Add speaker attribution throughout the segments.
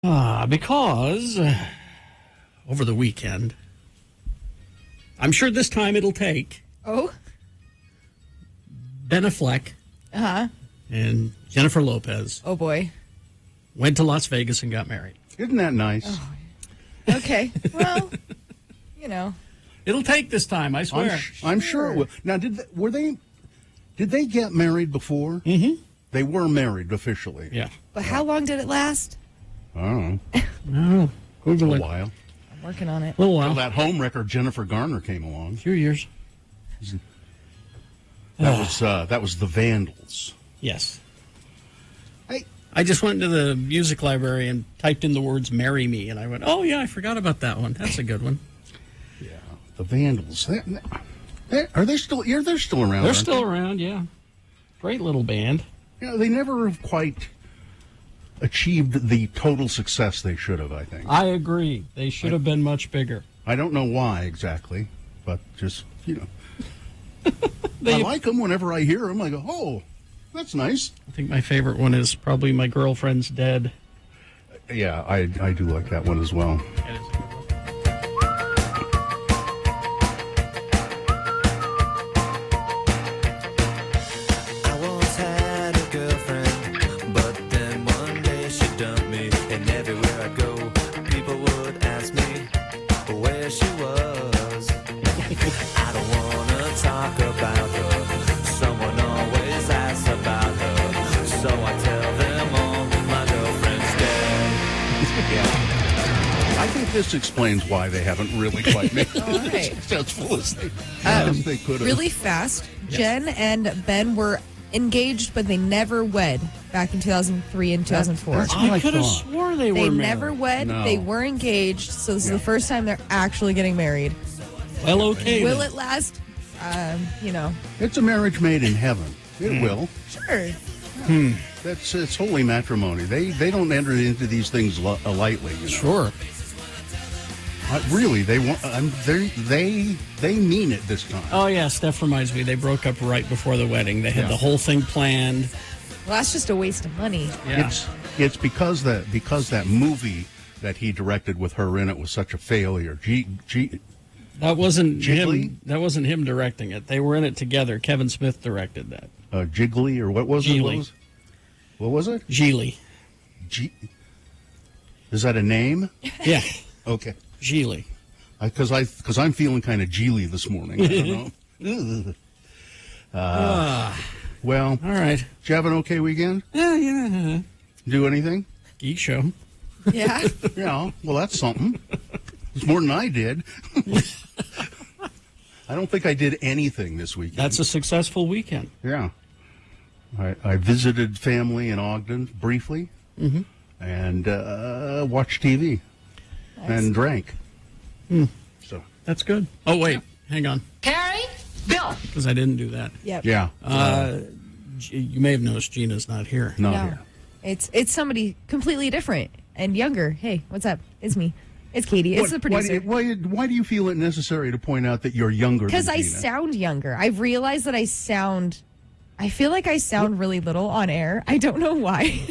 Speaker 1: Because over the weekend, I'm sure this time it'll take.
Speaker 2: Oh?
Speaker 1: Ben Affleck and Jennifer Lopez.
Speaker 2: Oh, boy.
Speaker 1: Went to Las Vegas and got married.
Speaker 3: Isn't that nice?
Speaker 2: Oh. Okay. Well, you know.
Speaker 1: It'll take this time, I swear.
Speaker 3: I'm sure it will. Now, did they get married before?
Speaker 1: Mm-hmm.
Speaker 3: They were married officially.
Speaker 1: Yeah.
Speaker 2: But how long did it last?
Speaker 3: I don't
Speaker 1: know. Google
Speaker 3: a
Speaker 1: it.
Speaker 3: while.
Speaker 2: I'm working on it.
Speaker 1: A little while.
Speaker 3: Well, that home wrecker Jennifer Garner came along.
Speaker 1: A few years.
Speaker 3: That was the Vandals.
Speaker 1: Yes. I just went into the music library and typed in the words "marry me," and I went, "Oh yeah, I forgot about that one. That's a good one."
Speaker 3: Yeah, the Vandals. Are they still? Yeah, they're still around.
Speaker 1: They're still around. Yeah, great little band.
Speaker 3: Yeah, they never have quite achieved the total success they should have. I think.
Speaker 1: I agree. They should have been much bigger.
Speaker 3: I don't know why exactly, but just I like them whenever I hear them. I go, oh. That's nice.
Speaker 1: I think my favorite one is probably My Girlfriend's Dead.
Speaker 3: Yeah, I do like that one as well.
Speaker 1: It is.
Speaker 4: I once had a girlfriend, but then one day she dumped me. And everywhere I go, people would ask me where she was. I don't want to talk about her. Someone always asks about her, so I tell them all my girlfriend's dead.
Speaker 3: Yeah. I think this explains why they haven't really quite made
Speaker 2: All right.
Speaker 3: as successful as they could have.
Speaker 2: Really fast, Jen and Ben were engaged, but they never wed back in 2003 and 2004.
Speaker 3: That's
Speaker 1: I
Speaker 3: what
Speaker 1: could have
Speaker 3: thought.
Speaker 1: swore they
Speaker 2: They
Speaker 1: were married.
Speaker 2: never wed.
Speaker 3: No.
Speaker 2: They were engaged, so this is the first time they're actually getting married.
Speaker 1: Well, okay.
Speaker 2: Will
Speaker 1: then.
Speaker 2: it last?
Speaker 3: It's a marriage made in heaven. It will.
Speaker 2: Sure.
Speaker 3: It's holy matrimony. They don't enter into these things lightly.
Speaker 1: Sure.
Speaker 3: Really, they mean it this time.
Speaker 1: Oh, yeah, Steph reminds me. They broke up right before the wedding. They had the whole thing planned.
Speaker 2: Well, that's just a waste of money.
Speaker 1: Yeah.
Speaker 3: It's because that movie that he directed with her in it was such a failure.
Speaker 1: That wasn't
Speaker 3: Jiggly?
Speaker 1: him. That wasn't him directing it. They were in it together. Kevin Smith directed that.
Speaker 3: Jiggly, or what was
Speaker 1: Geely.
Speaker 3: it? What was it?
Speaker 1: Geely.
Speaker 3: Is that a name?
Speaker 1: Yeah.
Speaker 3: Okay.
Speaker 1: Geely.
Speaker 3: Because I'm feeling kind of Geely this morning. I don't know. Well,
Speaker 1: All right.
Speaker 3: did you have an okay weekend?
Speaker 1: Yeah.
Speaker 3: Do anything?
Speaker 1: Geek show.
Speaker 2: Yeah.
Speaker 3: Yeah. Well, that's something. It's more than I did. I don't think I did anything this weekend.
Speaker 1: That's a successful weekend.
Speaker 3: Yeah. I visited family in Ogden briefly and watched TV and drank. So
Speaker 1: That's good. Oh, wait. Hang on.
Speaker 5: Carrie, Bill.
Speaker 1: Because I didn't do that.
Speaker 2: Yep.
Speaker 3: yeah,
Speaker 1: You may have noticed Gina's not here.
Speaker 3: not
Speaker 2: No.
Speaker 3: here.
Speaker 2: It's somebody completely different and younger. Hey, what's up? It's me. It's Katie. It's the producer.
Speaker 3: Why do you feel it necessary to point out that you're younger?
Speaker 2: Because
Speaker 3: than
Speaker 2: I
Speaker 3: Gina?
Speaker 2: sound younger. I've realized that I feel like I sound really little on air. I don't know why.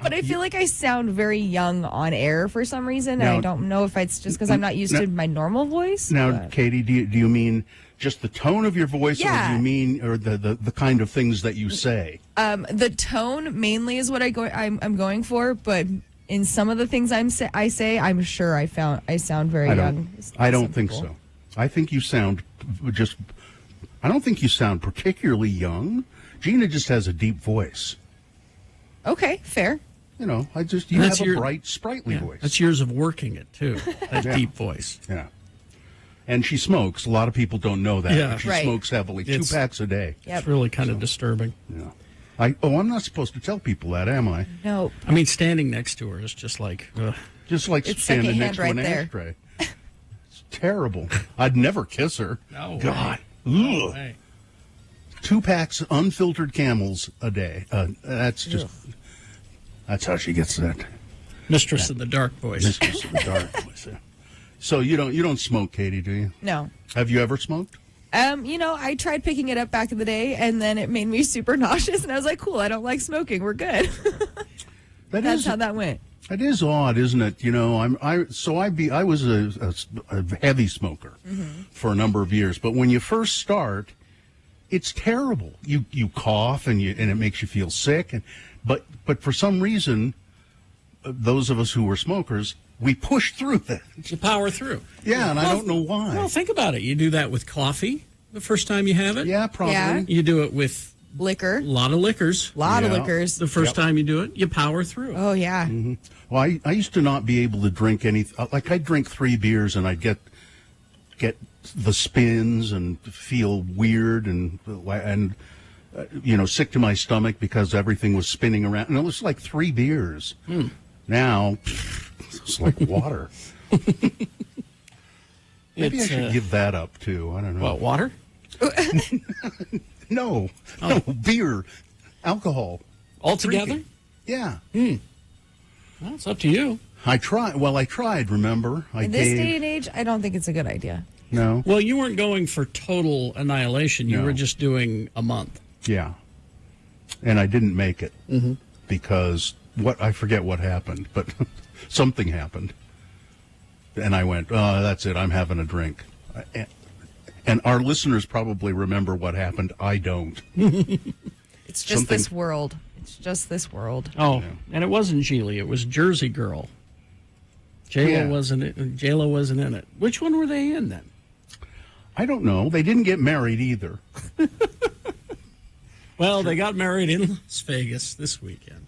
Speaker 2: But I feel like I sound very young on air for some reason.
Speaker 3: Now-
Speaker 2: and I don't know if it's just because I'm not used to my normal voice.
Speaker 3: Now,
Speaker 2: but-
Speaker 3: Katie, do you mean just the tone of your voice,
Speaker 2: Yeah.
Speaker 3: or do you mean the kind of things that you say?
Speaker 2: The tone mainly is what I'm going for, but in some of the things I say, I'm sure I sound very young.
Speaker 3: I don't
Speaker 2: Some
Speaker 3: think
Speaker 2: people.
Speaker 3: so. I think you sound I don't think you sound particularly young. Gina just has a deep voice.
Speaker 2: Okay, fair.
Speaker 3: You know, you
Speaker 1: That's
Speaker 3: have
Speaker 1: your-
Speaker 3: a bright, sprightly voice.
Speaker 1: That's years of working it, too. That
Speaker 3: Yeah.
Speaker 1: deep voice.
Speaker 3: Yeah. And she smokes. A lot of people don't know that.
Speaker 1: Yeah.
Speaker 3: But she
Speaker 2: Right.
Speaker 3: smokes heavily, 2
Speaker 1: It's-
Speaker 3: packs a day.
Speaker 2: Yep.
Speaker 1: It's really kind of disturbing.
Speaker 3: Yeah. I'm not supposed to tell people that, am I?
Speaker 2: No.
Speaker 1: I mean, standing next to her is just like, ugh.
Speaker 3: Just like
Speaker 2: It's
Speaker 3: standing
Speaker 2: secondhand
Speaker 3: next to
Speaker 2: right
Speaker 3: an
Speaker 2: there.
Speaker 3: ashtray. It's terrible. I'd never kiss her.
Speaker 1: No
Speaker 3: God.
Speaker 1: No
Speaker 3: Ugh.
Speaker 1: way.
Speaker 3: 2 packs unfiltered Camels a day. That's how she gets that.
Speaker 1: Mistress of the dark voice.
Speaker 3: Mistress of the dark voice. Yeah. So you don't smoke, Katie, do you?
Speaker 2: No.
Speaker 3: Have you ever smoked?
Speaker 2: I tried picking it up back in the day, and then it made me super nauseous, and I was like, cool, I don't like smoking. We're good. That's how that went.
Speaker 3: It is odd, isn't it? I was a heavy smoker for a number of years, but when you first start, it's terrible. You cough and it makes you feel sick, but for some reason, those of us who were smokers, we push through that.
Speaker 1: You power through.
Speaker 3: Yeah, and I don't know why.
Speaker 1: Well, think about it. You do that with coffee the first time you have it.
Speaker 3: Yeah, probably.
Speaker 2: Yeah.
Speaker 1: You do it with
Speaker 2: Liquor.
Speaker 1: a lot of liquors.
Speaker 2: Lot of
Speaker 3: Yeah.
Speaker 2: liquors.
Speaker 1: The first time you do it, you power through.
Speaker 2: Oh, yeah.
Speaker 3: Well, I used to not be able to drink anything. Like, I'd drink 3 beers and I'd get the spins and feel weird and sick to my stomach because everything was spinning around. And it was like 3 beers. Now, it's like water. Maybe I should give that up, too. I don't know.
Speaker 1: What, water?
Speaker 3: No, beer, alcohol.
Speaker 1: Altogether?
Speaker 3: Drinking. Yeah.
Speaker 1: Well, it's up to you.
Speaker 3: I tried, remember?
Speaker 2: In this day and age, I don't think it's a good idea.
Speaker 3: No?
Speaker 1: Well, you weren't going for total annihilation. You
Speaker 3: No.
Speaker 1: were just doing a month.
Speaker 3: Yeah. And I didn't make it because I forget what happened, but something happened. And I went, oh, that's it. I'm having a drink. And our listeners probably remember what happened. I don't.
Speaker 2: It's just this world. It's just this world.
Speaker 1: Oh,
Speaker 3: Yeah.
Speaker 1: and it wasn't Geely. It was Jersey Girl.
Speaker 3: Yeah.
Speaker 1: J-Lo wasn't in it. Which one were they in then?
Speaker 3: I don't know. They didn't get married either.
Speaker 1: Well, they got married in Las Vegas this weekend.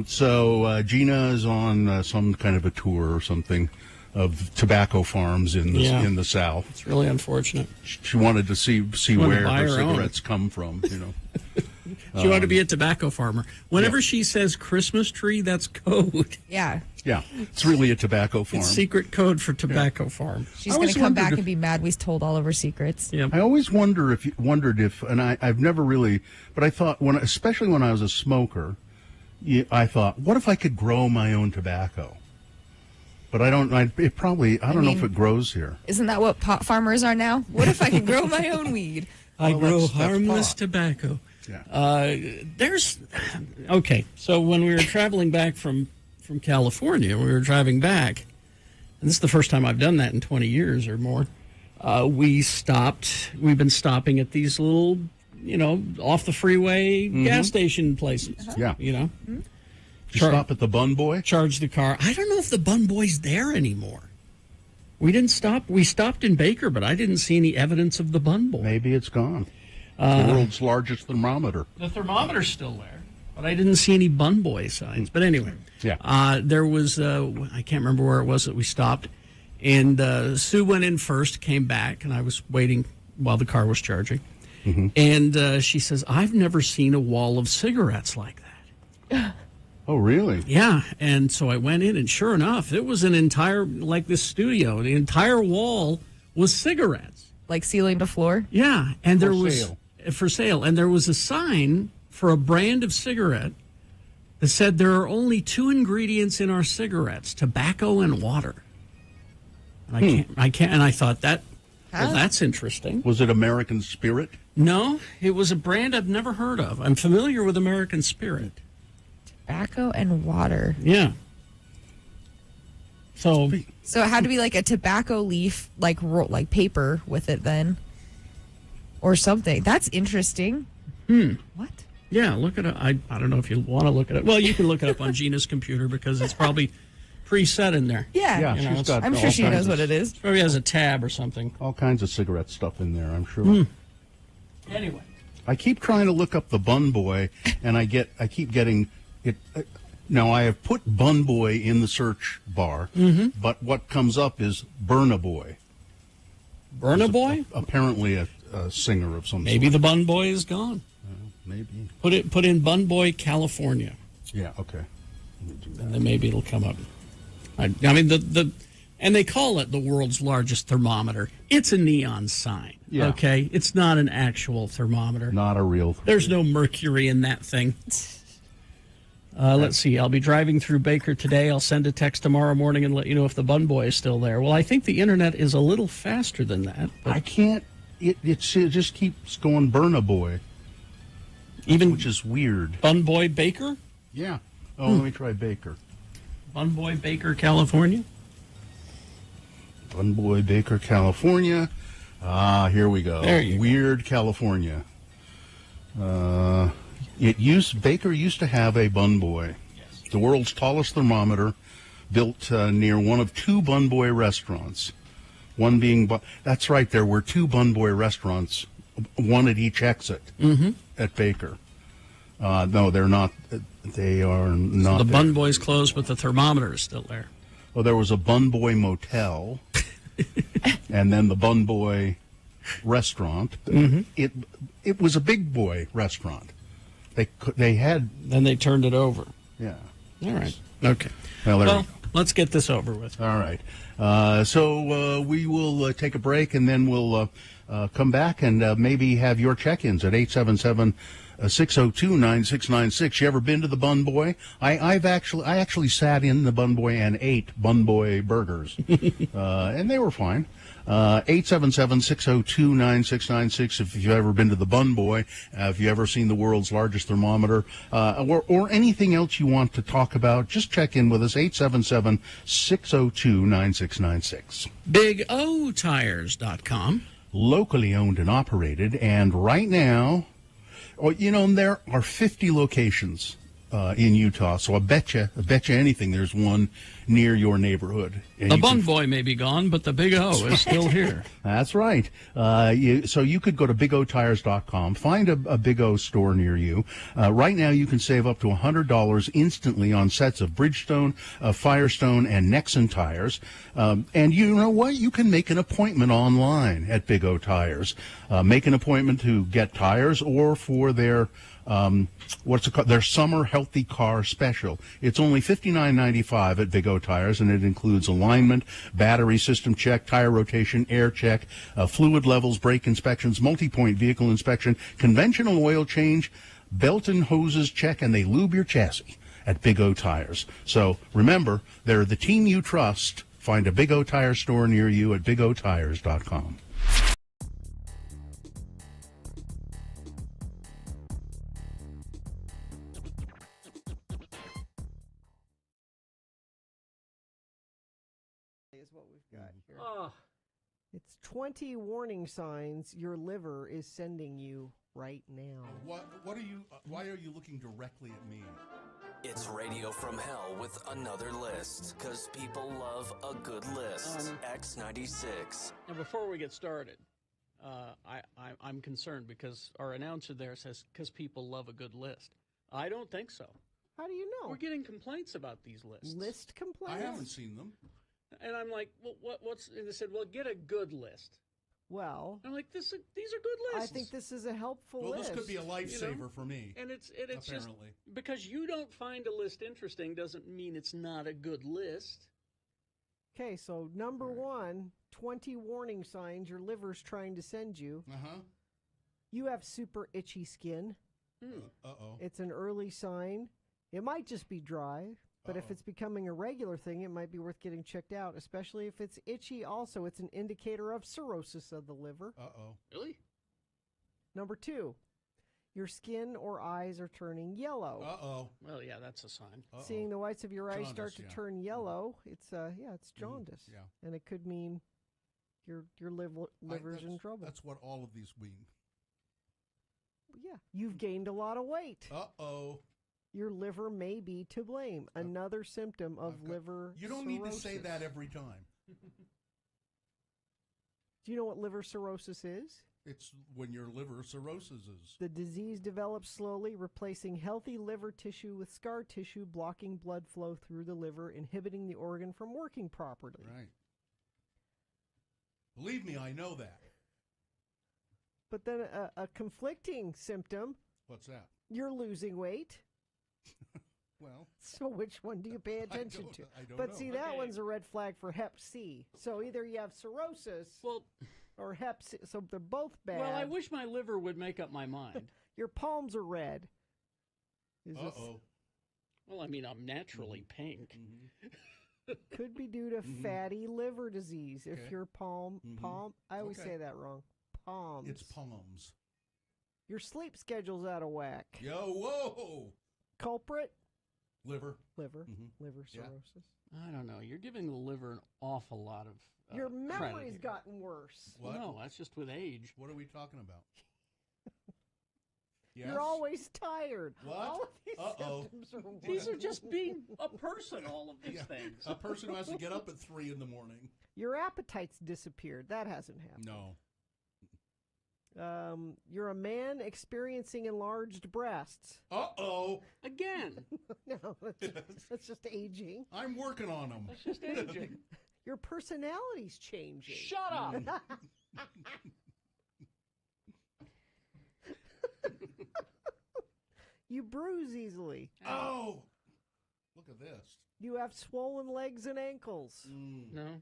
Speaker 3: So Gina is on some kind of a tour or something of tobacco farms in the South.
Speaker 1: It's really unfortunate.
Speaker 3: She wanted to see
Speaker 1: wanted
Speaker 3: where
Speaker 1: to buy
Speaker 3: her
Speaker 1: her own.
Speaker 3: cigarettes come from,
Speaker 1: She wanted to be a tobacco farmer. Whenever she says Christmas tree, that's code.
Speaker 2: Yeah.
Speaker 3: Yeah, it's really a tobacco farm.
Speaker 1: It's secret code for tobacco farm.
Speaker 2: She's
Speaker 3: I
Speaker 2: going
Speaker 3: always
Speaker 2: to come
Speaker 3: wondered
Speaker 2: back
Speaker 3: if-
Speaker 2: and be mad we told all of her secrets.
Speaker 1: Yeah.
Speaker 3: I always wondered if, and I've never really, but I thought especially when I was a smoker, I thought, what if I could grow my own tobacco? But I don't know if it grows here.
Speaker 2: Isn't that what pot farmers are now? What if I could grow my own weed?
Speaker 1: I
Speaker 3: Well,
Speaker 1: grow
Speaker 3: that's
Speaker 1: harmless
Speaker 3: pot.
Speaker 1: tobacco.
Speaker 3: Yeah.
Speaker 1: So when we were traveling back from California, we were driving back, and this is the first time I've done that in 20 years or more. We've been stopping at these little, off the freeway gas station places.
Speaker 3: Yeah.
Speaker 1: Mm-hmm.
Speaker 3: Did you stop at the Bun Boy?
Speaker 1: Charge the car. I don't know if the Bun Boy's there anymore. We didn't stop. We stopped in Baker, but I didn't see any evidence of the Bun Boy.
Speaker 3: Maybe it's gone. The world's largest thermometer.
Speaker 1: The thermometer's still there, but I didn't see any Bun Boy signs. But anyway, there was, I can't remember where it was that we stopped, and Sue went in first, came back, and I was waiting while the car was charging. And she says, I've never seen a wall of cigarettes like that.
Speaker 3: Oh, really?
Speaker 1: Yeah, and so I went in, and sure enough, it was an entire, like this studio, the entire wall was cigarettes.
Speaker 2: Like ceiling to floor?
Speaker 1: Yeah, and there
Speaker 3: For
Speaker 1: was
Speaker 3: sale.
Speaker 1: for sale, and there was a sign for a brand of cigarette that said there are only 2 ingredients in our cigarettes: tobacco and water. And I can't, and I thought that, well, that's interesting.
Speaker 3: Was it American Spirit?
Speaker 1: No, it was a brand I've never heard of. I'm familiar with American Spirit.
Speaker 2: Tobacco and water.
Speaker 1: Yeah. So
Speaker 2: So it had to be like a tobacco leaf, like paper with it then, or something. That's interesting. What?
Speaker 1: yeah, look at it. I don't know if you want to look at it. Well, you can look it up on Gina's computer because it's probably preset in there.
Speaker 2: Yeah.
Speaker 3: Yeah,
Speaker 1: You know,
Speaker 3: she's got
Speaker 2: I'm
Speaker 3: all
Speaker 2: sure she
Speaker 3: kinds
Speaker 2: knows
Speaker 3: of-
Speaker 2: what it is.
Speaker 1: Probably has a tab or something.
Speaker 3: All kinds of cigarette stuff in there, I'm sure.
Speaker 1: Anyway.
Speaker 3: I keep trying to look up the Bun Boy, and I keep getting it. Now, I have put Bun Boy in the search bar, but what comes up is Burna Boy.
Speaker 1: Burna Boy?
Speaker 3: Apparently a singer of some
Speaker 1: Maybe
Speaker 3: sort.
Speaker 1: the Bun Boy is gone.
Speaker 3: Maybe.
Speaker 1: Put in Bun Boy, California,
Speaker 3: Yeah, okay.
Speaker 1: and then maybe it'll come up. I mean and they call it the world's largest thermometer. It's a neon sign.
Speaker 3: Yeah.
Speaker 1: Okay, it's not an actual thermometer.
Speaker 3: Not a real.
Speaker 1: There's no mercury in that thing. Let's see. I'll be driving through Baker today. I'll send a text tomorrow morning and let you know if the Bun Boy is still there. Well, I think the internet is a little faster than that. But
Speaker 3: I can't. It just keeps going Burna Boy,
Speaker 1: even
Speaker 3: which is weird.
Speaker 1: Bun Boy Baker?
Speaker 3: Yeah. Oh, let me try Baker.
Speaker 1: Bun Boy Baker, California.
Speaker 3: Bun Boy Baker, California. Here we go.
Speaker 1: There you
Speaker 3: Weird, California. Baker used to have a Bun Boy, the world's tallest thermometer, built near one of two Bun Boy restaurants. One being, that's right, there were two Bun Boy restaurants, one at each exit at Baker. No, they're not. They are not.
Speaker 1: So the Bun Boy's closed, but the thermometer is still there.
Speaker 3: Well, there was a Bun Boy motel, and then the Bun Boy restaurant. It was a big boy restaurant. They had.
Speaker 1: Then they turned it over.
Speaker 3: Yeah.
Speaker 1: All right. Okay.
Speaker 3: Well,
Speaker 1: let's get this over with.
Speaker 3: All right. So we will take a break, and then we'll come back and maybe have your check-ins at 877-602-9696. You ever been to the Bun Boy? I actually sat in the Bun Boy and ate Bun Boy burgers, and they were fine. 877-602-9696 if you've ever been to the Bun Boy, if you've ever seen the world's largest thermometer, or anything else you want to talk about, just check in with us, 877-602-9696.
Speaker 1: BigOTires.com.
Speaker 3: Locally owned and operated, and right now, there are 50 locations in Utah, so I bet you anything there's one near your neighborhood.
Speaker 1: The Bun Boy may be gone, but the Big O is still here.
Speaker 3: That's right. So you could go to BigOTires.com, find a Big O store near you. Right now you can save up to $100 instantly on sets of Bridgestone, Firestone, and Nexen tires. And you know what? You can make an appointment online at Big O Tires. Make an appointment to get tires or for their what's it called? Their summer healthy car special. It's only $59.95 at Big O Tires, and it includes alignment, battery system check, tire rotation, air check, fluid levels, brake inspections, multi-point vehicle inspection, conventional oil change, belt and hoses check, and they lube your chassis at Big O Tires. So remember, they're the team you trust. Find a Big O Tire store near you at BigOTires.com.
Speaker 5: It's 20 warning signs your liver is sending you right now.
Speaker 3: What are you? Why are you looking directly at me?
Speaker 6: It's Radio from Hell with another list, because people love a good list. X96.
Speaker 1: Now, before we get started, I'm concerned because our announcer there says, because people love a good list. I don't think so.
Speaker 5: How do you know?
Speaker 1: We're getting complaints about these lists.
Speaker 5: List complaints?
Speaker 3: I haven't seen them.
Speaker 1: And I'm like, well, what's? And they said, well, get a good list.
Speaker 5: Well,
Speaker 1: I'm like, these are good lists.
Speaker 5: I think this is a helpful list.
Speaker 3: Well, this could be a lifesaver for me.
Speaker 1: And it's
Speaker 3: apparently.
Speaker 1: just because you don't find a list interesting doesn't mean it's not a good list.
Speaker 5: Okay, so number one, 20 warning signs your liver's trying to send you. You have super itchy skin. It's an early sign. It might just be dry. But if it's becoming a regular thing, it might be worth getting checked out, especially if it's itchy. Also, it's an indicator of cirrhosis of the liver.
Speaker 1: Really?
Speaker 5: Number two, your skin or eyes are turning yellow.
Speaker 1: Well, yeah, that's a sign.
Speaker 5: Seeing the whites of your eyes
Speaker 3: Jaundice,
Speaker 5: start to turn yellow, it's jaundice. And it could mean your liver's in trouble.
Speaker 3: That's what all of these mean.
Speaker 5: Yeah, you've gained a lot of weight. Your liver may be to blame. Another symptom of liver cirrhosis.
Speaker 3: You don't need to say that every time.
Speaker 5: Do you know what liver cirrhosis is?
Speaker 3: It's when your liver cirrhosis is.
Speaker 5: The disease develops slowly, replacing healthy liver tissue with scar tissue, blocking blood flow through the liver, inhibiting the organ from working properly.
Speaker 3: Right. Believe me, I know that.
Speaker 5: But then a conflicting symptom.
Speaker 3: What's that?
Speaker 5: You're losing weight.
Speaker 3: Well,
Speaker 5: so which one do you pay attention to?
Speaker 3: I don't
Speaker 5: but
Speaker 3: know.
Speaker 5: See, that one's a red flag for Hep C. So either you have cirrhosis or Hep C. So they're both bad.
Speaker 1: Well, I wish my liver would make up my mind.
Speaker 5: Your palms are red.
Speaker 1: Well, I mean, I'm naturally pink.
Speaker 5: Could be due to fatty liver disease. If your palm, I always say that wrong. Palms.
Speaker 3: It's palms.
Speaker 5: Your sleep schedule's out of whack.
Speaker 3: Whoa.
Speaker 5: Culprit?
Speaker 3: Liver.
Speaker 5: Liver
Speaker 3: Yeah.
Speaker 5: cirrhosis.
Speaker 1: I don't know. You're giving the liver an awful lot of
Speaker 5: Your
Speaker 1: credit
Speaker 5: memory's
Speaker 1: here.
Speaker 5: gotten worse.
Speaker 3: What?
Speaker 1: No, that's just with age.
Speaker 3: What are we talking about? Yes?
Speaker 5: You're always tired.
Speaker 3: What?
Speaker 5: All of these
Speaker 3: Uh-oh.
Speaker 5: symptoms are worse.
Speaker 1: These are just being a person, all of these things.
Speaker 3: A person who has to get up at 3 in the morning.
Speaker 5: Your appetite's disappeared. That hasn't happened.
Speaker 3: No.
Speaker 5: You're a man experiencing enlarged breasts.
Speaker 3: Uh-oh.
Speaker 1: Again.
Speaker 5: No, that's just aging.
Speaker 3: I'm working on them.
Speaker 1: That's just aging.
Speaker 5: Your personality's changing.
Speaker 1: Shut up.
Speaker 5: You bruise easily.
Speaker 3: Oh. Look at this.
Speaker 5: You have swollen legs and ankles.
Speaker 1: No.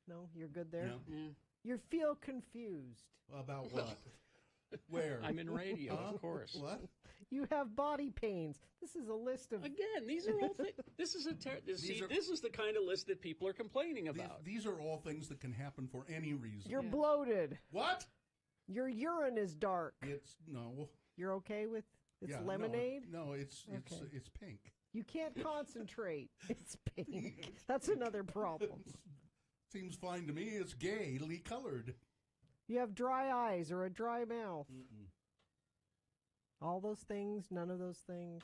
Speaker 5: No, you're good there?
Speaker 3: No.
Speaker 1: Yeah.
Speaker 5: You feel confused.
Speaker 3: About what? Where?
Speaker 1: I'm in radio, of course.
Speaker 3: What?
Speaker 5: You have body pains. This is a list of...
Speaker 1: Again, these are all things. This is this is the kind of list that people are complaining about.
Speaker 3: These are all things that can happen for any reason.
Speaker 5: You're bloated.
Speaker 3: What?
Speaker 5: Your urine is dark.
Speaker 3: It's no.
Speaker 5: You're okay with... It's
Speaker 3: Yeah,
Speaker 5: lemonade?
Speaker 3: No, it's
Speaker 5: Okay.
Speaker 3: it's pink.
Speaker 5: You can't concentrate. It's pink. That's another problem.
Speaker 3: Seems fine to me. It's gaily colored.
Speaker 5: You have dry eyes or a dry mouth. All those things, none of those things.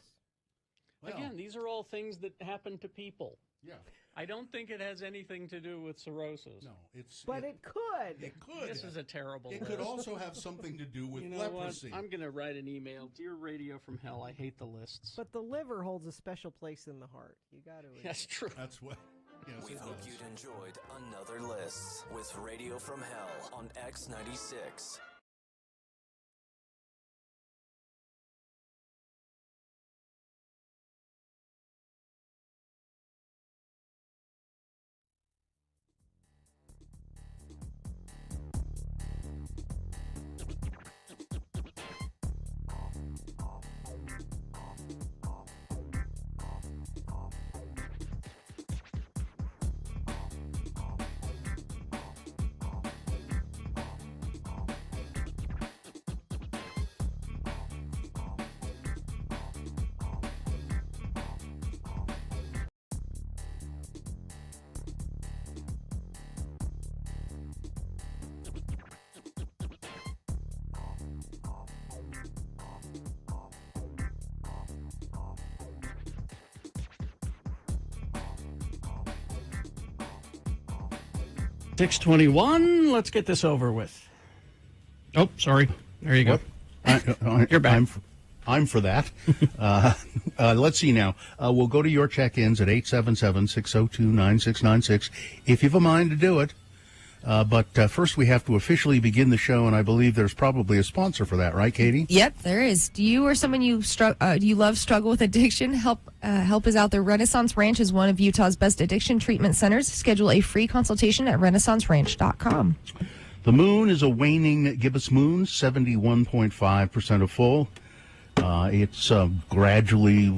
Speaker 3: Well,
Speaker 1: Again, these are all things that happen to people.
Speaker 3: yeah.
Speaker 1: I don't think it has anything to do with cirrhosis.
Speaker 3: No, it's.
Speaker 5: But it could.
Speaker 3: It could.
Speaker 1: This is a terrible
Speaker 3: It
Speaker 1: list.
Speaker 3: could also have something to do with
Speaker 1: You know
Speaker 3: leprosy.
Speaker 1: what? I'm going to write an email. Dear Radio from Hell, I hate the lists.
Speaker 5: But the liver holds a special place in the heart. You got to.
Speaker 1: That's true.
Speaker 3: That's what. Yes,
Speaker 6: We
Speaker 3: it
Speaker 6: hope
Speaker 3: does.
Speaker 6: you'd enjoyed another list with Radio from Hell on X96.
Speaker 1: $6:21. Let's get this over with. Oh, sorry. There you go. You're back.
Speaker 3: I'm for that. Let's see now. We'll go to your check-ins at 877-602-9696 if you have a mind to do it. But first we have to officially begin the show, and I believe there's probably a sponsor for that, right, Katie?
Speaker 2: Yep, there is. Do you or someone you love struggle with addiction? Help is out there. Renaissance Ranch is one of Utah's best addiction treatment centers. Schedule a free consultation at renaissanceranch.com.
Speaker 3: The moon is a waning gibbous moon, 71.5% of full. It's gradually,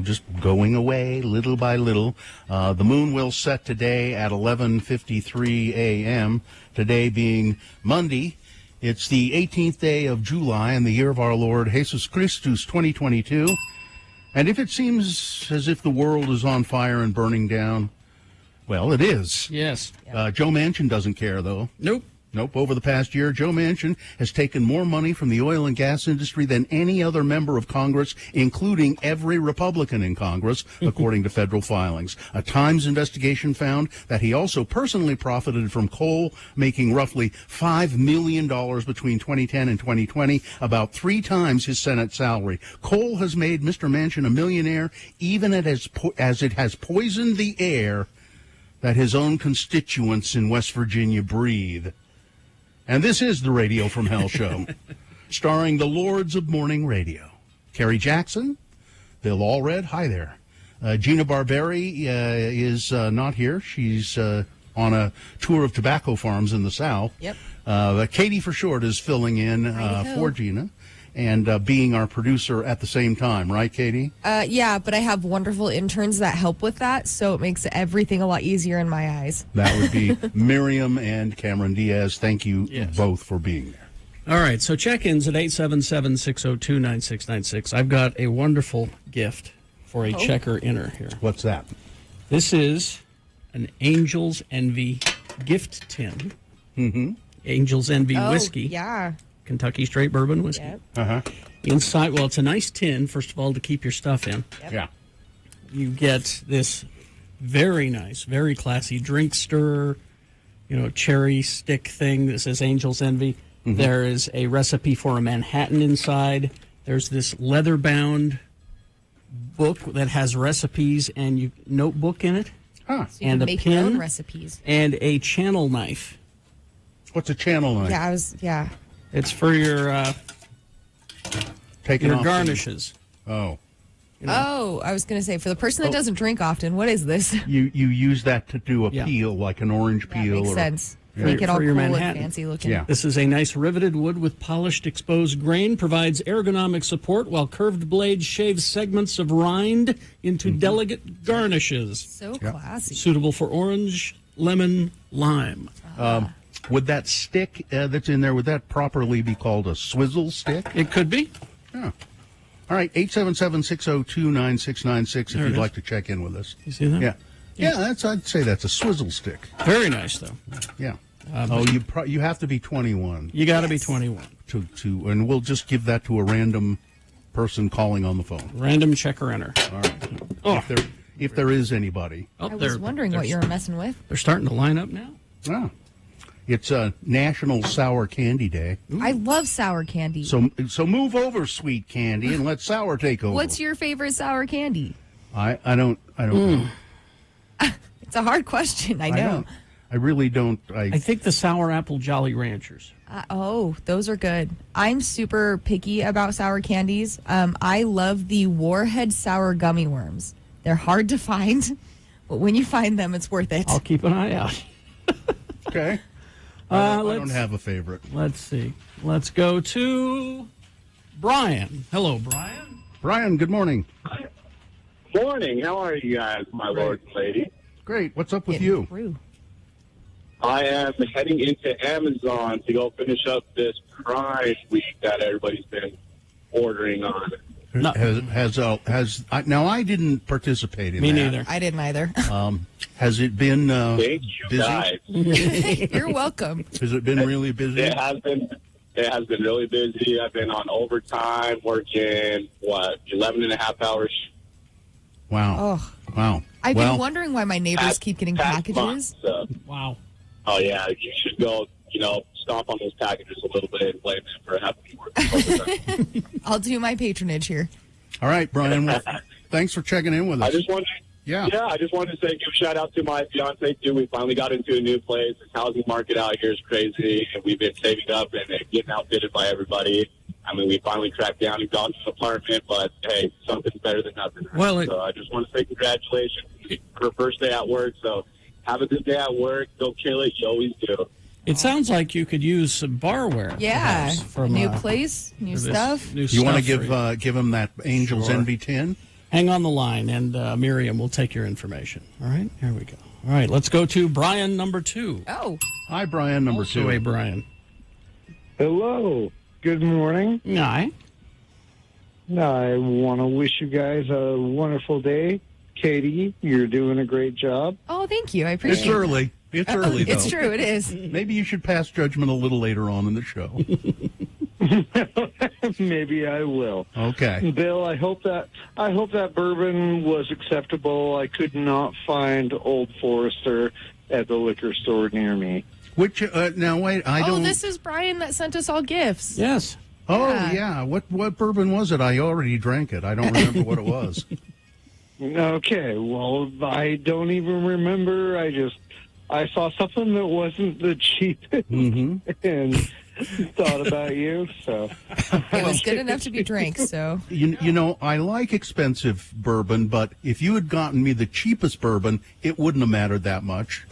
Speaker 3: just going away little by little. The moon will set today at 11:53 a.m., today being Monday. It's the 18th day of July in the year of our Lord Jesus Christus 2022. And if it seems as if the world is on fire and burning down, well, it is.
Speaker 1: Yes.
Speaker 3: Joe Manchin doesn't care, though.
Speaker 1: Nope.
Speaker 3: Over the past year, Joe Manchin has taken more money from the oil and gas industry than any other member of Congress, including every Republican in Congress, according to federal filings. A Times investigation found that he also personally profited from coal, making roughly $5 million between 2010 and 2020, about 3 times his Senate salary. Coal has made Mr. Manchin a millionaire, even as it has poisoned the air that his own constituents in West Virginia breathe. And this is the Radio from Hell show, starring the Lords of Morning Radio. Kerry Jackson, Bill Allred, hi there. Gina Barberi is not here. She's on a tour of tobacco farms in the South.
Speaker 2: Yep.
Speaker 3: Katie for short is filling in for Gina and being our producer at the same time, right, Katie?
Speaker 2: Yeah, but I have wonderful interns that help with that, so it makes everything a lot easier in my eyes.
Speaker 3: That would be Miriam and Cameron Diaz. Thank you both for being there.
Speaker 1: All right, so check-ins at 877-602-9696. I've got a wonderful gift for a checker inner here.
Speaker 3: What's that?
Speaker 1: This is an Angel's Envy gift tin. Mm-hmm. Angel's Envy whiskey.
Speaker 2: Yeah.
Speaker 1: Kentucky straight bourbon whiskey.
Speaker 2: Yep.
Speaker 3: Uh-huh.
Speaker 1: Inside, well, it's a nice tin, first of all, to keep your stuff in.
Speaker 2: Yep.
Speaker 3: Yeah.
Speaker 1: You get this very nice, very classy drink stirrer, cherry stick thing that says Angel's Envy. Mm-hmm. There is a recipe for a Manhattan inside. There's this leather-bound book that has recipes and notebook in it.
Speaker 3: Huh.
Speaker 2: So you
Speaker 1: And
Speaker 2: can
Speaker 1: a
Speaker 2: make your own
Speaker 1: pin.
Speaker 2: recipes.
Speaker 1: And a channel knife.
Speaker 3: What's a channel knife?
Speaker 2: Yeah.
Speaker 1: It's for your
Speaker 3: Taking off
Speaker 1: garnishes.
Speaker 3: Oh.
Speaker 2: Oh, I was going to say, for the person that doesn't drink often, what is this?
Speaker 3: You use that to do a
Speaker 1: Yeah.
Speaker 3: peel, like an orange
Speaker 2: That
Speaker 3: peel.
Speaker 2: makes
Speaker 3: or,
Speaker 2: sense.
Speaker 3: Yeah.
Speaker 2: Make it all
Speaker 1: For your
Speaker 2: cool and
Speaker 1: Manhattan.
Speaker 2: fancy looking.
Speaker 3: Yeah.
Speaker 1: This is a nice riveted wood with polished exposed grain, provides ergonomic support while curved blades shave segments of rind into delicate garnishes.
Speaker 2: So classy.
Speaker 1: Suitable for orange, lemon, lime.
Speaker 3: Would that stick that's in there, would that properly be called a swizzle stick?
Speaker 1: It could be.
Speaker 3: Yeah. All right, 877-602-9696 if
Speaker 1: There it
Speaker 3: you'd
Speaker 1: is.
Speaker 3: like to check in with us.
Speaker 1: You see that?
Speaker 3: Yeah. Yeah, I'd say that's a swizzle stick.
Speaker 1: Very nice, though.
Speaker 3: Yeah. You have to be 21
Speaker 1: You got to be 21.
Speaker 3: to and we'll just give that to a random person calling on the phone.
Speaker 1: Random checker inner.
Speaker 3: All right. If there is anybody.
Speaker 1: Oh,
Speaker 2: I was wondering what you were messing with.
Speaker 1: They're starting to line up now.
Speaker 3: Ah. It's a National Sour Candy Day.
Speaker 2: I love sour candy.
Speaker 3: So move over, sweet candy, and let sour take over.
Speaker 2: What's your favorite sour candy?
Speaker 3: I don't know.
Speaker 2: It's a hard question. I know.
Speaker 3: I really don't.
Speaker 1: I think the sour apple Jolly Ranchers.
Speaker 2: Those are good. I'm super picky about sour candies. I love the Warhead sour gummy worms. They're hard to find, but when you find them, it's worth it.
Speaker 1: I'll keep an eye out.
Speaker 3: Okay. I don't have a favorite.
Speaker 1: Let's see. Let's go to Brian. Hello, Brian.
Speaker 3: Brian, good morning.
Speaker 7: Morning. How are you guys, my lord and lady?
Speaker 3: Great. What's up with
Speaker 2: Getting
Speaker 3: you?
Speaker 2: through.
Speaker 7: I am heading into Amazon to go finish up this Prime week that everybody's been ordering on.
Speaker 1: No.
Speaker 3: Now I didn't participate in
Speaker 1: Me
Speaker 3: that.
Speaker 1: neither.
Speaker 2: I didn't either.
Speaker 3: Has it been
Speaker 7: Thank you,
Speaker 3: busy?
Speaker 7: guys.
Speaker 2: You're welcome.
Speaker 3: Has it been really busy?
Speaker 7: It has been really busy. I've been on overtime, working 11 and a half hours.
Speaker 3: Wow.
Speaker 2: Oh,
Speaker 3: Wow.
Speaker 2: I've been wondering why my neighbors keep getting
Speaker 7: past
Speaker 2: packages.
Speaker 7: month, so.
Speaker 1: Wow.
Speaker 7: Oh yeah, you should go. Stomp on those packages a little bit and blame them for having to work overtime.
Speaker 2: I'll do my patronage here.
Speaker 3: All right, Brian. Well, thanks for checking in with us.
Speaker 7: I just wanted to say, give a shout out to my fiance too. We finally got into a new place. The housing market out here is crazy, and we've been saving up and getting outfitted by everybody. I mean, we finally tracked down and got an apartment, but hey, something's better than nothing. Right?
Speaker 1: Well,
Speaker 7: so I just want to say congratulations. Her first day at work, so have a good day at work. Go kill it. You always do.
Speaker 1: It sounds like you could use some barware.
Speaker 2: Yeah.
Speaker 1: perhaps, from,
Speaker 2: New place, new
Speaker 1: for this
Speaker 2: stuff.
Speaker 1: new
Speaker 3: You want to
Speaker 1: stuff for you.
Speaker 3: give him that Angel's
Speaker 1: Sure.
Speaker 3: Envy 10?
Speaker 1: Hang on the line, and Miriam will take your information. All right? Here we go. All right, let's go to Brian number 2.
Speaker 2: Oh,
Speaker 3: Hi, Brian, number
Speaker 1: Also
Speaker 3: 2.
Speaker 1: a Brian.
Speaker 8: Hello. Good morning.
Speaker 1: Aye.
Speaker 8: I want to wish you guys a wonderful day. Katie, you're doing a great job.
Speaker 2: oh, thank you. I appreciate
Speaker 3: It's
Speaker 2: it.
Speaker 3: early. It's early, though.
Speaker 2: It's true. It is.
Speaker 3: Maybe you should pass judgment a little later on in the show.
Speaker 8: Maybe I will.
Speaker 3: Okay.
Speaker 8: Bill, I hope that bourbon was acceptable. I could not find Old Forester at the liquor store near me.
Speaker 3: Which now wait, I don't.
Speaker 2: This is Brian that sent us all gifts.
Speaker 1: Yes.
Speaker 3: Oh
Speaker 2: Yeah.
Speaker 3: yeah. What bourbon was it? I already drank it. I don't remember what it was.
Speaker 8: Okay, well, I don't even remember. I saw something that wasn't the cheapest and thought about you. So
Speaker 2: It was good enough to be drank, so.
Speaker 3: You know, I like expensive bourbon, but if you had gotten me the cheapest bourbon, it wouldn't have mattered that much.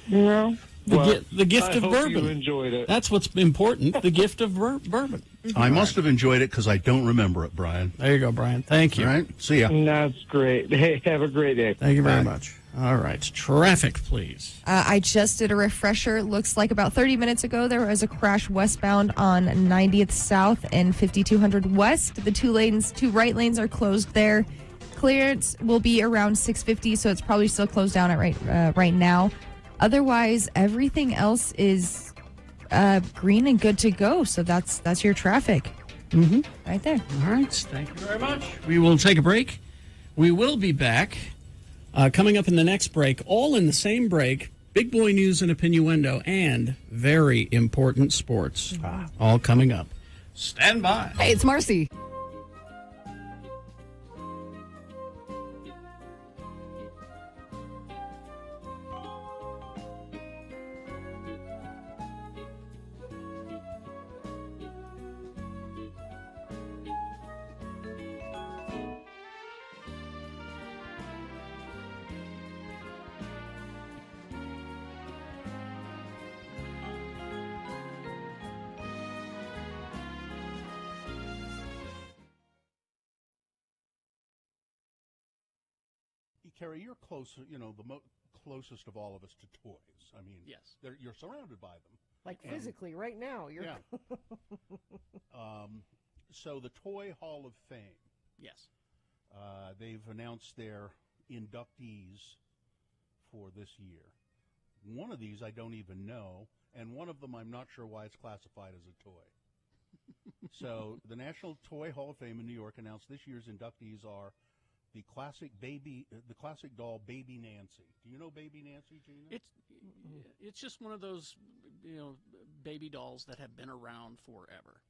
Speaker 8: no.
Speaker 1: The gift
Speaker 8: I
Speaker 1: of
Speaker 8: hope
Speaker 1: bourbon.
Speaker 8: you enjoyed it.
Speaker 1: That's what's important, the gift of bourbon.
Speaker 3: I must have enjoyed it because I don't remember it, Brian.
Speaker 1: There you go, Brian. Thank you.
Speaker 3: All right. See ya.
Speaker 8: That's great. Hey, have a great day.
Speaker 1: Thank you very
Speaker 3: Bye.
Speaker 1: much. All right. Traffic, please.
Speaker 2: I just did a refresher. Looks like about 30 minutes ago there was a crash westbound on 90th South and 5200 West. The two right lanes are closed there. clearance will be around 6:50, so it's probably still closed down at right now. Otherwise, everything else is green and good to go. So that's your traffic. Right there.
Speaker 1: All right. Thank you very much. We will take a break. We will be back. Coming up in the next break, all in the same break, big boy news and innuendo, and very important sports. All coming up. Stand by.
Speaker 9: Hey, it's Marcy.
Speaker 3: Carrie, you're closer, closest of all of us to toys. I mean,
Speaker 1: yes,
Speaker 3: you're surrounded by them.
Speaker 5: Like physically, right now.
Speaker 3: Yeah. So the Toy Hall of Fame.
Speaker 1: Yes.
Speaker 3: They've announced their inductees for this year. One of these I don't even know, and one of them I'm not sure why it's classified as a toy. So the National Toy Hall of Fame in New York announced this year's inductees are the classic doll Baby Nancy. Do you know Baby Nancy, Gina?
Speaker 1: It's just one of those baby dolls that have been around forever.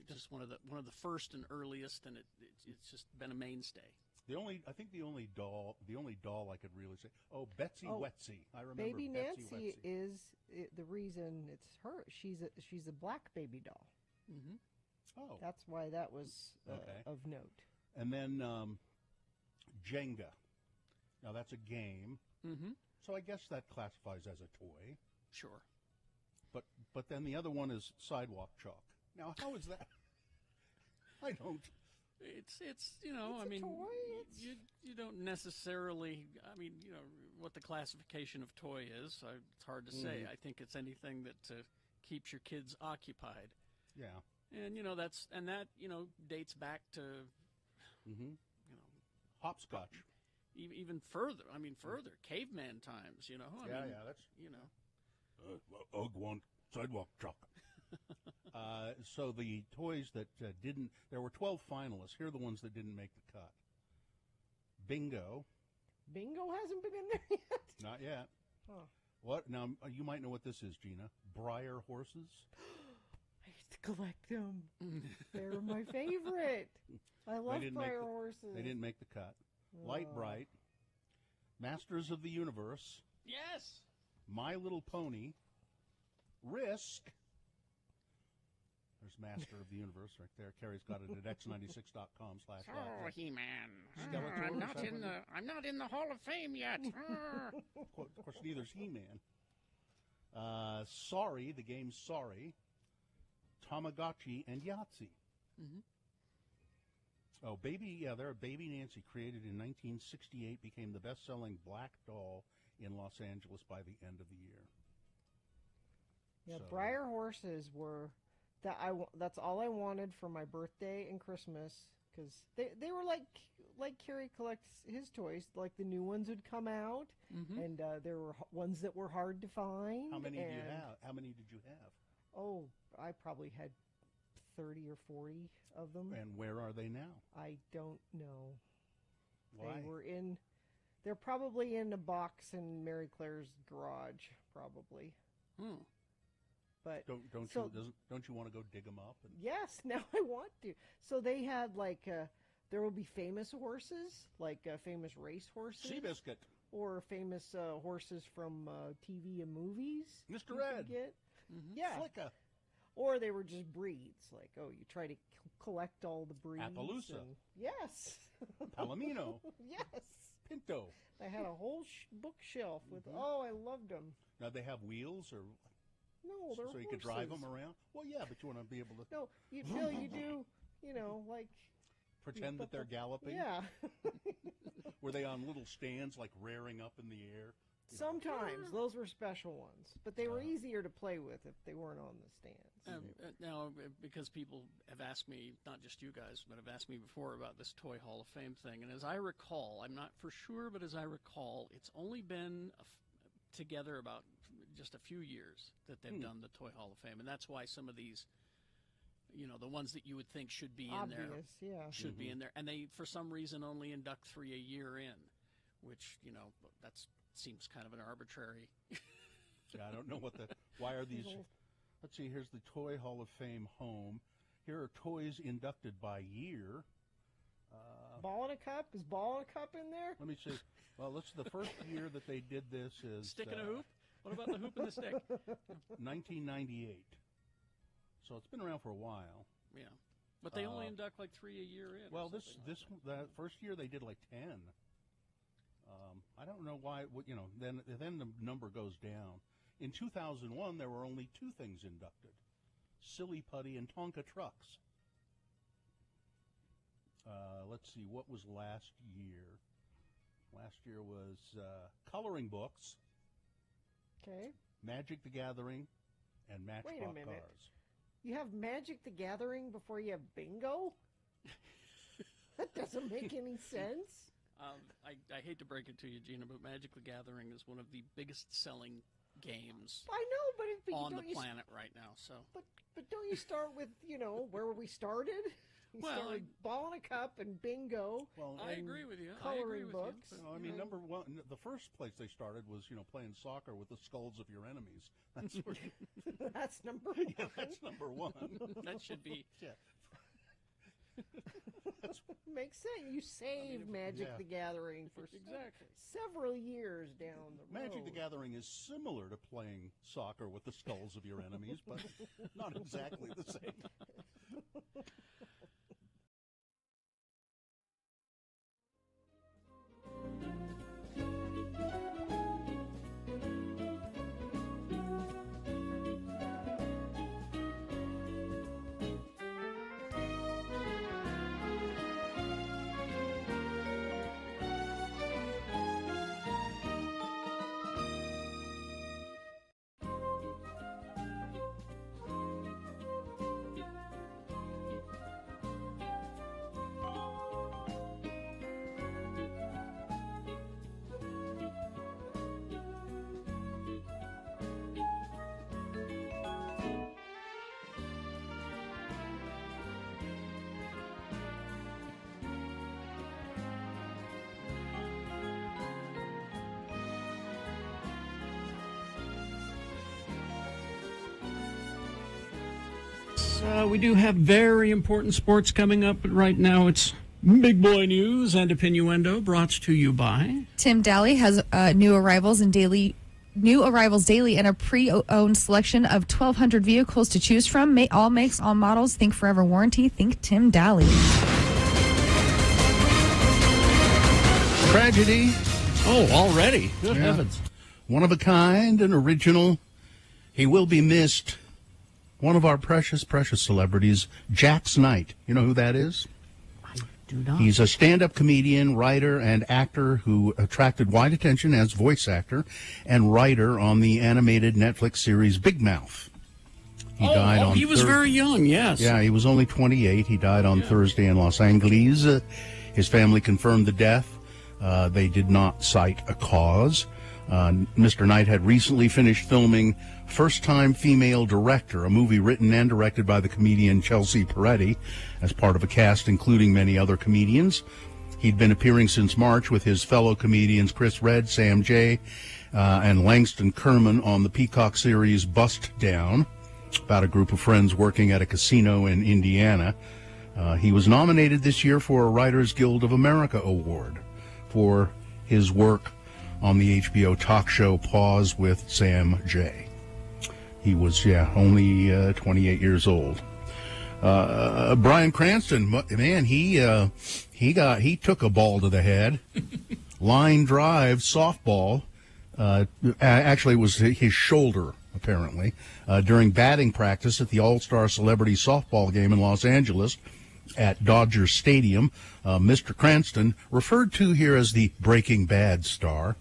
Speaker 1: It's just one of the first and earliest, and it's just been a mainstay.
Speaker 3: I think the only doll I could really say. Oh, Betsy Wetsy. I remember
Speaker 5: Baby
Speaker 3: Betsy
Speaker 5: Nancy
Speaker 3: Wetsy.
Speaker 5: is the reason it's her. She's a black baby doll.
Speaker 1: Mm-hmm.
Speaker 3: Oh,
Speaker 5: that's why that was of note.
Speaker 3: And then Jenga. Now that's a game.
Speaker 1: Mm-hmm.
Speaker 3: So I guess that classifies as a toy.
Speaker 1: Sure.
Speaker 3: But then the other one is sidewalk chalk. Now how is that? I don't.
Speaker 1: It's
Speaker 5: I mean,
Speaker 1: you don't necessarily. I mean, what the classification of toy is. It's hard to say. I think it's anything that keeps your kids occupied.
Speaker 3: Yeah.
Speaker 1: And that dates back to
Speaker 3: hopscotch.
Speaker 1: Even further. I mean, further caveman times.
Speaker 3: That's Ugg want sidewalk chalk. So the toys that didn't, there were 12 finalists. Here are the ones that didn't make the cut. Bingo.
Speaker 5: Bingo hasn't been in there yet?
Speaker 3: Not yet.
Speaker 5: Huh.
Speaker 3: What? Now, you might know what this is, Gina. Briar horses.
Speaker 5: I used to collect them. They're my favorite. I love briar horses.
Speaker 3: They didn't make the cut. Light Bright. Masters of the Universe.
Speaker 1: Yes. My
Speaker 3: Little Pony. Risk. There's Master of the Universe right there. Carrie's got it at x96.com/.
Speaker 1: Oh, He-Man. I'm not in the Hall of Fame yet.
Speaker 3: Of course, neither's He-Man. Sorry, the game Sorry. Tamagotchi and Yahtzee.
Speaker 1: Mm-hmm.
Speaker 3: Oh, there Baby Nancy, created in 1968, became the best-selling black doll in Los Angeles by the end of the year.
Speaker 5: Yeah, Briar horses were that's all I wanted for my birthday and Christmas, because they were like Carrie collects his toys. Like the new ones would come out, and there were ones that were hard to find.
Speaker 3: How many do you have? How many did you have?
Speaker 5: Oh, I probably had 30 or 40 of them.
Speaker 3: And where are they now?
Speaker 5: I don't know.
Speaker 3: Why?
Speaker 5: They're probably in a box in Mary Claire's garage, probably. But
Speaker 3: don't you want to go dig them up?
Speaker 5: Yes, now I want to. So they had there will be famous horses, like famous race horses.
Speaker 3: Seabiscuit.
Speaker 5: Or famous horses from TV and movies.
Speaker 3: Mr. Ed.
Speaker 5: Yeah.
Speaker 3: Flicka.
Speaker 5: Or they were just breeds. Like, you try to collect all the breeds.
Speaker 3: Appaloosa.
Speaker 5: Yes.
Speaker 3: Palomino.
Speaker 5: Yes.
Speaker 3: Pinto.
Speaker 5: They had a whole bookshelf with, I loved them.
Speaker 3: Now they have wheels or...
Speaker 5: No, they're
Speaker 3: so you could drive them around? Well, yeah, but you want to be able to...
Speaker 5: No, you do, like...
Speaker 3: Pretend that they're galloping?
Speaker 5: Yeah.
Speaker 3: Were they on little stands, like rearing up in the air?
Speaker 5: Sometimes those were special ones, but they were easier to play with if they weren't on the stands.
Speaker 1: Now, because people have asked me, not just you guys, but have asked me before about this Toy Hall of Fame thing, and as I recall, I'm not for sure, but as I recall, it's only been together about just a few years that they've done the Toy Hall of Fame, and that's why some of these, the ones that you would think should be in there, should be in there, and they, for some reason, only induct 3 a year in, which, that's seems kind of an arbitrary.
Speaker 3: Yeah, I don't know why are these, let's see, here's the Toy Hall of Fame home. Here are toys inducted by year.
Speaker 5: Ball in a cup? Is Ball in a cup in there?
Speaker 3: Let me see. Well, the first year that they did this is...
Speaker 1: Stick in a hoop? What about the hoop and the stick?
Speaker 3: 1998. So it's been around for a while.
Speaker 1: Yeah. But they only induct like 3 a year in.
Speaker 3: Well, that first year they did like 10. I don't know why. Then the number goes down. In 2001, there were only 2 things inducted: Silly Putty and Tonka trucks. Let's see, what was last year? Last year was coloring books.
Speaker 5: Okay.
Speaker 3: Magic the Gathering, and Matchbox
Speaker 5: Wait a minute.
Speaker 3: cars.
Speaker 5: You have Magic the Gathering before you have bingo? That doesn't make any sense.
Speaker 1: I hate to break it to you, Gina, but Magic the Gathering is one of the biggest selling games
Speaker 5: I know, but
Speaker 1: on the planet right now. So,
Speaker 5: but don't you start with where we started? You start with Ball in a Cup and bingo.
Speaker 3: Well,
Speaker 1: I agree with you.
Speaker 5: Coloring books.
Speaker 3: I mean, number one, the first place they started was playing soccer with the skulls of your enemies. That's where,
Speaker 5: that's number one.
Speaker 3: Yeah, that's number one.
Speaker 1: That should be.
Speaker 3: Yeah.
Speaker 5: Makes sense. You saved Magic the Gathering for several years down the road.
Speaker 3: Magic the Gathering is similar to playing soccer with the skulls of your enemies, but not exactly the same.
Speaker 1: We do have very important sports coming up, but right now it's Big Boy News and Opinioendo, brought to you by
Speaker 2: Tim Daly has new arrivals daily and a pre-owned selection of 1,200 vehicles to choose from. All makes, all models. Think forever warranty. Think Tim Daly.
Speaker 3: Tragedy.
Speaker 1: Oh, already? Good heavens.
Speaker 3: One of a kind, an original. He will be missed. One of our precious, precious celebrities, Jax Knight. You know who that is?
Speaker 1: I do not.
Speaker 3: He's a stand-up comedian, writer, and actor who attracted wide attention as voice actor and writer on the animated Netflix series Big Mouth. He died on
Speaker 1: he was very young, yes.
Speaker 3: Yeah, he was only 28. He died on Thursday in Los Angeles. His family confirmed the death. They did not cite a cause. Mr. Knight had recently finished filming First Time Female Director, a movie written and directed by the comedian Chelsea Peretti, as part of a cast including many other comedians. He'd been appearing since March with his fellow comedians Chris Redd, Sam Jay, and Langston Kerman on the Peacock series Bust Down, about a group of friends working at a casino in Indiana. He was nominated this year for a Writers Guild of America award for his work on the HBO talk show Pause with Sam Jay. He was, only 28 years old. Bryan Cranston, man, he took a ball to the head. Line drive softball. Actually, it was his shoulder, apparently, during batting practice at the All-Star Celebrity Softball game in Los Angeles. at Dodger Stadium. Mr. Cranston, referred to here as the Breaking Bad star,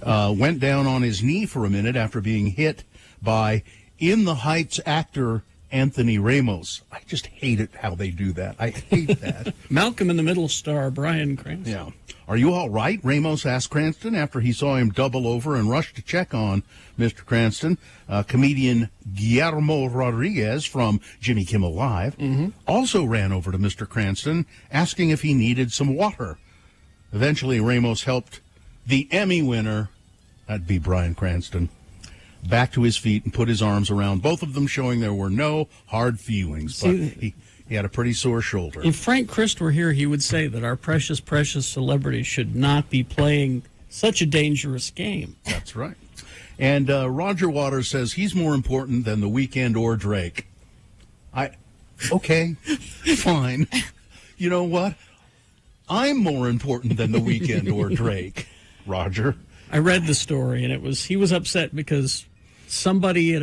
Speaker 3: went down on his knee for a minute after being hit by In the Heights actor Anthony Ramos. I just hate it how they do that. I hate that.
Speaker 1: Malcolm in the Middle star Bryan Cranston.
Speaker 3: Yeah. Are you all right? Ramos asked Cranston after he saw him double over and rushed to check on Mr. Cranston. Comedian Guillermo Rodriguez from Jimmy Kimmel Live also ran over to Mr. Cranston asking if he needed some water. Eventually, Ramos helped the Emmy winner, that'd be Bryan Cranston, back to his feet and put his arms around both of them, showing there were no hard feelings. But he had a pretty sore shoulder.
Speaker 1: If Frank Christ were here, he would say that our precious, precious celebrities should not be playing such a dangerous game.
Speaker 3: That's right. And Roger Waters says he's more important than The Weeknd or Drake. Okay, fine. You know what? I'm more important than The Weeknd or Drake, Roger.
Speaker 1: I read the story, and he was upset because somebody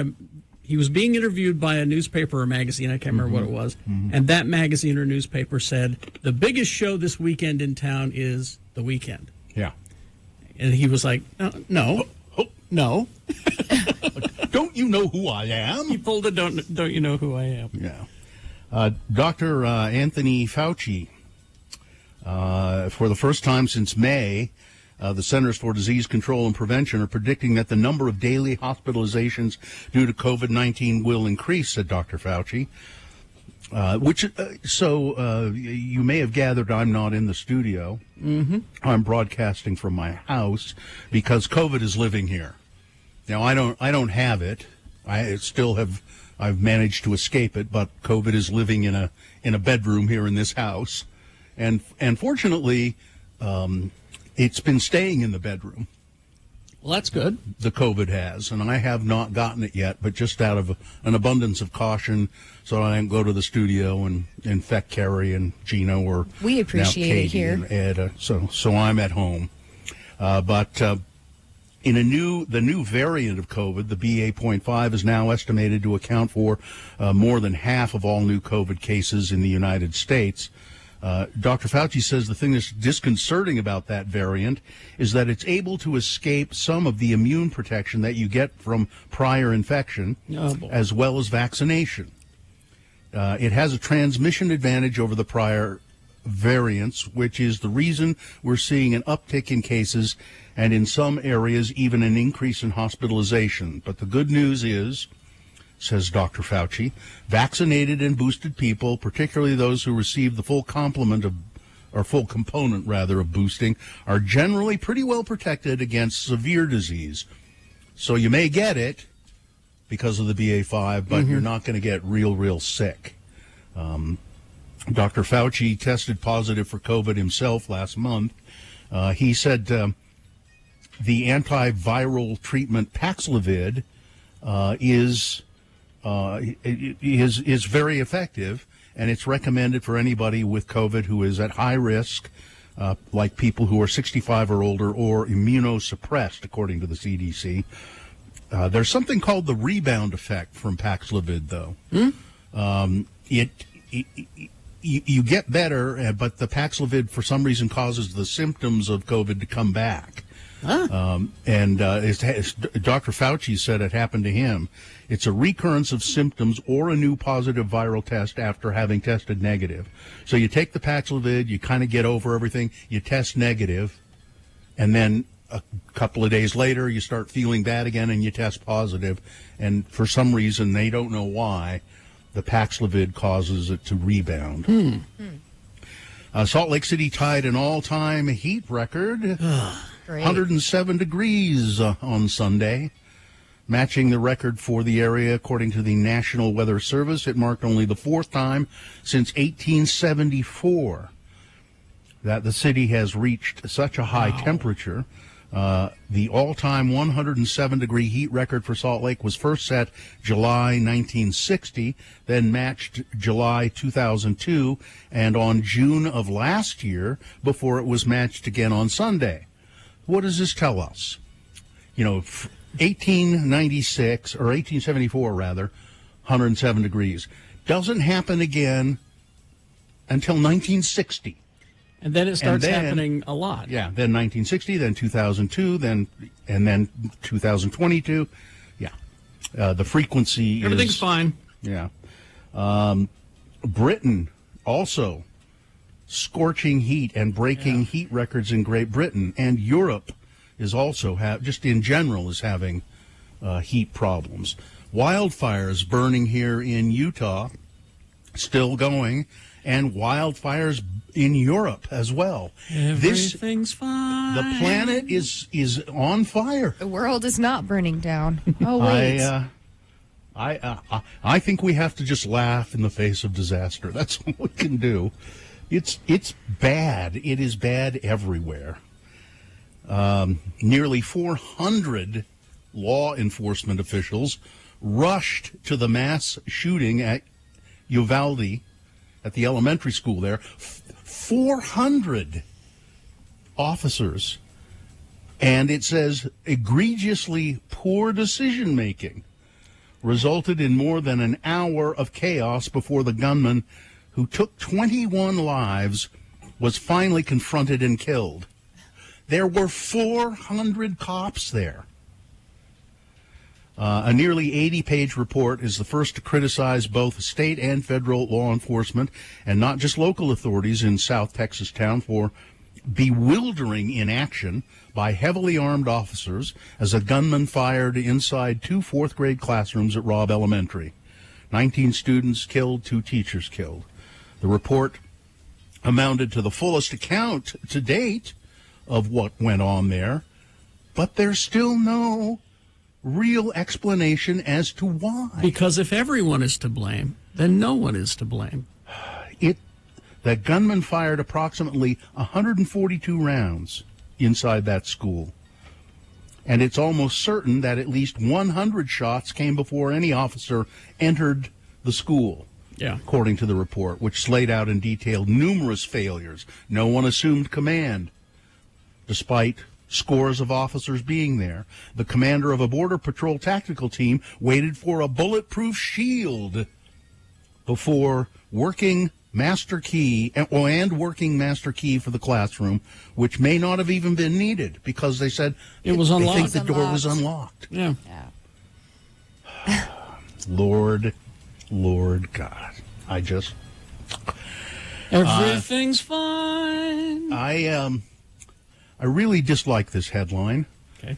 Speaker 1: he was being interviewed by a newspaper or magazine, I can't remember what it was, and that magazine or newspaper said, the biggest show this weekend in town is The Weeknd.
Speaker 3: Yeah.
Speaker 1: And he was like, no. No.
Speaker 3: Don't you know who I am?
Speaker 1: He pulled a don't you know who I am.
Speaker 3: Yeah. Dr. Anthony Fauci, for the first time since May, the Centers for Disease Control and Prevention are predicting that the number of daily hospitalizations due to COVID-19 will increase, said Dr. Fauci. You may have gathered I'm not in the studio. I'm broadcasting from my house because COVID is living here. Now, I don't have it. I've managed to escape it, but COVID is living in a bedroom here in this house. And fortunately, it's been staying in the bedroom.
Speaker 1: Well, that's good.
Speaker 3: The COVID has, and I have not gotten it yet, but just out of an abundance of caution, so I don't go to the studio and infect Carrie and Gino or
Speaker 2: we appreciate
Speaker 3: now Katie
Speaker 2: it here.
Speaker 3: And Ed. So I'm at home, but in the new variant of COVID, the BA.5 is now estimated to account for more than half of all new COVID cases in the United States. Dr. Fauci says the thing that's disconcerting about that variant is that it's able to escape some of the immune protection that you get from prior infection, as well as vaccination. It has a transmission advantage over the prior variants, which is the reason we're seeing an uptick in cases and in some areas even an increase in hospitalization. But the good news is, says Dr. Fauci, vaccinated and boosted people, particularly those who receive the full complement of, or full component rather, of boosting, are generally pretty well protected against severe disease. So you may get it because of the BA.5, but you're not going to get real sick. Dr. Fauci tested positive for COVID himself last month. He said the antiviral treatment Paxlovid is very effective, and it's recommended for anybody with COVID who is at high risk, like people who are 65 or older or immunosuppressed, according to the CDC. There's something called the rebound effect from Paxlovid, though. You get better, but the Paxlovid, for some reason, causes the symptoms of COVID to come back. Dr. Fauci said it happened to him. It's a recurrence of symptoms or a new positive viral test after having tested negative. So you take the Paxlovid, you kind of get over everything, you test negative, and then a couple of days later you start feeling bad again and you test positive. And for some reason, they don't know why, the Paxlovid causes it to rebound. Salt Lake City tied an all-time heat record.
Speaker 2: Great.
Speaker 3: 107 degrees on Sunday, matching the record for the area according to the National Weather Service. It marked only the fourth time since 1874 that the city has reached such a high temperature. The all-time 107-degree heat record for Salt Lake was first set July 1960, then matched July 2002, and on June of last year before it was matched again on Sunday. What does this tell us? 1896, or 1874 rather, 107 degrees. Doesn't happen again until 1960.
Speaker 1: And then it starts happening a lot.
Speaker 3: Yeah, then 1960, then 2002, and then 2022. Yeah, the frequency
Speaker 1: Everything's fine.
Speaker 3: Yeah. Britain also scorching heat and breaking heat records in Great Britain, and Europe is also just in general is having heat problems. Wildfires burning here in Utah, still going, and wildfires in Europe as well.
Speaker 1: Everything's fine.
Speaker 3: The planet is on fire.
Speaker 2: The world is not burning down. Oh, wait.
Speaker 3: I think we have to just laugh in the face of disaster. That's all we can do. It's bad. It is bad everywhere. Nearly 400 law enforcement officials rushed to the mass shooting at Uvalde, at the elementary school there. 400 officers. And it says egregiously poor decision making resulted in more than an hour of chaos before the gunman, who took 21 lives, was finally confronted and killed. There were 400 cops there. A nearly 80-page report is the first to criticize both state and federal law enforcement, and not just local authorities in South Texas town, for bewildering inaction by heavily armed officers as a gunman fired inside 2 fourth-grade classrooms at Robb Elementary. 19 students killed, 2 teachers killed. The report amounted to the fullest account to date of what went on there, but there's still no real explanation as to why.
Speaker 1: Because if everyone is to blame, then no one is to blame.
Speaker 3: That gunman fired approximately 142 rounds inside that school. And it's almost certain that at least 100 shots came before any officer entered the school.
Speaker 1: Yeah.
Speaker 3: According to the report, which laid out and detailed numerous failures. No one assumed command, despite scores of officers being there. The commander of a Border Patrol tactical team waited for a bulletproof shield before working master key and working master key for the classroom, which may not have even been needed because they said
Speaker 1: it was unlocked.
Speaker 3: They think the door was unlocked.
Speaker 1: Yeah.
Speaker 3: Lord God,
Speaker 1: everything's fine.
Speaker 3: I really dislike this headline.
Speaker 1: Okay.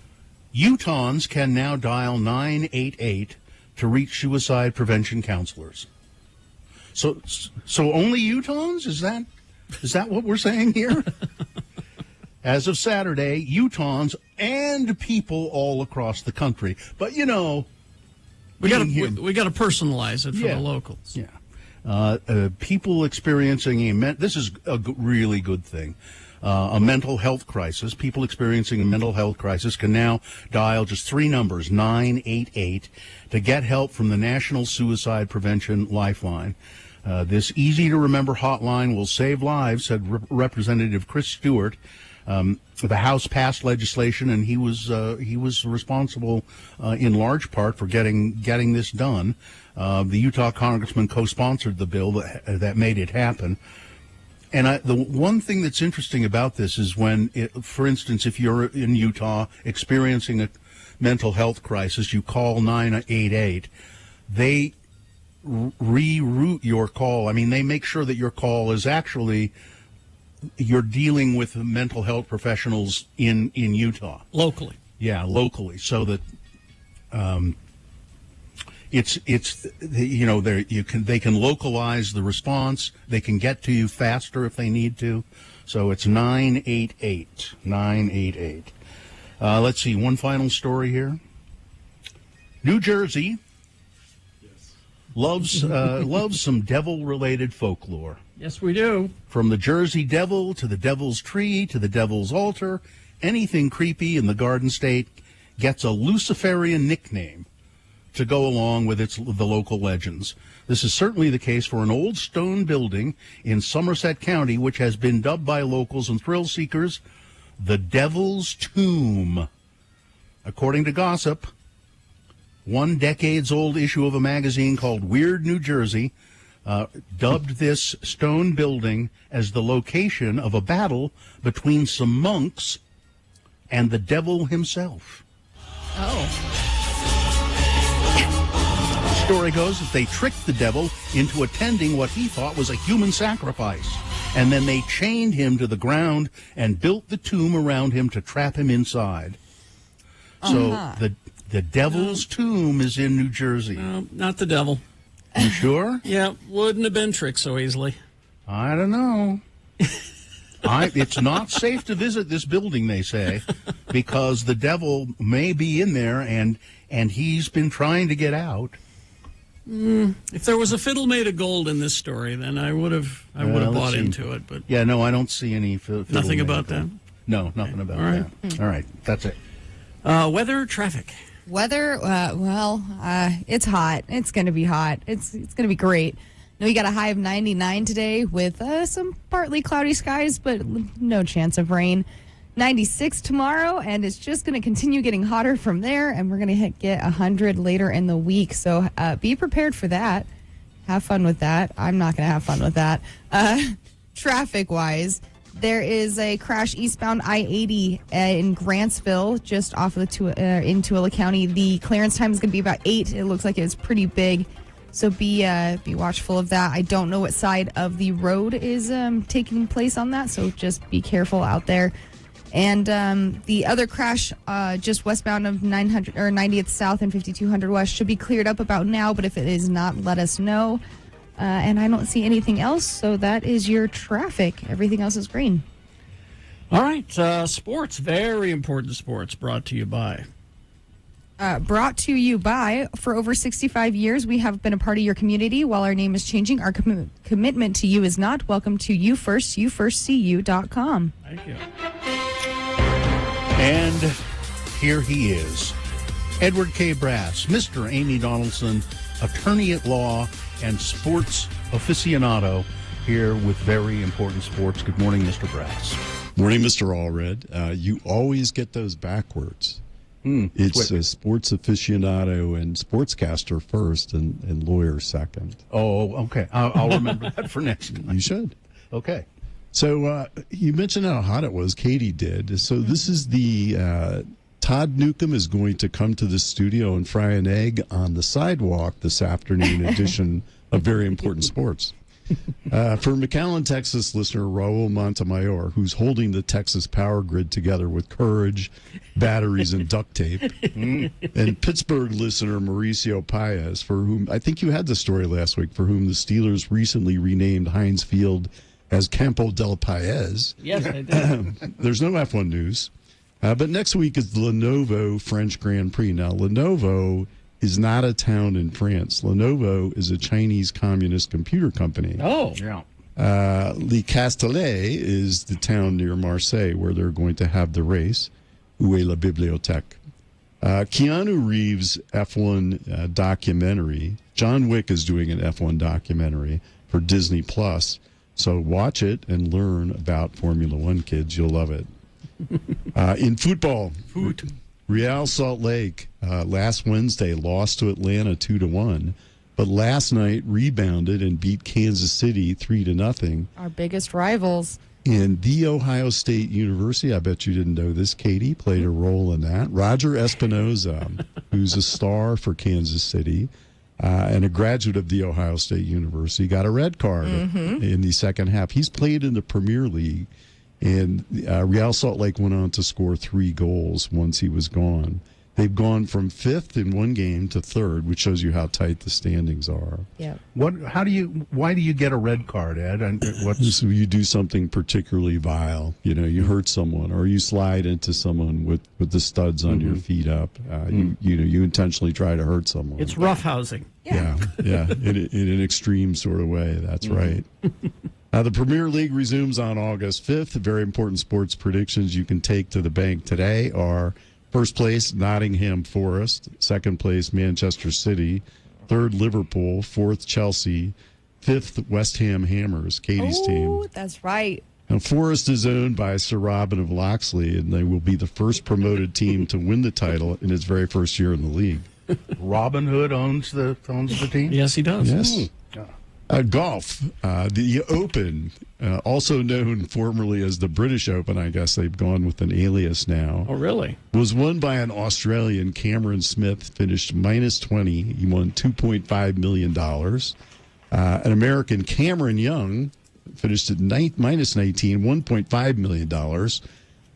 Speaker 3: Utahns can now dial 988 to reach suicide prevention counselors. So only Utahns? Is that what we're saying here? As of Saturday, Utahns and people all across the country. But we got
Speaker 1: to personalize it for the locals.
Speaker 3: Yeah. People experiencing this is a really good thing. A mental health crisis. People experiencing a mental health crisis can now dial just 3 numbers, 988, to get help from the National Suicide Prevention Lifeline. This easy-to-remember hotline will save lives, said Representative Chris Stewart. The House passed legislation, and he was responsible in large part for getting this done. The Utah congressman co-sponsored the bill that made it happen. And the one thing that's interesting about this is for instance, if you're in Utah experiencing a mental health crisis, you call 988. They reroute your call. I mean, they make sure that your call is actually you're dealing with mental health professionals in Utah
Speaker 1: locally.
Speaker 3: Yeah, locally, so that they can localize the response. They can get to you faster if they need to. So it's 988. 988. Let's see, one final story here. New Jersey loves some devil-related folklore.
Speaker 1: Yes, we do.
Speaker 3: From the Jersey Devil to the Devil's Tree to the Devil's Altar, anything creepy in the Garden State gets a Luciferian nickname to go along with the local legends. This is certainly the case for an old stone building in Somerset County, which has been dubbed by locals and thrill seekers the Devil's Tomb. According to gossip, one decades-old issue of a magazine called Weird New Jersey dubbed this stone building as the location of a battle between some monks and the devil himself. The story goes that they tricked the devil into attending what he thought was a human sacrifice, and then they chained him to the ground and built the tomb around him to trap him inside. So the devil's tomb is in New Jersey.
Speaker 1: No, not the devil.
Speaker 3: You sure?
Speaker 1: Yeah, wouldn't have been tricked so easily.
Speaker 3: I don't know. It's not safe to visit this building, they say, because the devil may be in there, and he's been trying to get out.
Speaker 1: If there was a fiddle made of gold in this story, then I would have bought into it. But
Speaker 3: yeah, no, I don't see any fiddle
Speaker 1: nothing
Speaker 3: made
Speaker 1: about
Speaker 3: of
Speaker 1: that.
Speaker 3: gold. No, nothing about
Speaker 1: All right.
Speaker 3: that. All right, that's it.
Speaker 1: Weather, traffic.
Speaker 2: Weather, it's hot. It's going to be hot. It's going to be great. We got a high of 99 today with some partly cloudy skies, but no chance of rain. 96 tomorrow, and it's just going to continue getting hotter from there, and we're going to get 100 later in the week. So be prepared for that. Have fun with that. I'm not going to have fun with that. Traffic-wise, there is a crash eastbound I-80 in Grantsville, just off of in Tooele County. The clearance time is going to be about 8. It looks like it's pretty big, so be watchful of that. I don't know what side of the road is taking place on that, so just be careful out there. And the other crash just westbound of 900 or 90th South and 5200 West should be cleared up about now, but if it is not, let us know. And I don't see anything else, so that is your traffic. Everything else is green.
Speaker 1: All right, sports, very important sports, brought to you by.
Speaker 2: For over 65 years, we have been a part of your community. While our name is changing, our commitment to you is not. Welcome to You First, YouFirstCU.com.
Speaker 1: Thank you.
Speaker 3: And here he is, Edward K. Brass, Mr. Amy Donaldson, attorney at law and sports aficionado, here with very important sports. Good morning, Mr. Brass.
Speaker 9: Morning, Mr. Allred. You always get those backwards. It's a sports aficionado and sportscaster first and lawyer second.
Speaker 3: Oh, okay. I'll remember that for next time.
Speaker 9: You should.
Speaker 3: Okay.
Speaker 9: So you mentioned how hot it was. Katie did. So this is the Todd Newcomb is going to come to the studio and fry an egg on the sidewalk this afternoon edition of Very Important Sports. For McAllen, Texas listener Raul Montemayor, who's holding the Texas power grid together with courage, batteries, and duct tape. And Pittsburgh listener Mauricio Paez, for whom I think you had the story last week, for whom the Steelers recently renamed Heinz Field as Campo del Paez.
Speaker 1: Yes, I did.
Speaker 9: There's no F1 news. But next week is the Lenovo French Grand Prix. Now, Lenovo is not a town in France. Lenovo is a Chinese communist computer company.
Speaker 1: Oh, yeah.
Speaker 9: Le Castellet is the town near Marseille where they're going to have the race. Où est la bibliothèque? Keanu Reeves' F1 documentary. John Wick is doing an F1 documentary for Disney Plus. So watch it and learn about Formula One, kids. You'll love it. In football, Real Salt Lake last Wednesday lost to Atlanta 2-1, but last night rebounded and beat Kansas City 3-0.
Speaker 2: Our biggest rivals.
Speaker 9: And The Ohio State University, I bet you didn't know this, Katie, played a role in that. Roger Espinoza, who's a star for Kansas City and a graduate of The Ohio State University, got a red card in the second half. He's played in the Premier League. And Real Salt Lake went on to score 3 goals once he was gone. They've gone from 5th in one game to 3rd, which shows you how tight the standings are.
Speaker 2: Yeah.
Speaker 3: Why do you get a red card, Ed? And
Speaker 9: So you do something particularly vile. You know, you hurt someone, or you slide into someone with the studs on your feet up. You intentionally try to hurt someone.
Speaker 1: It's roughhousing.
Speaker 9: Yeah, in an extreme sort of way. That's right. The Premier League resumes on August 5th. Very important sports predictions you can take to the bank today are first place, Nottingham Forest. Second place, Manchester City. Third, Liverpool. Fourth, Chelsea. Fifth, West Ham Hammers, Katie's team.
Speaker 2: Oh, that's right.
Speaker 9: Now, Forest is owned by Sir Robin of Locksley, and they will be the first promoted team to win the title in its very first year in the league.
Speaker 3: Robin Hood owns the team?
Speaker 1: Yes, he does.
Speaker 9: Yes. Golf, the Open, also known formerly as the British Open, I guess they've gone with an alias now.
Speaker 1: Oh, really?
Speaker 9: Was won by an Australian, Cameron Smith, finished minus 20. He won $2.5 million. An American, Cameron Young, finished at minus 19, $1.5 million.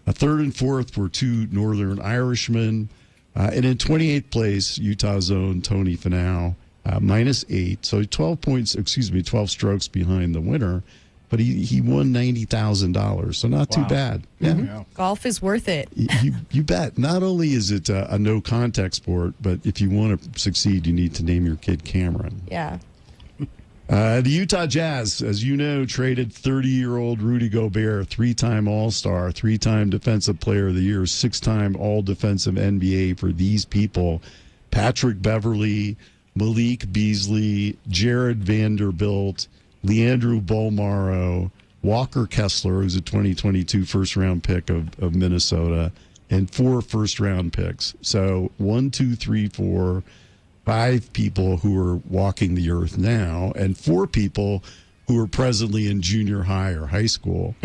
Speaker 9: A third and fourth were two Northern Irishmen. And in 28th place, Utah's own Tony Finau, minus 8. So 12 strokes behind the winner. But he won $90,000, so not too bad. Yeah.
Speaker 2: Mm-hmm. Golf is worth it.
Speaker 9: You bet. Not only is it a no-contact sport, but if you want to succeed, you need to name your kid Cameron.
Speaker 2: Yeah.
Speaker 9: The Utah Jazz, as you know, traded 30-year-old Rudy Gobert, 3-time All-Star, 3-time Defensive Player of the Year, 6-time All-Defensive NBA for these people: Patrick Beverley, Malik Beasley, Jared Vanderbilt, Leandro Bolmaro, Walker Kessler, who's a 2022 first-round pick of Minnesota, and 4 first-round picks. So 5 people who are walking the earth now, and 4 people who are presently in junior high or high school.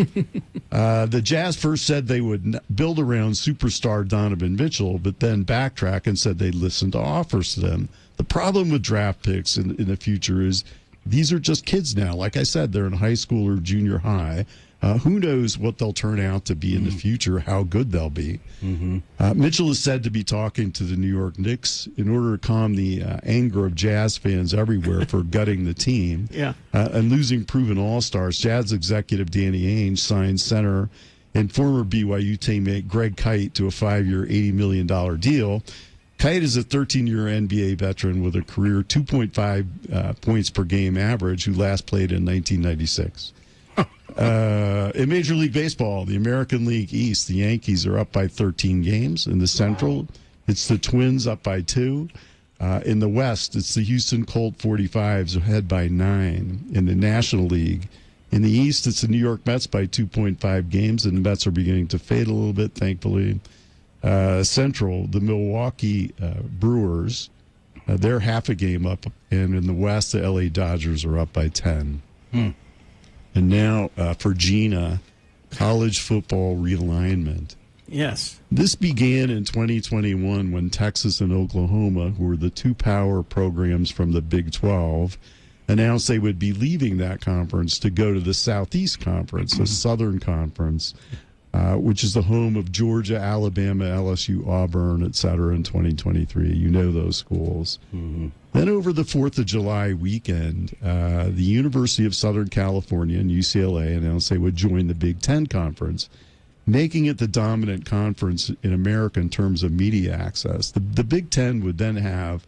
Speaker 9: The Jazz first said they would build around superstar Donovan Mitchell, but then backtrack and said they'd listen to offers to them. The problem with draft picks in the future is these are just kids now. Like I said, they're in high school or junior high. Who knows what they'll turn out to be in the future, how good they'll be. Mitchell is said to be talking to the New York Knicks in order to calm the anger of Jazz fans everywhere for gutting the team and losing proven all-stars. Jazz executive Danny Ainge signed center and former BYU teammate Greg Kite to a 5-year, $80 million deal. Kite is a 13-year NBA veteran with a career 2.5 points per game average who last played in 1996. In Major League Baseball, the American League East, the Yankees are up by 13 games. In the Central, it's the Twins up by 2. In the West, it's the Houston Colt 45s ahead by 9. In the National League, in the East, it's the New York Mets by 2.5 games, and the Mets are beginning to fade a little bit, thankfully. Central, the Milwaukee Brewers, they're half a game up, and in the West, the LA Dodgers are up by 10. And now for Gina, college football realignment.
Speaker 1: Yes.
Speaker 9: This began in 2021 when Texas and Oklahoma, who were the 2 power programs from the Big 12, announced they would be leaving that conference to go to the Southeast Conference, the Southern Conference, which is the home of Georgia, Alabama, LSU, Auburn, et cetera, in 2023. You know those schools. Then over the 4th of July weekend, the University of Southern California and UCLA announced they would join the Big Ten Conference, making it the dominant conference in America in terms of media access. The Big Ten would then have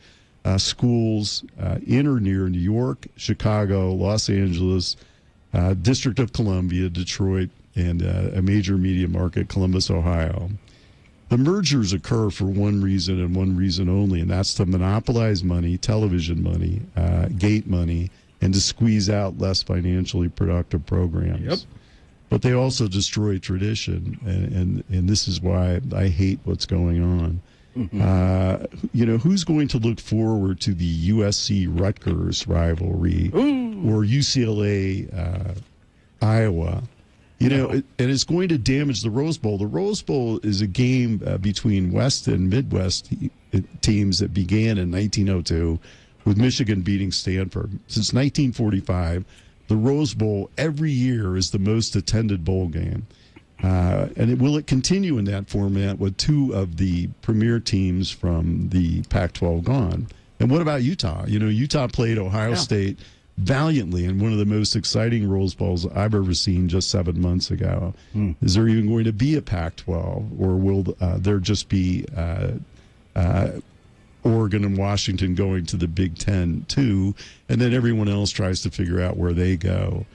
Speaker 9: schools in or near New York, Chicago, Los Angeles, District of Columbia, Detroit, and a major media market, Columbus, Ohio. The mergers occur for one reason and one reason only, and that's to monopolize money, television money, gate money, and to squeeze out less financially productive programs.
Speaker 1: Yep.
Speaker 9: But they also destroy tradition, and this is why I hate what's going on. Who's going to look forward to the USC-Rutgers rivalry or UCLA Iowa? And it's going to damage the Rose Bowl. The Rose Bowl is a game between West and Midwest teams that began in 1902 with Michigan beating Stanford. Since 1945, the Rose Bowl every year is the most attended bowl game. And will it continue in that format with 2 of the premier teams from the Pac-12 gone? And what about Utah? Utah played Ohio State valiantly in one of the most exciting Rose Bowls I've ever seen just 7 months ago. Is there even going to be a Pac-12, or will there just be Oregon and Washington going to the Big Ten too, and then everyone else tries to figure out where they go?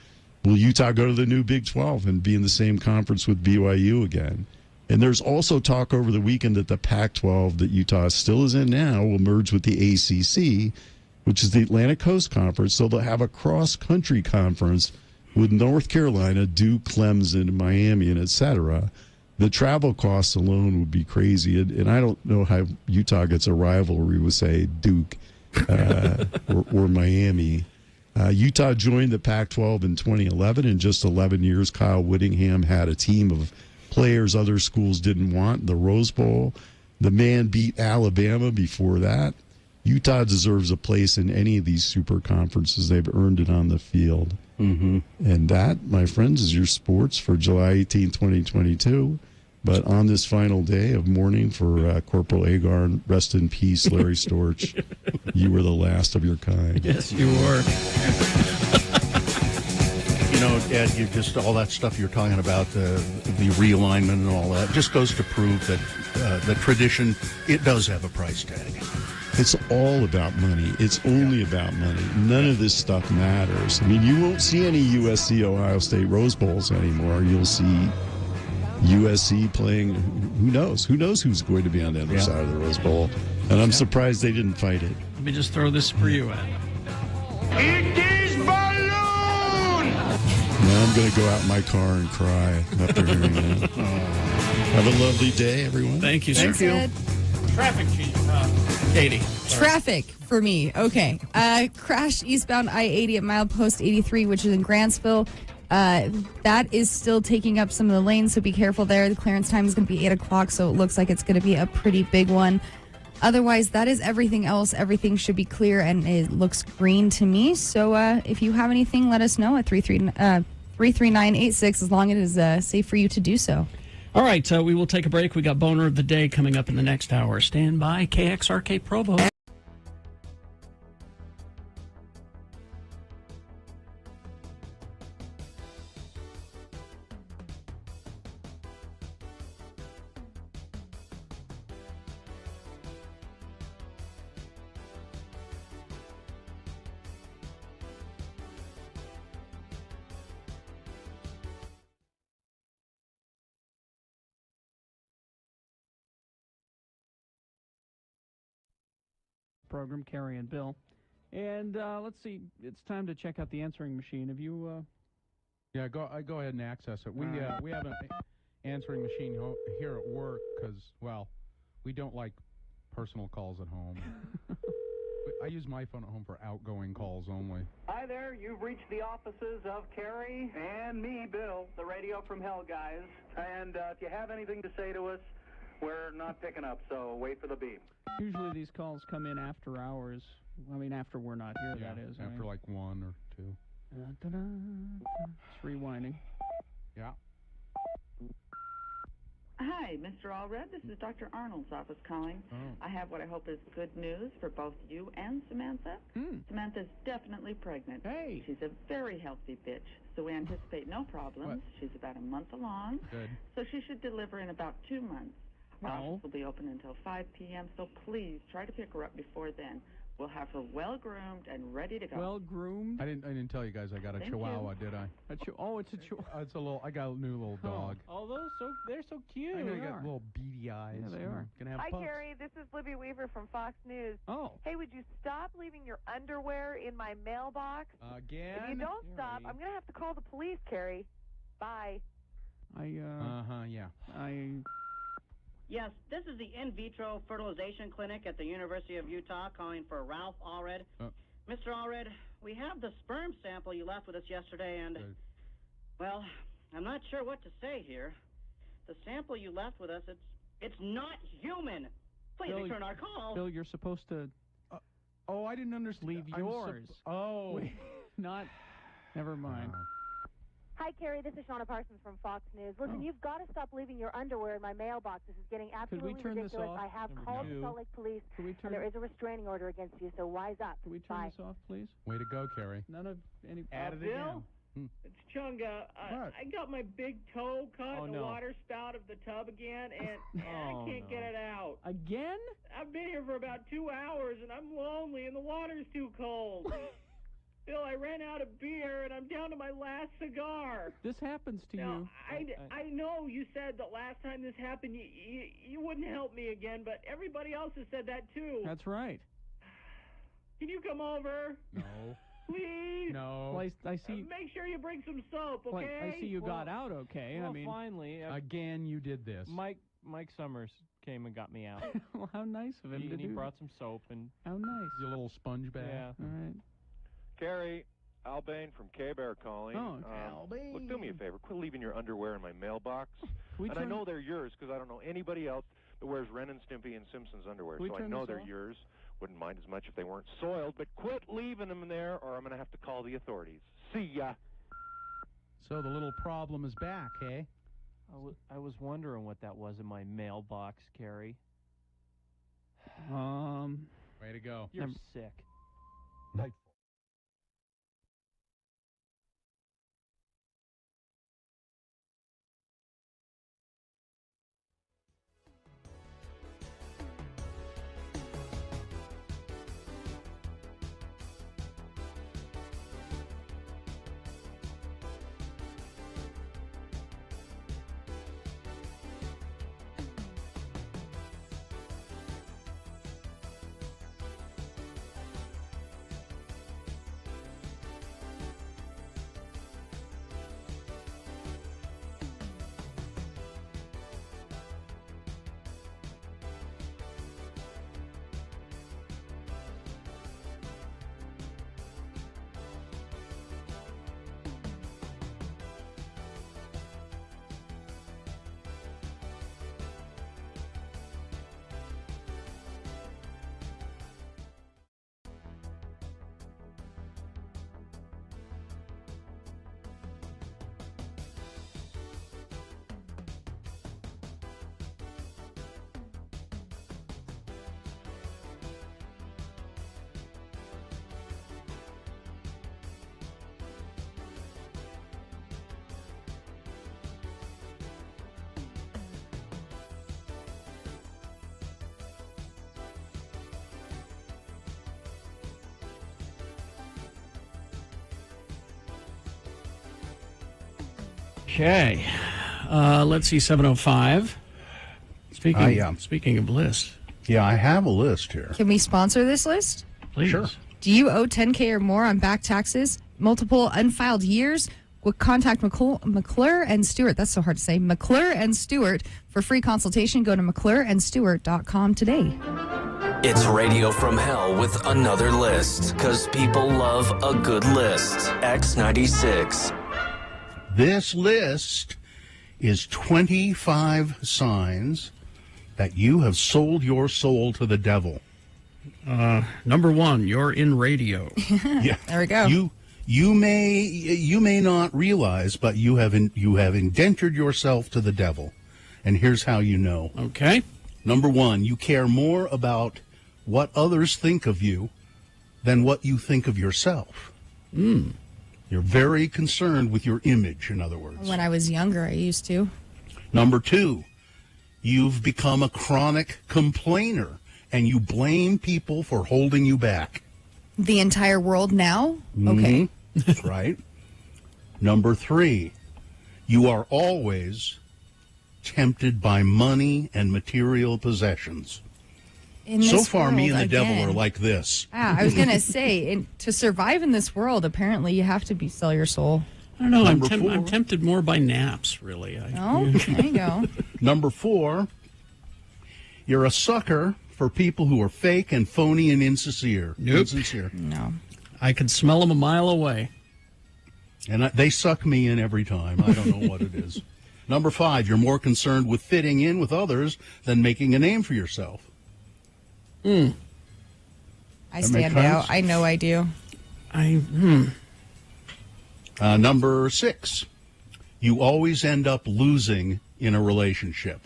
Speaker 9: Will Utah go to the new Big 12 and be in the same conference with BYU again? And there's also talk over the weekend that the Pac-12 that Utah still is in now will merge with the ACC, which is the Atlantic Coast Conference, so they'll have a cross-country conference with North Carolina, Duke, Clemson, Miami, and et cetera. The travel costs alone would be crazy, and I don't know how Utah gets a rivalry with, say, Duke or Miami. Utah joined the Pac-12 in 2011. In just 11 years, Kyle Whittingham had a team of players other schools didn't want in the Rose Bowl. The man beat Alabama before that. Utah deserves a place in any of these super conferences. They've earned it on the field.
Speaker 3: Mm-hmm.
Speaker 9: And that, my friends, is your sports for July 18, 2022. But on this final day of mourning for Corporal Agar, rest in peace, Larry Storch, you were the last of your kind.
Speaker 1: Yes, you were.
Speaker 3: You know, Ed, you just all that stuff you're talking about, the realignment and all that, just goes to prove that the tradition, it does have a price tag.
Speaker 9: It's all about money. It's only about money. None of this stuff matters. I mean, you won't see any USC Ohio State Rose Bowls anymore. You'll see USC playing, who knows? Who knows who's going to be on the other side of the Rose Bowl? And I'm surprised they didn't fight it.
Speaker 1: Let me just throw this for you, Ed.
Speaker 10: It is balloon!
Speaker 9: Now I'm going to go out in my car and cry after hearing that. Have a lovely day, everyone.
Speaker 1: Thank you, sir.
Speaker 2: Thanks, Ed.
Speaker 1: Traffic chief, Katie.
Speaker 2: Traffic for me. Okay. Crash eastbound I-80 at milepost 83, which is in Grantsville. That is still taking up some of the lanes, so be careful there. The clearance time is going to be 8 o'clock, so it looks like it's going to be a pretty big one. Otherwise, that is everything else. Everything should be clear, and it looks green to me. So if you have anything, let us know at 33986, as long as it is safe for you to do so.
Speaker 1: All right, we will take a break. We got Boner of the Day coming up in the next hour. Stand by, KXRK Provo. Program, Carrie and Bill. And let's see, it's time to check out the answering machine. Have you...
Speaker 11: Yeah, go ahead and access it. We have an answering machine here at work because, well, we don't like personal calls at home. I use my phone at home for outgoing calls only.
Speaker 12: Hi there, you've reached the offices of Carrie and me, Bill, the Radio from Hell guys. And if you have anything to say to us, we're not picking up, so wait for the beep.
Speaker 1: Usually these calls come in after hours. I mean, after we're not here, that is.
Speaker 11: After like 1 or 2.
Speaker 1: It's rewinding.
Speaker 11: Yeah.
Speaker 13: Hi, Mr. Allred. This is Dr. Arnold's office calling.
Speaker 11: Oh.
Speaker 13: I have what I hope is good news for both you and Samantha. Samantha's definitely pregnant.
Speaker 1: Hey.
Speaker 13: She's a very healthy bitch, so we anticipate no problems. She's about a month along.
Speaker 11: Good.
Speaker 13: So she should deliver in about 2 months. Our office will be open until 5 p.m., so please try to pick her up before then. We'll have her well-groomed and ready to go.
Speaker 1: Well-groomed?
Speaker 11: I didn't tell you guys I got a Chihuahua, did I?
Speaker 1: It's a Chihuahua.
Speaker 11: It's a little. I got a new little dog.
Speaker 1: Oh, they're so cute.
Speaker 11: I know you got little beady eyes.
Speaker 1: Yeah, they are.
Speaker 11: Gonna have
Speaker 14: Hi,
Speaker 11: pups.
Speaker 14: Carrie. This is Libby Weaver from Fox News.
Speaker 1: Oh.
Speaker 14: Hey, would you stop leaving your underwear in my mailbox?
Speaker 11: Again?
Speaker 14: If you don't stop, I'm going to have to call the police, Carrie. Bye.
Speaker 11: Yeah.
Speaker 15: Yes, this is the in vitro fertilization clinic at the University of Utah calling for Ralph Allred. Mr. Allred, we have the sperm sample you left with us yesterday, and, well, I'm not sure what to say here. The sample you left with us, it's not human. Please
Speaker 1: Bill,
Speaker 15: return our call.
Speaker 1: Bill, you're supposed to...
Speaker 11: I didn't understand.
Speaker 1: Leave yours.
Speaker 11: Wait,
Speaker 1: not... Never mind.
Speaker 14: Hi, Carrie. This is Shauna Parsons from Fox News. Listen, you've got to stop leaving your underwear in my mailbox. This is getting absolutely ridiculous. I have called the Salt Lake Police, and there is a restraining order against you, so wise up.
Speaker 1: Can we turn this off, please?
Speaker 11: Way to go, Carrie.
Speaker 1: None of any...
Speaker 11: Add it
Speaker 15: Bill?
Speaker 11: again.
Speaker 15: It's Chunga. I got my big toe caught in the water spout of the tub again, and I can't get it out.
Speaker 1: Again?
Speaker 15: I've been here for about 2 hours, and I'm lonely, and the water's too cold. Bill, I ran out of beer, and I'm down to my last cigar.
Speaker 1: This happens to you.
Speaker 15: I know you said that last time this happened, you wouldn't help me again, but everybody else has said that too.
Speaker 1: That's right.
Speaker 15: Can you come over?
Speaker 11: No.
Speaker 15: Please?
Speaker 11: No.
Speaker 1: Well, I see...
Speaker 15: make sure you bring some soap, okay?
Speaker 1: Well, I see you got out okay.
Speaker 16: Well,
Speaker 1: I mean...
Speaker 16: finally...
Speaker 11: Again, you did this.
Speaker 16: Mike Summers came and got me out.
Speaker 1: Well, how nice of him to do.
Speaker 16: He brought some soap and...
Speaker 1: How nice.
Speaker 11: Your little sponge bag.
Speaker 16: Yeah.
Speaker 1: All right.
Speaker 17: Carrie, Al Bain from K-Bear calling.
Speaker 18: Oh,
Speaker 5: Al Bain.
Speaker 17: Look, do me a favor. Quit leaving your underwear in my mailbox. And I know they're yours because I don't know anybody else that wears Ren and Stimpy and Simpsons underwear. So I know they're yours. Wouldn't mind as much if they weren't soiled, but quit leaving them there or I'm going to have to call the authorities. See ya.
Speaker 11: So the little problem is back, eh?
Speaker 16: I was wondering what that was in my mailbox, Carrie.
Speaker 11: Way to go.
Speaker 16: You're sick.
Speaker 11: Nightfall.
Speaker 1: Okay. Let's see, 7:05. Speaking of lists.
Speaker 3: Yeah, I have a list here.
Speaker 2: Can we sponsor this list?
Speaker 1: Please.
Speaker 3: Sure.
Speaker 2: Do you owe $10K or more on back taxes? Multiple unfiled years? Contact McClure and Stewart. That's so hard to say. McClure and Stewart for free consultation. Go to McClureandStewart.com today.
Speaker 6: It's Radio from Hell with another list, because people love a good list. X96.
Speaker 3: This list is 25 signs that you have sold your soul to the devil.
Speaker 1: Number one, you're in radio.
Speaker 3: Yeah.
Speaker 2: There we go.
Speaker 3: You may not realize, but you have indentured yourself to the devil. And here's how you know.
Speaker 1: Okay.
Speaker 3: Number one, you care more about what others think of you than what you think of yourself. You're very concerned with your image, in other words.
Speaker 2: When I was younger, I used to.
Speaker 3: Number two, you've become a chronic complainer, and you blame people for holding you back.
Speaker 2: The entire world now? Okay.
Speaker 3: That's right. Number three, you are always tempted by money and material possessions. So far, me and the devil are like this.
Speaker 2: I was going to say, to survive in this world, apparently you have to sell your soul.
Speaker 1: I don't know. I'm tempted more by naps, really.
Speaker 2: There you go.
Speaker 3: Number four, you're a sucker for people who are fake and phony and insincere.
Speaker 2: No.
Speaker 1: I can smell them a mile away.
Speaker 3: And they suck me in every time. I don't know what it is. Number five, you're more concerned with fitting in with others than making a name for yourself.
Speaker 2: I stand out. I know I do.
Speaker 3: Number six, you always end up losing in a relationship.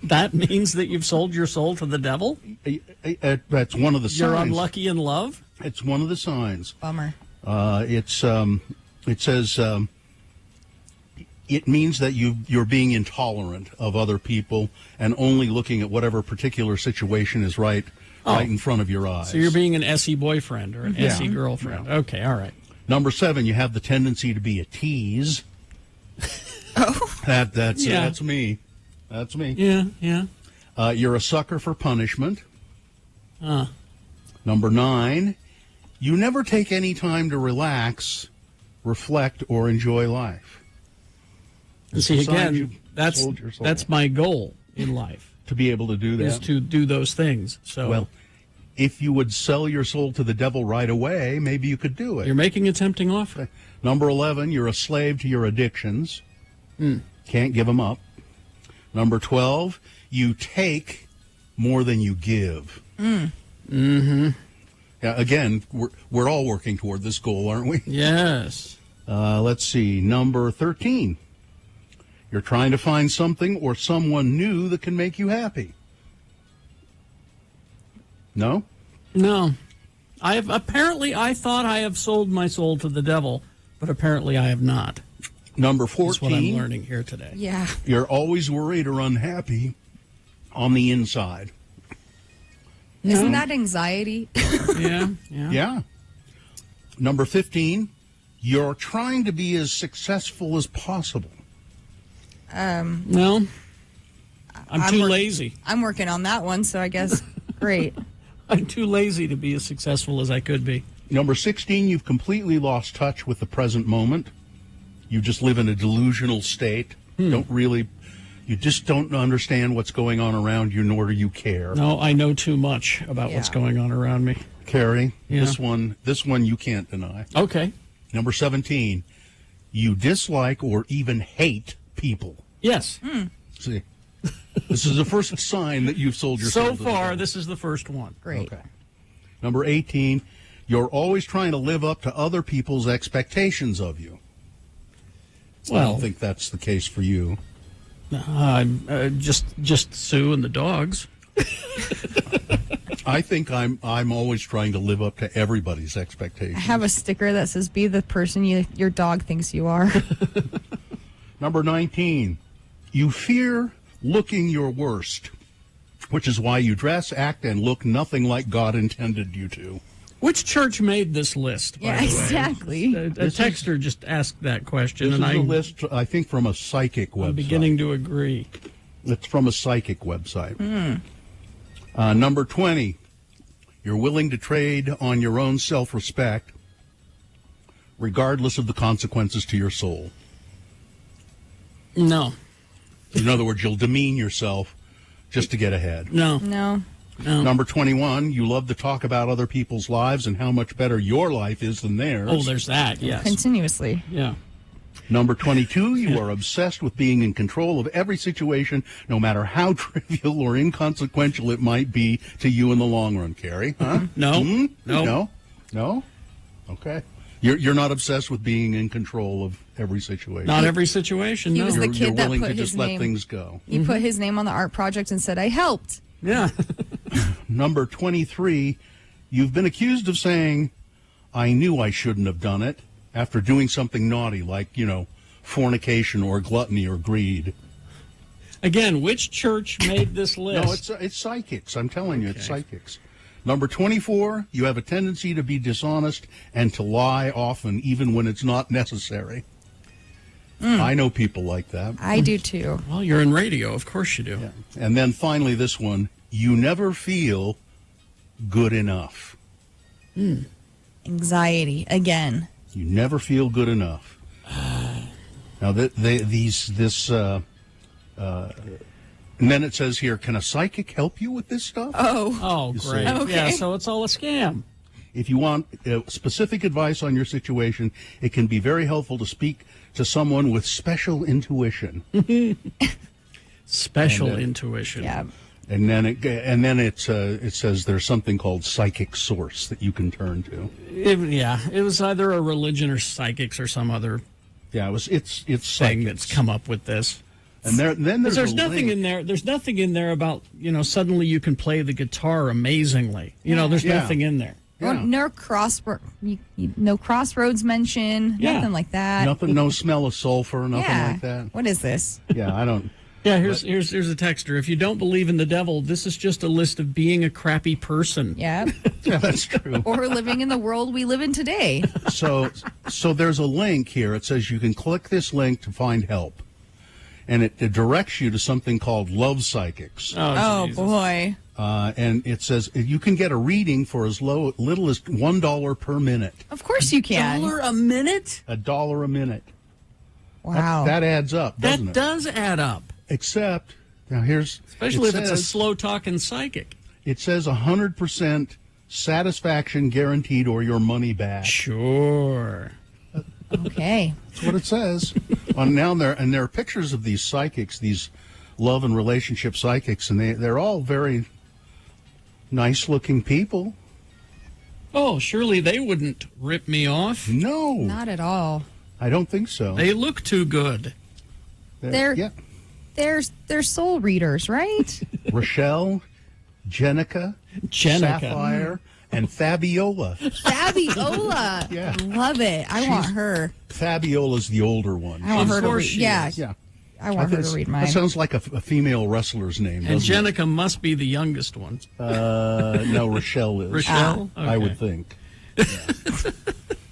Speaker 1: That means that you've sold your soul to the devil?
Speaker 3: That's one of the signs.
Speaker 1: You're unlucky in love?
Speaker 3: It's one of the signs.
Speaker 2: Bummer.
Speaker 3: It says it means that you're being intolerant of other people and only looking at whatever particular situation is right in front of your eyes.
Speaker 1: So you're being an SE boyfriend or an SE girlfriend. Yeah. Okay, all right.
Speaker 3: Number seven, you have the tendency to be a tease. That's me. That's me.
Speaker 1: Yeah.
Speaker 3: You're a sucker for punishment. Number nine, you never take any time to relax, reflect, or enjoy life.
Speaker 1: And see, again, that's my goal in life.
Speaker 3: To be able to do that.
Speaker 1: Is to do those things. So,
Speaker 3: well, if you would sell your soul to the devil right away, maybe you could do it.
Speaker 1: You're making a tempting offer.
Speaker 3: Number 11, you're a slave to your addictions. Can't give them up. Number 12, you take more than you give.
Speaker 1: Mm-hmm.
Speaker 3: Yeah, again, we're all working toward this goal, aren't we?
Speaker 1: Yes.
Speaker 3: Let's see. Number 13, you're trying to find something or someone new that can make you happy. No?
Speaker 1: No. I thought I have sold my soul to the devil, but apparently I have not.
Speaker 3: Number 14.
Speaker 1: That's what I'm learning here today.
Speaker 2: Yeah.
Speaker 3: You're always worried or unhappy on the inside.
Speaker 2: Isn't that anxiety?
Speaker 3: Yeah. Number 15, you're trying to be as successful as possible.
Speaker 1: No. I'm too lazy.
Speaker 2: I'm working on that one, so I guess great.
Speaker 1: I'm too lazy to be as successful as I could be.
Speaker 3: Number 16, you've completely lost touch with the present moment. You just live in a delusional state. You just don't understand what's going on around you, nor do you care.
Speaker 1: No, I know too much about what's going on around me.
Speaker 3: Carrie,
Speaker 1: Yeah.
Speaker 3: this one you can't deny.
Speaker 1: Okay.
Speaker 3: Number 17, you dislike or even hate people.
Speaker 1: Yes.
Speaker 3: See, this is the first sign that you've sold your soul
Speaker 1: So
Speaker 3: to the
Speaker 1: far,
Speaker 3: devil.
Speaker 1: this is the first one.
Speaker 2: Great.
Speaker 3: Okay. Number 18, you're always trying to live up to other people's expectations of you. I
Speaker 1: Well,
Speaker 3: don't think that's the case for you.
Speaker 1: Just Sue and the dogs.
Speaker 3: I think I'm always trying to live up to everybody's expectations.
Speaker 2: I have a sticker that says, be the person your dog thinks you are.
Speaker 3: Number 19, you fear looking your worst, which is why you dress, act, and look nothing like God intended you to.
Speaker 1: Which church made this list, by the way?
Speaker 2: Exactly.
Speaker 1: A texter just asked that question,
Speaker 3: This
Speaker 1: and
Speaker 3: is a list, I think, from a psychic website.
Speaker 1: I'm beginning to agree.
Speaker 3: It's from a psychic website. Number 20, you're willing to trade on your own self-respect, regardless of the consequences to your soul.
Speaker 1: No.
Speaker 3: In other words, you'll demean yourself just to get ahead.
Speaker 2: No.
Speaker 3: Number 21, you love to talk about other people's lives and how much better your life is than theirs.
Speaker 1: Oh, there's that, yes.
Speaker 2: Continuously.
Speaker 1: Yeah.
Speaker 3: Number 22, you are obsessed with being in control of every situation, no matter how trivial or inconsequential it might be to you in the long run, Carrie. Huh?
Speaker 1: No. No.
Speaker 3: No? Okay. You're not obsessed with being in control of every situation.
Speaker 1: Not every situation,
Speaker 2: He
Speaker 1: no.
Speaker 2: was the kid
Speaker 3: You're
Speaker 2: that
Speaker 3: willing
Speaker 2: put
Speaker 3: to
Speaker 2: his
Speaker 3: just let
Speaker 2: name.
Speaker 3: things go.
Speaker 2: He put his name on the art project and said, I helped.
Speaker 1: Yeah.
Speaker 3: Number 23, you've been accused of saying, I knew I shouldn't have done it, after doing something naughty like, fornication or gluttony or greed.
Speaker 1: Again, which church made this list?
Speaker 3: No, it's psychics. I'm telling you, it's psychics. Number 24, you have a tendency to be dishonest and to lie often, even when it's not necessary. I know people like that.
Speaker 2: I do too.
Speaker 1: Well, you're in radio. Of course you do.
Speaker 3: Yeah. And then finally, this one, you never feel good enough.
Speaker 2: Anxiety again.
Speaker 3: You never feel good enough. Now, and then it says here, can a psychic help you with this stuff?
Speaker 1: Oh,
Speaker 3: You
Speaker 1: great.
Speaker 3: see?
Speaker 2: Okay.
Speaker 1: Yeah, so it's all a scam.
Speaker 3: If you want specific advice on your situation, it can be very helpful to speak to someone with special intuition.
Speaker 1: Special intuition.
Speaker 2: Yeah.
Speaker 3: And then it says there's something called psychic source that you can turn to.
Speaker 1: It was either a religion or psychics or some other
Speaker 3: it's
Speaker 1: thing
Speaker 3: psychics.
Speaker 1: that's come up with this.
Speaker 3: And then
Speaker 1: there's nothing in there. There's nothing in there about suddenly you can play the guitar amazingly. There's nothing in there.
Speaker 2: Well, no crossroads mention.
Speaker 1: Yeah.
Speaker 2: Nothing like that.
Speaker 3: Nothing, no smell of sulfur, nothing like that.
Speaker 2: What is this?
Speaker 3: Yeah, I don't.
Speaker 1: Yeah, here's a texter. If you don't believe in the devil, this is just a list of being a crappy person.
Speaker 2: Yeah.
Speaker 3: Yeah, that's true.
Speaker 2: Or living in the world we live in today.
Speaker 3: So there's a link here. It says you can click this link to find help. And it directs you to something called Love Psychics.
Speaker 2: Oh boy.
Speaker 3: And it says you can get a reading for as little as $1 per minute.
Speaker 2: Of course you can.
Speaker 1: $1 a minute?
Speaker 3: $1 a minute.
Speaker 2: Wow.
Speaker 3: That adds up, doesn't it?
Speaker 1: That does add up.
Speaker 3: Except, now especially
Speaker 1: if it's a slow-talking psychic.
Speaker 3: It says 100% Satisfaction guaranteed or your money back.
Speaker 1: Sure.
Speaker 2: Okay.
Speaker 3: That's what it says. There are pictures of these psychics, these love and relationship psychics, and they're all very nice-looking people.
Speaker 1: Oh, surely they wouldn't rip me off.
Speaker 3: No.
Speaker 2: Not at all.
Speaker 3: I don't think so.
Speaker 1: They look too good.
Speaker 2: They're soul readers, right?
Speaker 3: Rochelle, Jenica, Sapphire, and Fabiola.
Speaker 2: Fabiola.
Speaker 3: Yeah.
Speaker 2: Love it. I want her.
Speaker 3: Fabiola's the older one.
Speaker 2: I want her to read. Yeah. I want her to read mine.
Speaker 3: That sounds like a female wrestler's name.
Speaker 1: And Jenica must be the youngest one.
Speaker 3: No, Rochelle is.
Speaker 1: Rochelle? Okay.
Speaker 3: I would think. Yeah.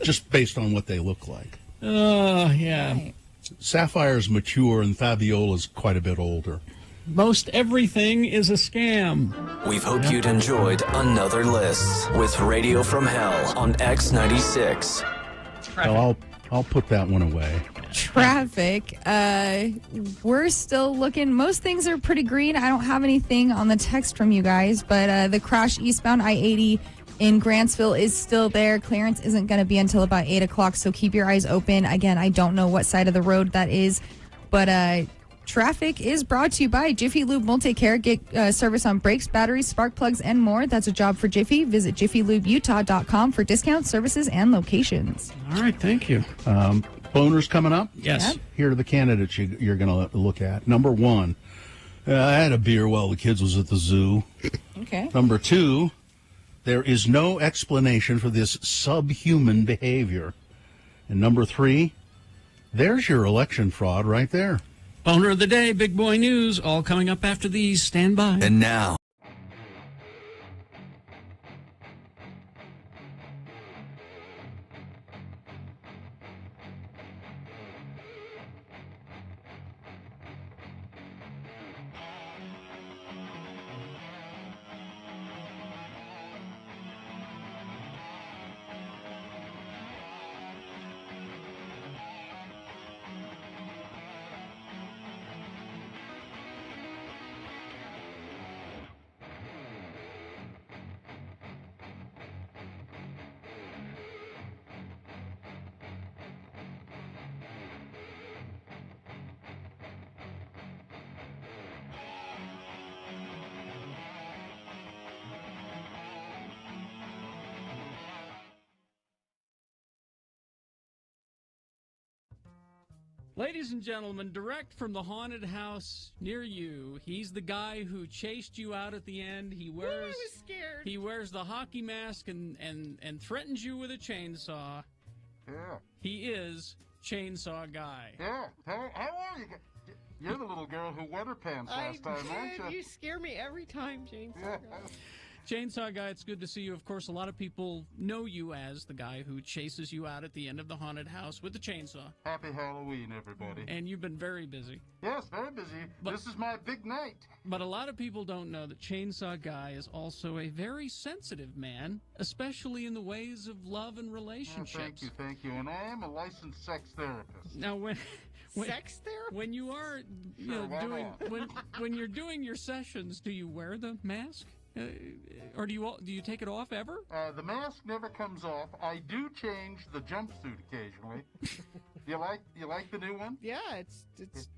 Speaker 3: Just based on what they look like.
Speaker 1: Oh, yeah.
Speaker 2: Right.
Speaker 3: Sapphire's mature and Fabiola's quite a bit older.
Speaker 1: Most everything is a scam.
Speaker 6: We hope you'd enjoyed another list with Radio from Hell on X96.
Speaker 3: So I'll put that one away.
Speaker 2: Traffic. We're still looking. Most things are pretty green. I don't have anything on the text from you guys, but the crash eastbound I-80 in Grantsville is still there. Clearance isn't going to be until about 8 o'clock, so keep your eyes open. Again, I don't know what side of the road that is, but traffic is brought to you by Jiffy Lube Multi-Care. Get service on brakes, batteries, spark plugs, and more. That's a job for Jiffy. Visit jiffylubeutah.com for discounts, services, and locations.
Speaker 1: All right, thank you.
Speaker 3: Boners coming up?
Speaker 1: Yes.
Speaker 3: Yep. Here are the candidates you're going to look at. Number 1, I had a beer while the kids was at the zoo.
Speaker 2: Okay.
Speaker 3: Number 2, there is no explanation for this subhuman behavior. And number 3, there's your election fraud right there.
Speaker 1: Boner of the day, big boy news, all coming up after these. Stand by.
Speaker 6: And now.
Speaker 1: Ladies and gentlemen, direct from the haunted house near you, he's the guy who chased you out at the end. He wears,
Speaker 18: I was scared.
Speaker 1: He wears the hockey mask and threatens you with a chainsaw.
Speaker 19: Yeah.
Speaker 1: He is Chainsaw Guy.
Speaker 19: Yeah. How are you? You're the little girl who wet her pants last time, aren't you?
Speaker 18: You scare me every time, Chainsaw Guy.
Speaker 1: Chainsaw Guy, it's good to see you. Of course, a lot of people know you as the guy who chases you out at the end of the haunted house with the chainsaw.
Speaker 19: Happy Halloween, everybody.
Speaker 1: And you've been very busy.
Speaker 19: Yes, very busy. This is my big night.
Speaker 1: But a lot of people don't know that Chainsaw Guy is also a very sensitive man, especially in the ways of love and relationships.
Speaker 19: Oh, thank you. And I am a licensed sex therapist.
Speaker 1: Now,
Speaker 18: sex therapist?
Speaker 1: When you are, when you're doing your sessions, do you wear the mask? Or do you take it off ever?
Speaker 19: The mask never comes off. I do change the jumpsuit occasionally. You like the new one?
Speaker 18: Yeah, it's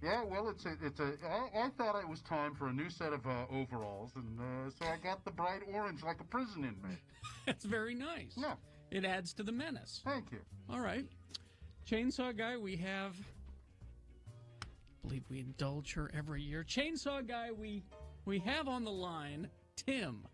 Speaker 19: yeah. Well, I thought it was time for a new set of overalls, and so I got the bright orange like a prison inmate.
Speaker 1: That's very nice.
Speaker 19: Yeah,
Speaker 1: it adds to the menace.
Speaker 19: Thank you.
Speaker 1: All right, Chainsaw Guy, we have. I believe we indulge her every year. Chainsaw Guy, we have on the line Tim,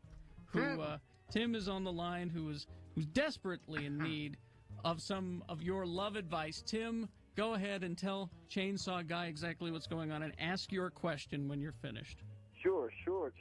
Speaker 1: Tim is on the line, who's desperately in need of some of your love advice. Tim, go ahead and tell Chainsaw Guy exactly what's going on and ask your question when you're finished.
Speaker 20: Sure,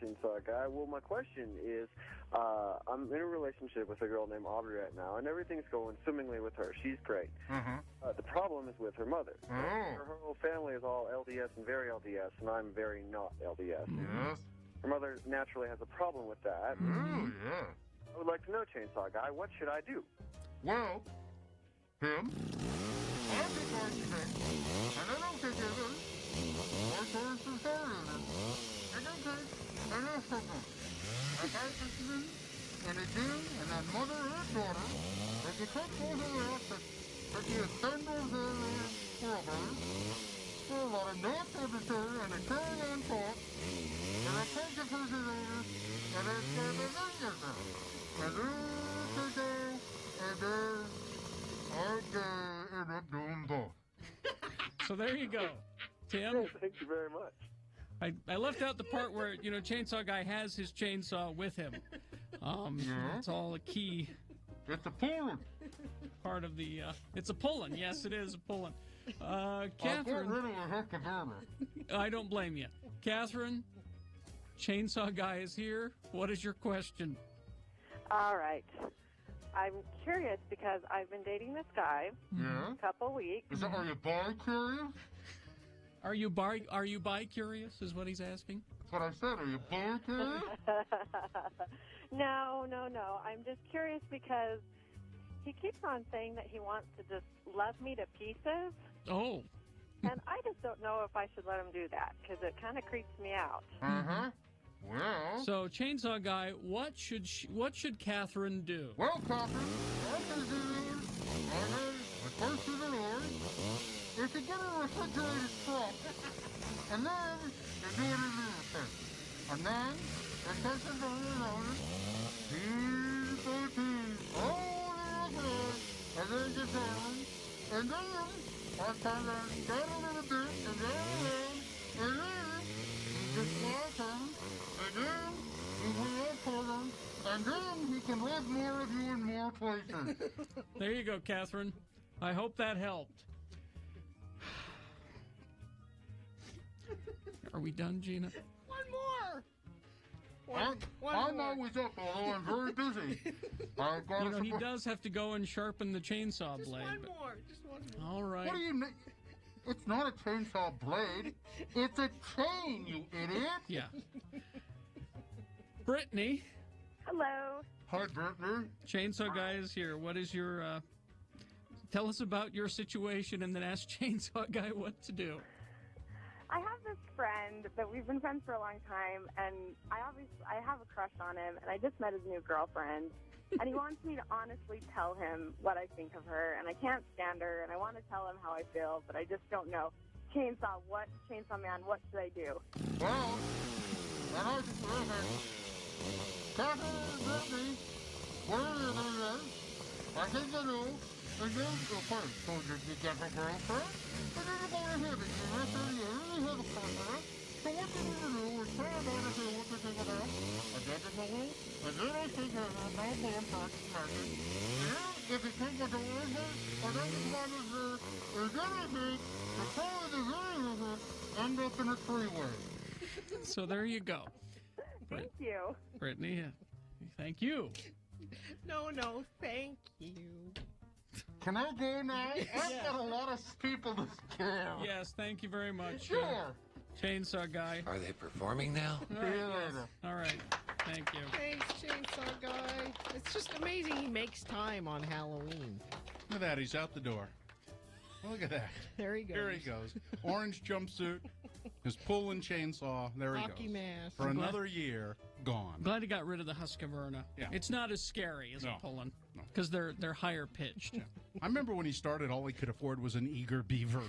Speaker 20: Chainsaw Guy. Well, my question is, I'm in a relationship with a girl named Audrey right now, and everything's going swimmingly with her. She's great. The problem is with her mother. Her whole family is all LDS and very LDS, and I'm very not LDS.
Speaker 19: Yes.
Speaker 20: Her mother naturally has a problem with that.
Speaker 19: Oh, yeah.
Speaker 20: I would like to know, Chainsaw Guy, what should I do?
Speaker 19: Well, Tim, I'll be going to him, and I don't think it is. My parents are sorry in it. I don't think it is something. I have to and a June, and then mother and daughter. But you take both of them out that you assemble the world. For a lot of nuts on the turn and a curry on top. And I take the person over, and then the fingers out. And I end up doing both.
Speaker 21: So there you go, Tim.
Speaker 20: Thank you very much.
Speaker 21: I left out the part where, Chainsaw Guy has his chainsaw with him. It's all a key.
Speaker 19: It's a pulling.
Speaker 21: Part of the, it's a pulling. Yes, it is a pulling.
Speaker 19: Catherine. I got rid of a heck of armor.
Speaker 21: I don't blame you. Catherine, Chainsaw Guy is here. What is your question?
Speaker 22: All right. I'm curious because I've been dating this guy a couple weeks.
Speaker 19: Are you bi-curious?
Speaker 21: Are you bi-curious is what he's asking?
Speaker 19: That's what I said. Are you bi-curious?
Speaker 22: No. I'm just curious because he keeps on saying that he wants to just love me to pieces.
Speaker 21: Oh.
Speaker 22: And I just don't know if I should let him do that because it kind of creeps me out.
Speaker 19: Uh-huh. Well.
Speaker 21: So, Chainsaw Guy, what should Catherine do?
Speaker 19: Well, Catherine, what I do is, the first of the Lord, is to get a refrigerated truck, and then you do it in the thing. And then, the second of the Lord, he's the tea, all the way, and then you turn, and then I turn down a little bit, and then around, and then you just walk on. And then he will for them, and then he can live more of you in more places.
Speaker 21: There you go, Catherine. I hope that helped. Are we done, Gina?
Speaker 18: One more.
Speaker 19: I'm always up, although I'm very busy. I've got
Speaker 21: he does have to go and sharpen the chainsaw blade.
Speaker 18: Just one more.
Speaker 21: All right.
Speaker 19: What do you mean? It's not a chainsaw blade. It's a chain, you idiot.
Speaker 21: Yeah. Brittany.
Speaker 22: Hello.
Speaker 19: Hi, Brittany.
Speaker 21: Chainsaw Guy is here. What is your, tell us about your situation and then ask Chainsaw Guy what to do.
Speaker 22: I have this friend that we've been friends for a long time, and I have a crush on him, and I just met his new girlfriend, and he wants me to honestly tell him what I think of her, and I can't stand her, and I want to tell him how I feel, but I just don't know. Chainsaw Man, what should I do?
Speaker 19: Well, I just Catherine, Brittany, what are you doing? I think I know. And then, first, so you get a girlfriend, and then you go ahead and you really have a girlfriend. So what you need to do is tell about it and what you think about it. And then you go home, and then I think I'm now going to market. And if you think I don't like it, or then you want to say, and then I think, the car is end up in a three-way.
Speaker 21: So there you go.
Speaker 22: Thank you.
Speaker 21: Brittany, thank you.
Speaker 18: No, thank you.
Speaker 19: Can I go now? I've got a lot of people to scare.
Speaker 21: Yes, thank you very much.
Speaker 19: Sure.
Speaker 21: Chainsaw Guy.
Speaker 6: Are they performing now?
Speaker 19: See you later.
Speaker 21: All right. Thank you.
Speaker 18: Thanks, Chainsaw Guy. It's just amazing he makes time on Halloween.
Speaker 3: Look at that. He's out the door. Look at that.
Speaker 18: There he goes.
Speaker 3: Here he goes. Orange jumpsuit, his pulling chainsaw. There he
Speaker 18: Hockey
Speaker 3: goes.
Speaker 18: mask.
Speaker 3: For another year, gone.
Speaker 21: Glad he got rid of the Husqvarna.
Speaker 3: Yeah.
Speaker 21: It's not as scary as a pulling. Because they're higher pitched.
Speaker 3: Yeah. I remember when he started, all he could afford was an eager beaver.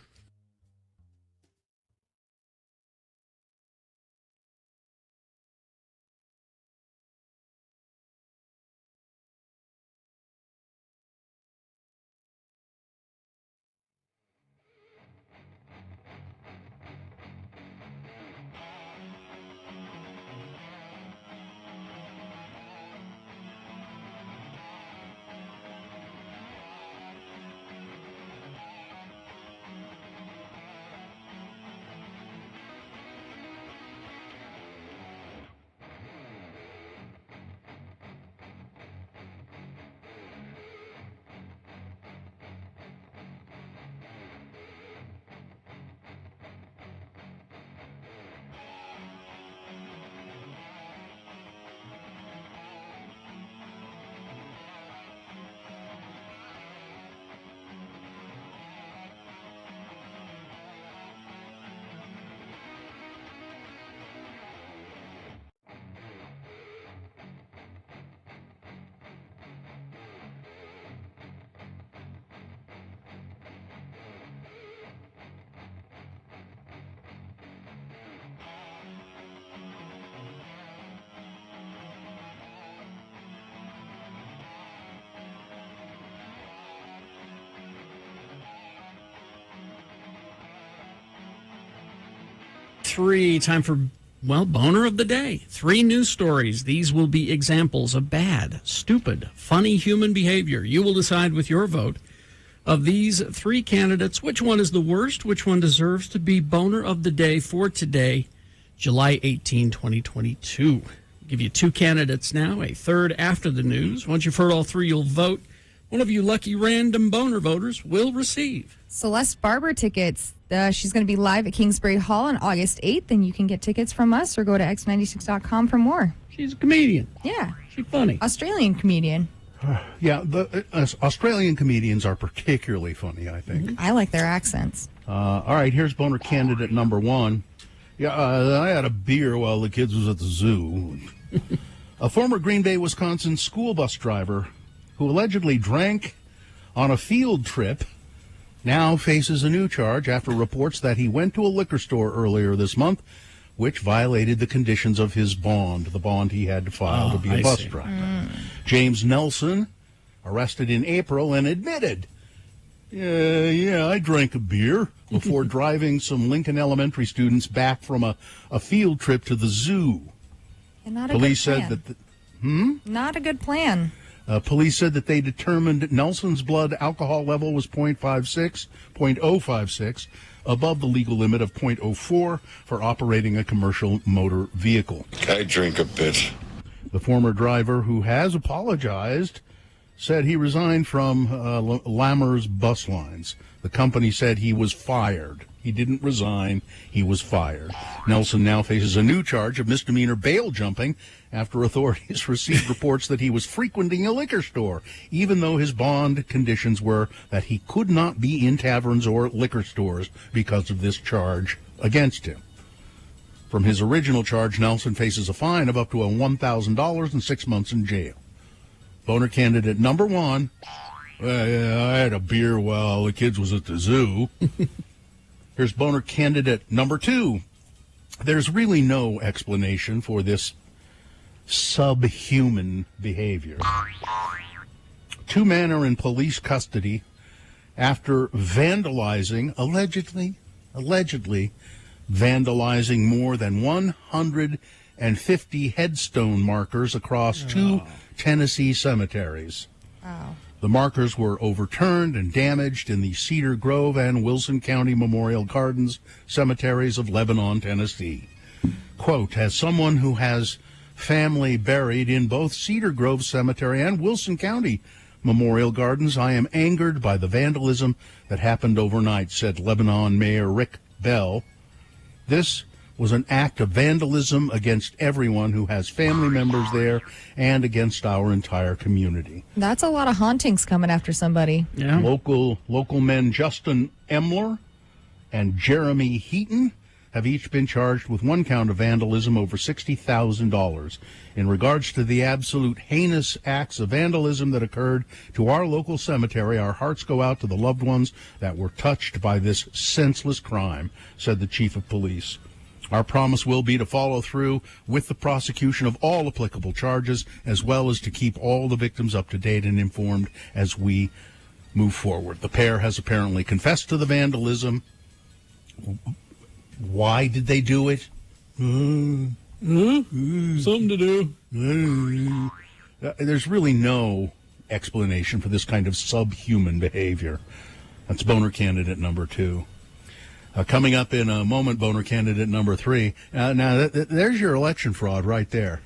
Speaker 1: 3, time for, well, Boner of the Day. 3 news stories. These will be examples of bad, stupid, funny human behavior. You will decide with your vote of these 3 candidates which one is the worst, which one deserves to be Boner of the Day for today, July 18, 2022. I'll give you 2 candidates now, a third after the news. Once you've heard all 3, you'll vote. One of you lucky random Boner voters will receive
Speaker 2: Celeste Barber tickets. She's going to be live at Kingsbury Hall on August 8th, and you can get tickets from us or go to x96.com for more.
Speaker 1: She's a comedian.
Speaker 2: Yeah.
Speaker 1: She's funny.
Speaker 2: Australian comedian.
Speaker 3: Yeah, the Australian comedians are particularly funny, I think.
Speaker 2: I like their accents.
Speaker 3: All right, here's Boner candidate number 1. Yeah, I had a beer while the kids was at the zoo. A former Green Bay, Wisconsin school bus driver who allegedly drank on a field trip now faces a new charge after reports that he went to a liquor store earlier this month, which violated the conditions of his bond, the bond he had to file to be a bus driver. James Nelson, arrested in April, and admitted, yeah, I drank a beer before driving some Lincoln Elementary students back from a field trip to the zoo.
Speaker 2: And not a
Speaker 3: Police
Speaker 2: good plan.
Speaker 3: said that
Speaker 2: Not a good plan.
Speaker 3: Police said that they determined Nelson's blood alcohol level was 0.56, above the legal limit of 0.04 for operating a commercial motor vehicle.
Speaker 4: I drink a bit.
Speaker 3: The former driver, who has apologized, said he resigned from Lammers Bus Lines. The company said he was fired. He didn't resign. He was fired. Nelson now faces a new charge of misdemeanor bail jumping after authorities received reports that he was frequenting a liquor store, even though his bond conditions were that he could not be in taverns or liquor stores because of this charge against him. From his original charge, Nelson faces a fine of up to $1,000 and 6 months in jail. Boner candidate number 1, I had a beer while the kids was at the zoo. Here's Boner candidate number 2. There's really no explanation for this subhuman behavior. 2 men are in police custody after allegedly vandalizing more than 150 headstone markers across 2 Tennessee cemeteries.
Speaker 2: Wow.
Speaker 3: The markers were overturned and damaged in the Cedar Grove and Wilson County Memorial Gardens cemeteries of Lebanon, Tennessee. Quote, as someone who has family buried in both Cedar Grove Cemetery and Wilson County Memorial Gardens, I am angered by the vandalism that happened overnight, said Lebanon Mayor Rick Bell. This was an act of vandalism against everyone who has family members there and against our entire community.
Speaker 2: That's a lot of hauntings coming after somebody.
Speaker 1: Yeah.
Speaker 3: Local men Justin Emler and Jeremy Heaton have each been charged with 1 count of vandalism over $60,000. In regards to the absolute heinous acts of vandalism that occurred to our local cemetery, our hearts go out to the loved ones that were touched by this senseless crime, said the chief of police. Our promise will be to follow through with the prosecution of all applicable charges, as well as to keep all the victims up to date and informed as we move forward. The pair has apparently confessed to the vandalism. Why did they do it?
Speaker 1: Something to do.
Speaker 3: There's really no explanation for this kind of subhuman behavior. That's Boner candidate number 2. Coming up in a moment, Boner candidate number 3. Now, there's your election fraud right there.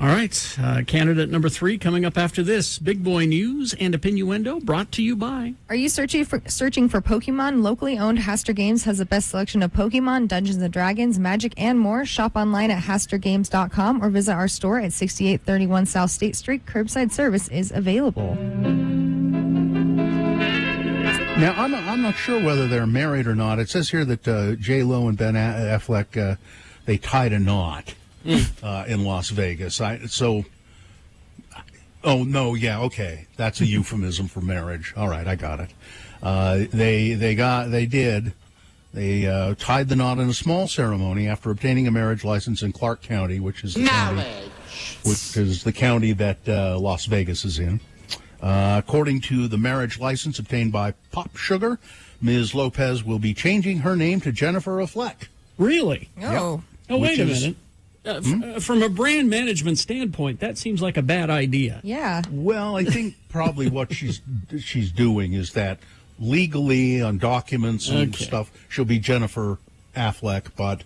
Speaker 1: All right. Candidate number 3 coming up after this. Big Boy News and Opinioendo brought to you by...
Speaker 2: Are you searching for Pokemon? Locally owned Haster Games has the best selection of Pokemon, Dungeons & Dragons, Magic, and more. Shop online at HasterGames.com or visit our store at 6831 South State Street. Curbside service is available.
Speaker 3: Now, I'm not sure whether they're married or not. It says here that J-Lo and Ben Affleck, they tied a knot in Las Vegas. Oh, no, yeah, okay. That's a euphemism for marriage. All right, I got it. They tied the knot in a small ceremony after obtaining a marriage license in Clark County, which is the county that Las Vegas is in. According to the marriage license obtained by Pop Sugar, Ms. Lopez will be changing her name to Jennifer Affleck.
Speaker 1: Really?
Speaker 2: Oh.
Speaker 1: Oh, wait a minute. From a brand management standpoint, that seems like a bad idea.
Speaker 2: Yeah.
Speaker 3: Well, I think probably what she's doing is that legally on documents and stuff, she'll be Jennifer Affleck, but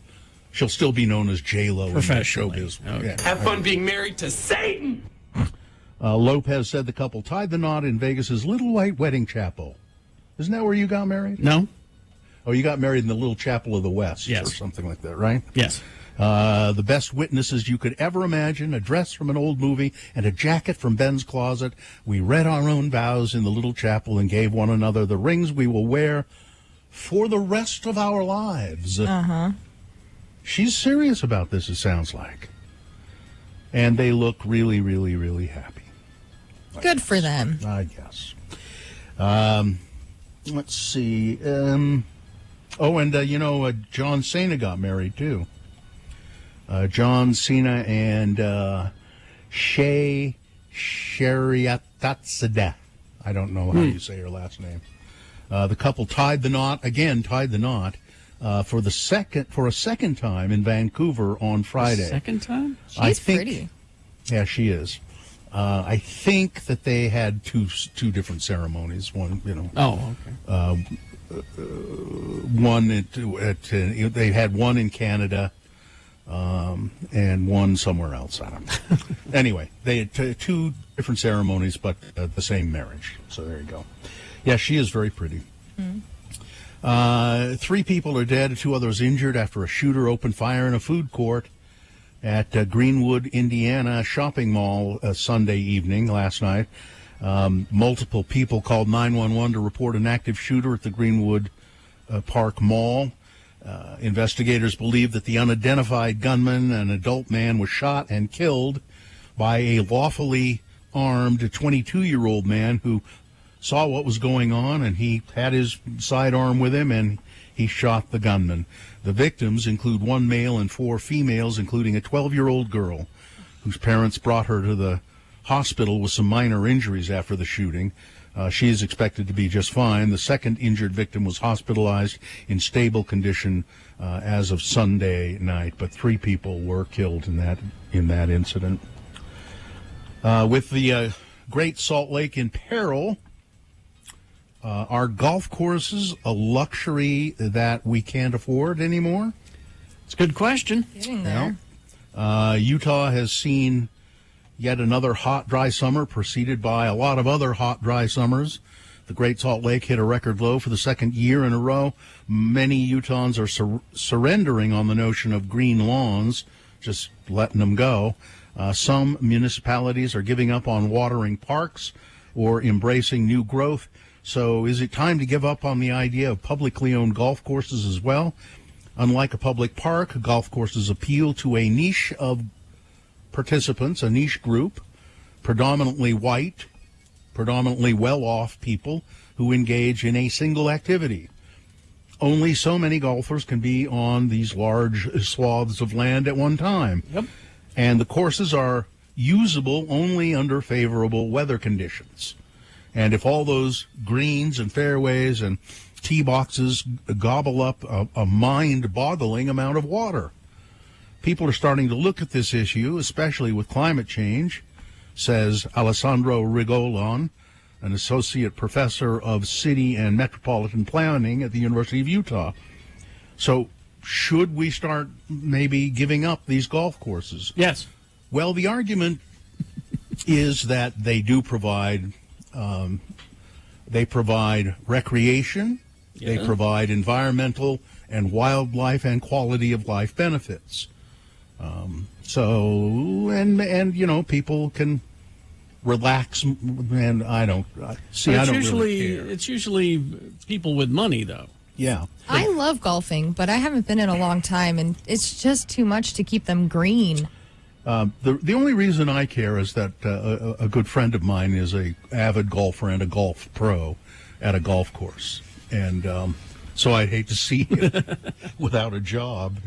Speaker 3: she'll still be known as J-Lo in the
Speaker 1: Professionally.
Speaker 3: showbiz.
Speaker 1: Okay.
Speaker 3: Yeah.
Speaker 10: Have fun being married to Satan.
Speaker 3: Lopez said the couple tied the knot in Vegas's Little White Wedding Chapel. Isn't that where you got married?
Speaker 1: No.
Speaker 3: Oh, you got married in the Little Chapel of the West,
Speaker 1: Yes.
Speaker 3: or something like that, right?
Speaker 1: Yes.
Speaker 3: The best witnesses you could ever imagine, a dress from an old movie and a jacket from Ben's closet. We read our own vows in the little chapel and gave one another the rings we will wear for the rest of our lives.
Speaker 2: Uh-huh.
Speaker 3: She's serious about this, it sounds like. And they look really, really, really happy.
Speaker 2: Good for them.
Speaker 3: I guess. Let's see. John Cena got married, too. John Cena and Shay Shariatatsada. I don't know how you say her last name. The couple tied the knot for a second time in Vancouver on Friday.
Speaker 1: Second time?
Speaker 2: She's pretty.
Speaker 3: Yeah, she is. I think that they had two different ceremonies. One,
Speaker 1: Oh, okay.
Speaker 3: One they had one in Canada. And one somewhere else. I don't know. Anyway, they had two different ceremonies, but the same marriage. So there you go. Yeah, she is very pretty. 3 people are dead, 2 others injured after a shooter opened fire in a food court at Greenwood, Indiana shopping mall Sunday evening last night. Multiple people called 911 to report an active shooter at the Greenwood Park Mall. Investigators believe that the unidentified gunman, an adult man, was shot and killed by a lawfully armed 22-year-old man who saw what was going on, and he had his sidearm with him, and he shot the gunman. The victims include 1 male and 4 females, including a 12-year-old girl whose parents brought her to the hospital with some minor injuries after the shooting. She is expected to be just fine. The second injured victim was hospitalized in stable condition as of Sunday night, but 3 people were killed in that incident. With the Great Salt Lake in peril, are golf courses a luxury that we can't afford anymore?
Speaker 1: It's a good question.
Speaker 2: Getting there.
Speaker 3: Utah has seen yet another hot, dry summer, preceded by a lot of other hot, dry summers. The Great Salt Lake hit a record low for the second year in a row. Many Utahns are surrendering on the notion of green lawns, just letting them go. Some municipalities are giving up on watering parks or embracing new growth. So is it time to give up on the idea of publicly owned golf courses as well? Unlike a public park, golf courses appeal to a niche of participants, a niche group, predominantly white, predominantly well-off people who engage in a single activity. Only so many golfers can be on these large swaths of land at one time.
Speaker 1: Yep.
Speaker 3: And the courses are usable only under favorable weather conditions. And if all those greens and fairways and tee boxes gobble up a mind-boggling amount of water. People are starting to look at this issue, especially with climate change, says Alessandro Rigolon, an associate professor of city and metropolitan planning at the University of Utah. So should we start maybe giving up these golf courses?
Speaker 1: Yes.
Speaker 3: Well, the argument is that they do provide recreation, they provide environmental and wildlife and quality of life benefits. People can relax, and I don't really care.
Speaker 1: It's usually people with money, though.
Speaker 3: Yeah.
Speaker 2: I love golfing, but I haven't been in a long time, and it's just too much to keep them green.
Speaker 3: The only reason I care is that a good friend of mine is a avid golfer and a golf pro at a golf course, and so I'd hate to see him without a job.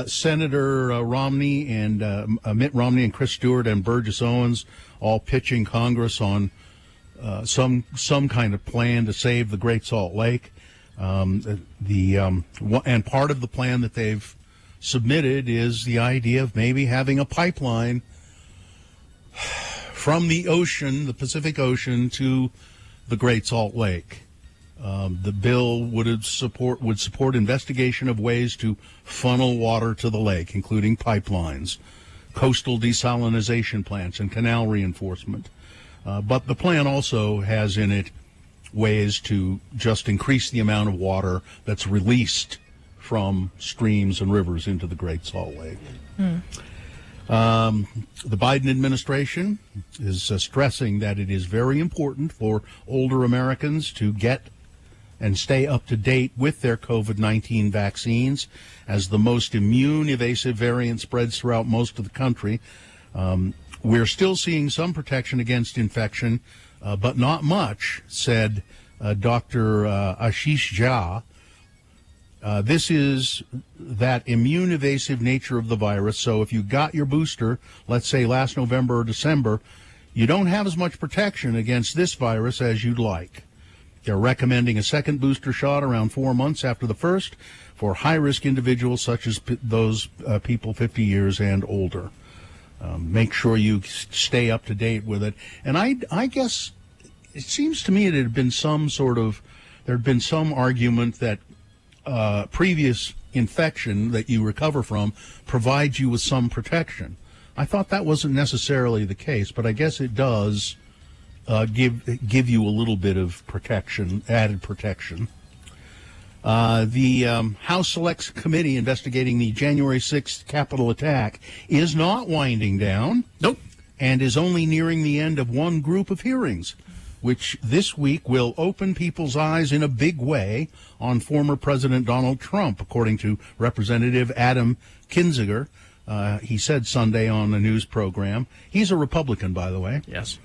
Speaker 3: Senator Romney and Mitt Romney and Chris Stewart and Burgess Owens all pitching Congress on some kind of plan to save the Great Salt Lake. And part of the plan that they've submitted is the idea of maybe having a pipeline from the ocean, the Pacific Ocean, to the Great Salt Lake. The bill would support investigation of ways to funnel water to the lake, including pipelines, coastal desalination plants, and canal reinforcement. But the plan also has in it ways to just increase the amount of water that's released from streams and rivers into the Great Salt Lake. The Biden administration is stressing that it is very important for older Americans to get and stay up to date with their COVID-19 vaccines as the most immune-evasive variant spreads throughout most of the country. We're still seeing some protection against infection, but not much, said Dr. Ashish Jha. This is that immune-evasive nature of the virus. So if you got your booster, let's say last November or December, you don't have as much protection against this virus as you'd like. They're recommending a second booster shot around 4 months after the first for high-risk individuals such as those people 50 years and older. Make sure you stay up to date with it. And I guess it seems to me there'd been some argument that previous infection that you recover from provides you with some protection. I thought that wasn't necessarily the case, but I guess it does give you a little bit of protection, added protection. The House Select Committee investigating the January 6th Capitol attack is not winding down.
Speaker 1: Nope.
Speaker 3: And is only nearing the end of one group of hearings, which this week will open people's eyes in a big way on former President Donald Trump, according to Representative Adam Kinzinger. He said Sunday on a news program. He's a Republican, by the way.
Speaker 1: Yes.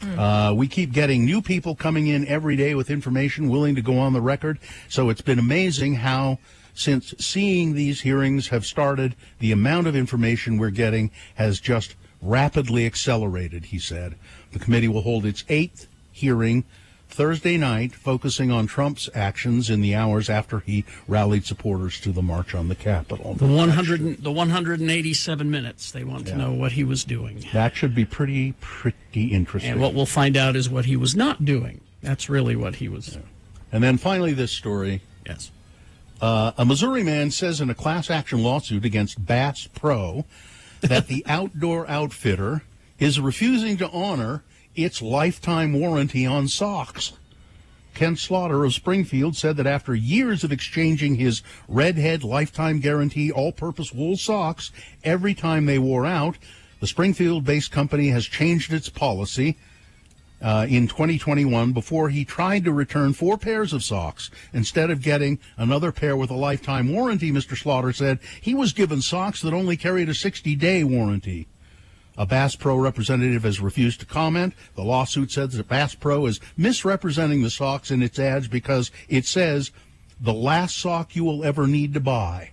Speaker 3: We keep getting new people coming in every day with information willing to go on the record. So it's been amazing how, since seeing these hearings have started, the amount of information we're getting has just rapidly accelerated, he said. The committee will hold its 8th hearing Thursday night, focusing on Trump's actions in the hours after he rallied supporters to the march on the Capitol.
Speaker 1: The 187 minutes. They want to know what he was doing.
Speaker 3: That should be pretty interesting.
Speaker 1: And what we'll find out is what he was not doing. That's really what he was.
Speaker 3: Yeah. And then finally, this story.
Speaker 1: Yes.
Speaker 3: A Missouri man says in a class action lawsuit against Bass Pro that the outdoor outfitter is refusing to honor its lifetime warranty on socks. Ken Slaughter of Springfield said that after years of exchanging his Redhead lifetime guarantee all-purpose wool socks every time they wore out, the Springfield-based company has changed its policy in 2021 before he tried to return 4 pairs of socks. Instead of getting another pair with a lifetime warranty, Mr. Slaughter said he was given socks that only carried a 60-day warranty. A Bass Pro representative has refused to comment. The lawsuit says that Bass Pro is misrepresenting the socks in its ads because it says the last sock you will ever need to buy.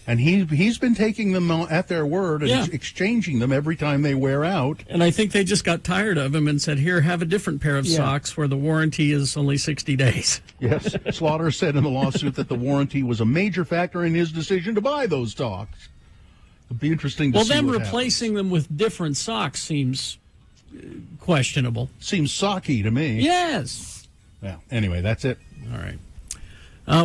Speaker 3: And he's been taking them at their word and exchanging them every time they wear out.
Speaker 1: And I think they just got tired of him and said, here, have a different pair of socks where the warranty is only 60 days.
Speaker 3: Yes. Slaughter said in the lawsuit that the warranty was a major factor in his decision to buy those socks. It'd be interesting to see
Speaker 1: them
Speaker 3: what
Speaker 1: replacing them with different socks seems questionable.
Speaker 3: Seems socky to me.
Speaker 1: Yes.
Speaker 3: Yeah. Anyway, that's it.
Speaker 1: All right.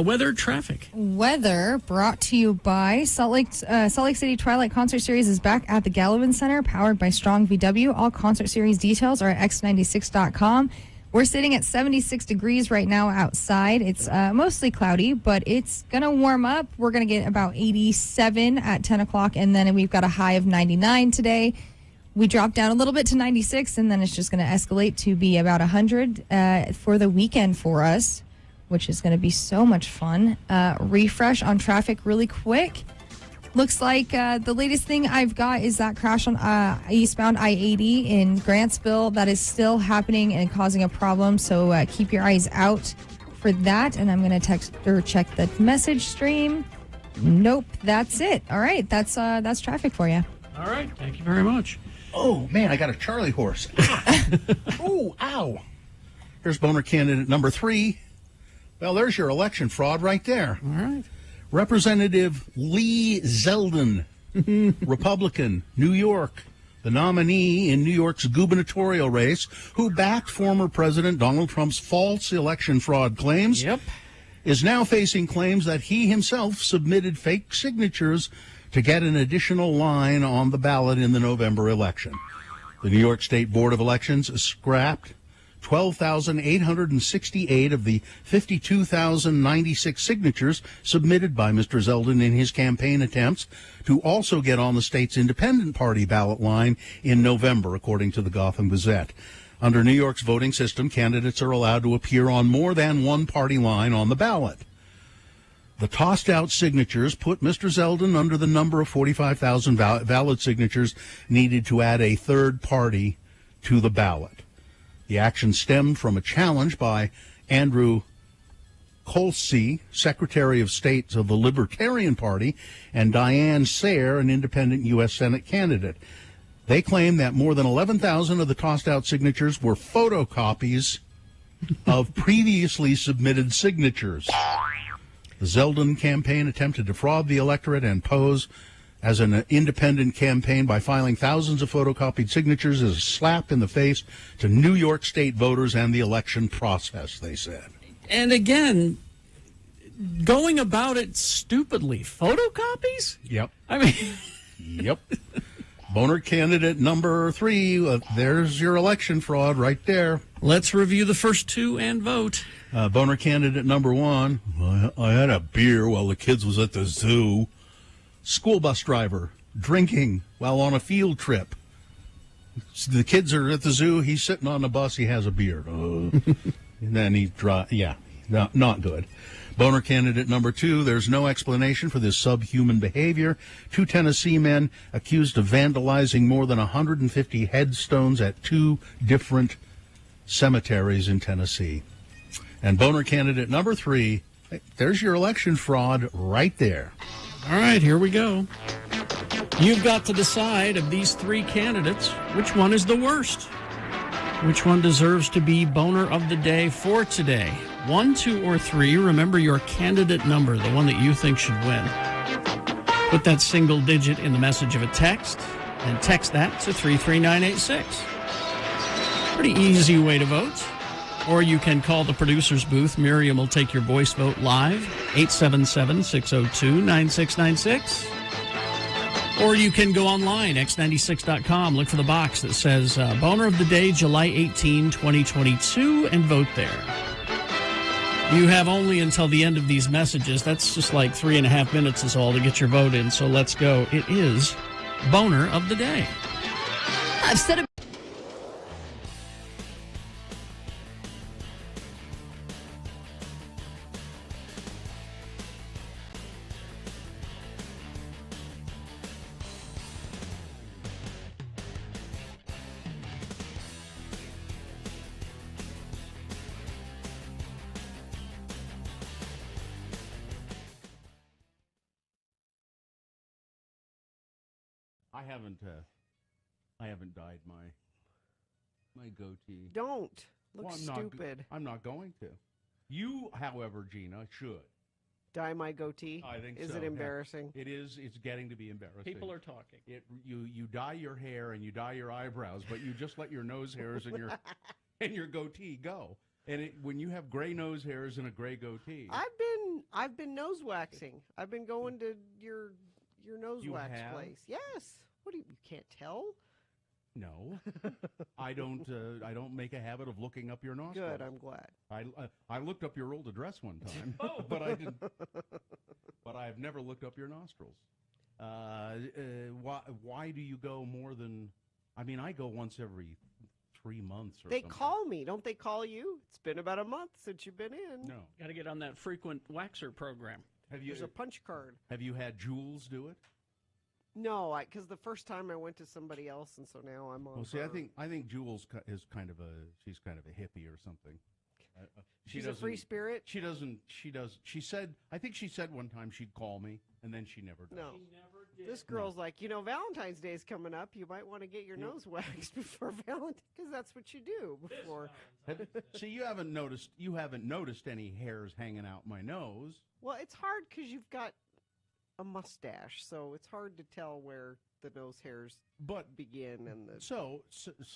Speaker 1: Weather, traffic.
Speaker 2: Weather brought to you by Salt Lake City Twilight Concert Series is back at the Gallivan Center, powered by Strong VW. All concert series details are at x96.com. We're sitting at 76 degrees right now outside. It's mostly cloudy, but it's going to warm up. We're going to get about 87 at 10 o'clock, and then we've got a high of 99 today. We dropped down a little bit to 96, and then it's just going to escalate to be about 100 for the weekend for us, which is going to be so much fun. Refresh on traffic really quick. Looks like the latest thing I've got is that crash on eastbound I-80 in Grantsville. That is still happening and causing a problem, so keep your eyes out for that. And I'm going to text or check the message stream. Nope, that's it. All right, that's traffic for you.
Speaker 1: All right, thank you very much.
Speaker 3: Oh, man, I got a Charlie horse. Oh, ow. Here's boner candidate number 3. Well, there's your election fraud right there.
Speaker 1: All right.
Speaker 3: Representative Lee Zeldin, Republican, New York, the nominee in New York's gubernatorial race, who backed former President Donald Trump's false election fraud claims, is now facing claims that he himself submitted fake signatures to get an additional line on the ballot in the November election. The New York State Board of Elections scrapped 12,868 of the 52,096 signatures submitted by Mr. Zeldin in his campaign attempts to also get on the state's independent party ballot line in November, according to the Gotham Gazette. Under New York's voting system, candidates are allowed to appear on more than one party line on the ballot. The tossed-out signatures put Mr. Zeldin under the number of 45,000 valid signatures needed to add a third party to the ballot. The action stemmed from a challenge by Andrew Colsey, Secretary of State of the Libertarian Party, and Diane Sayre, an independent U.S. Senate candidate. They claim that more than 11,000 of the tossed-out signatures were photocopies of previously submitted signatures. The Zeldin campaign attempted to defraud the electorate and pose as an independent campaign by filing thousands of photocopied signatures as a slap in the face to New York State voters and the election process, they said.
Speaker 1: And again, going about it stupidly. Photocopies?
Speaker 3: Yep.
Speaker 1: I mean...
Speaker 3: Yep. Boner candidate number 3, there's your election fraud right there.
Speaker 1: Let's review the first two and vote.
Speaker 3: Boner candidate number 1, I had a beer while the kids was at the zoo. School bus driver, drinking while on a field trip. The kids are at the zoo, he's sitting on the bus, he has a beer. And then he not good. Boner candidate number 2, there's no explanation for this subhuman behavior. 2 Tennessee men accused of vandalizing more than 150 headstones at 2 different cemeteries in Tennessee. And boner candidate number 3, there's your election fraud right there.
Speaker 1: All right, here we go. You've got to decide of these 3 candidates, which one is the worst? Which one deserves to be boner of the day for today? 1, 2, or 3. Remember your candidate number, the one that you think should win. Put that single digit in the message of a text and text that to 33986. Pretty easy way to vote. Or you can call the producer's booth. Miriam will take your voice vote live, 877-602-9696. Or you can go online, x96.com, look for the box that says Boner of the Day, July 18, 2022, and vote there. You have only until the end of these messages. That's just like 3.5 minutes is all to get your vote in, so let's go. It is Boner of the Day.
Speaker 2: I've said it.
Speaker 3: I haven't dyed my goatee.
Speaker 5: Don't. Looks stupid.
Speaker 3: I'm not going to. You, however, Gina, should.
Speaker 5: Dye my goatee?
Speaker 3: I think so.
Speaker 5: Is it embarrassing?
Speaker 3: It is. It's getting to be embarrassing.
Speaker 21: People are talking.
Speaker 3: You dye your hair and you dye your eyebrows, but you just let your nose hairs and your goatee go. And when you have gray nose hairs and a gray goatee,
Speaker 5: I've been nose waxing. I've been going to your nose wax place. Yes. What do you can't tell?
Speaker 3: No, I don't make a habit of looking up your nostrils.
Speaker 5: Good, I'm glad.
Speaker 3: I looked up your old address one time, but I didn't. But I've never looked up your nostrils. Why do you go more than? I mean, I go once every 3 months or
Speaker 5: They
Speaker 3: something.
Speaker 5: call me. Don't they call you? It's been about a month since you've been in.
Speaker 3: No.
Speaker 21: Got to get on that frequent waxer program.
Speaker 5: There's a punch card.
Speaker 3: Have you had Jules do it?
Speaker 5: No, because the first time I went to somebody else, and so now I'm on.
Speaker 3: Well, see, I think Jules is kind of she's kind of a hippie or something.
Speaker 5: She's a free spirit.
Speaker 3: She doesn't. She does. She said. I think she said one time she'd call me, and then she never does.
Speaker 5: No.
Speaker 21: She never did.
Speaker 5: This girl's like, Valentine's Day is coming up. You might want to get your nose waxed before Valentine's, because that's what you do before.
Speaker 3: See, you haven't noticed any hairs hanging out my nose.
Speaker 5: Well, it's hard because you've got a mustache, so it's hard to tell where the nose hairs begin and the.
Speaker 3: So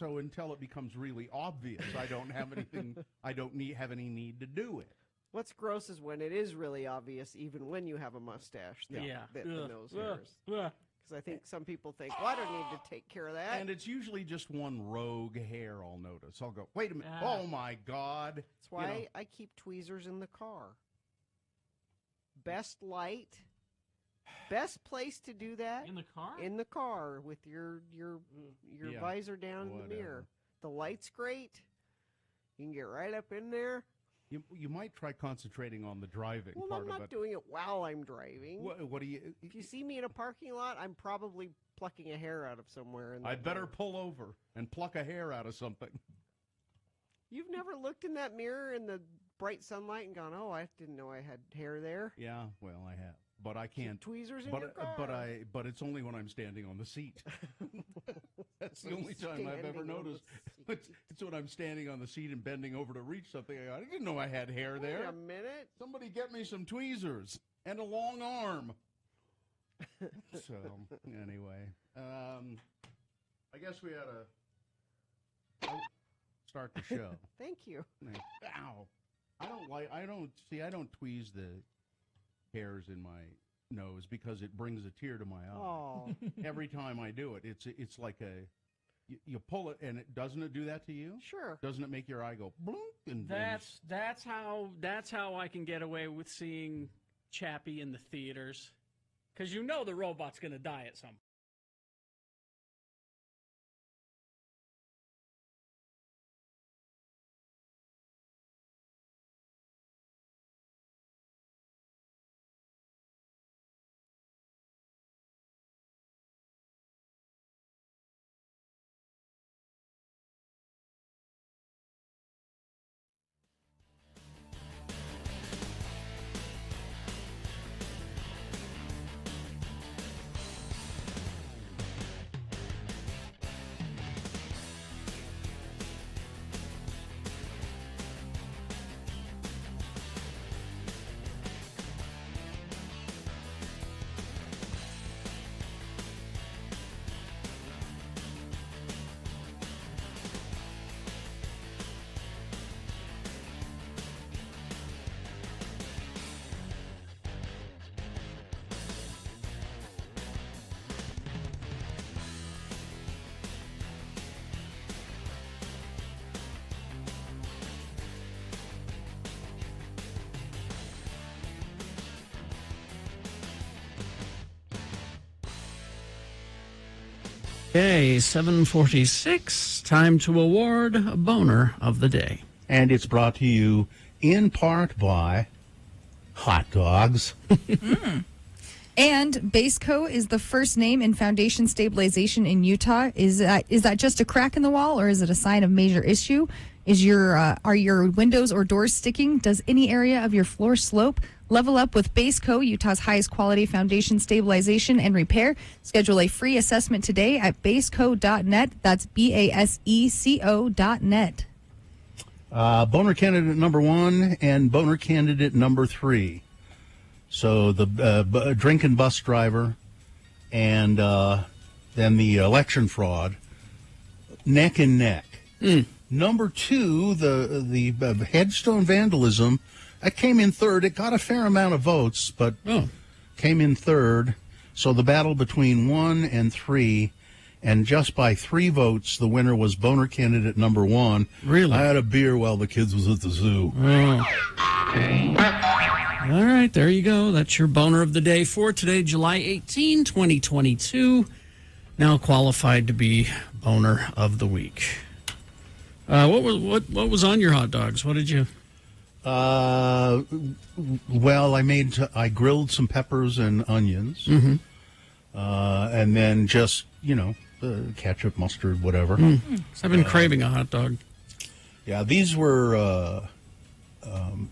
Speaker 3: until it becomes really obvious, I don't have anything. I don't have any need to do it.
Speaker 5: What's gross is when it is really obvious, even when you have a mustache. The nose hairs. Because I think some people think, well, I don't need to take care of that.
Speaker 3: And it's usually just one rogue hair I'll notice. I'll go, wait a minute. Oh, my God.
Speaker 5: That's why I keep tweezers in the car. Best light. Best place to do that.
Speaker 21: In the car?
Speaker 5: In the car with your visor down in the mirror. The light's great. You can get right up in there.
Speaker 3: You might try concentrating on the driving part of it.
Speaker 5: Well, I'm not doing it while I'm driving.
Speaker 3: What do you...
Speaker 5: If you see me in a parking lot, I'm probably plucking a hair out of somewhere.
Speaker 3: I'd better pull over and pluck a hair out of something.
Speaker 5: You've never looked in that mirror in the bright sunlight and gone, oh, I didn't know I had hair there?
Speaker 3: Yeah, well, I have. But I can't.
Speaker 5: Keep tweezers in your car.
Speaker 3: But it's only when I'm standing on the seat. That's the only time I've ever noticed. It's when I'm standing on the seat and bending over to reach something. I didn't know I had hair there.
Speaker 5: Wait a minute.
Speaker 3: Somebody get me some tweezers and a long arm. So anyway, I guess we ought to start the show.
Speaker 5: Thank you.
Speaker 3: Ow! I don't tweeze the hairs in my nose because it brings a tear to my eye.
Speaker 5: Oh.
Speaker 3: Every time I do it, it's like you pull it, and doesn't it do that to you?
Speaker 5: Sure.
Speaker 3: Doesn't it make your eye go blink? And
Speaker 21: that's how I can get away with seeing Chappie in the theaters, because the robot's going to die at some point.
Speaker 1: Okay, 7:46. Time to award a boner of the day.
Speaker 3: And it's brought to you in part by hot dogs.
Speaker 2: And Baseco is the first name in foundation stabilization in Utah. Is that just a crack in the wall, or is it a sign of major issue? Are your windows or doors sticking? Does any area of your floor slope? Level up with Baseco, Utah's highest quality foundation stabilization and repair. Schedule a free assessment today at baseco.net. That's BASECO.net.
Speaker 3: Boner candidate number 1 and boner candidate number 3. So the drinking bus driver and then the election fraud, neck and neck. Number 2, the headstone vandalism. That came in third. It got a fair amount of votes, but came in third. So the battle between 1 and 3, and just by 3 votes, the winner was boner candidate number 1.
Speaker 1: Really?
Speaker 3: I had a beer while the kids was at the zoo.
Speaker 1: All right, there you go. That's your boner of the day for today, July 18, 2022. Now qualified to be boner of the week. What was on your hot dogs? What did you...
Speaker 3: Well, I grilled some peppers and onions, and then just ketchup, mustard, whatever.
Speaker 1: I've been craving a hot dog.
Speaker 3: Yeah, these were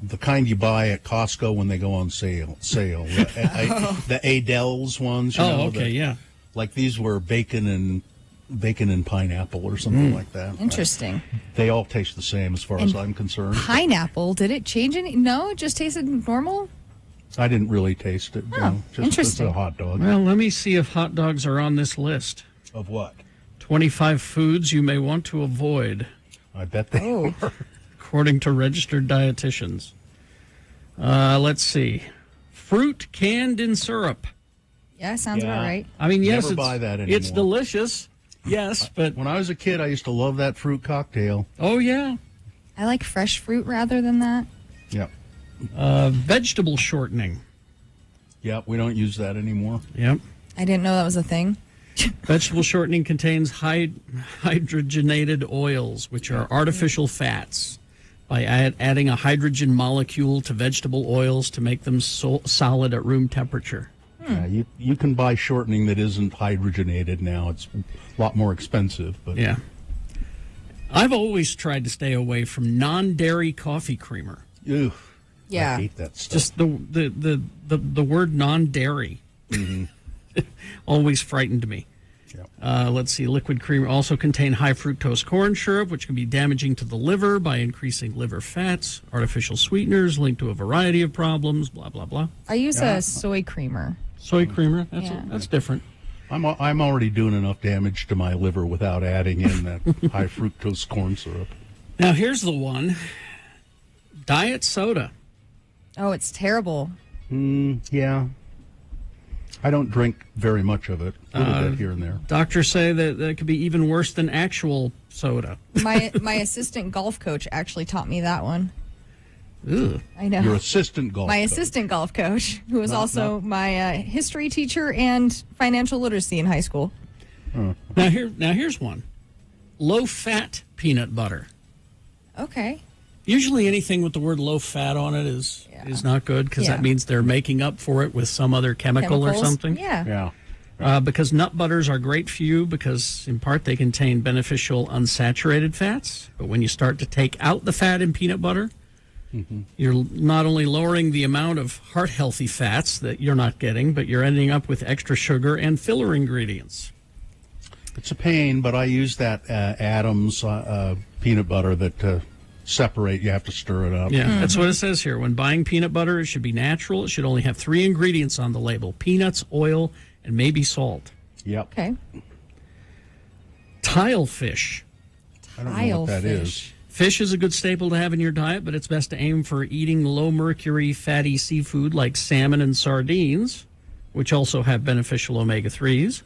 Speaker 3: the kind you buy at Costco when they go on sale. The Adele's ones. You know,
Speaker 1: okay, yeah.
Speaker 3: Like these were bacon and pineapple or something like that.
Speaker 2: Interesting.
Speaker 3: They all taste the same as far as I'm concerned.
Speaker 2: Pineapple, did it change any? No, it just tasted normal?
Speaker 3: I didn't really taste it. Just
Speaker 2: interesting.
Speaker 3: a hot dog.
Speaker 1: Well, let me see if hot dogs are on this list.
Speaker 3: Of what?
Speaker 1: 25 foods you may want to avoid.
Speaker 3: I bet they are.
Speaker 1: According to registered dietitians. Let's see. Fruit canned in syrup.
Speaker 2: Yeah, sounds about right.
Speaker 1: I mean, yes,
Speaker 3: Never buy that anymore.
Speaker 1: It's delicious. Yes, but
Speaker 3: when I was a kid, I used to love that fruit cocktail.
Speaker 1: Oh, yeah.
Speaker 2: I like fresh fruit rather than that.
Speaker 3: Yep.
Speaker 1: Vegetable shortening.
Speaker 3: Yep, we don't use that anymore.
Speaker 1: Yep.
Speaker 2: I didn't know that was a thing.
Speaker 1: Vegetable shortening contains hydrogenated oils, which are artificial fats. By adding a hydrogen molecule to vegetable oils to make them solid at room temperature.
Speaker 3: Yeah, you can buy shortening that isn't hydrogenated now. It's a lot more expensive. But
Speaker 1: yeah. I've always tried to stay away from non-dairy coffee creamer.
Speaker 3: Ew.
Speaker 2: Yeah.
Speaker 3: I hate that stuff.
Speaker 1: Just the word non-dairy always frightened me. Let's see. Liquid creamer also contain high fructose corn syrup, which can be damaging to the liver by increasing liver fats. Artificial sweeteners linked to a variety of problems. Blah blah blah.
Speaker 2: I use a soy creamer.
Speaker 1: Soy creamer. That's different.
Speaker 3: I'm already doing enough damage to my liver without adding in that high fructose corn syrup.
Speaker 1: Now here's the one. Diet soda.
Speaker 2: Oh, it's terrible.
Speaker 3: Yeah. I don't drink very much of it. A little bit here and there.
Speaker 1: Doctors say that it could be even worse than actual soda.
Speaker 2: My assistant golf coach actually taught me that one.
Speaker 1: Ugh.
Speaker 2: I know.
Speaker 3: Your assistant golf
Speaker 2: My
Speaker 3: coach.
Speaker 2: assistant golf coach, who was also my history teacher and financial literacy in high school.
Speaker 1: Now here's one. Low-fat peanut butter.
Speaker 2: Okay.
Speaker 1: Usually anything with the word low fat on it is not good because that means they're making up for it with some other chemical or something.
Speaker 2: Yeah.
Speaker 1: Because nut butters are great for you because, in part, they contain beneficial unsaturated fats. But when you start to take out the fat in peanut butter, you're not only lowering the amount of heart-healthy fats that you're not getting, but you're ending up with extra sugar and filler ingredients.
Speaker 3: It's a pain, but I use that Adams peanut butter that separate. You have to stir it up.
Speaker 1: Yeah, that's what it says here. When buying peanut butter, it should be natural. It should only have 3 ingredients on the label: peanuts, oil, and maybe salt.
Speaker 3: Yep.
Speaker 2: Okay.
Speaker 1: Tile fish.
Speaker 3: I don't know what that is.
Speaker 1: Fish is a good staple to have in your diet, but it's best to aim for eating low-mercury fatty seafood like salmon and sardines, which also have beneficial omega-3s.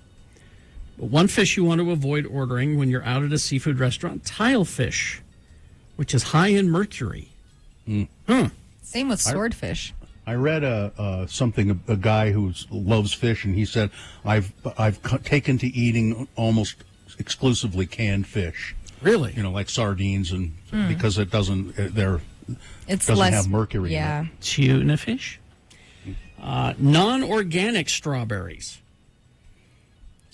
Speaker 1: But one fish you want to avoid ordering when you're out at a seafood restaurant, tile fish, which is high in mercury.
Speaker 2: Same with swordfish.
Speaker 3: I read something, a guy who loves fish, and he said, I've taken to eating almost exclusively canned fish.
Speaker 1: Really?
Speaker 3: You know, like sardines, and because it doesn't
Speaker 2: less,
Speaker 3: have mercury in it.
Speaker 1: Tuna fish. Non-organic strawberries.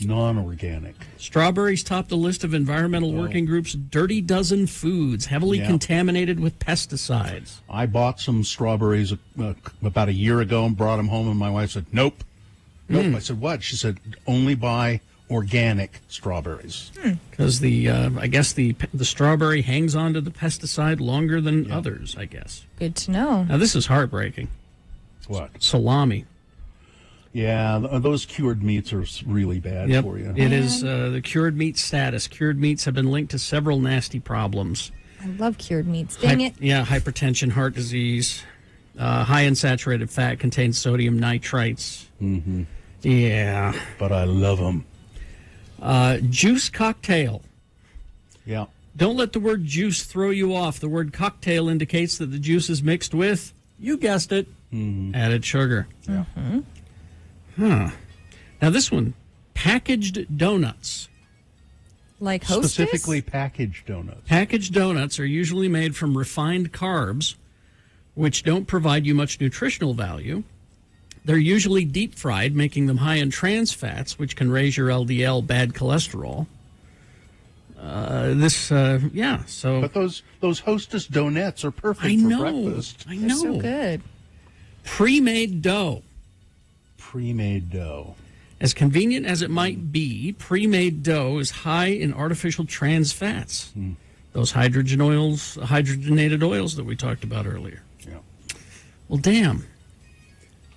Speaker 3: Non-organic.
Speaker 1: Strawberries top the list of Environmental Working Group's Dirty Dozen foods, heavily contaminated with pesticides.
Speaker 3: I bought some strawberries about a year ago and brought them home, and my wife said, nope. I said, what? She said, only buy organic strawberries.
Speaker 1: Because I guess the strawberry hangs on to the pesticide longer than others, I guess.
Speaker 2: Good to know.
Speaker 1: Now, this is heartbreaking.
Speaker 3: What?
Speaker 1: Salami.
Speaker 3: Yeah, those cured meats are really bad for you.
Speaker 1: It is the cured meat status. Cured meats have been linked to several nasty problems.
Speaker 2: I love cured meats. Dang it.
Speaker 1: Yeah, hypertension, heart disease. High in saturated fat, contains sodium nitrites. Yeah.
Speaker 3: But I love them.
Speaker 1: Juice cocktail.
Speaker 3: Yeah.
Speaker 1: Don't let the word juice throw you off. The word cocktail indicates that the juice is mixed with, you guessed it, added sugar.
Speaker 3: Yeah.
Speaker 1: Now this one, packaged donuts.
Speaker 2: Like Hostess?
Speaker 3: Specifically packaged donuts.
Speaker 1: Packaged donuts are usually made from refined carbs, which don't provide you much nutritional value. They're usually deep fried, making them high in trans fats, which can raise your LDL bad cholesterol. So,
Speaker 3: but those Hostess donuts are perfect for breakfast.
Speaker 1: I know,
Speaker 2: They're so good.
Speaker 1: Pre-made dough.
Speaker 3: Pre-made dough.
Speaker 1: As convenient as it might be, pre-made dough is high in artificial trans fats. Those hydrogenated oils that we talked about earlier.
Speaker 3: Yeah.
Speaker 1: Well, damn.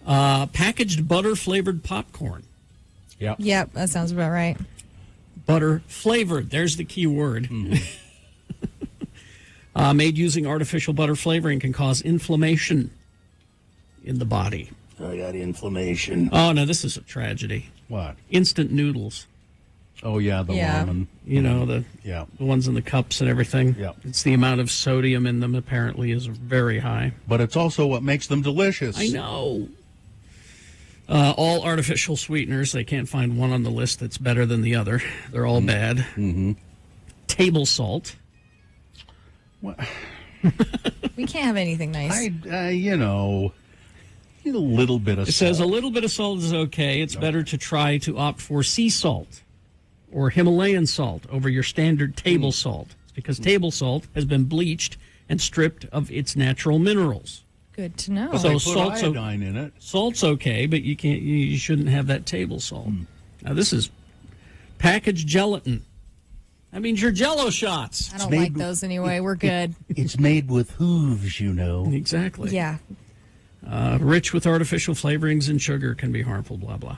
Speaker 1: Packaged butter-flavored popcorn.
Speaker 3: Yep.
Speaker 2: Yep, that sounds about right.
Speaker 1: Butter-flavored. There's the key word. Made using artificial butter flavoring can cause inflammation in the body.
Speaker 3: I got inflammation.
Speaker 1: Oh, no, this is a tragedy.
Speaker 3: What?
Speaker 1: Instant noodles.
Speaker 3: Oh, yeah, the ramen.
Speaker 1: You know, the ones in the cups and everything.
Speaker 3: Yeah.
Speaker 1: It's the amount of sodium in them apparently is very high.
Speaker 3: But it's also what makes them delicious.
Speaker 1: I know. All artificial sweeteners, they can't find one on the list that's better than the other. They're all bad.
Speaker 3: Mm-hmm.
Speaker 1: Table salt.
Speaker 3: What?
Speaker 2: We can't have anything nice.
Speaker 3: A little bit of
Speaker 1: salt. It says a little bit of salt is okay. It's better to try to opt for sea salt or Himalayan salt over your standard table salt. It's because table salt has been bleached and stripped of its natural minerals.
Speaker 2: Good to know.
Speaker 3: But so salt's iodine in it.
Speaker 1: Salt's okay, but you shouldn't have that table salt. Now this is packaged gelatin. That means your Jell-O shots.
Speaker 2: I don't like those anyway. We're good.
Speaker 3: It's made with hooves, you know.
Speaker 1: Exactly.
Speaker 2: Yeah.
Speaker 1: Rich with artificial flavorings and sugar can be harmful, blah, blah.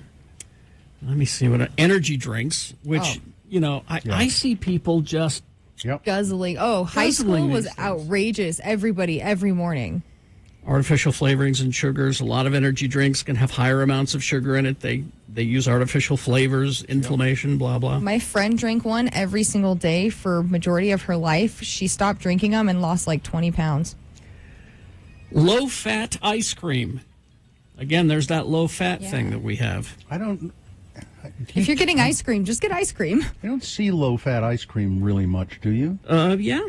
Speaker 1: Let me see what energy drinks, which, I see people just
Speaker 2: guzzling. Oh, high school was outrageous. Everybody, every morning.
Speaker 1: Artificial flavorings and sugars. A lot of energy drinks can have higher amounts of sugar in it. They use artificial flavors, inflammation, blah, blah.
Speaker 2: My friend drank one every single day for majority of her life. She stopped drinking them and lost like 20 pounds.
Speaker 1: Low-fat ice cream. Again, there's that low-fat thing that we have.
Speaker 2: If you're getting ice cream, just get ice cream.
Speaker 3: You don't see low-fat ice cream really much, do you?
Speaker 1: Yeah.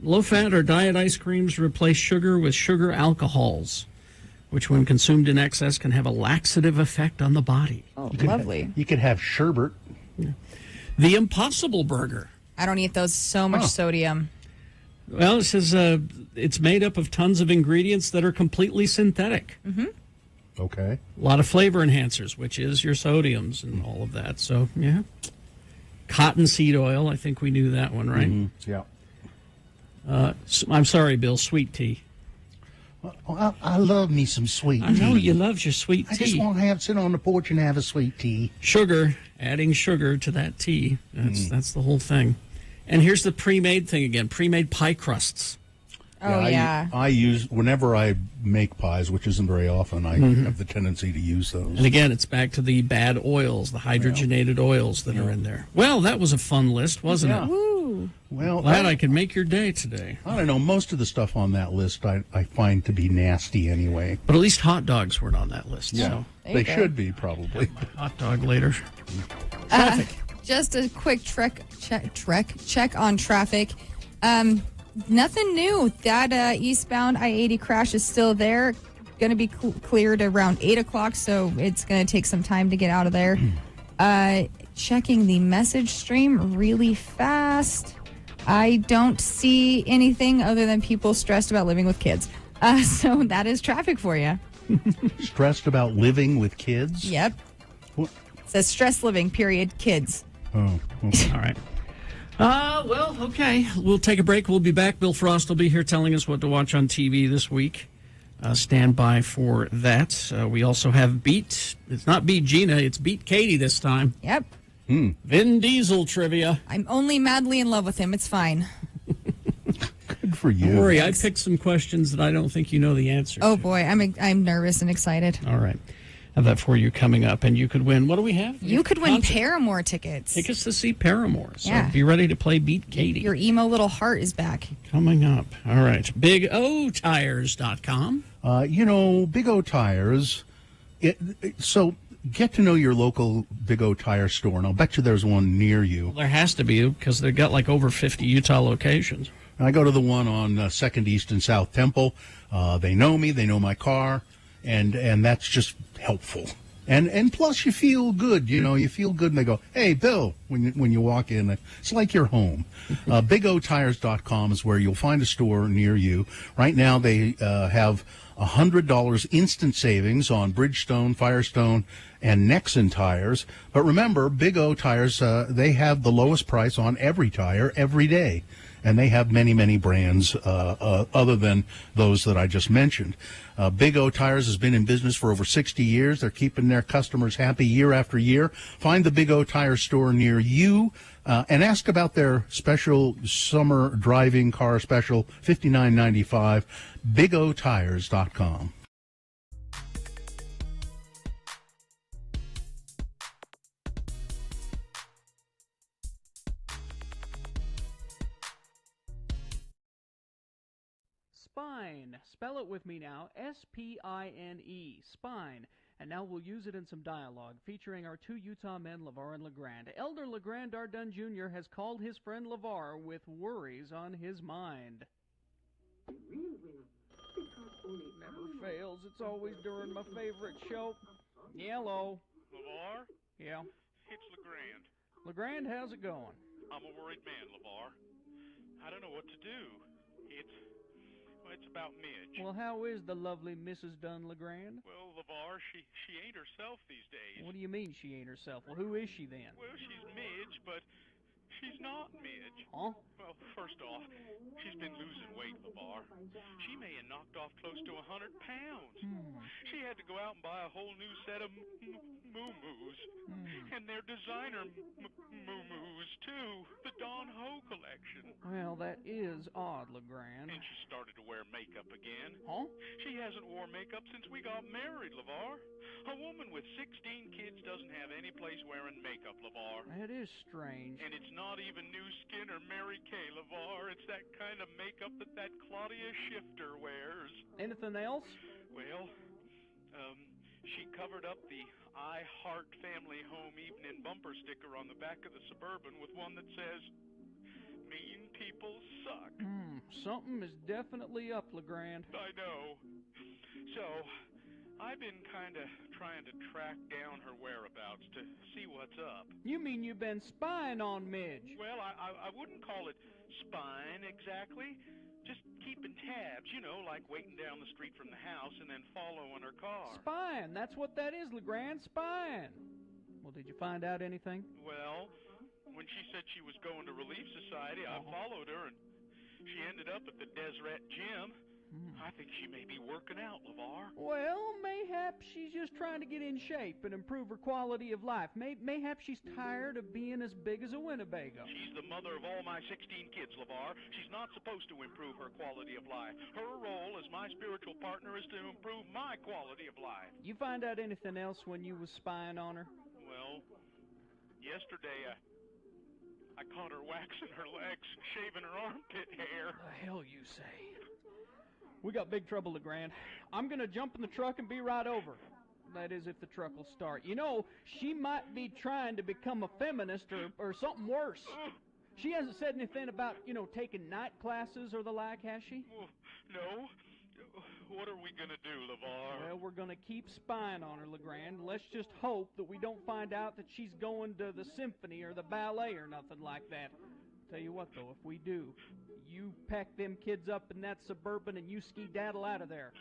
Speaker 1: Low-fat or diet ice creams replace sugar with sugar alcohols, which when consumed in excess can have a laxative effect on the body.
Speaker 2: Oh, lovely.
Speaker 3: You could have sherbet.
Speaker 1: Yeah. The Impossible Burger.
Speaker 2: I don't eat those. So much sodium.
Speaker 1: Well, it says it's made up of tons of ingredients that are completely synthetic.
Speaker 2: Mm-hmm.
Speaker 3: Okay.
Speaker 1: A lot of flavor enhancers, which is your sodiums and all of that. So, yeah. Cottonseed oil. I think we knew that one, right?
Speaker 3: Mm-hmm. Yeah.
Speaker 1: I'm sorry, Bill. Sweet tea.
Speaker 3: Well, I love me some sweet tea.
Speaker 1: I know you love your sweet tea.
Speaker 3: I just want to sit on the porch and have a sweet tea.
Speaker 1: Sugar. Adding sugar to that tea. That's the whole thing. And here's the pre-made thing again. Pre-made pie crusts.
Speaker 2: Oh, yeah.
Speaker 3: I use, whenever I make pies, which isn't very often, I have the tendency to use those.
Speaker 1: And again, it's back to the bad oils, the hydrogenated oils that are in there. Well, that was a fun list, wasn't it?
Speaker 2: Woo.
Speaker 3: Well,
Speaker 1: glad I could make your day today.
Speaker 3: I don't know. Most of the stuff on that list I find to be nasty anyway.
Speaker 1: But at least hot dogs weren't on that list.
Speaker 3: Yeah,
Speaker 1: so.
Speaker 3: They should be, probably.
Speaker 1: Hot dog later. Traffic.
Speaker 2: Just a quick check on traffic. Nothing new. That eastbound I-80 crash is still there. Going to be cleared around 8 o'clock, so it's going to take some time to get out of there. Checking the message stream really fast. I don't see anything other than people stressed about living with kids. So that is traffic for you.
Speaker 3: Stressed about living with kids?
Speaker 2: Yep.
Speaker 3: What?
Speaker 2: It says stress living, period, kids.
Speaker 3: Oh, okay.
Speaker 1: All right. Well, okay. We'll take a break. We'll be back. Bill Frost will be here telling us what to watch on TV this week. Stand by for that. We also have Beat. It's not Beat Gina. It's Beat Katie this time.
Speaker 2: Yep.
Speaker 1: Vin Diesel trivia.
Speaker 2: I'm only madly in love with him. It's fine.
Speaker 3: Good for you.
Speaker 1: Don't worry. I picked some questions that I don't think you know the answer
Speaker 2: to.
Speaker 1: Boy,
Speaker 2: I'm nervous and excited.
Speaker 1: All right. Have that for you coming up, and you could win. What do we have?
Speaker 2: You could win Paramore tickets.
Speaker 1: Tickets to see Paramore. So be ready to play Beat Katie.
Speaker 2: Your emo little heart is back.
Speaker 1: Coming up. All right. BigOTires.com.
Speaker 3: Big O Tires. So get to know your local Big O Tire store, and I'll bet you there's one near you.
Speaker 1: Well, there has to be, because they've got like over 50 Utah locations.
Speaker 3: I go to the one on 2nd East and South Temple. They know me. They know my car. And that's just helpful. And plus you feel good, you feel good, and they go, "Hey, Bill," when you walk in, it's like you're home. BigOTires.com is where you'll find a store near you. Right now they have $100 instant savings on Bridgestone, Firestone, and Nexen tires. But remember, Big O Tires, they have the lowest price on every tire every day. And they have many, many brands other than those that I just mentioned. Big O Tires has been in business for over 60 years. They're keeping their customers happy year after year. Find the Big O Tire store near you and ask about their special summer driving car special, $59.95, BigOTires.com.
Speaker 4: Spine. Spell it with me now. S-P-I-N-E. Spine. And now we'll use it in some dialogue, featuring our two Utah men, LaVar and LeGrand. Elder LeGrand Ardun Jr. has called his friend LaVar with worries on his mind. Never fails. It's always during my favorite show. Hello.
Speaker 7: LaVar?
Speaker 4: Yeah.
Speaker 7: It's LeGrand.
Speaker 4: LeGrand, how's it going?
Speaker 7: I'm a worried man, LaVar. I don't know what to do. It's about Midge.
Speaker 4: Well, how is the lovely Mrs. Dunn LeGrand?
Speaker 7: Well, LaVar, she ain't herself these days.
Speaker 4: What do you mean she ain't herself? Well, who is she then?
Speaker 7: Well, she's Midge, but she's not Midge.
Speaker 4: Huh?
Speaker 7: Well, first off, she's been losing weight, LaVar. She may have knocked off close to 100 pounds. She had to go out and buy a whole new set of moo-moos. And they're designer moo-moos, too. The Don Ho collection.
Speaker 4: Well, that is odd, LeGrand.
Speaker 7: And she started to wear makeup again.
Speaker 4: Huh?
Speaker 7: She hasn't worn makeup since we got married, LaVar. A woman with 16 kids doesn't have any place wearing makeup, LaVar.
Speaker 4: That is strange.
Speaker 7: And it's not even New Skin or Mary Kay, LaVar. It's that kind of makeup that Claudia Schifter wears.
Speaker 4: Anything else?
Speaker 7: Well, she covered up the I Heart Family Home Evening bumper sticker on the back of the Suburban with one that says, "Mean people suck."
Speaker 4: Something is definitely up, LeGrand.
Speaker 7: I know. So, I've been kind of trying to track down her whereabouts to see what's up.
Speaker 4: You mean you've been spying on Midge?
Speaker 7: Well, I wouldn't call it spying exactly. Just keeping tabs, like waiting down the street from the house and then following her car.
Speaker 4: Spying, that's what that is, LeGrand, spying. Well, did you find out anything?
Speaker 7: Well, when she said she was going to Relief Society, I followed her, and she ended up at the Deseret Gym. I think she may be working out, LaVar.
Speaker 4: Well, mayhap she's just trying to get in shape and improve her quality of life. Mayhap she's tired of being as big as a Winnebago.
Speaker 7: She's the mother of all my 16 kids, LaVar. She's not supposed to improve her quality of life. Her role as my spiritual partner is to improve my quality of life.
Speaker 4: You find out anything else when you was spying on her?
Speaker 7: Well, yesterday I caught her waxing her legs and shaving her armpit hair.
Speaker 4: The hell you say? We got big trouble, LeGrand. I'm going to jump in the truck and be right over. That is, if the truck will start. She might be trying to become a feminist or something worse. She hasn't said anything about, taking night classes or the like, has she?
Speaker 7: No. What are we going to do, LaVar?
Speaker 4: Well, we're going to keep spying on her, LeGrand. Let's just hope that we don't find out that she's going to the symphony or the ballet or nothing like that. Tell you what, though, if we do, you pack them kids up in that Suburban and you ski-daddle out of there.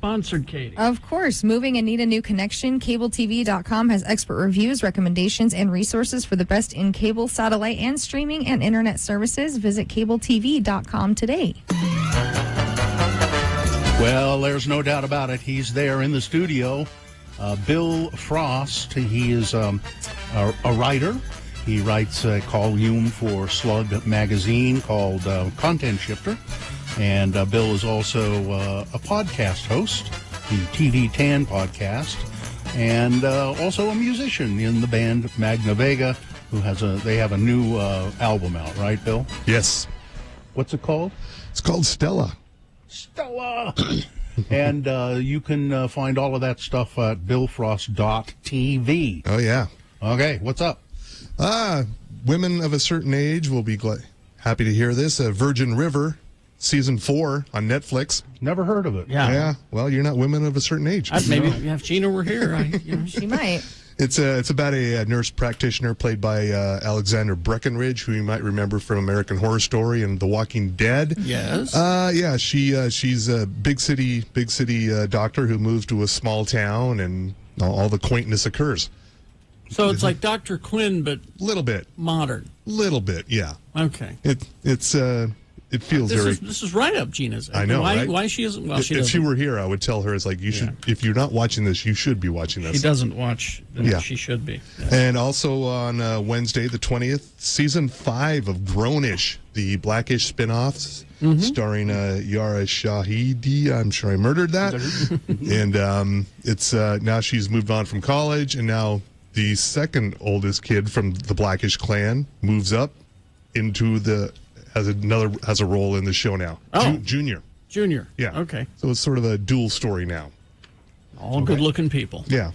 Speaker 1: sponsored, Katie.
Speaker 2: Of course. Moving and need a new connection? CableTV.com has expert reviews, recommendations, and resources for the best in cable, satellite, and streaming and internet services. Visit CableTV.com today.
Speaker 3: Well, there's no doubt about it. He's there in the studio. Bill Frost, he is a writer. He writes a column for Slug magazine called Content Shifter. And Bill is also a podcast host, the TV Tan podcast, and also a musician in the band Magna Vega, they have a new album out, right, Bill?
Speaker 8: Yes.
Speaker 3: What's it called?
Speaker 8: It's called Stella.
Speaker 3: Stella! And you can find all of that stuff at billfrost.tv.
Speaker 8: Oh, yeah.
Speaker 3: Okay, what's up?
Speaker 8: Women of a certain age will be happy to hear this. Virgin River, Season 4 on Netflix.
Speaker 3: Never heard of it.
Speaker 8: Yeah. Well, you're not women of a certain age.
Speaker 1: Maybe if Gina were here,
Speaker 2: she might.
Speaker 8: It's about a nurse practitioner played by Alexander Breckenridge, who you might remember from American Horror Story and The Walking Dead.
Speaker 1: Yes.
Speaker 8: Yeah. She's a big city doctor who moves to a small town, and all the quaintness occurs.
Speaker 1: So it's like Dr. Quinn, but
Speaker 8: little bit
Speaker 1: modern.
Speaker 8: Little bit, yeah.
Speaker 1: Okay.
Speaker 8: It feels
Speaker 1: this is right up Gina's.
Speaker 8: I know.
Speaker 1: Why?
Speaker 8: Right?
Speaker 1: Why she isn't? Well,
Speaker 8: if she were here, I would tell her, it's like, you should. If you're not watching this, you should be watching this.
Speaker 1: She doesn't watch.
Speaker 8: Yeah.
Speaker 1: She should be. Yeah.
Speaker 8: And also on Wednesday, the 20th, season 5 of Grownish, the Blackish spinoffs, starring Yara Shahidi. I'm sure I murdered that. And it's now she's moved on from college, and now the second oldest kid from the Blackish clan moves up into has a role in the show now.
Speaker 1: Oh.
Speaker 8: Junior. Yeah.
Speaker 1: Okay.
Speaker 8: So it's sort of a dual story now.
Speaker 1: All good-looking people.
Speaker 8: Yeah.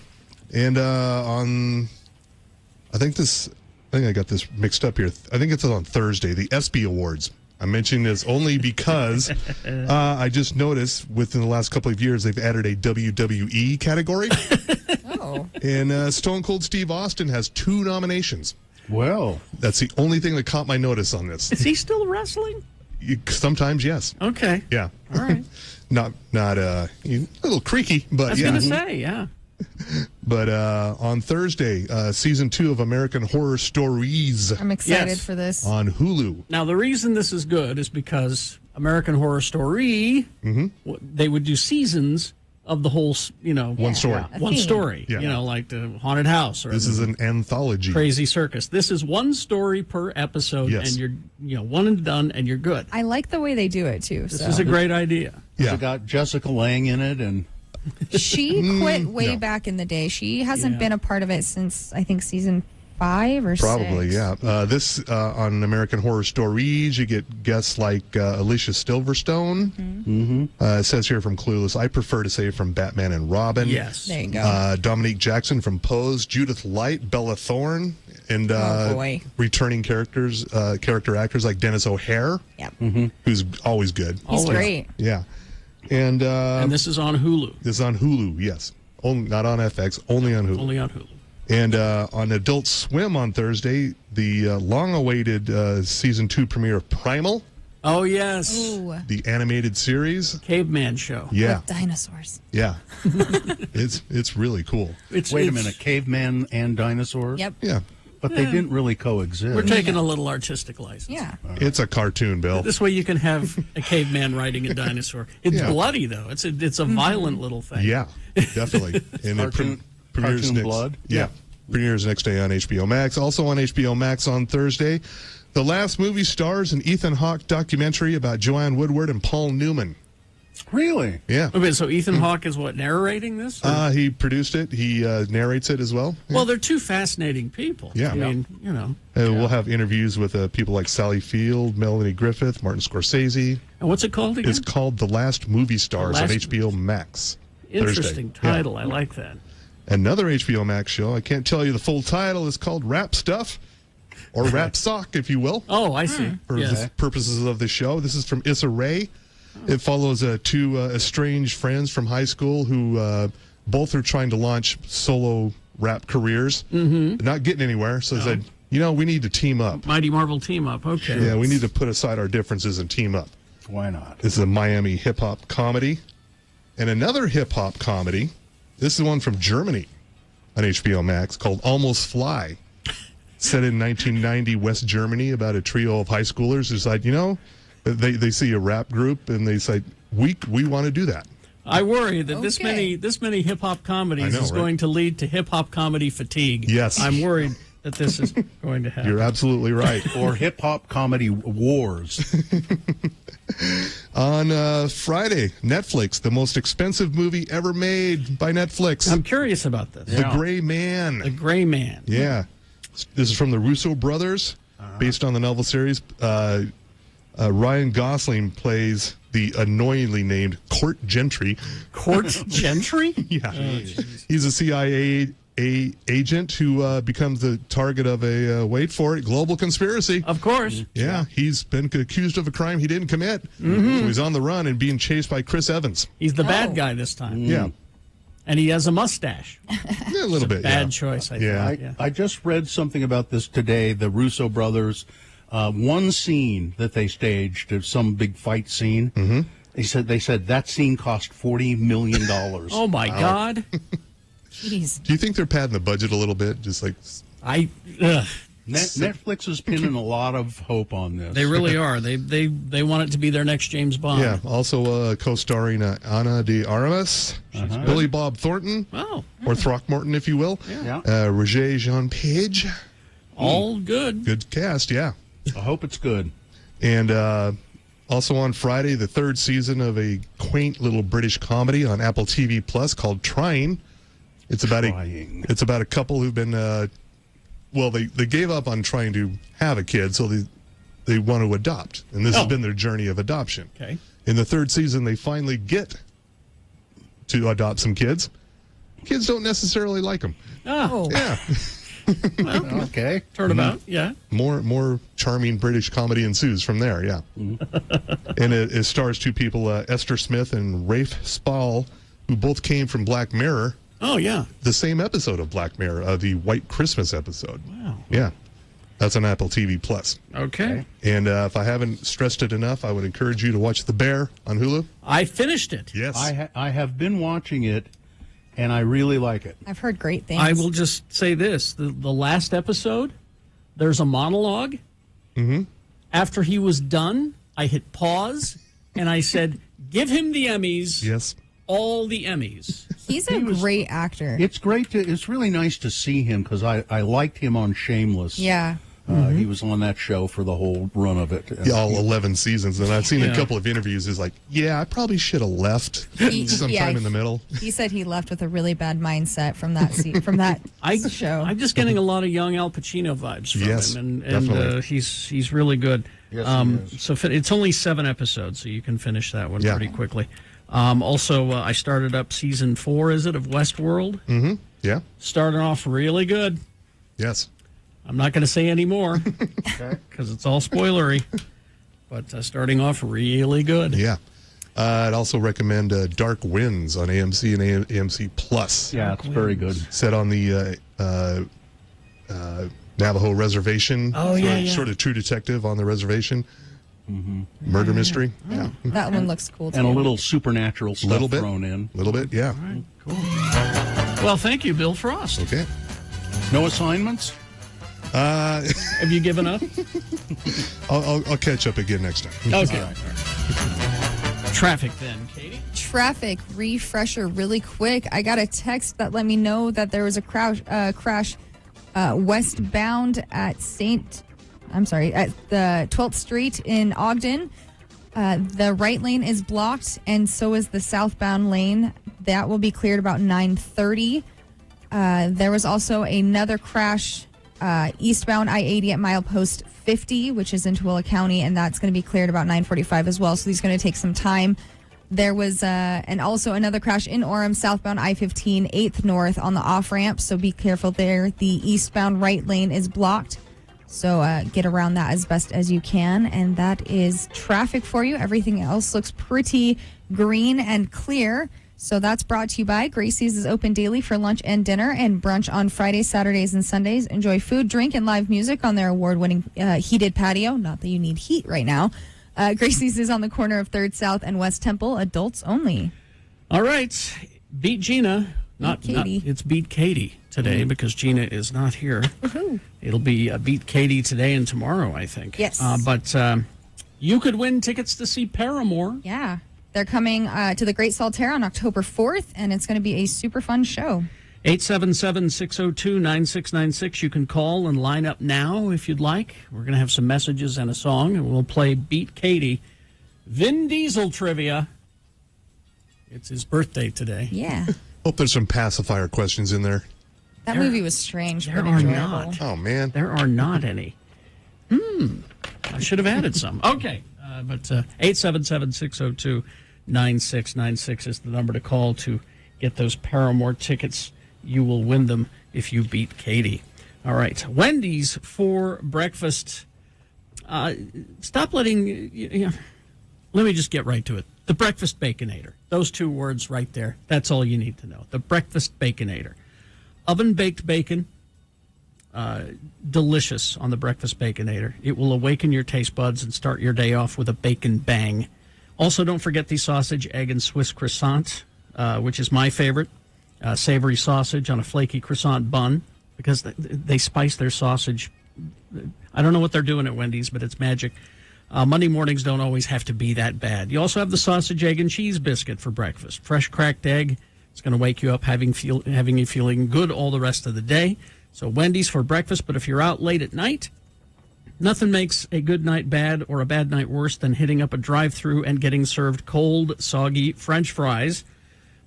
Speaker 8: And I think I got this mixed up here. I think it's on Thursday, the ESPY Awards. I'm mentioning this only because I just noticed within the last couple of years they've added a WWE category.
Speaker 2: Oh.
Speaker 8: And Stone Cold Steve Austin has 2 nominations.
Speaker 3: Well,
Speaker 8: that's the only thing that caught my notice on this.
Speaker 1: Is he still wrestling?
Speaker 8: Sometimes, yes.
Speaker 1: Okay.
Speaker 8: Yeah.
Speaker 1: All right.
Speaker 8: not a little creaky, but
Speaker 1: I was going to say, yeah.
Speaker 8: But on Thursday, season 2 of American Horror Stories.
Speaker 2: I'm excited for this.
Speaker 8: On Hulu.
Speaker 1: Now, the reason this is good is because American Horror Story, they would do seasons of the whole,
Speaker 8: one story.
Speaker 1: One story.
Speaker 8: Yeah.
Speaker 1: Like the Haunted House. Or
Speaker 8: this is an anthology.
Speaker 1: Crazy Circus. This is one story per episode, and you're one and done, and you're good.
Speaker 2: I like the way they do it, too.
Speaker 1: This is a great idea.
Speaker 3: Yeah. It's got Jessica Lange in it, and
Speaker 2: she quit way back in the day. She hasn't been a part of it since, I think, season 5 or 6.
Speaker 8: Probably, yeah. This on American Horror Stories, you get guests like Alicia Silverstone. It says here from Clueless. I prefer to say from Batman and Robin.
Speaker 1: Yes.
Speaker 2: There you go.
Speaker 8: Dominique Jackson from Pose, Judith Light, Bella Thorne, and returning character actors like Dennis O'Hare, who's always good.
Speaker 2: He's great.
Speaker 8: Yeah. And
Speaker 1: this is on Hulu.
Speaker 8: This is on Hulu, yes. Not on FX, only on Hulu.
Speaker 1: Only on Hulu.
Speaker 8: And on Adult Swim on Thursday, the long-awaited Season 2 premiere of Primal.
Speaker 1: Oh, yes.
Speaker 2: Ooh.
Speaker 8: The animated series.
Speaker 1: Caveman show.
Speaker 8: Yeah.
Speaker 2: With dinosaurs.
Speaker 8: Yeah. It's really cool.
Speaker 3: Wait a minute, caveman and dinosaurs?
Speaker 2: Yep.
Speaker 8: Yeah.
Speaker 3: But they didn't really coexist.
Speaker 1: We're taking a little artistic license.
Speaker 2: Yeah.
Speaker 8: It's a cartoon, Bill.
Speaker 1: This way you can have a caveman riding a dinosaur. It's bloody, though. It's a violent little thing.
Speaker 8: Yeah, definitely. And it premieres
Speaker 3: cartoon
Speaker 8: next,
Speaker 3: blood?
Speaker 8: Yeah. Premieres next day on HBO Max. Also on HBO Max on Thursday, The Last Movie Stars, an Ethan Hawke documentary about Joanne Woodward and Paul Newman.
Speaker 3: Really?
Speaker 8: Yeah.
Speaker 1: Okay, so Ethan Hawke is what, narrating this?
Speaker 8: He produced it. He narrates it as well.
Speaker 1: Well, they're two fascinating people.
Speaker 8: Yeah.
Speaker 1: I mean,
Speaker 8: We'll have interviews with people like Sally Field, Melanie Griffith, Martin Scorsese.
Speaker 1: And what's it called again?
Speaker 8: It's called The Last Movie Stars on HBO Max.
Speaker 1: Interesting
Speaker 8: Thursday.
Speaker 1: title.
Speaker 8: Yeah.
Speaker 1: I like that.
Speaker 8: Another HBO Max show, I can't tell you the full title, is called Rap Stuff, or Rap Sock, if you will.
Speaker 1: Oh, I see.
Speaker 8: For the purposes of the show. This is from Issa Rae. It follows two estranged friends from high school who both are trying to launch solo rap careers. Not getting anywhere, so they said, we need to team up.
Speaker 1: Mighty Marvel team up, okay.
Speaker 8: Yeah, we need to put aside our differences and team up.
Speaker 3: Why not?
Speaker 8: This is a Miami hip-hop comedy. And another hip-hop comedy, this is one from Germany on HBO Max, called Almost Fly. Set in 1990 West Germany about a trio of high schoolers who's like, they see a rap group and they say, we want to do that.
Speaker 1: I worry that this many hip-hop comedies is going to lead to hip-hop comedy fatigue.
Speaker 8: Yes.
Speaker 1: I'm worried that this is going to happen.
Speaker 8: You're absolutely right.
Speaker 3: Or hip-hop comedy wars.
Speaker 8: On Friday, Netflix, the most expensive movie ever made by Netflix.
Speaker 1: I'm curious about this.
Speaker 8: The Gray Man.
Speaker 1: The Gray Man.
Speaker 8: Yeah. This is from the Russo brothers, based on the novel series. Ryan Gosling plays the annoyingly named Court Gentry.
Speaker 1: Court Gentry?
Speaker 8: Yeah. He's a CIA agent who becomes the target of a, wait for it, global conspiracy.
Speaker 1: Of course.
Speaker 8: Yeah, he's been accused of a crime he didn't commit.
Speaker 1: Mm-hmm.
Speaker 8: So he's on the run and being chased by Chris Evans.
Speaker 1: He's the bad guy this time.
Speaker 8: Yeah.
Speaker 1: And he has a mustache.
Speaker 8: A little bit,
Speaker 1: bad choice, I think.
Speaker 3: I just read something about this today, the Russo brothers. One scene that they staged, some big fight scene, they said that scene cost $40 million.
Speaker 1: Oh, my God.
Speaker 2: Jeez.
Speaker 8: Do you think they're padding the budget a little bit? Just like
Speaker 3: Netflix is pinning a lot of hope on this.
Speaker 1: They really are. They want it to be be their next James Bond.
Speaker 8: Yeah. Also co-starring Ana de Armas, Billy Bob Thornton, or Throckmorton, if you will.
Speaker 3: Yeah.
Speaker 8: Roger Jean Page.
Speaker 1: All good.
Speaker 8: Good cast. Yeah.
Speaker 3: I hope it's good.
Speaker 8: And also on Friday, the third season of a quaint little British comedy on Apple TV Plus called Trying. It's about a couple who've been they gave up on trying to have a kid, so they want to adopt, and this has been their journey of adoption.
Speaker 1: Okay.
Speaker 8: In the third season, they finally get to adopt some kids. Kids don't necessarily like them.
Speaker 1: Oh.
Speaker 8: Yeah.
Speaker 1: Well,
Speaker 3: okay.
Speaker 1: Turnabout, yeah.
Speaker 8: More charming British comedy ensues from there, yeah. And it stars two people, Esther Smith and Rafe Spall, who both came from Black Mirror.
Speaker 1: Oh, yeah.
Speaker 8: The same episode of Black Mirror, the White Christmas episode.
Speaker 1: Wow.
Speaker 8: Yeah. That's on Apple TV Plus.
Speaker 1: Okay.
Speaker 8: And if I haven't stressed it enough, I would encourage you to watch The Bear on Hulu.
Speaker 1: I finished it.
Speaker 8: Yes.
Speaker 3: I have been watching it, and I really like it.
Speaker 2: I've heard great things.
Speaker 1: I will just say this. The last episode, there's a monologue.
Speaker 8: Mm-hmm.
Speaker 1: After he was done, I hit pause, and I said, give him the Emmys.
Speaker 8: Yes.
Speaker 1: All the Emmys.
Speaker 2: He's a great actor.
Speaker 3: It's it's really nice to see him because I liked him on Shameless.
Speaker 2: Yeah.
Speaker 3: He was on that show for the whole run of it.
Speaker 8: Yeah, all 11 seasons. And I've seen a couple of interviews. He's like, I probably should have left sometime in the middle.
Speaker 2: He said he left with a really bad mindset from that show.
Speaker 1: I'm just getting a lot of young Al Pacino vibes from him. And
Speaker 8: definitely.
Speaker 1: He's really good.
Speaker 3: Yes, he is.
Speaker 1: So it's only 7 episodes, so you can finish that one pretty quickly. Also, I started up season 4, is it, of Westworld?
Speaker 8: Mm-hmm. Yeah.
Speaker 1: Starting off really good.
Speaker 8: Yes.
Speaker 1: I'm not going to say any more because it's all spoilery, but starting off really good.
Speaker 8: Yeah. I'd also recommend Dark Winds on AMC and AMC Plus.
Speaker 3: Yeah, it's very good.
Speaker 8: Set on the Navajo Reservation.
Speaker 1: Oh, yeah.
Speaker 8: Sort of True Detective on the reservation.
Speaker 3: Mm-hmm.
Speaker 8: Murder mystery. Yeah.
Speaker 2: That one looks cool, too.
Speaker 3: And a little supernatural stuff thrown in.
Speaker 8: A little bit, yeah.
Speaker 1: All right, cool. Well, thank you, Bill Frost.
Speaker 8: Okay.
Speaker 3: No assignments?
Speaker 1: Have you given up?
Speaker 8: I'll catch up again next time.
Speaker 1: Okay. Right. Traffic then, Katie.
Speaker 2: Traffic refresher really quick. I got a text that let me know that there was a crash westbound at at the 12th Street in Ogden. The right lane is blocked, and so is the southbound lane. That will be cleared about 9:30. There was also another crash eastbound I-80 at milepost 50, which is in Tooele County, and that's going to be cleared about 9:45 as well. So these are going to take some time. There was and also another crash in Orem, southbound I-15, 8th North on the off-ramp, so be careful there. The eastbound right lane is blocked, so get around that as best as you can. And that is traffic for you. Everything else looks pretty green and clear. So that's brought to you by Gracie's is open daily for lunch and dinner and brunch on Fridays, Saturdays, and Sundays. Enjoy food, drink, and live music on their award-winning heated patio. Not that you need heat right now. Gracie's is on the corner of 3rd South and West Temple. Adults only.
Speaker 1: All right. Beat Gina. Not
Speaker 2: Katie.
Speaker 1: It's Beat Katie today because Gina is not here.
Speaker 2: Woohoo.
Speaker 1: It'll be Beat Katie today and tomorrow, I think.
Speaker 2: Yes.
Speaker 1: But you could win tickets to see Paramore.
Speaker 2: Yeah. They're coming to the Great Saltaire on October 4th, and it's going to be a super fun show.
Speaker 1: 877-602-9696. You can call and line up now if you'd like. We're going to have some messages and a song, and we'll play Beat Katie. Vin Diesel trivia. It's his birthday today.
Speaker 2: Yeah.
Speaker 8: Hope there's some pacifier questions in there.
Speaker 2: That movie was strange,
Speaker 1: There
Speaker 2: but
Speaker 1: are
Speaker 2: enjoyable.
Speaker 1: not.
Speaker 8: Oh, man.
Speaker 1: There are not any. I should have added some. Okay. But 877-602-9696 is the number to call to get those Paramore tickets. You will win them if you beat Katie. All right. Wendy's for breakfast. Stop letting... let me just get right to it. The Breakfast Baconator. Those two words right there. That's all you need to know. The Breakfast Baconator. Oven-baked bacon. Delicious on the Breakfast Baconator. It will awaken your taste buds and start your day off with a bacon bang. Also, don't forget the sausage, egg, and Swiss croissant, which is my favorite. Savory sausage on a flaky croissant bun because they spice their sausage. I don't know what they're doing at Wendy's, but it's magic. Monday mornings don't always have to be that bad. You also have the sausage, egg, and cheese biscuit for breakfast. Fresh cracked egg. It's going to wake you up, having you feeling good all the rest of the day. So Wendy's for breakfast, but if you're out late at night, nothing makes a good night bad or a bad night worse than hitting up a drive-thru and getting served cold, soggy French fries.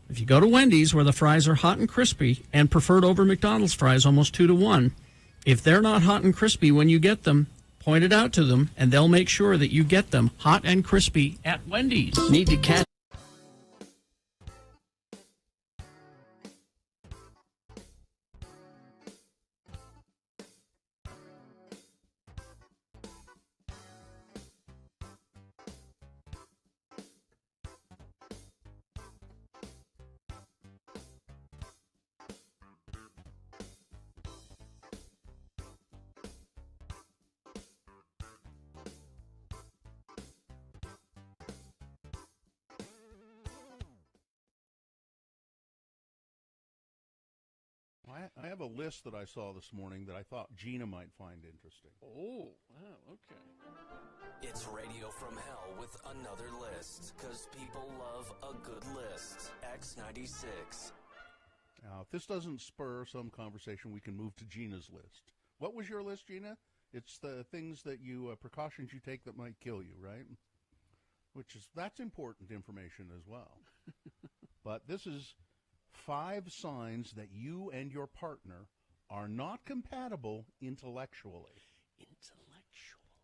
Speaker 1: If you go to Wendy's, where the fries are hot and crispy and preferred over McDonald's fries almost 2-1, if they're not hot and crispy when you get them, point it out to them, and they'll make sure that you get them hot and crispy at Wendy's. Need to catch.
Speaker 3: I have a list that I saw this morning that I thought Gina might find interesting.
Speaker 1: Oh, wow, okay.
Speaker 6: It's Radio from Hell with another list, because people love a good list. X96.
Speaker 3: Now, if this doesn't spur some conversation, we can move to Gina's list. What was your list, Gina? It's the things that you, precautions you take that might kill you, right? That's important information as well. But this is 5 signs that you and your partner are not compatible intellectually.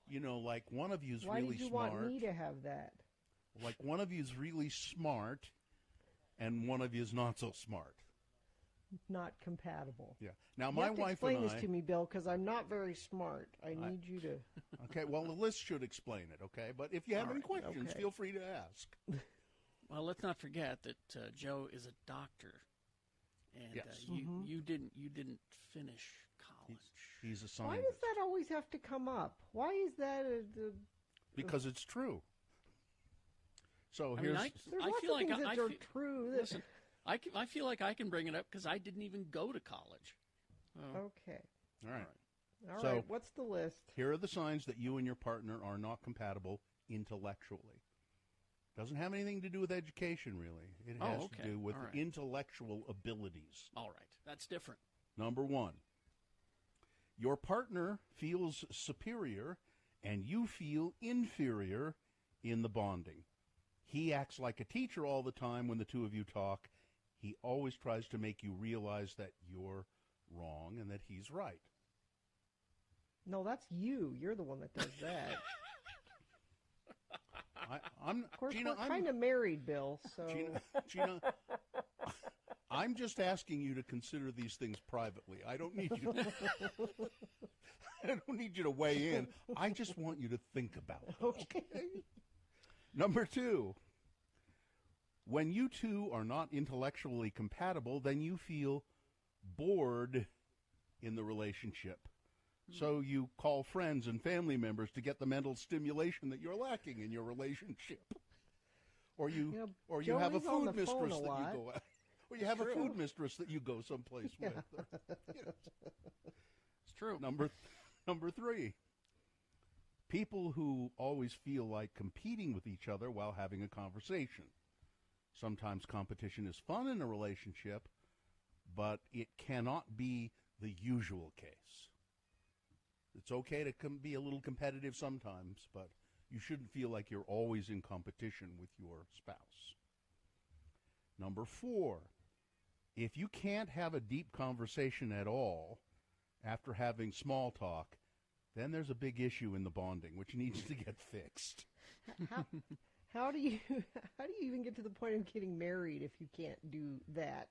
Speaker 3: You know, like one of you's
Speaker 5: Why
Speaker 3: really
Speaker 5: did you
Speaker 3: smart.
Speaker 5: want me to have that?
Speaker 3: Like one of you's really smart, and one of you's not so smart.
Speaker 5: Not compatible.
Speaker 3: Yeah. Now,
Speaker 5: You
Speaker 3: my
Speaker 5: have to
Speaker 3: wife
Speaker 5: explain
Speaker 3: and
Speaker 5: this
Speaker 3: I.
Speaker 5: to me, Bill, because I'm not very smart. I need you to.
Speaker 3: Okay. Well, the list should explain it. Okay. But if you have any questions,
Speaker 5: okay.
Speaker 3: feel free to ask.
Speaker 1: Well, let's not forget that Joe is a doctor, and
Speaker 3: Yes.
Speaker 1: you didn't finish college.
Speaker 3: He's a
Speaker 5: Why
Speaker 3: scientist.
Speaker 5: does that always have to come up? Why is that
Speaker 3: Because it's true. So
Speaker 1: I
Speaker 3: here's.
Speaker 1: mean,
Speaker 5: There's
Speaker 1: I
Speaker 5: lots
Speaker 1: feel
Speaker 5: of
Speaker 1: like
Speaker 5: things that are
Speaker 1: feel-
Speaker 5: true.
Speaker 1: Listen, I feel like I can bring it up because I didn't even go to college.
Speaker 5: Okay.
Speaker 3: All right.
Speaker 5: All
Speaker 3: So,
Speaker 5: right. What's the list?
Speaker 3: Here are the signs that you and your partner are not compatible intellectually. Doesn't have anything to do with education, really. It has to do with
Speaker 1: All right.
Speaker 3: intellectual abilities.
Speaker 1: All right, that's different.
Speaker 3: Number 1, your partner feels superior and you feel inferior in the bonding. He acts like a teacher all the time when the two of you talk. He always tries to make you realize that you're wrong and that he's right.
Speaker 5: No, that's you. You're the one that does that.
Speaker 3: I'm,
Speaker 5: Of course,
Speaker 3: Gina,
Speaker 5: we're kind of married, Bill. So
Speaker 3: Gina, I'm just asking you to consider these things privately. I don't need you. I don't need you to weigh in. I just want you to think about it.
Speaker 5: Okay.
Speaker 3: Number 2, when you two are not intellectually compatible, then you feel bored in the relationship. So you call friends and family members to get the mental stimulation that you're lacking in your relationship. Or you have a food mistress that you go out. Or you have a food mistress that you go someplace with.
Speaker 21: It's true.
Speaker 3: Number 3. People who always feel like competing with each other while having a conversation. Sometimes competition is fun in a relationship, but it cannot be the usual case. It's okay to be a little competitive sometimes, but you shouldn't feel like you're always in competition with your spouse. Number 4, if you can't have a deep conversation at all after having small talk, then there's a big issue in the bonding, which needs to get fixed.
Speaker 5: How do you even get to the point of getting married if you can't do that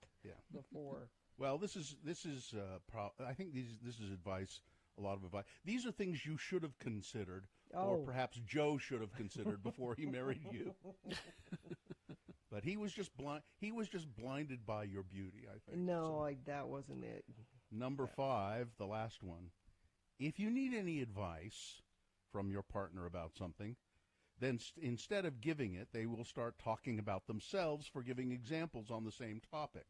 Speaker 5: before?
Speaker 3: Well, this is I think this is advice. A lot of advice. These are things you should have considered, or perhaps Joe should have considered before he married you. But he was just blind. He was just blinded by your beauty, I think.
Speaker 5: No, that wasn't it.
Speaker 3: Number 5, the last one. If you need any advice from your partner about something, then instead of giving it, they will start talking about themselves for giving examples on the same topic.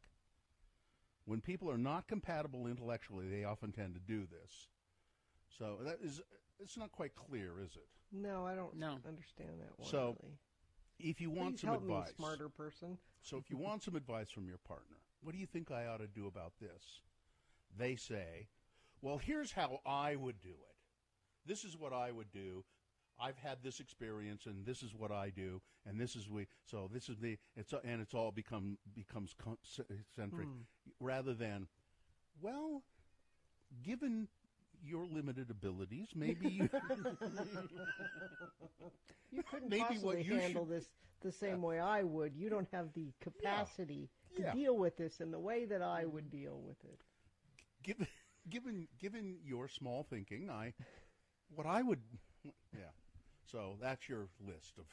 Speaker 3: When people are not compatible intellectually, they often tend to do this. So it's not quite clear, is it?
Speaker 5: No, I don't understand that one.
Speaker 3: So,
Speaker 5: really.
Speaker 3: If you want
Speaker 5: Please
Speaker 3: some
Speaker 5: help
Speaker 3: advice,
Speaker 5: me, smarter person.
Speaker 3: So if you want some advice from your partner, what do you think I ought to do about this? They say, well, here's how I would do it. This is what I would do. I've had this experience, and this is what I do, and this is it's all becomes centric, rather than, well, given your limited abilities, maybe you
Speaker 5: you couldn't
Speaker 3: maybe
Speaker 5: possibly handle this the same way I would. You don't have the capacity to deal with this in the way that I would deal with it.
Speaker 3: Given your small thinking, what I would, So that's your list of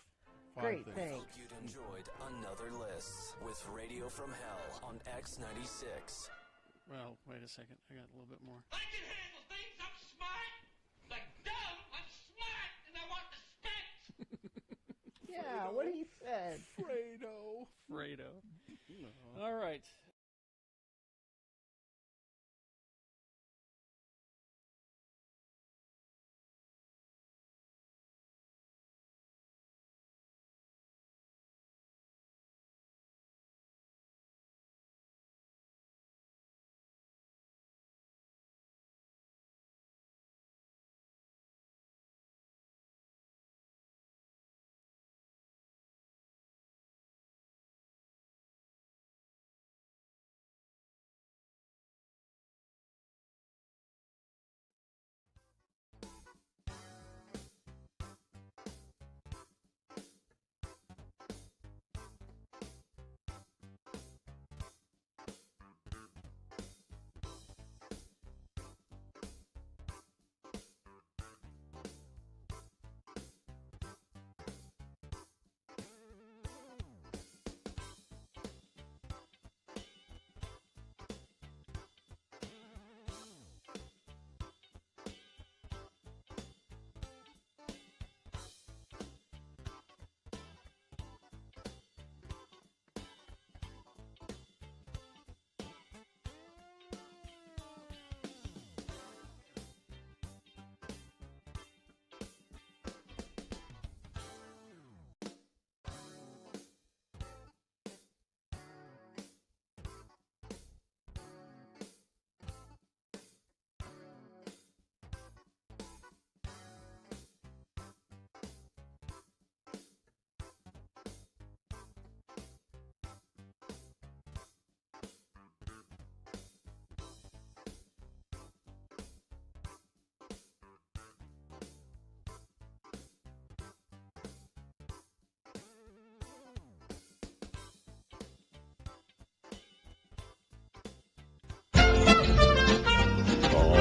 Speaker 3: 5
Speaker 5: Great,
Speaker 3: things.
Speaker 5: thanks.
Speaker 6: Hope you'd enjoyed another list with Radio from Hell on X96.
Speaker 21: Well, wait a second. I got a little bit more.
Speaker 10: I can handle things. I'm smart. Like dumb, I'm smart, and I want respect.
Speaker 5: Yeah, what he said.
Speaker 21: Fredo. All right.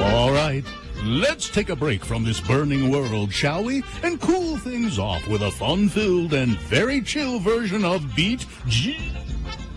Speaker 3: All right, let's take a break from this burning world, shall we? And cool things off with a fun-filled and very chill version of Beat G.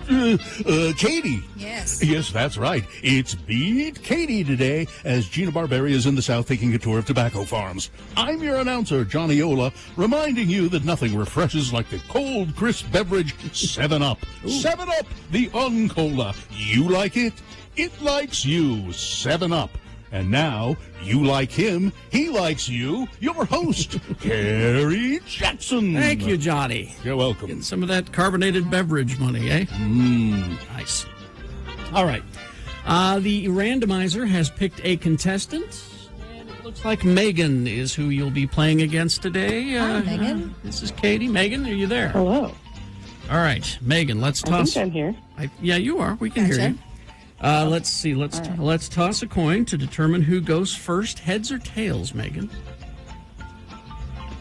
Speaker 3: Katie.
Speaker 2: Yes.
Speaker 3: Yes, that's right. It's Beat Katie today as Gina Barberi is in the South taking a tour of tobacco farms. I'm your announcer, Johnny Ola, reminding you that nothing refreshes like the cold, crisp beverage 7-Up. 7-Up, the Uncola. You like it? It likes you. 7-Up. And now, you like him, he likes you, your host, Carrie Jackson.
Speaker 1: Thank you, Johnny.
Speaker 3: You're welcome.
Speaker 1: Getting some of that carbonated beverage money, eh? Nice. All right. The randomizer has picked a contestant, and it looks like Megan is who you'll be playing against today.
Speaker 2: Hi, Megan.
Speaker 1: This is Katie. Megan, are you there?
Speaker 9: Hello.
Speaker 1: All right, Megan, let's toss.
Speaker 9: I think I'm here.
Speaker 1: Yeah, you are. We can hear you. Let's see. Let's toss a coin to determine who goes first. Heads or tails, Megan?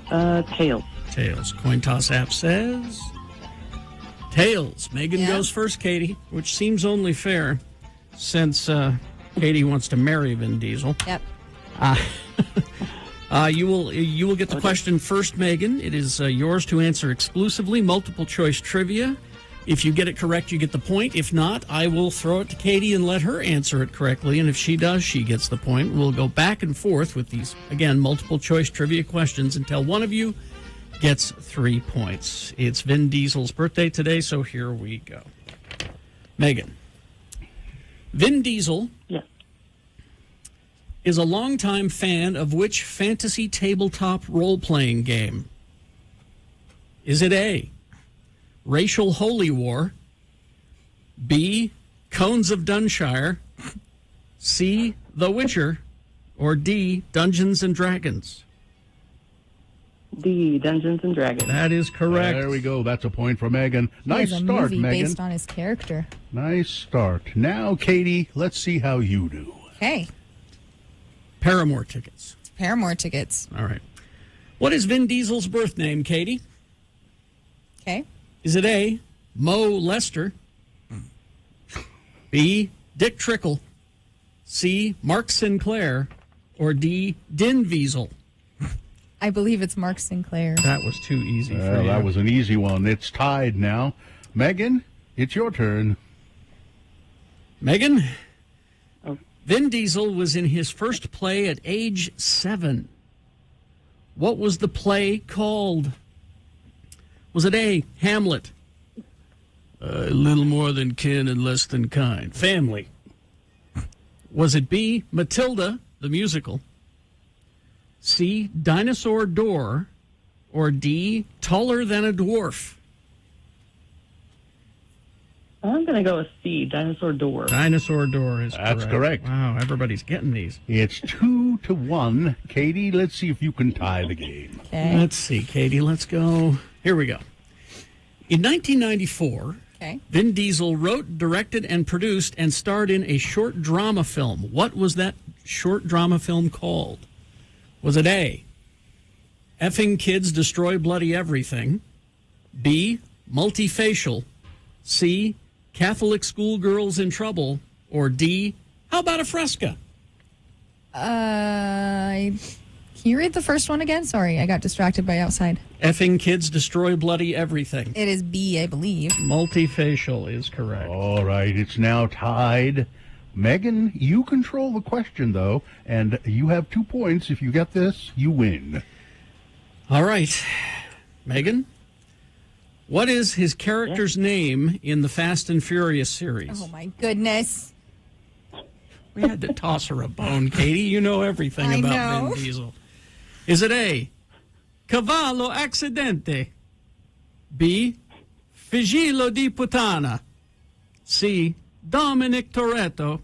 Speaker 9: Tails.
Speaker 1: Tails. Coin toss app says tails. Megan goes first, Katie, which seems only fair since Katie wants to marry Vin Diesel.
Speaker 2: Yep.
Speaker 1: You will get the question first, Megan. It is yours to answer exclusively. Multiple choice trivia. If you get it correct, you get the point. If not, I will throw it to Katie and let her answer it correctly. And if she does, she gets the point. We'll go back and forth with these, again, multiple choice trivia questions until one of you gets 3 points. It's Vin Diesel's birthday today, so here we go. Megan. Vin Diesel is a longtime fan of which fantasy tabletop role-playing game? Is it A, Racial Holy War, B, Cones of Dunshire, C, The Witcher, or D, Dungeons and Dragons?
Speaker 9: D, Dungeons and Dragons.
Speaker 1: That is correct.
Speaker 3: There we go. That's a point for Megan. Nice
Speaker 2: He has a
Speaker 3: start,
Speaker 2: movie
Speaker 3: Megan.
Speaker 2: based on his character.
Speaker 3: Nice start. Now, Katie, let's see how you do.
Speaker 2: Okay.
Speaker 1: Paramore tickets.
Speaker 2: Paramore tickets.
Speaker 1: All right. What is Vin Diesel's birth name, Katie?
Speaker 2: Okay.
Speaker 1: Is it A, Mo Lester, B, Dick Trickle, C, Mark Sinclair, or D, Din Diesel?
Speaker 2: I believe it's Mark Sinclair.
Speaker 1: That was too easy for you.
Speaker 3: That was an easy one. It's tied now. Megan, it's your turn.
Speaker 1: Megan, Vin Diesel was in his first play at age 7. What was the play called? Was it A, Hamlet? A little more than kin and less than kind. Family. Was it B, Matilda, the musical? C, Dinosaur Door? Or D, Taller Than a Dwarf?
Speaker 9: I'm going to go with C, Dinosaur Door.
Speaker 1: Dinosaur Door is correct.
Speaker 3: That's correct.
Speaker 1: Wow, everybody's getting these.
Speaker 3: It's 2-1. Katie, let's see if you can tie the game.
Speaker 2: Okay.
Speaker 1: Let's see, Katie, let's go. Here we go. In 1994, Vin Diesel wrote, directed, and produced and starred in a short drama film. What was that short drama film called? Was it A, Effing Kids Destroy Bloody Everything, B, Multifacial, C, Catholic Schoolgirls in Trouble, or D, How About a Fresca?
Speaker 2: Can you read the first one again? Sorry, I got distracted by outside.
Speaker 1: Effing Kids Destroy Bloody Everything.
Speaker 2: It is B, I believe.
Speaker 1: Multifacial is correct.
Speaker 3: All right, it's now tied. Megan, you control the question, though, and you have 2 points. If you get this, you win.
Speaker 1: All right. Megan, what is his character's name in the Fast and Furious series?
Speaker 2: Oh, my goodness.
Speaker 1: We had to toss her a bone, Katie. You know everything
Speaker 2: I
Speaker 1: about
Speaker 2: know.
Speaker 1: Vin Diesel. Is it A, Cavallo Accidente, B, Figilo di Putana, C, Dominic Toretto,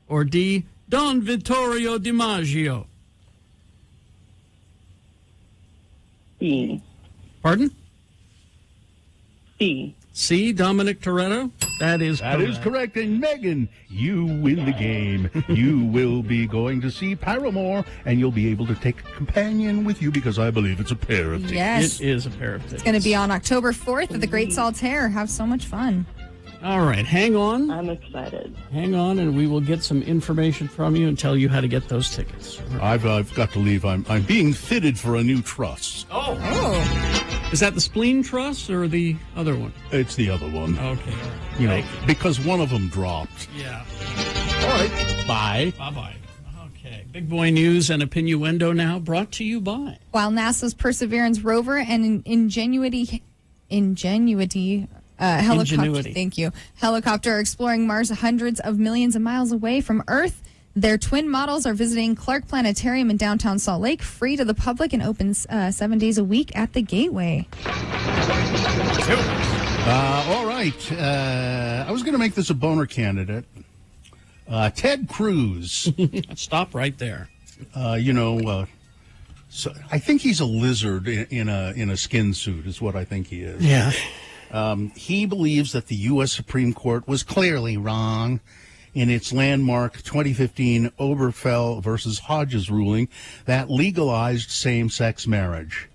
Speaker 1: or D, Don Vittorio DiMaggio?
Speaker 9: C.
Speaker 1: Pardon?
Speaker 9: C.
Speaker 1: C, Dominic Toretto? That is
Speaker 3: correct. And Megan, you win the game. You will be going to see Paramore, and you'll be able to take a companion with you because I believe it's a pair of tickets.
Speaker 2: Yes.
Speaker 1: It is a pair of tickets.
Speaker 2: It's going to be on October 4th at the Great Saltaire. Have so much fun.
Speaker 1: All right, hang on.
Speaker 9: I'm excited.
Speaker 1: Hang on, and we will get some information from you and tell you how to get those tickets.
Speaker 3: I've got to leave. I'm being fitted for a new truss.
Speaker 1: Oh. Is that the spleen truss or the other one?
Speaker 3: It's the other one.
Speaker 1: Okay.
Speaker 3: You know, because one of them dropped.
Speaker 1: Yeah.
Speaker 3: All right. Bye.
Speaker 1: Bye-bye. Okay. Big boy news and Innuendo now brought to you by.
Speaker 2: While NASA's Perseverance rover and Ingenuity helicopter, thank you, helicopter are exploring Mars hundreds of millions of miles away from Earth. Their twin models are visiting Clark Planetarium in downtown Salt Lake, free to the public and opens 7 days a week at the Gateway.
Speaker 3: All right. I was going to make this a boner candidate. Ted Cruz.
Speaker 1: Stop right there.
Speaker 3: So I think he's a lizard in a skin suit is what I think he is.
Speaker 1: Yeah.
Speaker 3: He believes that the U.S. Supreme Court was clearly wrong in its landmark 2015 Obergefell versus Hodges ruling that legalized same-sex marriage.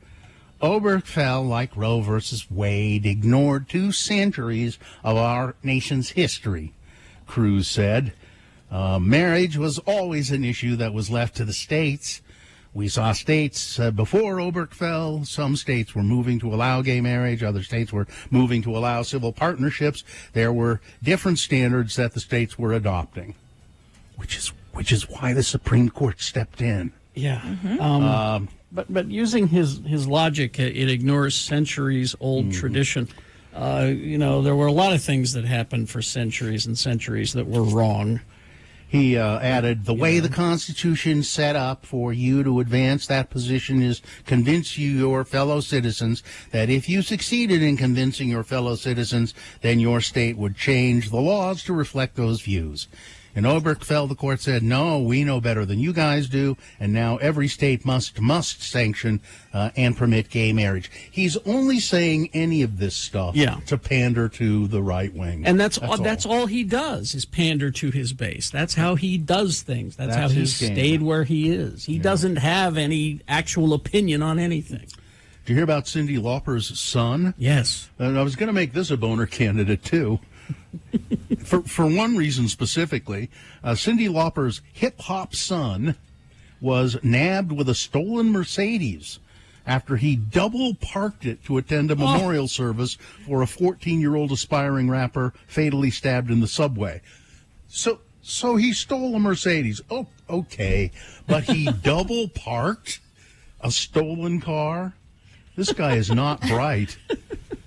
Speaker 3: Obergefell, like Roe versus Wade, ignored 2 centuries of our nation's history, Cruz said. Marriage was always an issue that was left to the states. We saw states before Obergefell. Some states were moving to allow gay marriage. Other states were moving to allow civil partnerships. There were different standards that the states were adopting, which is why the Supreme Court stepped in.
Speaker 1: Yeah. Mm-hmm. But using his logic, it ignores centuries-old tradition. There were a lot of things that happened for centuries and centuries that were wrong.
Speaker 3: He added, the way the Constitution set up for you to advance that position is convince your fellow citizens that if you succeeded in convincing your fellow citizens, then your state would change the laws to reflect those views. In Obergefell, the court said, no, we know better than you guys do, and now every state must sanction and permit gay marriage. He's only saying any of this stuff to pander to the right wing.
Speaker 1: And that's all he does is pander to his base. That's how he does things. That's how he stayed where he is. He doesn't have any actual opinion on anything.
Speaker 3: Did you hear about Cyndi Lauper's son?
Speaker 1: Yes.
Speaker 3: I was going to make this a boner candidate, too. For one reason specifically, Cyndi Lauper's hip-hop son was nabbed with a stolen Mercedes after he double-parked it to attend a memorial service for a 14-year-old aspiring rapper fatally stabbed in the subway. So he stole a Mercedes. Oh, okay. But he double-parked a stolen car? This guy is not bright.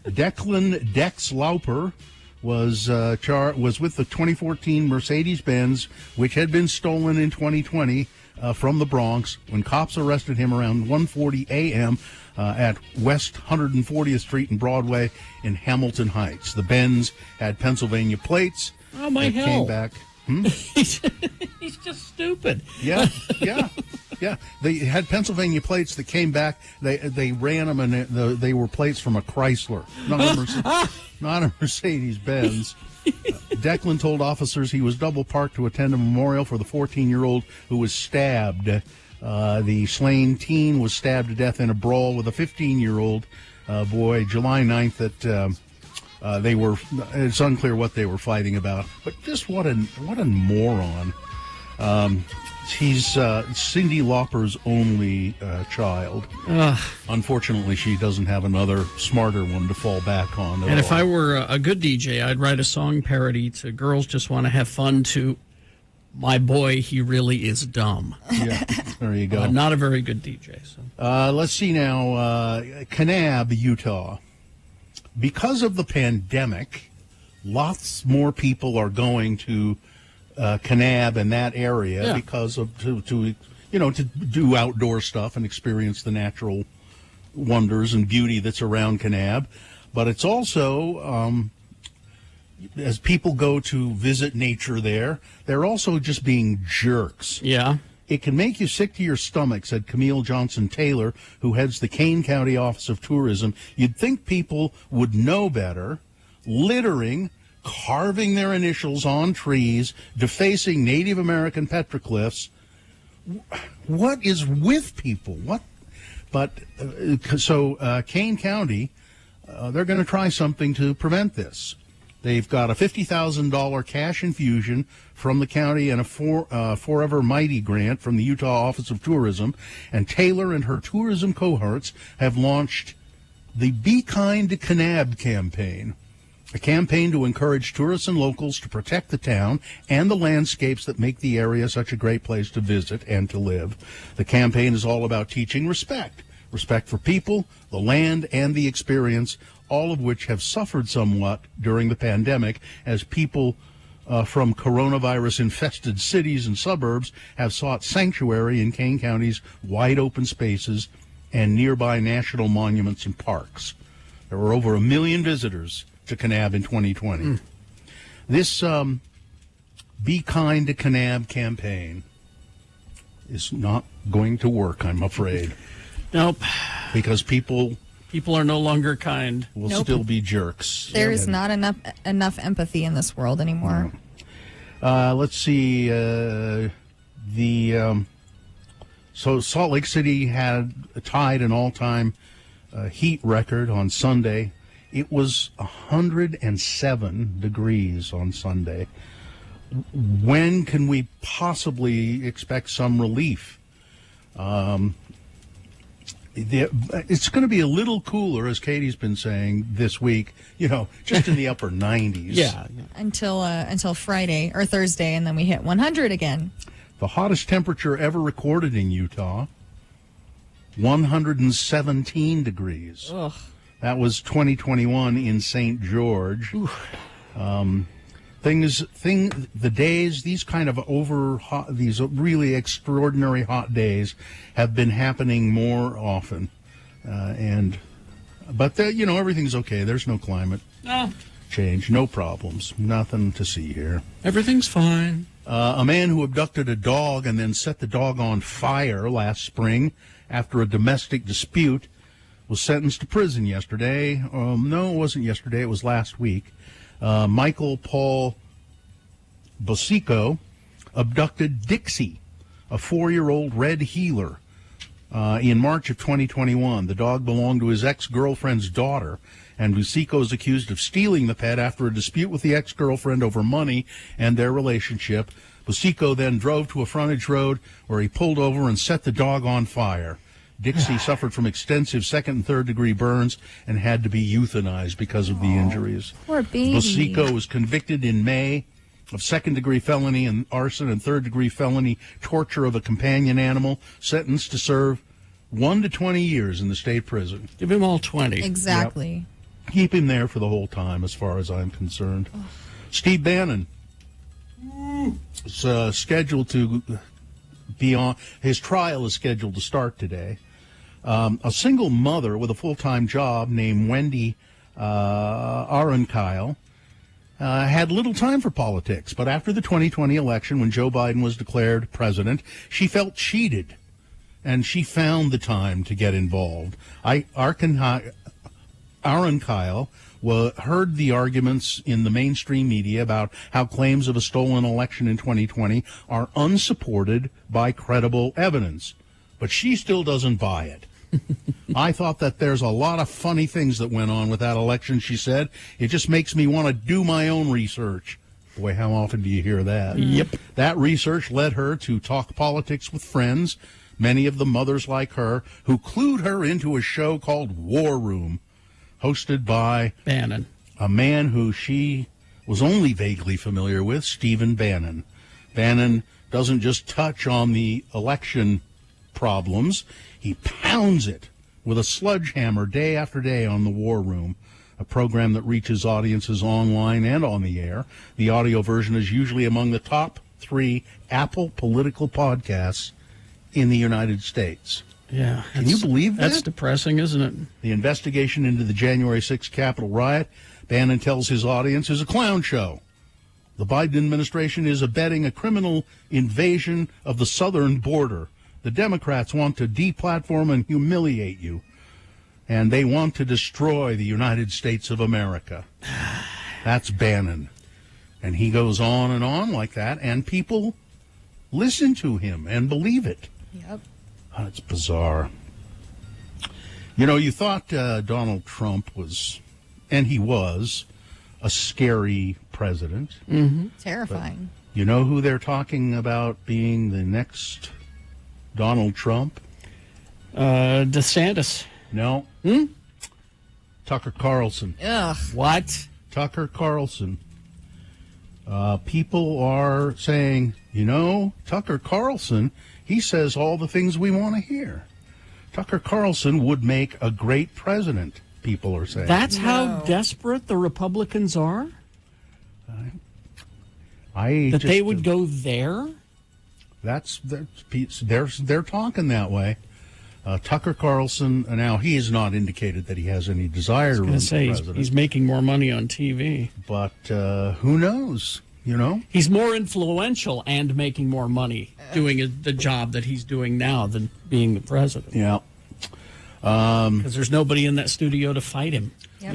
Speaker 3: Declan Dex Lauper was with the 2014 Mercedes-Benz, which had been stolen in 2020 from the Bronx, when cops arrested him around 1:40 a.m. At West 140th Street and Broadway in Hamilton Heights. The Benz had Pennsylvania plates.
Speaker 1: Oh, my hell.
Speaker 3: Came back.
Speaker 1: He's just stupid.
Speaker 3: Yeah. They had Pennsylvania plates that came back. They ran them, and they were plates from a Chrysler, not a Mercedes-Benz. Declan told officers he was double parked to attend a memorial for the 14-year-old who was stabbed. The slain teen was stabbed to death in a brawl with a 15-year-old boy July 9th. It's unclear what they were fighting about, but just what a moron. He's Cyndi Lauper's only child. Unfortunately, she doesn't have another smarter one to fall back on.
Speaker 1: And if I were a good DJ, I'd write a song parody to Girls Just Want to Have Fun to My Boy, He Really Is Dumb.
Speaker 3: Yeah, there you go.
Speaker 1: I'm not a very good DJ. So.
Speaker 3: Let's see now. Kanab, Utah. Because of the pandemic, lots more people are going to Kanab and that area because of to do outdoor stuff and experience the natural wonders and beauty that's around Kanab. But it's also as people go to visit nature there, they're also just being jerks.
Speaker 1: Yeah.
Speaker 3: It can make you sick to your stomach, said Camille Johnson-Taylor, who heads the Kane County Office of Tourism. You'd think people would know better. Littering, carving their initials on trees, defacing Native American petroglyphs. What is with people? What? But so Kane County, they're going to try something to prevent this. They've got a $50,000 cash infusion from the county and a Forever Mighty grant from the Utah Office of Tourism. And Taylor and her tourism cohorts have launched the Be Kind to Kanab campaign, a campaign to encourage tourists and locals to protect the town and the landscapes that make the area such a great place to visit and to live. The campaign is all about teaching respect for people, the land, and the experience, all of which have suffered somewhat during the pandemic as people from coronavirus-infested cities and suburbs have sought sanctuary in Kane County's wide-open spaces and nearby national monuments and parks. There were over 1 million visitors to Kanab in 2020. This Be Kind to Kanab campaign is not going to work, I'm afraid.
Speaker 1: Nope.
Speaker 3: Because people
Speaker 1: are no longer kind.
Speaker 3: Will still be jerks.
Speaker 2: There is not enough empathy in this world anymore.
Speaker 3: Let's see. So Salt Lake City had tied an all-time heat record on Sunday. It was 107 degrees on Sunday. When can we possibly expect some relief? It's going to be a little cooler, as Katie's been saying this week, just in the upper 90s.
Speaker 1: Yeah.
Speaker 2: Until Friday or Thursday, and then we hit 100 again.
Speaker 3: The hottest temperature ever recorded in Utah, 117 degrees.
Speaker 1: Ugh.
Speaker 3: That was 2021 in St. George. The days, these kind of these really extraordinary hot days have been happening more often. But everything's okay. There's no climate change, no problems, nothing to see here.
Speaker 1: Everything's fine.
Speaker 3: A man who abducted a dog and then set the dog on fire last spring after a domestic dispute was sentenced to prison yesterday. No, it wasn't yesterday. It was last week. Michael Paul Bosico abducted Dixie, a 4-year-old red heeler, in March of 2021. The dog belonged to his ex-girlfriend's daughter, and Bosico is accused of stealing the pet after a dispute with the ex-girlfriend over money and their relationship. Bosico then drove to a frontage road where he pulled over and set the dog on fire. Dixie suffered from extensive second and third degree burns and had to be euthanized because of the injuries.
Speaker 2: Poor baby.
Speaker 3: Bosico was convicted in May of second degree felony and arson and third degree felony torture of a companion animal, sentenced to serve 1 to 20 years in the state prison.
Speaker 1: Give him all 20.
Speaker 2: Exactly.
Speaker 3: Yep. Keep him there for the whole time, as far as I'm concerned. Steve Bannon is scheduled to be on. His trial is scheduled to start today. A single mother with a full-time job named Wendy Arenkyle had little time for politics, but after the 2020 election, when Joe Biden was declared president, she felt cheated, and she found the time to get involved. Arenkyle heard the arguments in the mainstream media about how claims of a stolen election in 2020 are unsupported by credible evidence, but she still doesn't buy it. I thought that there's a lot of funny things that went on with that election, she said. It just makes me want to do my own research. Boy, how often do you hear that?
Speaker 1: Yep.
Speaker 3: That research led her to talk politics with friends, many of them mothers like her, who clued her into a show called War Room, hosted by
Speaker 1: Bannon,
Speaker 3: a man who she was only vaguely familiar with, Stephen Bannon. Bannon doesn't just touch on the election problems. He pounds it with a sledgehammer day after day on the War Room, a program that reaches audiences online and on the air. The audio version is usually among the top 3 Apple political podcasts in the United States.
Speaker 1: Yeah.
Speaker 3: Can you believe that?
Speaker 1: That's depressing, isn't it?
Speaker 3: The investigation into the January 6th Capitol riot, Bannon tells his audience, is a clown show. The Biden administration is abetting a criminal invasion of the southern border. The Democrats want to deplatform and humiliate you, and they want to destroy the United States of America. That's Bannon. And he goes on and on like that, and people listen to him and believe it.
Speaker 2: Yep.
Speaker 3: It's bizarre. You thought Donald Trump was, and he was, a scary president.
Speaker 2: Mm-hmm. Terrifying.
Speaker 3: But you know who they're talking about being the next Donald Trump?
Speaker 1: DeSantis.
Speaker 3: No. Tucker Carlson.
Speaker 2: Ugh.
Speaker 1: What?
Speaker 3: Tucker Carlson. People are saying, Tucker Carlson, he says all the things we want to hear. Tucker Carlson would make a great president, people are saying.
Speaker 1: That's how desperate the Republicans are? They would go there?
Speaker 3: They're talking that way. Tucker Carlson, now he has not indicated that he has any desire to run for president.
Speaker 1: He's making more money on TV.
Speaker 3: But who knows,
Speaker 1: He's more influential and making more money doing the job that he's doing now than being the president.
Speaker 3: Yeah.
Speaker 1: Because there's nobody in that studio to fight him.
Speaker 2: Yep.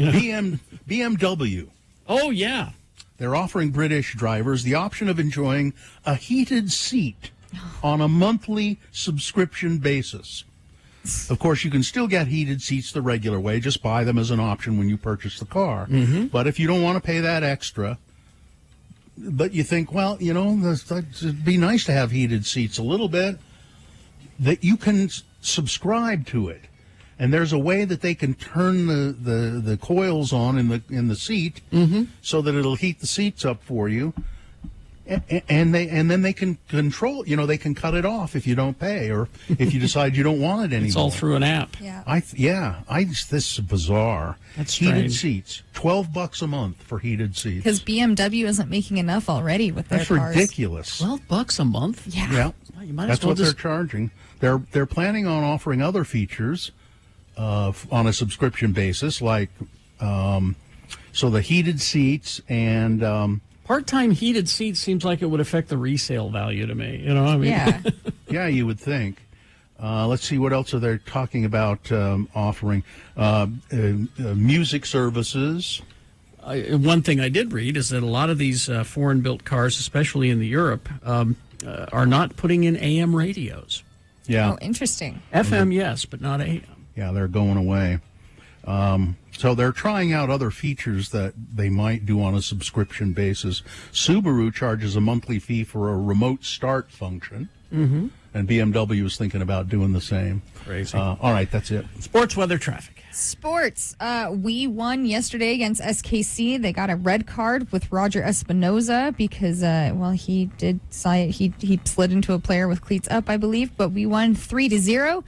Speaker 3: BMW.
Speaker 1: Oh, yeah.
Speaker 3: They're offering British drivers the option of enjoying a heated seat on a monthly subscription basis. Of course, you can still get heated seats the regular way. Just buy them as an option when you purchase the car.
Speaker 1: Mm-hmm.
Speaker 3: But if you don't want to pay that extra, but you think, well, it'd be nice to have heated seats a little bit, that you can subscribe to it. And there's a way that they can turn the coils on in the seat so that it'll heat the seats up for you. And then they can control, they can cut it off if you don't pay, or if you decide you don't want it anymore.
Speaker 1: It's all through an app.
Speaker 2: Yeah.
Speaker 3: This is bizarre.
Speaker 1: That's
Speaker 3: heated
Speaker 1: strange.
Speaker 3: seats, $12 a month for heated seats.
Speaker 2: Because BMW isn't making enough already with their
Speaker 3: That's
Speaker 2: cars.
Speaker 3: ridiculous.
Speaker 1: $12 a month?
Speaker 2: Yeah.
Speaker 1: Well, you might
Speaker 3: That's
Speaker 1: as well
Speaker 3: what they're charging. They're planning on offering other features on a subscription basis, like so the heated seats and.
Speaker 1: Part-time heated seats seems like it would affect the resale value to me.
Speaker 2: Yeah.
Speaker 3: Yeah, you would think. Let's see, what else are they talking about offering? Music services.
Speaker 1: One thing I did read is that a lot of these foreign-built cars, especially in Europe, are not putting in AM radios.
Speaker 3: Yeah.
Speaker 2: Oh, interesting.
Speaker 1: FM, yes, but not AM.
Speaker 3: Yeah, they're going away. So they're trying out other features that they might do on a subscription basis. Subaru charges a monthly fee for a remote start function.
Speaker 1: Mm-hmm.
Speaker 3: And BMW is thinking about doing the same.
Speaker 1: Crazy.
Speaker 3: All right, that's it.
Speaker 1: Sports, weather, traffic.
Speaker 2: Sports. We won yesterday against SKC. They got a red card with Roger Espinoza because, he did he slid into a player with cleats up, I believe. But we won 3-0.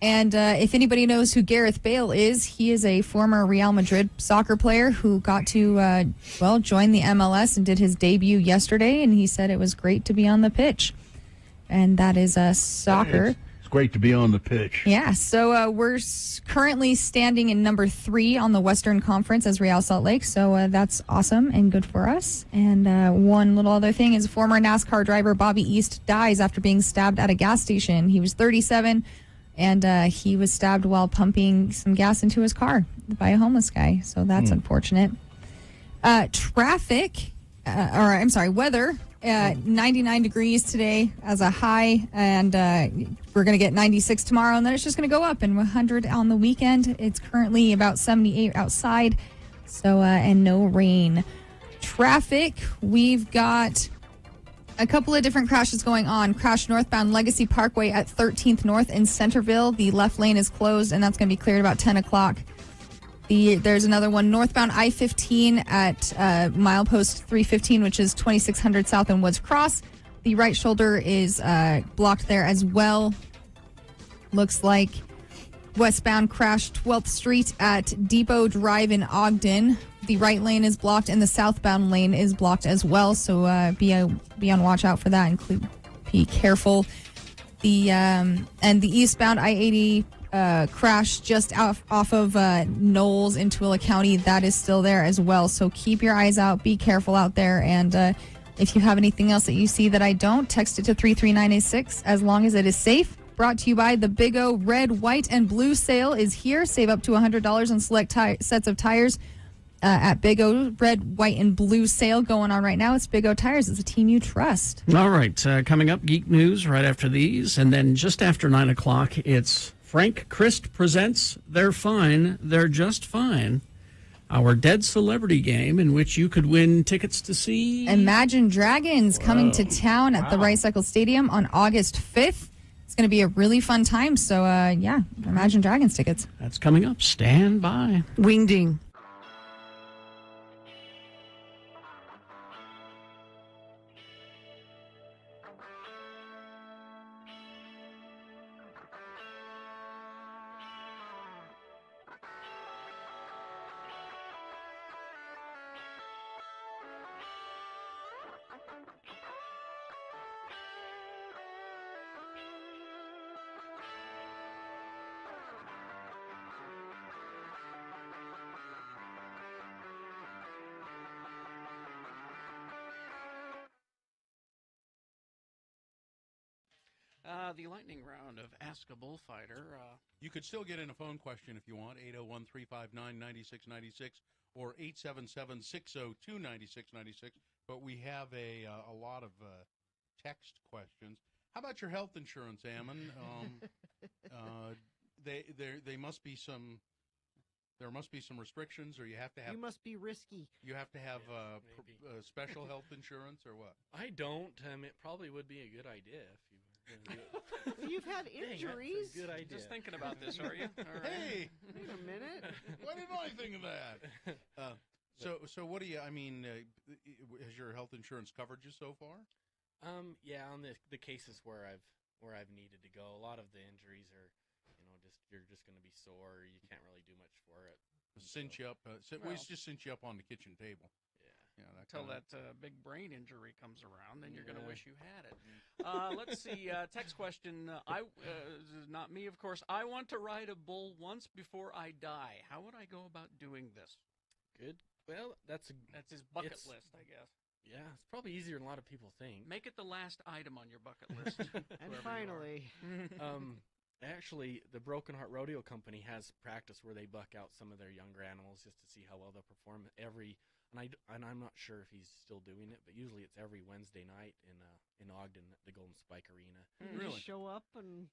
Speaker 2: And if anybody knows who Gareth Bale is, he is a former Real Madrid soccer player who got to, join the MLS and did his debut yesterday. And he said it was great to be on the pitch. And that is soccer.
Speaker 3: It's great to be on the pitch.
Speaker 2: Yeah, so we're currently standing in number 3 on the Western Conference as Real Salt Lake. So that's awesome and good for us. And one little other thing is former NASCAR driver Bobby East dies after being stabbed at a gas station. He was 37. And he was stabbed while pumping some gas into his car by a homeless guy. So that's unfortunate. Weather. 99 degrees today as a high. And we're going to get 96 tomorrow. And then it's just going to go up. And 100 on the weekend. It's currently about 78 outside. So, and no rain. Traffic. We've got a couple of different crashes going on. Crash northbound Legacy Parkway at 13th North in Centerville. The left lane is closed, and that's going to be cleared about 10 o'clock. There's another one northbound I-15 at milepost 315, which is 2600 South and Woods Cross. The right shoulder is blocked there as well. Looks like westbound crash 12th Street at Depot Drive in Ogden. The right lane is blocked and the southbound lane is blocked as well. So be on watch out for that and be careful. And the eastbound I-80 crash just off of Knowles in Tooele County, that is still there as well. So keep your eyes out. Be careful out there. And if you have anything else that you see that I don't, text it to 33986 as long as it is safe. Brought to you by the Big O Red, White, and Blue sale is here. Save up to $100 on select sets of tires at Big O Red, White, and Blue sale going on right now. It's Big O Tires. It's a team you trust.
Speaker 1: All right. Coming up, Geek News right after these. And then just after 9 o'clock, it's Frank Christ presents They're Fine, They're Just Fine, our Dead Celebrity game in which you could win tickets to see
Speaker 2: Imagine Dragons coming to town at the Rice Eccles Stadium on August 5th. It's going to be a really fun time. So, yeah, Imagine Dragons tickets.
Speaker 1: That's coming up. Stand by.
Speaker 2: Wingding.
Speaker 1: The lightning round of Ask a Bullfighter.
Speaker 3: You could still get in a phone question if you want, 801-359-9696 or 877-602-9696. But we have a lot of text questions. How about your health insurance, Ammon? They must be some. There must be some restrictions, or you have to have.
Speaker 5: You must be risky.
Speaker 3: You have to have special health insurance, or what?
Speaker 12: I don't. It probably would be a good idea if you.
Speaker 5: You've had injuries.
Speaker 12: Dang, that's a good idea.
Speaker 1: Just thinking about this, are you? All right.
Speaker 3: Hey,
Speaker 5: wait a minute.
Speaker 3: Why didn't I think of that? So what do you? I mean, has your health insurance covered you so far?
Speaker 12: Yeah, on the cases where I've needed to go, a lot of the injuries are, you're just going to be sore. You can't really do much for it.
Speaker 3: Cinch you up. We just cinch you up on the kitchen table. Yeah,
Speaker 1: Until that big brain injury comes around, then you're going to wish you had it. Let's see. Text question. Not me, of course. I want to ride a bull once before I die. How would I go about doing this?
Speaker 12: Good. Well, that's
Speaker 1: his bucket list, I guess.
Speaker 12: Yeah, it's probably easier than a lot of people think.
Speaker 1: Make it the last item on your bucket list.
Speaker 5: And finally,
Speaker 12: actually, the Broken Heart Rodeo Company has practice where they buck out some of their younger animals just to see how well they'll perform and I'm not sure if he's still doing it, but usually it's every Wednesday night in Ogden at the Golden Spike Arena.
Speaker 5: You just show up and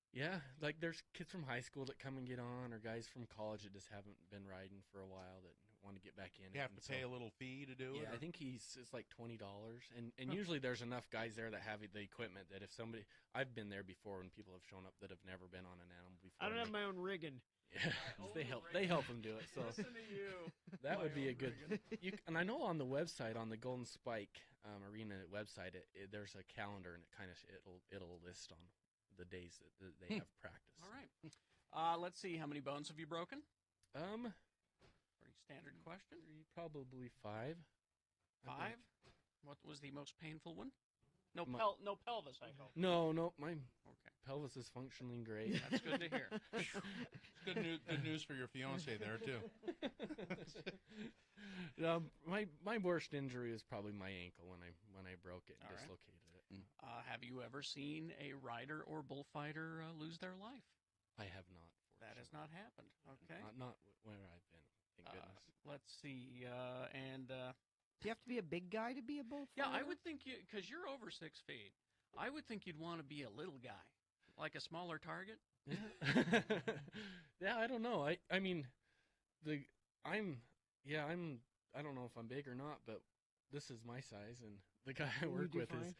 Speaker 12: like there's kids from high school that come and get on, or guys from college that just haven't been riding for a while that want to get back in.
Speaker 3: You have to pay a little fee to do it.
Speaker 12: Yeah, I think it's like $20, and usually there's enough guys there that have the equipment that if somebody, I've been there before when people have shown up that have never been on an animal before.
Speaker 5: I don't have my own rigging.
Speaker 12: Yeah, they help them do it. So
Speaker 1: listen to you.
Speaker 12: That would be a good. And I know on the website, on the Golden Spike Arena website, there's a calendar, and it'll list on the days that they have practice.
Speaker 1: All right. Let's see. How many bones have you broken? Pretty standard question.
Speaker 12: Probably 5.
Speaker 1: 5. What was the most painful one? No pelvis, I hope.
Speaker 12: No, my pelvis is functioning great.
Speaker 1: That's good to hear.
Speaker 3: Good news for your fiance there too.
Speaker 12: My worst injury is probably my ankle when I broke it and dislocated it.
Speaker 1: Have you ever seen a rider or bullfighter lose their life?
Speaker 12: I have not.
Speaker 1: That has not happened. Okay.
Speaker 12: Not where I've been. Thank goodness.
Speaker 1: Let's see.
Speaker 5: Do you have to be a big guy to be a bullfighter?
Speaker 1: Yeah, I would think because you're over 6 feet. I would think you'd want to be a little guy, like a smaller target.
Speaker 12: Yeah, I don't know. I mean, I don't know if I'm big or not, but this is my size, and the guy I work with is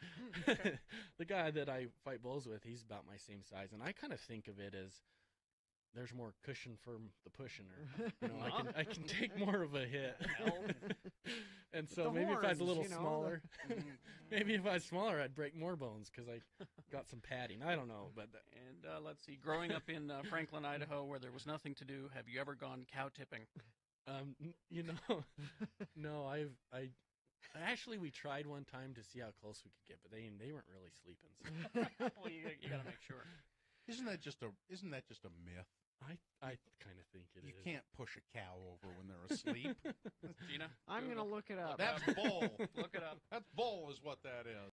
Speaker 12: the guy that I fight bulls with. He's about my same size, and I kind of think of it as there's more cushion for the pushing, or I can take more of a hit. And so maybe if I was a little smaller, maybe if I was smaller, I'd break more bones because I got some padding. I don't know, but
Speaker 1: let's see. Growing up in Franklin, Idaho, where there was nothing to do, have you ever gone cow tipping?
Speaker 12: No. Actually, we tried one time to see how close we could get, but they weren't really sleeping. So.
Speaker 1: Well, you got to make sure.
Speaker 3: Isn't that just a myth?
Speaker 12: I kind of think it is.
Speaker 3: You can't push a cow over when they're asleep.
Speaker 1: Gina,
Speaker 5: I'm going to look it up.
Speaker 3: That's bull.
Speaker 1: Look it up.
Speaker 3: That's bull is what that is.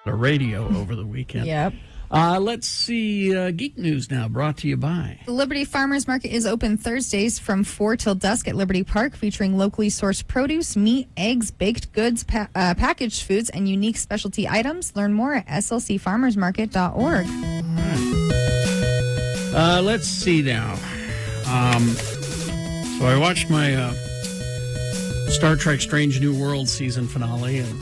Speaker 1: the radio over the weekend.
Speaker 2: Yep.
Speaker 1: Let's see, Geek News now, brought to you by...
Speaker 2: The Liberty Farmers Market is open Thursdays from 4 till dusk at Liberty Park, featuring locally sourced produce, meat, eggs, baked goods, packaged foods, and unique specialty items. Learn more at slcfarmersmarket.org.
Speaker 1: Let's see now. So I watched my Star Trek Strange New World season finale, and,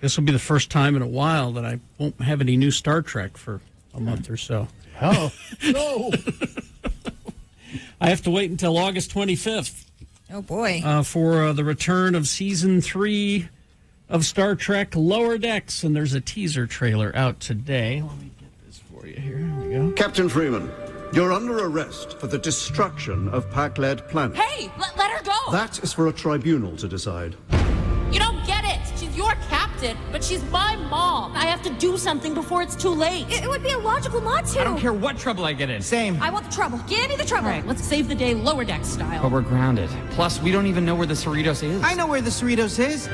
Speaker 1: this will be the first time in a while that I won't have any new Star Trek for a month or so.
Speaker 3: Oh, no.
Speaker 1: I have to wait until August 25th.
Speaker 2: Oh, boy.
Speaker 1: For the return of Season 3 of Star Trek Lower Decks, and there's a teaser trailer out today. Let me get this for you here. Here we go.
Speaker 13: Captain Freeman, you're under arrest for the destruction of Pac-led planet.
Speaker 14: Hey, let her go!
Speaker 13: That is for a tribunal to decide.
Speaker 14: You don't get it! She's your captain, but she's my mom. I have to do something before it's too late.
Speaker 23: It would be illogical not to.
Speaker 24: I don't care what trouble I get in. Same.
Speaker 23: I want the trouble. Give me the trouble.
Speaker 14: All right, let's save the day Lower Deck style.
Speaker 24: But we're grounded. Plus, we don't even know where the Cerritos is.
Speaker 25: I know where the Cerritos is.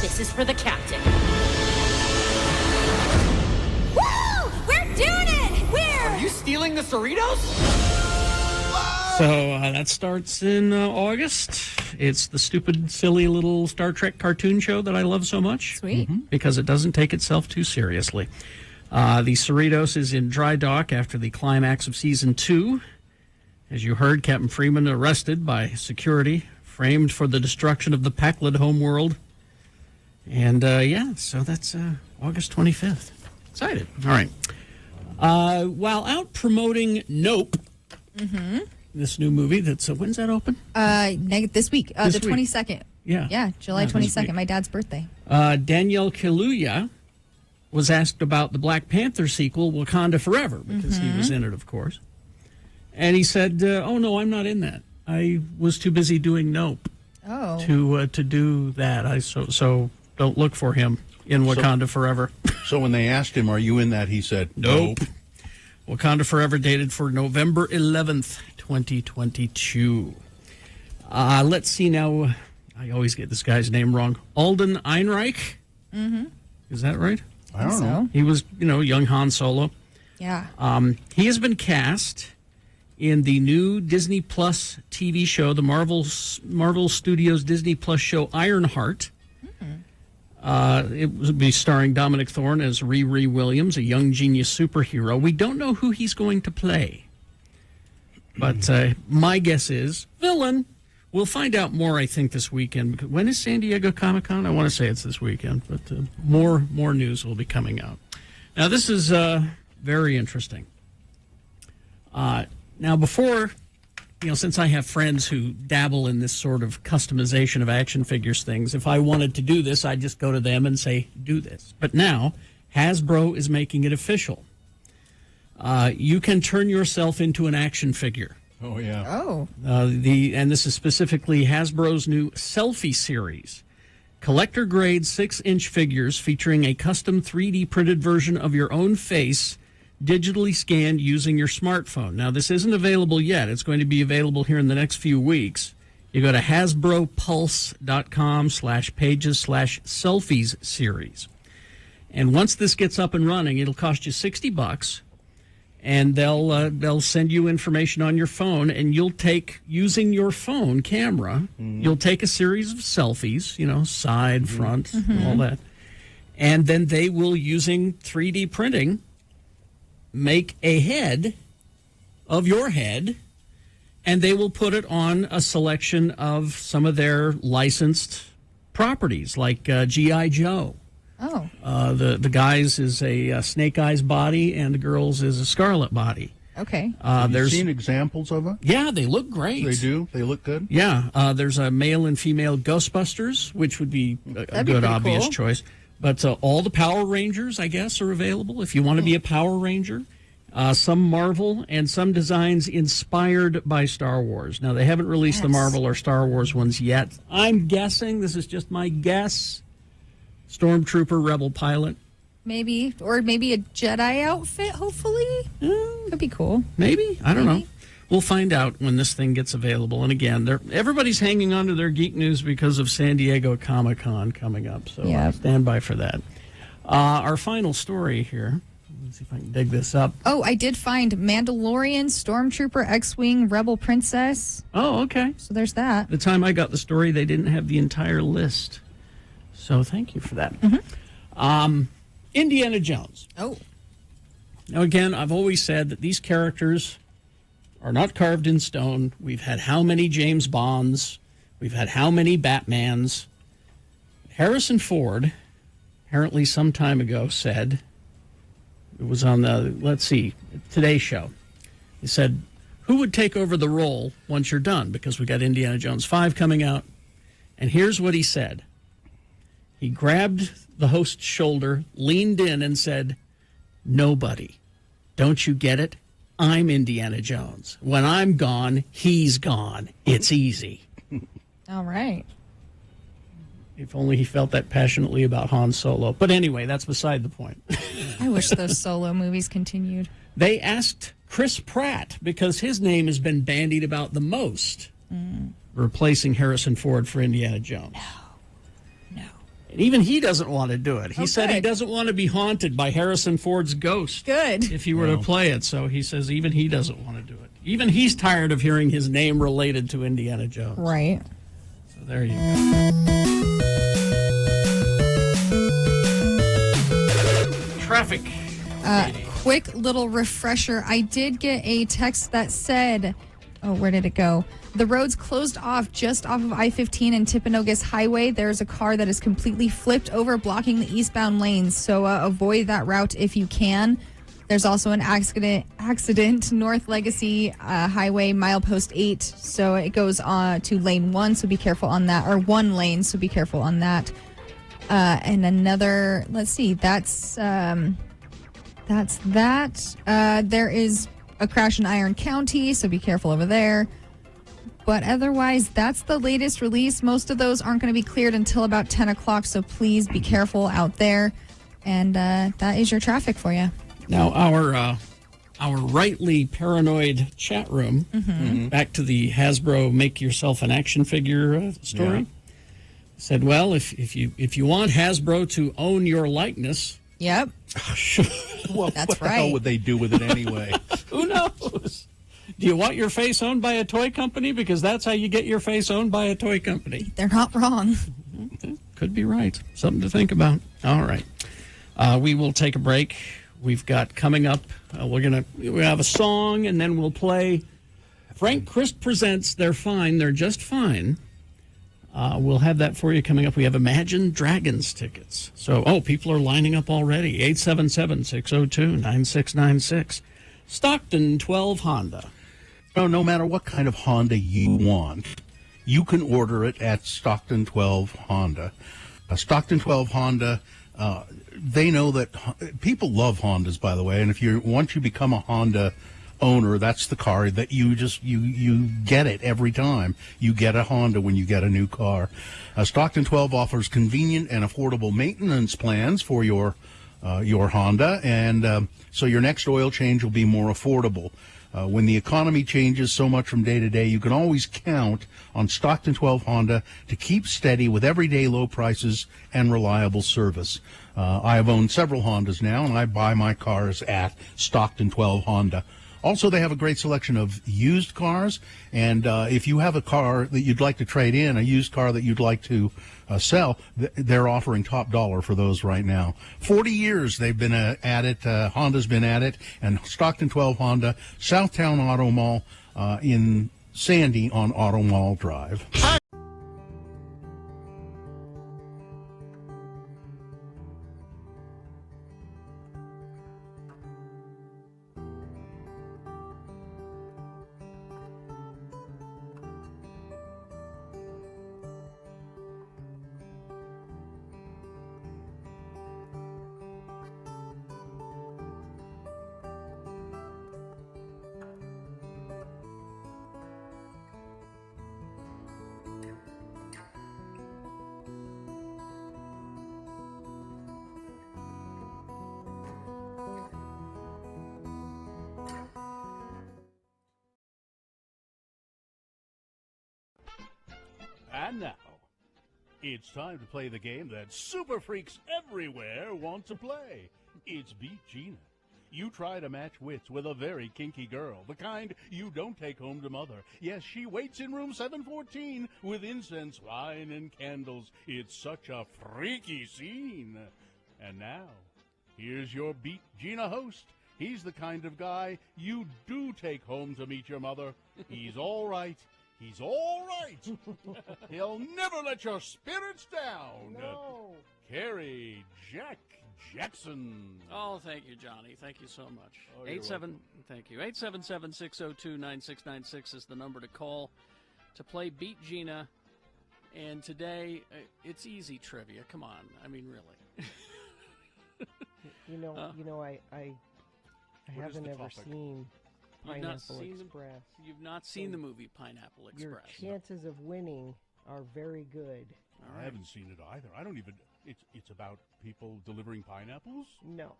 Speaker 14: This is for the captain.
Speaker 23: Woo! We're doing it!
Speaker 24: Are you stealing the Cerritos?
Speaker 1: So that starts in August. It's the stupid, silly little Star Trek cartoon show that I love so much.
Speaker 2: Sweet.
Speaker 1: Because it doesn't take itself too seriously. The Cerritos is in dry dock after the climax of Season 2. As you heard, Captain Freeman arrested by security, framed for the destruction of the Pac-led homeworld. And, so that's August 25th. Excited. All right. While out promoting Nope, this new movie that's, when's that open?
Speaker 2: This week, the 22nd.
Speaker 1: Yeah.
Speaker 2: July 22nd, my dad's birthday.
Speaker 1: Daniel Kaluuya was asked about the Black Panther sequel, Wakanda Forever, because he was in it, of course. And he said, oh, no, I'm not in that. I was too busy doing Nope to do that. So don't look for him in Wakanda Forever.
Speaker 3: So when they asked him, are you in that, he said,
Speaker 1: nope. Wakanda Forever dated for November 11th, 2022. Let's see now. I always get this guy's name wrong. Alden Ehrenreich? Is that right?
Speaker 3: I don't know.
Speaker 1: He was, young Han Solo.
Speaker 2: Yeah.
Speaker 1: He has been cast in the new Disney Plus TV show, the Marvel Studios Disney Plus show Ironheart. It will be starring Dominic Thorne as Riri Williams, a young genius superhero. We don't know who he's going to play, but my guess is villain. We'll find out more, I think, this weekend. When is San Diego Comic-Con? I want to say it's this weekend, but more news will be coming out. Now, this is very interesting. Now, before, since I have friends who dabble in this sort of customization of action figures things, if I wanted to do this, I'd just go to them and say, do this. But now, Hasbro is making it official. You can turn yourself into an action figure.
Speaker 3: Oh, yeah.
Speaker 2: Oh.
Speaker 1: And this is specifically Hasbro's new Selfie series. Collector-grade 6-inch figures featuring a custom 3D printed version of your own face, digitally scanned using your smartphone. Now, this isn't available yet. It's going to be available here in the next few weeks. You go to hasbropulse.com/pages/selfies series. And once this gets up and running, it'll cost you $60. And they'll send you information on your phone, and you'll take, using your phone camera, you'll take a series of selfies, side, front, all that. And then they will, using 3D printing, make a head of your head, and they will put it on a selection of some of their licensed properties, like G.I. Joe.
Speaker 2: Oh.
Speaker 1: The guy's is a Snake Eyes body, and the girl's is a Scarlet body.
Speaker 2: Okay.
Speaker 3: Have you seen examples of it?
Speaker 1: Yeah, they look great.
Speaker 3: They do? They look good?
Speaker 1: Yeah. There's a male and female Ghostbusters, which would be a good, obvious choice. But all the Power Rangers, I guess, are available if you want to be a Power Ranger. Some Marvel and some designs inspired by Star Wars. Now, they haven't released the Marvel or Star Wars ones yet. I'm guessing, this is just my guess, Stormtrooper, Rebel pilot.
Speaker 2: Maybe. Or maybe a Jedi outfit, hopefully. Could be cool.
Speaker 1: Maybe. I don't know. We'll find out when this thing gets available. And again, everybody's hanging on to their geek news because of San Diego Comic-Con coming up. So stand by for that. Our final story here. Let's see if I can dig this up.
Speaker 2: Oh, I did find Mandalorian, Stormtrooper, X-Wing, Rebel Princess.
Speaker 1: Oh, okay.
Speaker 2: So there's that.
Speaker 1: The time I got the story, they didn't have the entire list. So thank you for that. Indiana Jones.
Speaker 2: Oh.
Speaker 1: Now, again, I've always said that these characters are not carved in stone. We've had how many James Bonds? We've had how many Batmans? Harrison Ford, apparently some time ago, said, it was on the, Today Show. He said, who would take over the role once you're done? Because we got Indiana Jones 5 coming out. And here's what he said. He grabbed the host's shoulder, leaned in, and said, nobody. Don't you get it? I'm Indiana Jones. When I'm gone, he's gone. It's easy.
Speaker 2: All right.
Speaker 1: If only he felt that passionately about Han Solo. But anyway, that's beside the point.
Speaker 2: I wish those Solo movies continued.
Speaker 1: They asked Chris Pratt, because his name has been bandied about the most, replacing Harrison Ford for Indiana Jones.
Speaker 2: No.
Speaker 1: And even he doesn't want to do it. He said he
Speaker 2: good.
Speaker 1: doesn't want to be haunted by Harrison Ford's ghost.
Speaker 2: Good.
Speaker 1: If he were to play it. So he says even he doesn't want to do it. Even he's tired of hearing his name related to Indiana Jones.
Speaker 2: Right.
Speaker 1: So there you go. Traffic.
Speaker 2: Quick little refresher. I did get a text that said, where did it go? The road's closed off just off of I-15 and Timpanogos Highway. There's a car that is completely flipped over, blocking the eastbound lanes. So avoid that route if you can. There's also an accident North Legacy Highway, milepost 8. So it goes on to lane 1, so be careful on that. Or 1 lane, so be careful on that. And another, let's see, that's that. There is a crash in Iron County, so be careful over there. But otherwise, that's the latest release. Most of those aren't going to be cleared until about 10 o'clock, so please be careful out there. And that is your traffic for you.
Speaker 1: Now, our rightly paranoid chat room, back to the Hasbro Make Yourself an Action Figure story, said, well, if you want Hasbro to own your likeness...
Speaker 2: Yep.
Speaker 3: Well,
Speaker 2: that's
Speaker 3: what the
Speaker 2: right.
Speaker 3: hell would they do with it anyway?
Speaker 1: Who knows? Do you want your face owned by a toy company? Because that's how you get your face owned by a toy company.
Speaker 2: They're not wrong.
Speaker 1: Could be right. Something to think about. All right. We will take a break. We've got coming up, we have a song, and then we'll play Frank Christ Presents They're Fine, They're Just Fine. We'll have that for you coming up. We have Imagine Dragons tickets. So, people are lining up already. 877-602-9696. Stockton 12 Honda.
Speaker 3: No matter what kind of Honda you want, you can order it at Stockton 12 Honda. Stockton 12 Honda, they know that people love Hondas, by the way, and once you become a Honda owner, that's the car that you get it every time. You get a Honda when you get a new car. Stockton 12 offers convenient and affordable maintenance plans for your Honda, and so your next oil change will be more affordable. When the economy changes so much from day to day, you can always count on Stockton 12 Honda to keep steady with everyday low prices and reliable service. I have owned several Hondas now, and I buy my cars at Stockton 12 Honda. Also, they have a great selection of used cars, and if you have a car that you'd like to trade in, a used car that you'd like to sell, they're offering top dollar for those right now. 40 years they've been at it. Honda's been at it, and Stockton 12 Honda, Southtown Auto Mall in Sandy on Auto Mall Drive. And now, it's time to play the game that super freaks everywhere want to play. It's Beat Gina. You try to match wits with a very kinky girl, the kind you don't take home to mother. Yes, she waits in room 714 with incense, wine, and candles. It's such a freaky scene. And now, here's your Beat Gina host. He's the kind of guy you do take home to meet your mother. He's all right. He's all right. He'll never let your spirits down.
Speaker 5: No.
Speaker 3: Carrie Jack Jackson.
Speaker 1: Oh, thank you, Johnny. Thank you so much.
Speaker 3: Oh, you're welcome.
Speaker 1: Thank you. 877-602-9696 is the number to call to play Beat Gina. And today, it's easy trivia. Come on. I mean, really.
Speaker 5: I haven't ever seen Pineapple Express.
Speaker 1: You've not seen the movie Pineapple Express.
Speaker 5: Your chances of winning are very good.
Speaker 3: I haven't seen it either. I don't even... It's about people delivering pineapples?
Speaker 5: No.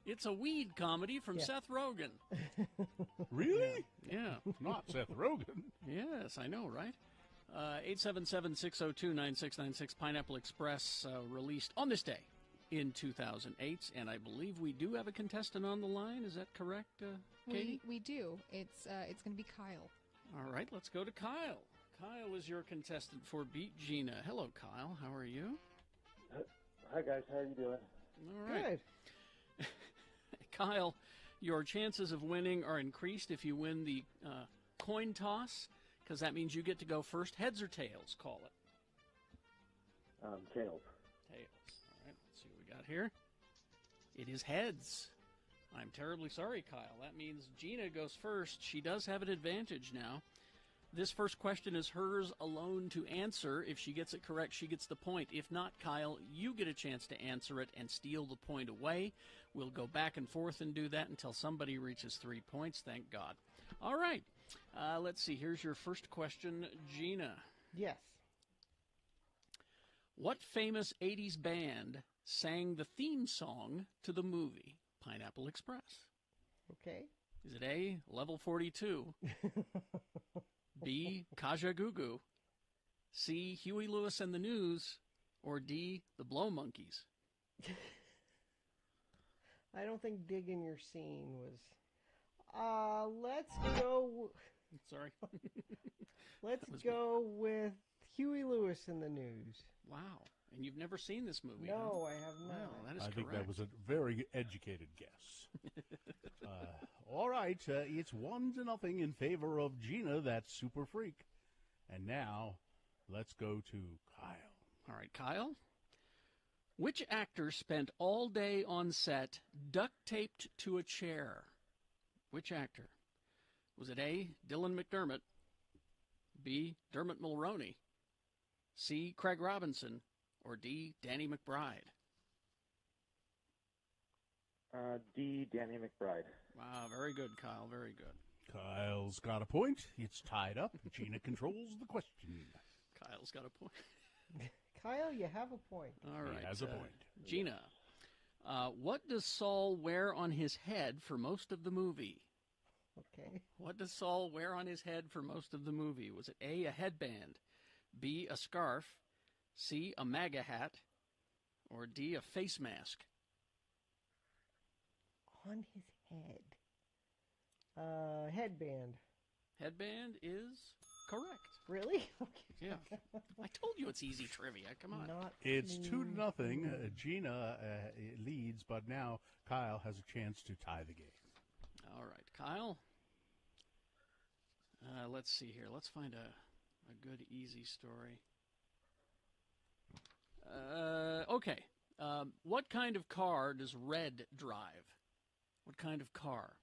Speaker 1: It's a weed comedy from Seth Rogen.
Speaker 3: Really?
Speaker 1: Yeah.
Speaker 3: Not Seth Rogen.
Speaker 1: Yes, I know, right? 877-602-9696, Pineapple Express, released on this day in 2008, and I believe we do have a contestant on the line. Is that correct, Katie?
Speaker 11: We do. It's going to be Kyle.
Speaker 1: All right, let's go to Kyle. Kyle is your contestant for Beat Gina. Hello, Kyle. How are you?
Speaker 15: Hi, guys. How are you doing?
Speaker 1: All right.
Speaker 5: Good.
Speaker 1: Kyle, your chances of winning are increased if you win the coin toss, because that means you get to go first. Heads or tails? Call it.
Speaker 15: Tails.
Speaker 1: Tails. All right, let's see what we got here. It is heads. I'm terribly sorry, Kyle. That means Gina goes first. She does have an advantage now. This first question is hers alone to answer. If she gets it correct, she gets the point. If not, Kyle, you get a chance to answer it and steal the point away. We'll go back and forth and do that until somebody reaches 3 points. Thank God. All right. Let's see. Here's your first question, Gina.
Speaker 5: Yes.
Speaker 1: What famous 80s band sang the theme song to the movie Pineapple Express?
Speaker 5: Okay.
Speaker 1: Is it A, Level 42, B, Kaja Gugu, C, Huey Lewis and the News, or D, the Blow Monkeys?
Speaker 5: I don't think Digging Your Scene was... let's go...
Speaker 1: Sorry.
Speaker 5: Let's go with Huey Lewis and the News.
Speaker 1: Wow. And you've never seen this movie,
Speaker 5: No,
Speaker 1: huh?
Speaker 5: I have not.
Speaker 1: Wow, that is
Speaker 3: I
Speaker 1: correct.
Speaker 3: think that was a very educated guess. All right, it's 1-0 in favor of Gina, that super freak. And now, let's go to Kyle.
Speaker 1: All right, Kyle. Which actor spent all day on set duct-taped to a chair? Which actor? Was it A, Dylan McDermott, B, Dermot Mulroney, C, Craig Robinson, or D, Danny McBride?
Speaker 15: D, Danny McBride.
Speaker 1: Wow, very good, Kyle, very good.
Speaker 3: Kyle's got a point. It's tied up. Gina controls the question.
Speaker 1: Kyle's got a point.
Speaker 5: Kyle, you have a point.
Speaker 1: All right.
Speaker 3: He has a point.
Speaker 1: Gina, what does Saul wear on his head for most of the movie?
Speaker 5: Okay.
Speaker 1: What does Saul wear on his head for most of the movie? Was it A, a headband, B, a scarf, C, a MAGA hat, or D, a face mask?
Speaker 5: On his head. Headband.
Speaker 1: Headband is correct.
Speaker 5: Really? Okay.
Speaker 1: Yeah. I told you it's easy trivia. Come on.
Speaker 3: It's 2-0. Gina leads, but now Kyle has a chance to tie the game.
Speaker 1: All right, Kyle. Let's see here. Let's find a good, easy story. Okay. What kind of car does Red drive? What kind of car?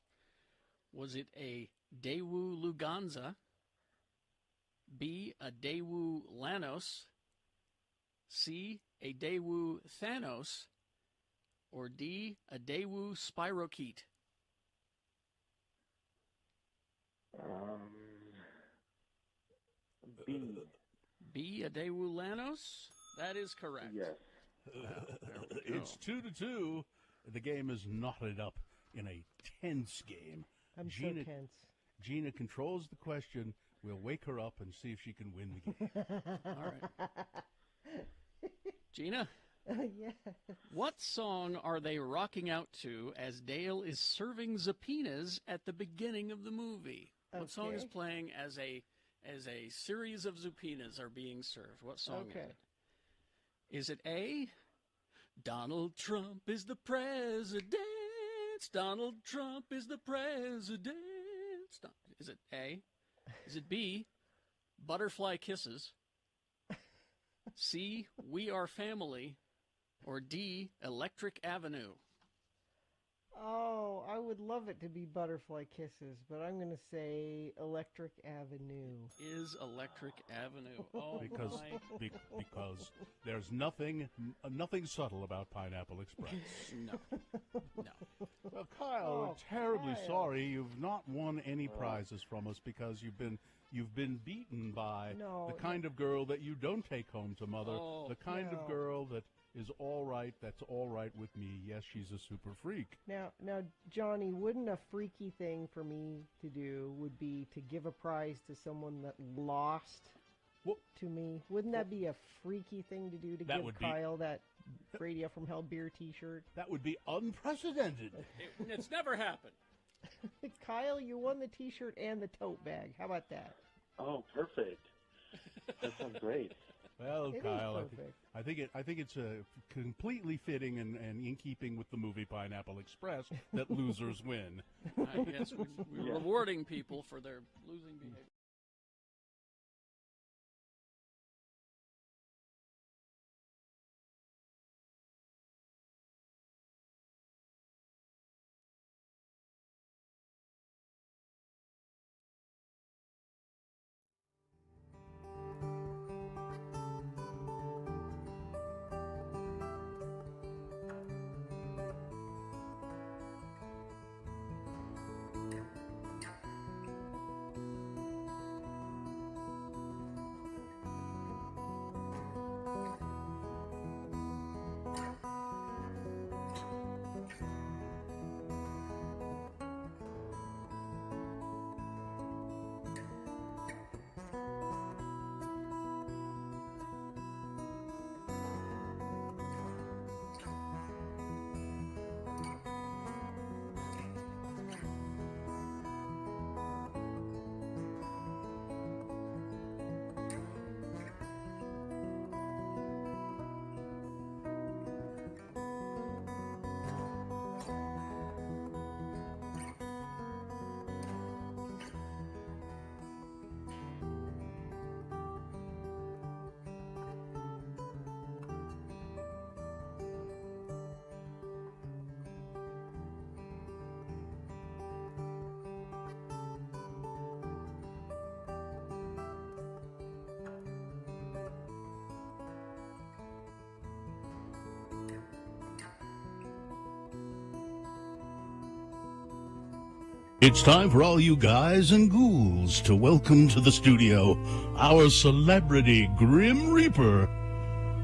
Speaker 1: Was it a Daewoo Luganza, B, a Daewoo Lanos, C, a Daewoo Thanos, or D, a Daewoo Spirochete?
Speaker 15: B.
Speaker 1: B, a Daewoo Lanos? That is correct.
Speaker 15: Yes.
Speaker 3: It's 2-2. The game is knotted up in a tense game.
Speaker 5: I'm so tense.
Speaker 3: Gina controls the question, We'll wake her up and see if she can win the game.
Speaker 21: All right. Gina?
Speaker 5: Yes.
Speaker 21: What song are they rocking out to as Dale is serving subpoenas at the beginning of the movie? What song is
Speaker 5: Okay.
Speaker 21: playing as a series of subpoenas are being served? What song is it? Is it A, Donald Trump is the president? Donald Trump is the president. Is it A? Is it B, Butterfly Kisses? C, We Are Family? Or D, Electric Avenue?
Speaker 5: Oh, I would love it to be Butterfly Kisses, but I'm going to say Electric Avenue.
Speaker 21: Is Electric Avenue? Oh,
Speaker 3: because there's nothing subtle about Pineapple Express.
Speaker 21: No.
Speaker 3: Well, Kyle, we're terribly sorry you've not won any prizes from us because you've been beaten by the kind of girl that you don't take home to mother, the kind of girl that is all right, that's all right with me. Yes, she's a super freak.
Speaker 5: Now, Johnny, wouldn't a freaky thing for me to do would be to give a prize to someone that lost to me? Wouldn't that be a freaky thing to do to give Kyle that Radio from Hell beer T-shirt?
Speaker 3: That would be unprecedented.
Speaker 21: It's never happened.
Speaker 5: Kyle, you won the T-shirt and the tote bag. How about that?
Speaker 15: Oh, perfect. That sounds great.
Speaker 3: Well,
Speaker 5: It is
Speaker 3: Kyle,
Speaker 5: perfect.
Speaker 3: I think it's completely fitting and in keeping with the movie Pineapple Express that losers win.
Speaker 21: I guess we're rewarding people for their losing behavior.
Speaker 3: It's time for all you guys and ghouls to welcome to the studio our celebrity Grim Reaper,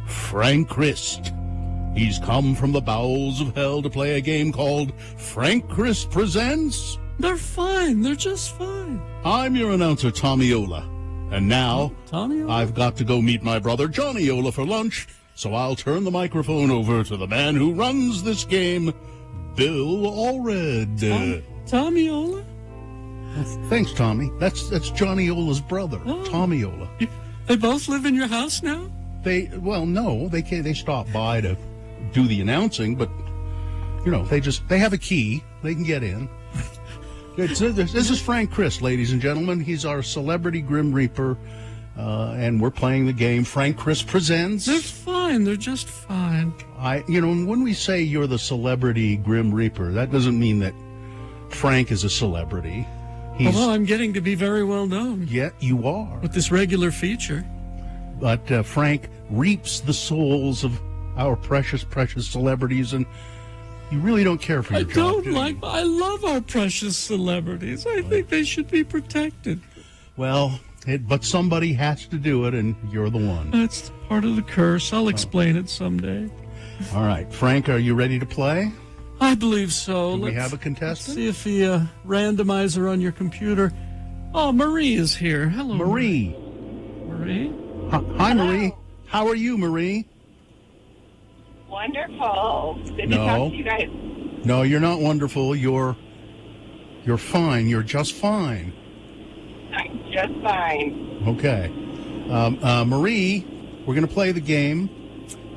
Speaker 3: Frank Christ. He's come from the bowels of hell to play a game called Frank Christ Presents.
Speaker 1: They're fine. They're just fine.
Speaker 3: I'm your announcer, Tommy Ola. And now, I've got to go meet my brother, Johnny Ola, for lunch, so I'll turn the microphone over to the man who runs this game, Bill Allred.
Speaker 1: Tommy Ola?
Speaker 3: Thanks, Tommy. That's Johnny Ola's brother, Tommy Ola.
Speaker 1: They both live in your house now?
Speaker 3: No, they can't. They stop by to do the announcing, but they have a key. They can get in. This is Frank Christ, ladies and gentlemen. He's our celebrity Grim Reaper, and we're playing the game Frank Christ Presents.
Speaker 1: They're fine. They're just fine.
Speaker 3: When we say you're the celebrity Grim Reaper, that doesn't mean that Frank is a celebrity.
Speaker 1: Although I'm getting to be very well known.
Speaker 3: Yeah, you are.
Speaker 1: With this regular feature.
Speaker 3: But Frank reaps the souls of our precious, precious celebrities, and you really don't care for your job, do you?
Speaker 1: I love our precious celebrities. I think they should be protected.
Speaker 3: Well, but somebody has to do it, and you're the one.
Speaker 1: That's part of the curse. I'll explain it someday.
Speaker 3: All right. Frank, are you ready to play?
Speaker 1: I believe so.
Speaker 3: Do we have a contestant?
Speaker 1: Let's see if the randomizer on your computer Oh, Marie is here. Hello,
Speaker 3: Marie.
Speaker 1: Marie?
Speaker 3: Hi, Marie. How are you, Marie?
Speaker 16: Wonderful. Good to talk to you guys.
Speaker 3: No, you're not wonderful. You're fine. You're just fine.
Speaker 16: I'm just fine.
Speaker 3: Okay. Marie, we're going to play the game.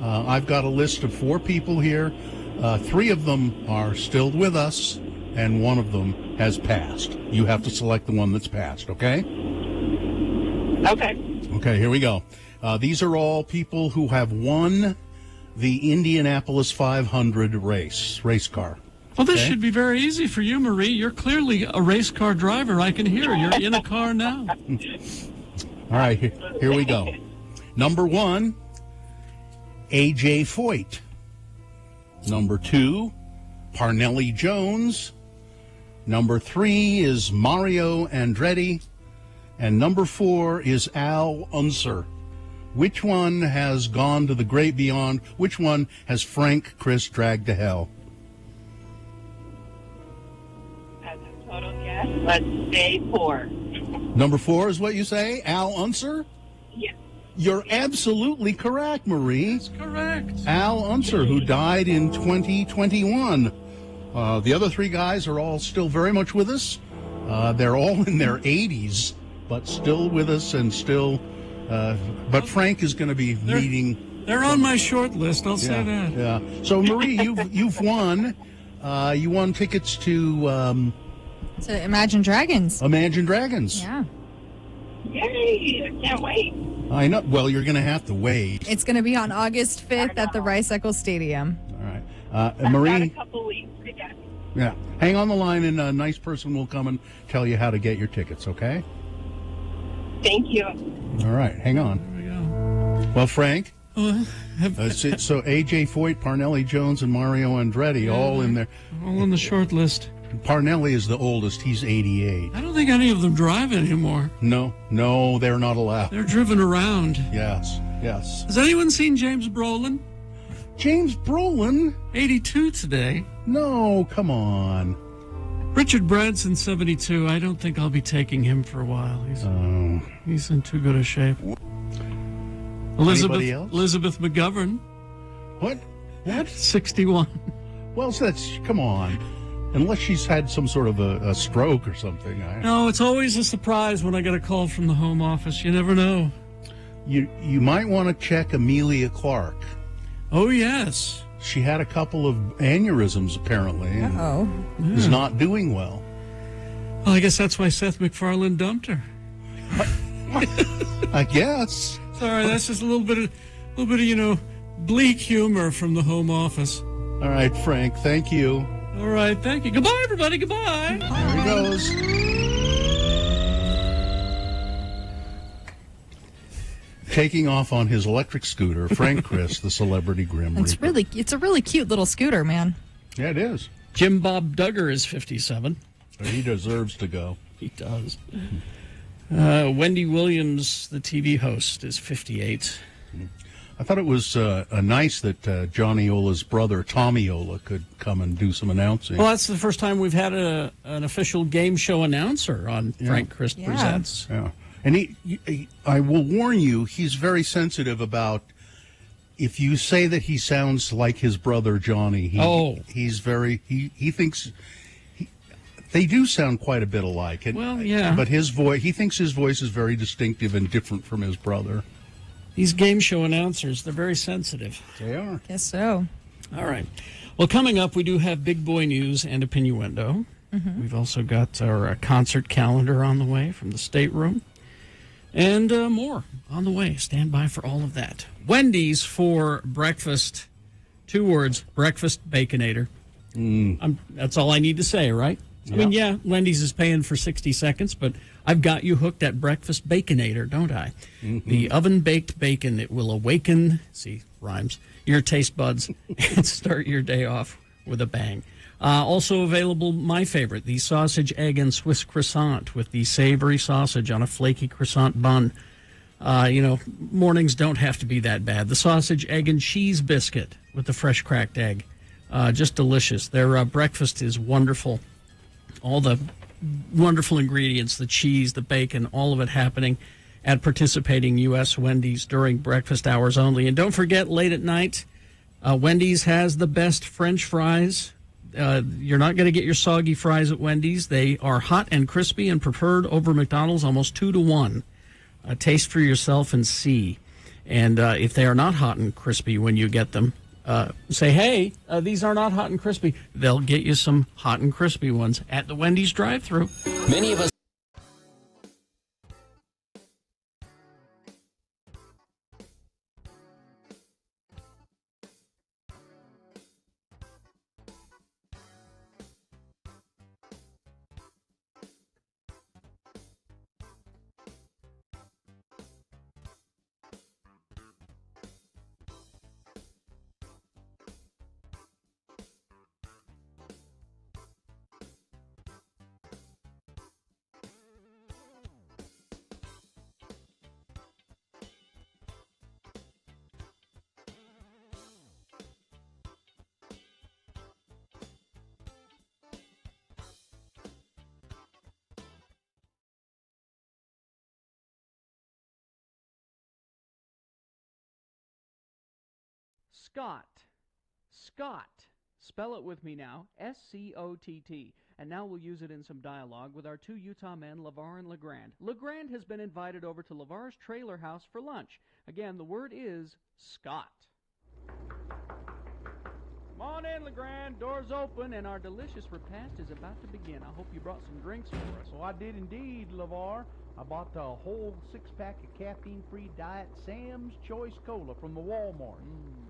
Speaker 3: I've got a list of 4 people here. 3 of them are still with us, and 1 of them has passed. You have to select the one that's passed, okay?
Speaker 16: Okay.
Speaker 3: Okay, here we go. These are all people who have won the Indianapolis 500 race car.
Speaker 1: Well, this should be very easy for you, Marie. You're clearly a race car driver. I can hear you're in a car now.
Speaker 3: All right, here we go. Number 1, A.J. Foyt. Number 2, Parnelli Jones. Number 3 is Mario Andretti. And number 4 is Al Unser. Which one has gone to the great beyond? Which one has Frank Chris dragged to hell?
Speaker 16: As a total guess, let's say 4.
Speaker 3: Number 4 is what you say? Al Unser?
Speaker 16: Yes.
Speaker 3: You're absolutely correct, Marie.
Speaker 1: That's correct.
Speaker 3: Al Unser, who died in 2021. The other 3 guys are all still very much with us. They're all in their 80s, but still with us and still... but Frank is going to be meeting...
Speaker 1: They're on my short list, I'll say that.
Speaker 3: Yeah. So, Marie, you've won. You won tickets to...
Speaker 2: to Imagine Dragons.
Speaker 3: Imagine Dragons.
Speaker 2: Yeah.
Speaker 16: Yay! I can't wait.
Speaker 3: I know. Well, you're going to have to wait.
Speaker 2: It's going to be on August 5th at the Rice-Eccles Stadium.
Speaker 3: All right. Marie...
Speaker 16: Got a couple weeks, I guess.
Speaker 3: Yeah. Hang on the line, and a nice person will come and tell you how to get your tickets, okay?
Speaker 16: Thank you.
Speaker 3: All right. Hang on.
Speaker 1: There we go.
Speaker 3: Well, Frank...
Speaker 1: so
Speaker 3: A.J. Foyt, Parnelli Jones, and Mario Andretti, all in there.
Speaker 1: All on the short list.
Speaker 3: Parnelli is the oldest. He's 88.
Speaker 1: I don't think any of them drive anymore.
Speaker 3: No, they're not allowed.
Speaker 1: They're driven around.
Speaker 3: Yes.
Speaker 1: Has anyone seen James Brolin?
Speaker 3: James Brolin?
Speaker 1: 82 today.
Speaker 3: No, come on.
Speaker 1: Richard Branson, 72. I don't think I'll be taking him for a while. He's in too good a shape.
Speaker 3: Anybody else?
Speaker 1: Elizabeth McGovern.
Speaker 3: What?
Speaker 1: 61.
Speaker 3: Well, so come on. Unless she's had some sort of a stroke or something.
Speaker 1: No, it's always a surprise when I get a call from the home office. You never know.
Speaker 3: You might want to check Amelia Clark.
Speaker 1: Oh, yes.
Speaker 3: She had a couple of aneurysms, apparently. And is not doing well.
Speaker 1: Well, I guess that's why Seth MacFarlane dumped her.
Speaker 3: I guess.
Speaker 1: Sorry, that's just a little bit of, bleak humor from the home office.
Speaker 3: All right, Frank, thank you.
Speaker 1: All right, thank you. Goodbye, everybody. Goodbye.
Speaker 3: There he goes. Taking off on his electric scooter, Frank Chris, the celebrity Grim Reaper.
Speaker 2: It's a really cute little scooter, man.
Speaker 3: Yeah, it is.
Speaker 1: Jim Bob Duggar is 57.
Speaker 3: He deserves to go.
Speaker 1: He does. Wendy Williams, the TV host, is 58.
Speaker 3: I thought it was nice that Johnny Ola's brother, Tommy Ola, could come and do some announcing.
Speaker 1: Well, that's the first time we've had an official game show announcer on Frank Chris Presents.
Speaker 3: Yeah. And I will warn you, he's very sensitive about if you say that he sounds like his brother Johnny. He thinks they do sound quite a bit alike.
Speaker 1: Well, yeah.
Speaker 3: But he thinks his voice is very distinctive and different from his brother.
Speaker 1: These game show announcers, they're very sensitive.
Speaker 3: They are.
Speaker 2: Guess so.
Speaker 1: All right. Well, coming up, we do have Big Boy News and Opinioendo. Mm-hmm. We've also got our concert calendar on the way from the stateroom. And more on the way. Stand by for all of that. Wendy's for breakfast. 2 words, breakfast Baconator. That's all I need to say, right?
Speaker 3: Yeah.
Speaker 1: I mean, yeah, Wendy's is paying for 60 seconds, but I've got you hooked at breakfast Baconator, don't I? Mm-hmm. The oven-baked bacon, it will awaken, rhymes, your taste buds and start your day off with a bang. Also available, my favorite, the sausage, egg, and Swiss croissant with the savory sausage on a flaky croissant bun. Mornings don't have to be that bad. The sausage, egg, and cheese biscuit with the fresh cracked egg. Just delicious. Their breakfast is wonderful. All the wonderful ingredients, the cheese, the bacon, all of it happening at participating U.S. Wendy's during breakfast hours only. And don't forget, late at night, Wendy's has the best French fries. You're not going to get your soggy fries at Wendy's. They are hot and crispy and preferred over McDonald's almost 2-to-1. Taste for yourself and see. And if they are not hot and crispy when you get them, say, hey, these are not hot and crispy. They'll get you some hot and crispy ones at the Wendy's drive-thru.
Speaker 6: Many of us.
Speaker 4: Scott. Scott. Spell it with me now. S-C-O-T-T. And now we'll use it in some dialogue with our two Utah men, LaVar and LeGrand. LeGrand has been invited over to LaVar's trailer house for lunch. Again, the word is Scott. Come on in, LeGrand. Door's open, and our delicious repast is about to begin. I hope you brought some drinks for us.
Speaker 17: Oh, I did indeed, LaVar. I bought the whole 6-pack of caffeine-free Diet Sam's Choice Cola from the Walmart.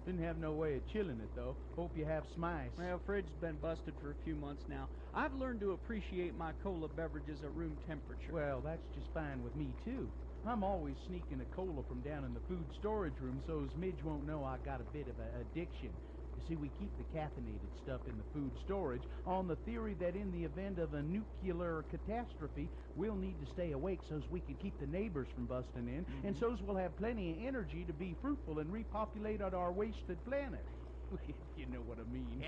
Speaker 17: Didn't have no way of chilling it, though. Hope you have smice.
Speaker 4: Well, fridge has been busted for a few months now. I've learned to appreciate my cola beverages at room temperature.
Speaker 17: Well, that's just fine with me, too. I'm always sneaking a cola from down in the food storage room so as Midge won't know I got a bit of an addiction. You see, we keep the caffeinated stuff in the food storage on the theory that in the event of a nuclear catastrophe, we'll need to stay awake so's we can keep the neighbors from busting in, and so's we'll have plenty of energy to be fruitful and repopulate our wasted planet. You know what I mean.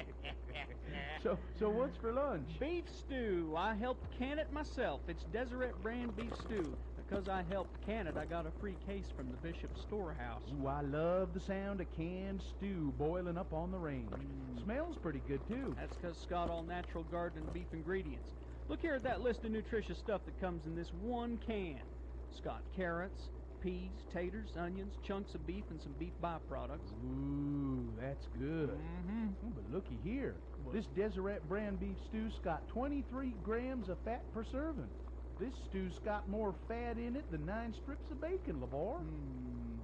Speaker 17: So what's for lunch?
Speaker 4: Beef stew. I helped can it myself. It's Deseret brand beef stew. Because I helped can it, I got a free case from the Bishop's Storehouse.
Speaker 17: Ooh, I love the sound of canned stew boiling up on the range. Smells pretty good, too.
Speaker 4: That's because Scott all-natural garden and beef ingredients. Look here at that list of nutritious stuff that comes in this one can. Scott carrots, peas, taters, onions, chunks of beef, and some beef byproducts.
Speaker 17: Ooh, that's good. Oh, but looky here. This Deseret brand beef stew's got 23 grams of fat per serving. This stew's got more fat in it than 9 strips of bacon, LaVar.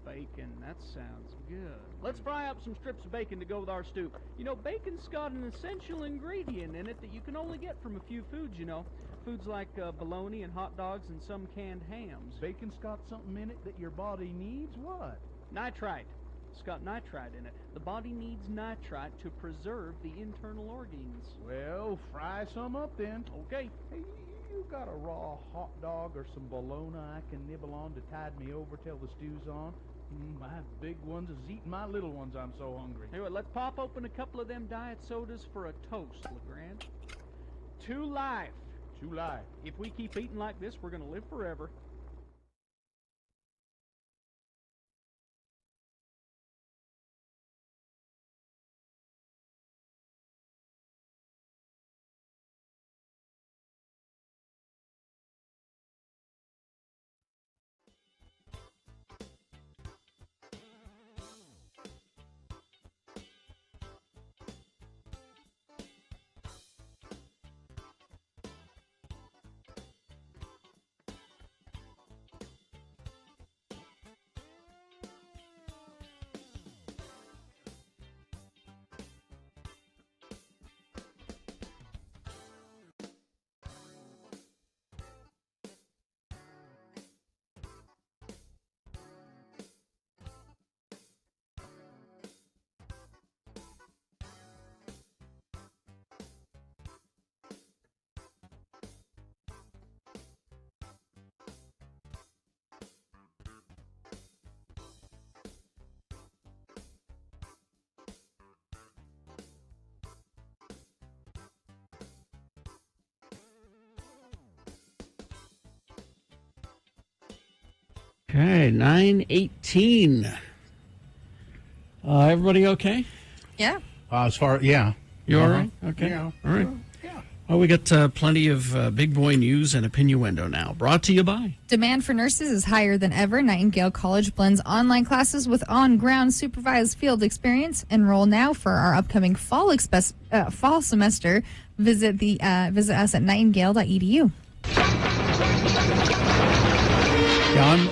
Speaker 4: Bacon, that sounds good. Let's fry up some strips of bacon to go with our stew. You know, bacon's got an essential ingredient in it that you can only get from a few foods, you know. Foods like bologna and hot dogs and some canned hams.
Speaker 17: Bacon's got something in it that your body needs? What?
Speaker 4: Nitrite. It's got nitrite in it. The body needs nitrite to preserve the internal organs.
Speaker 17: Well, fry some up then.
Speaker 4: Okay.
Speaker 17: Hey, you got a raw hot dog or some bologna I can nibble on to tide me over till the stew's on? My big ones is eating my little ones. I'm so hungry.
Speaker 4: Hey, well, let's pop open a couple of them diet sodas for a toast, LeGrand. To life.
Speaker 17: To life.
Speaker 4: If we keep eating like this, we're going to live forever.
Speaker 1: Okay, 9:18. Everybody okay?
Speaker 2: Yeah.
Speaker 3: Yeah.
Speaker 1: You all right? Okay.
Speaker 3: Yeah.
Speaker 1: All right. Well, we got plenty of big boy news and opinionuendo now. Brought to you by.
Speaker 2: Demand for nurses is higher than ever. Nightingale College blends online classes with on-ground supervised field experience. Enroll now for our upcoming fall semester. Visit us at nightingale.edu.
Speaker 3: Yeah,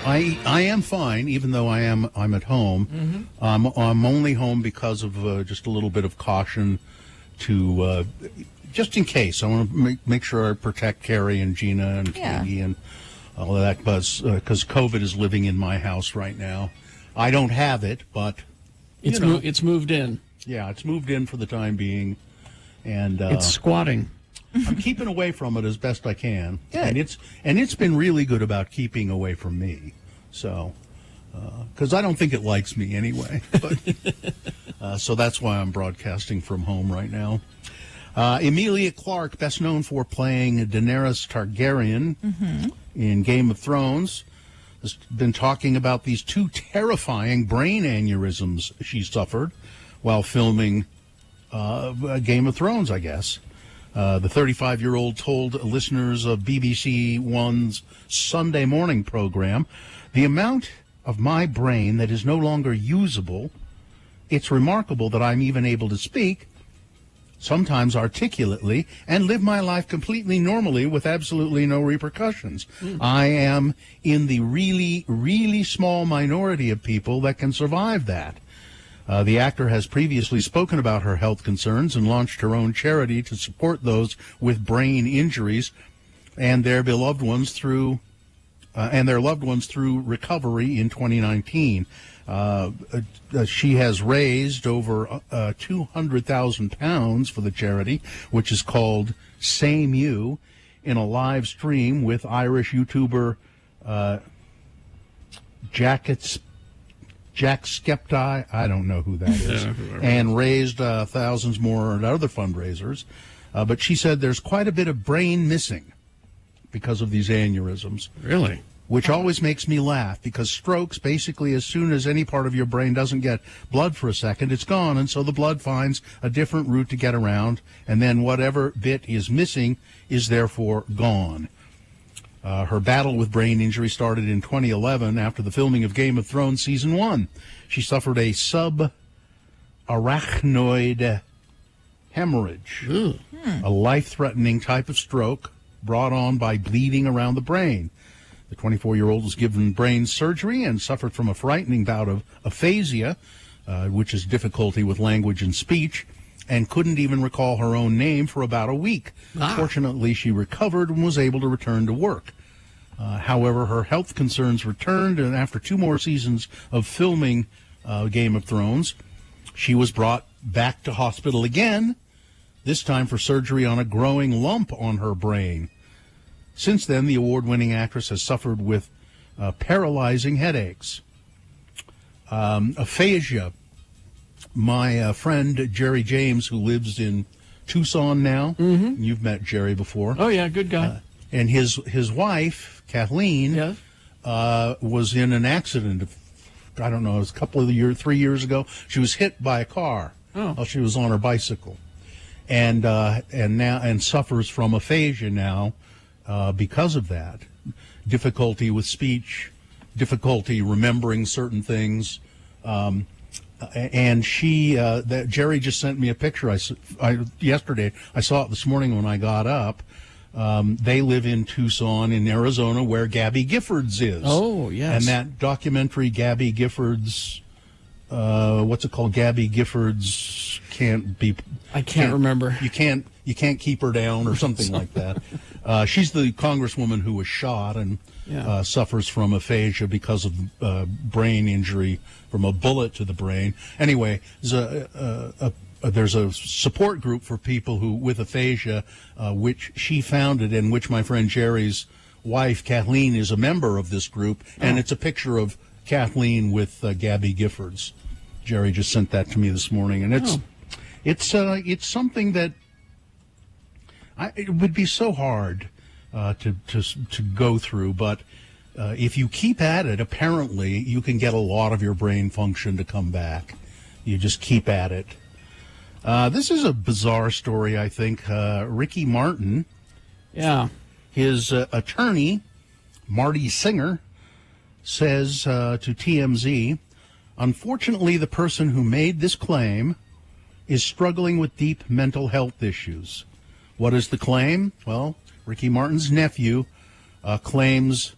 Speaker 3: I am fine, even though I'm at home. I'm only home because of just a little bit of caution to just in case. I want to make sure I protect Carrie and Gina and Katie and all of that, because COVID is living in my house right now. I don't have it, but
Speaker 1: it's moved in.
Speaker 3: Yeah, it's moved in for the time being, and
Speaker 1: it's squatting.
Speaker 3: I'm keeping away from it as best I can.
Speaker 2: Good.
Speaker 3: And it's been really good about keeping away from me. So, because I don't think it likes me anyway. But, so that's why I'm broadcasting from home right now. Emilia Clarke, best known for playing Daenerys Targaryen in Game of Thrones, has been talking about these two terrifying brain aneurysms she suffered while filming Game of Thrones, I guess. The 35-year-old told listeners of BBC One's Sunday morning program, "The amount of my brain that is no longer usable, it's remarkable that I'm even able to speak, sometimes articulately, and live my life completely normally with absolutely no repercussions. I am in the really, really small minority of people that can survive that." The actor has previously spoken about her health concerns and launched her own charity to support those with brain injuries and their beloved ones through their loved ones through recovery in 2019. She has raised over £200,000 for the charity, which is called Same You, in a live stream with Irish YouTuber Jack Skepti, I don't know who that is, and raised thousands more at other fundraisers. But she said there's quite a bit of brain missing because of these aneurysms.
Speaker 1: Really?
Speaker 3: Which always makes me laugh, because strokes, basically, as soon as any part of your brain doesn't get blood for a second, it's gone, and so the blood finds a different route to get around, and then whatever bit is missing is therefore gone. Her battle with brain injury started in 2011 after the filming of Game of Thrones Season 1. She suffered a subarachnoid hemorrhage, a life-threatening type of stroke brought on by bleeding around the brain. The 24-year-old was given brain surgery and suffered from a frightening bout of aphasia, which is difficulty with language and speech, and couldn't even recall her own name for about a week. Fortunately, she recovered and was able to return to work. However, her health concerns returned, and after 2 more seasons of filming Game of Thrones, she was brought back to hospital again, this time for surgery on a growing lump on her brain. Since then, the award-winning actress has suffered with paralyzing headaches. Aphasia. My friend Jerry James, who lives in Tucson now, you've met Jerry before.
Speaker 1: Oh, yeah, good guy.
Speaker 3: And his wife, Kathleen, was in an accident, I don't know, it was a couple of 3 years ago. She was hit by a car while she was on her bicycle, and suffers from aphasia now because of that. Difficulty with speech, difficulty remembering certain things. And Jerry just sent me a picture yesterday. I saw it this morning when I got up. They live in Tucson in Arizona, where Gabby Giffords is.
Speaker 1: Oh, yes.
Speaker 3: And that documentary, Gabby Giffords, what's it called? Gabby Giffords
Speaker 1: I can't remember.
Speaker 3: You can't keep her down, or something like that. She's the congresswoman who was shot and suffers from aphasia because of brain injury from a bullet to the brain. Anyway, there's a support group for people with aphasia, which she founded, and which my friend Jerry's wife, Kathleen, is a member of this group. And it's a picture of Kathleen with Gabby Giffords. Jerry just sent that to me this morning, and it's something that it would be so hard to go through, but if you keep at it, apparently you can get a lot of your brain function to come back. You just keep at it. This is a bizarre story, I think. Ricky Martin, his attorney, Marty Singer, says to TMZ, unfortunately, the person who made this claim is struggling with deep mental health issues. What is the claim? Well, Ricky Martin's nephew claims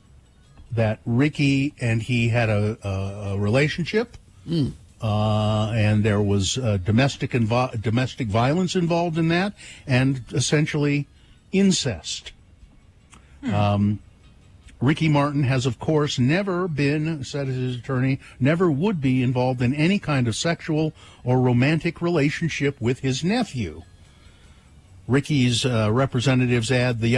Speaker 3: that Ricky and he had a relationship, and there was domestic violence involved in that, and essentially incest. Ricky Martin has, of course, never been, said his attorney, never would be involved in any kind of sexual or romantic relationship with his nephew. Ricky's representatives add, the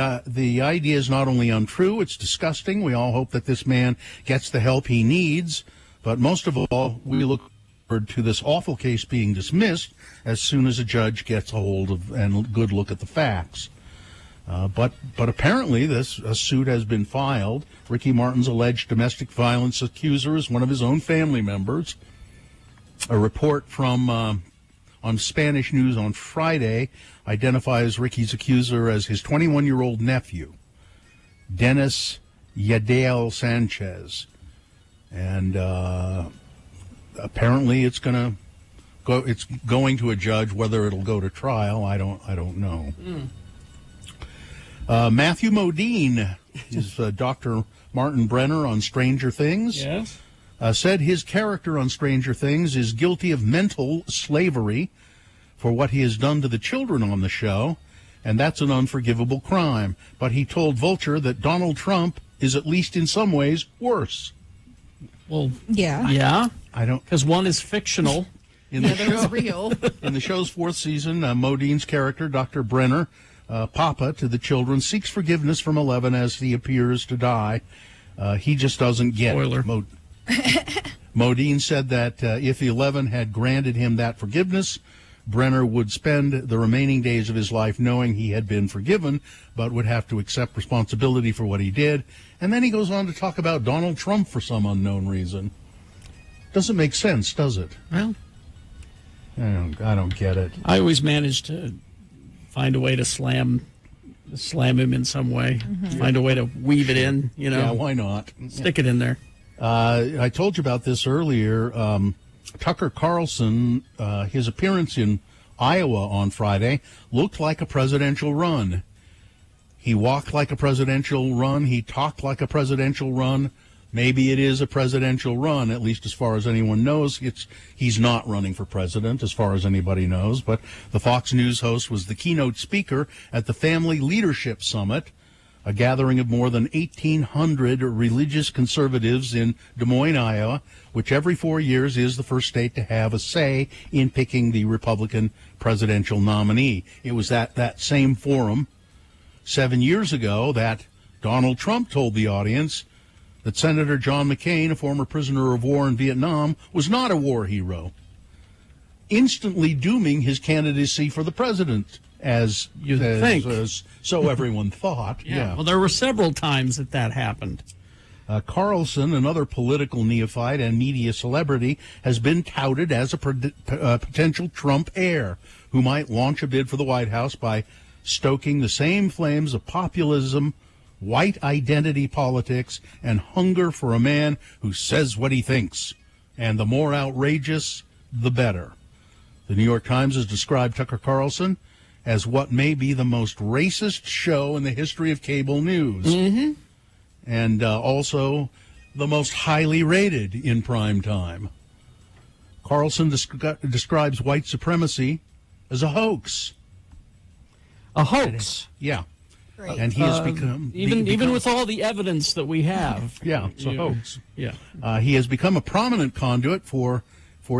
Speaker 3: idea is not only untrue, it's disgusting. We all hope that this man gets the help he needs. But most of all, we look forward to this awful case being dismissed as soon as a judge gets a hold of and a good look at the facts. But apparently a suit has been filed. Ricky Martin's alleged domestic violence accuser is one of his own family members. A report from on Spanish News on Friday identifies Ricky's accuser as his 21-year-old nephew, Dennis Yadiel Sanchez. And apparently it's going to a judge. Whether it'll go to trial, I don't know. Matthew Modine is Dr. Martin Brenner on Stranger Things.
Speaker 1: Yes.
Speaker 3: Said his character on Stranger Things is guilty of mental slavery for what he has done to the children on the show, and that's an unforgivable crime. But he told Vulture that Donald Trump is at least in some ways worse.
Speaker 1: Well,
Speaker 2: yeah.
Speaker 3: I don't,
Speaker 1: because one is fictional.
Speaker 3: In the
Speaker 2: other is real.
Speaker 3: In the show's fourth season, Modine's character, Dr. Brenner, Papa to the children, seeks forgiveness from Eleven as he appears to die. He just doesn't get
Speaker 1: Spoiler.
Speaker 3: it. Modine said that if Eleven had granted him that forgiveness, Brenner would spend the remaining days of his life knowing he had been forgiven, but would have to accept responsibility for what he did. And then he goes on to talk about Donald Trump for some unknown reason. Doesn't make sense, does it?
Speaker 1: Well,
Speaker 3: I don't get it.
Speaker 1: I always manage to find a way to slam him in some way. Find a way to weave it in,
Speaker 3: Yeah, why not?
Speaker 1: Stick it in there.
Speaker 3: I told you about this earlier. Tucker Carlson, his appearance in Iowa on Friday looked like a presidential run. He walked like a presidential run. He talked like a presidential run. Maybe it is a presidential run, at least as far as anyone knows. He's not running for president, as far as anybody knows. But the Fox News host was the keynote speaker at the Family Leadership Summit, a gathering of more than 1,800 religious conservatives in Des Moines, Iowa, which every 4 years is the first state to have a say in picking the Republican presidential nominee. It was at that same forum 7 years ago that Donald Trump told the audience that Senator John McCain, a former prisoner of war in Vietnam, was not a war hero, instantly dooming his candidacy for the president. As so everyone thought.
Speaker 1: Yeah. Well, there were several times that happened.
Speaker 3: Carlson, another political neophyte and media celebrity, has been touted as a potential Trump heir who might launch a bid for the White House by stoking the same flames of populism, white identity politics, and hunger for a man who says what he thinks. And the more outrageous, the better. The New York Times has described Tucker Carlson as what may be the most racist show in the history of cable news. And also the most highly rated in prime time. Carlson describes white supremacy as a hoax.
Speaker 1: A hoax?
Speaker 3: Yeah.
Speaker 2: Great.
Speaker 3: And he has become...
Speaker 1: Even with all the evidence that we have.
Speaker 3: Yeah, it's a hoax.
Speaker 1: Yeah.
Speaker 3: He has become a prominent conduit for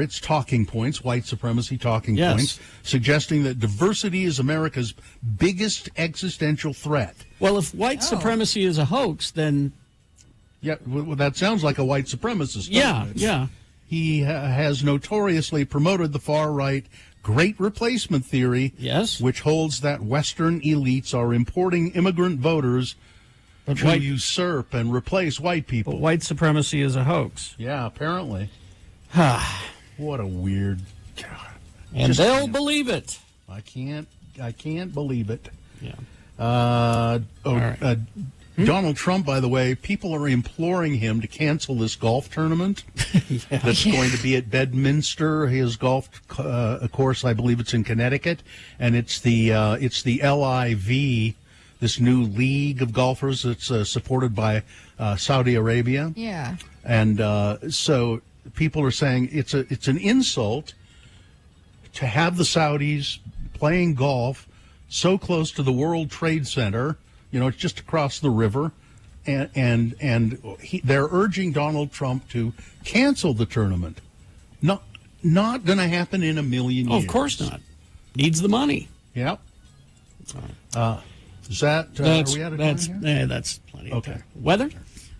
Speaker 3: its talking points, white supremacy talking points, suggesting that diversity is America's biggest existential threat.
Speaker 1: Well, if white supremacy is a hoax, then...
Speaker 3: Yeah, well, that sounds like a white supremacist.
Speaker 1: Yeah.
Speaker 3: He has notoriously promoted the far-right Great Replacement theory, which holds that Western elites are importing immigrant voters to usurp and replace white people.
Speaker 1: But white supremacy is a hoax.
Speaker 3: Yeah, apparently. What a weird. God.
Speaker 1: And they'll believe it.
Speaker 3: I can't believe it.
Speaker 1: Yeah.
Speaker 3: Donald Trump, by the way, people are imploring him to cancel this golf tournament that's going to be at Bedminster. His golf course, I believe it's in Connecticut, and it's the LIV, this new league of golfers that's supported by Saudi Arabia.
Speaker 2: Yeah.
Speaker 3: And so people are saying it's an insult to have the Saudis playing golf so close to the World Trade Center. You know, it's just across the river, and they're urging Donald Trump to cancel the tournament. Not going to happen in a million years.
Speaker 1: Of course not. Needs the money.
Speaker 3: Yep. Is that are we out of time here?
Speaker 1: That's plenty.
Speaker 3: Okay.
Speaker 1: Of time.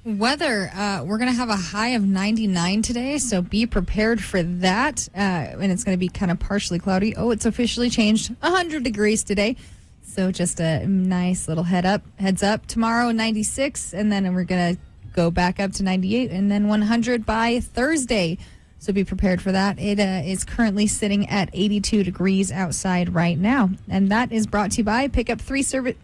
Speaker 1: Weather.
Speaker 2: We're going to have a high of 99 today, so be prepared for that. And it's going to be kind of partially cloudy. Oh, it's officially changed 100 degrees today. So just a nice little heads up. Tomorrow, 96, and then we're going to go back up to 98, and then 100 by Thursday. So be prepared for that. It is currently sitting at 82 degrees outside right now. And that is brought to you by Pick 3 services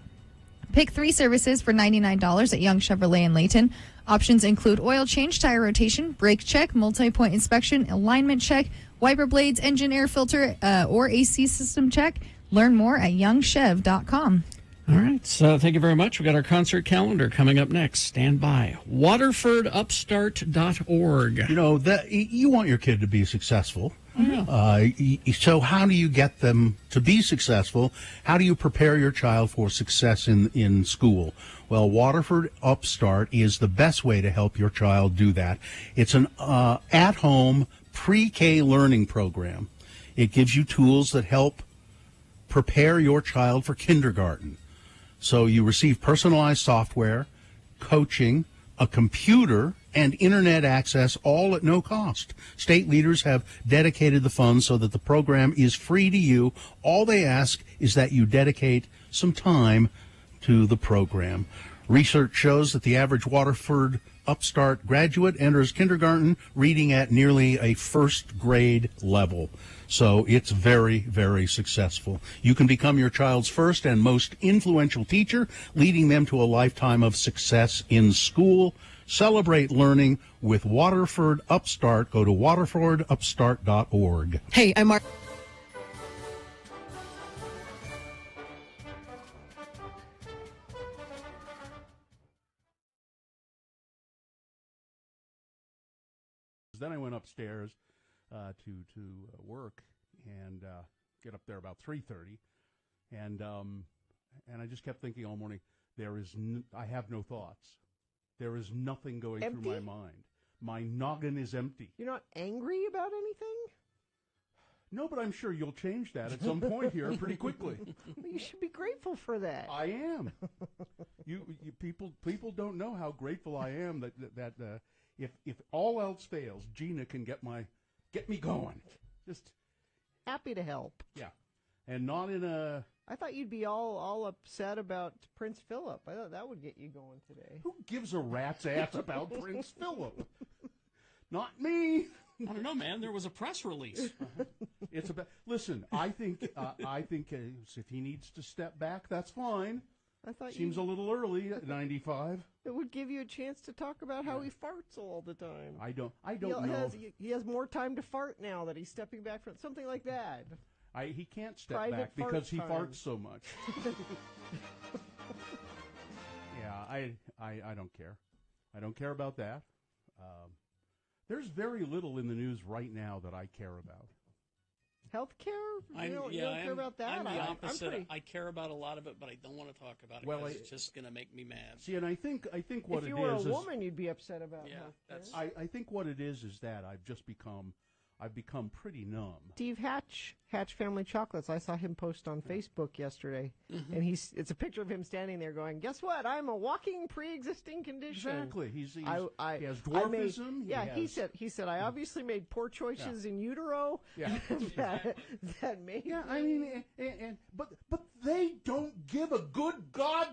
Speaker 2: for $99 at Young Chevrolet in Layton. Options include oil change, tire rotation, brake check, multi-point inspection, alignment check, wiper blades, engine air filter, or AC system check. Learn more at youngchev.com.
Speaker 1: All right. So thank you very much. We got our concert calendar coming up next. Stand by. WaterfordUpstart.org.
Speaker 3: You know, that you want your kid to be successful.
Speaker 1: Mm-hmm.
Speaker 3: So how do you get them to be successful? How do you prepare your child for success in school? Well, Waterford Upstart is the best way to help your child do that. It's an at-home pre-K learning program. It gives you tools that help prepare your child for kindergarten. So you receive personalized software, coaching, a computer, and internet access, all at no cost. State leaders have dedicated the funds so that the program is free to you. All they ask is that you dedicate some time to the program. Research shows that the average Waterford Upstart graduate enters kindergarten reading at nearly a first grade level. So it's very, very successful. You can become your child's first and most influential teacher, leading them to a lifetime of success in school. Celebrate learning with Waterford Upstart. Go to waterfordupstart.org.
Speaker 18: Hey, I'm Mark.
Speaker 3: Then I went upstairs to work and get up there about 3:30, and I just kept thinking all morning. I have no thoughts. There is nothing going through my mind. My noggin is empty.
Speaker 5: You're not angry about anything?
Speaker 3: No, but I'm sure you'll change that at some point here pretty quickly.
Speaker 5: Well, you should be grateful for that.
Speaker 3: I am. You people don't know how grateful I am that if all else fails, Gina can get me going. Just
Speaker 5: happy to help.
Speaker 3: Yeah, and not in a.
Speaker 5: I thought you'd be all upset about Prince Philip. I thought that would get you going today.
Speaker 3: Who gives a rat's ass about Prince Philip? Not me.
Speaker 1: I don't know, man. There was a press release.
Speaker 3: It's about. Listen, I think if he needs to step back, that's fine.
Speaker 5: I thought
Speaker 3: seems a little early at 95.
Speaker 5: It would give you a chance to talk about how he farts all the time.
Speaker 3: I don't know.
Speaker 5: He has more time to fart now that he's stepping back from something like that.
Speaker 3: He can't step back because he farts so much. Yeah, I don't care. I don't care about that. There's very little in the news right now that I care about.
Speaker 5: Healthcare? You don't care about that?
Speaker 21: I'm the opposite. I care about a lot of it, but I don't want to talk about it because it's just going to make me mad.
Speaker 3: See, and I think what it is.
Speaker 5: If you were a woman, you'd be upset about healthcare.
Speaker 3: I think what it is that I've become pretty numb.
Speaker 5: Steve Hatch Family Chocolates. I saw him post on Facebook yesterday, and it's a picture of him standing there going, "Guess what? I'm a walking pre-existing condition."
Speaker 3: Exactly. He has dwarfism.
Speaker 5: He said I obviously made poor choices in utero.
Speaker 3: Yeah.
Speaker 5: that made.
Speaker 3: Yeah, I mean, but they don't give a good God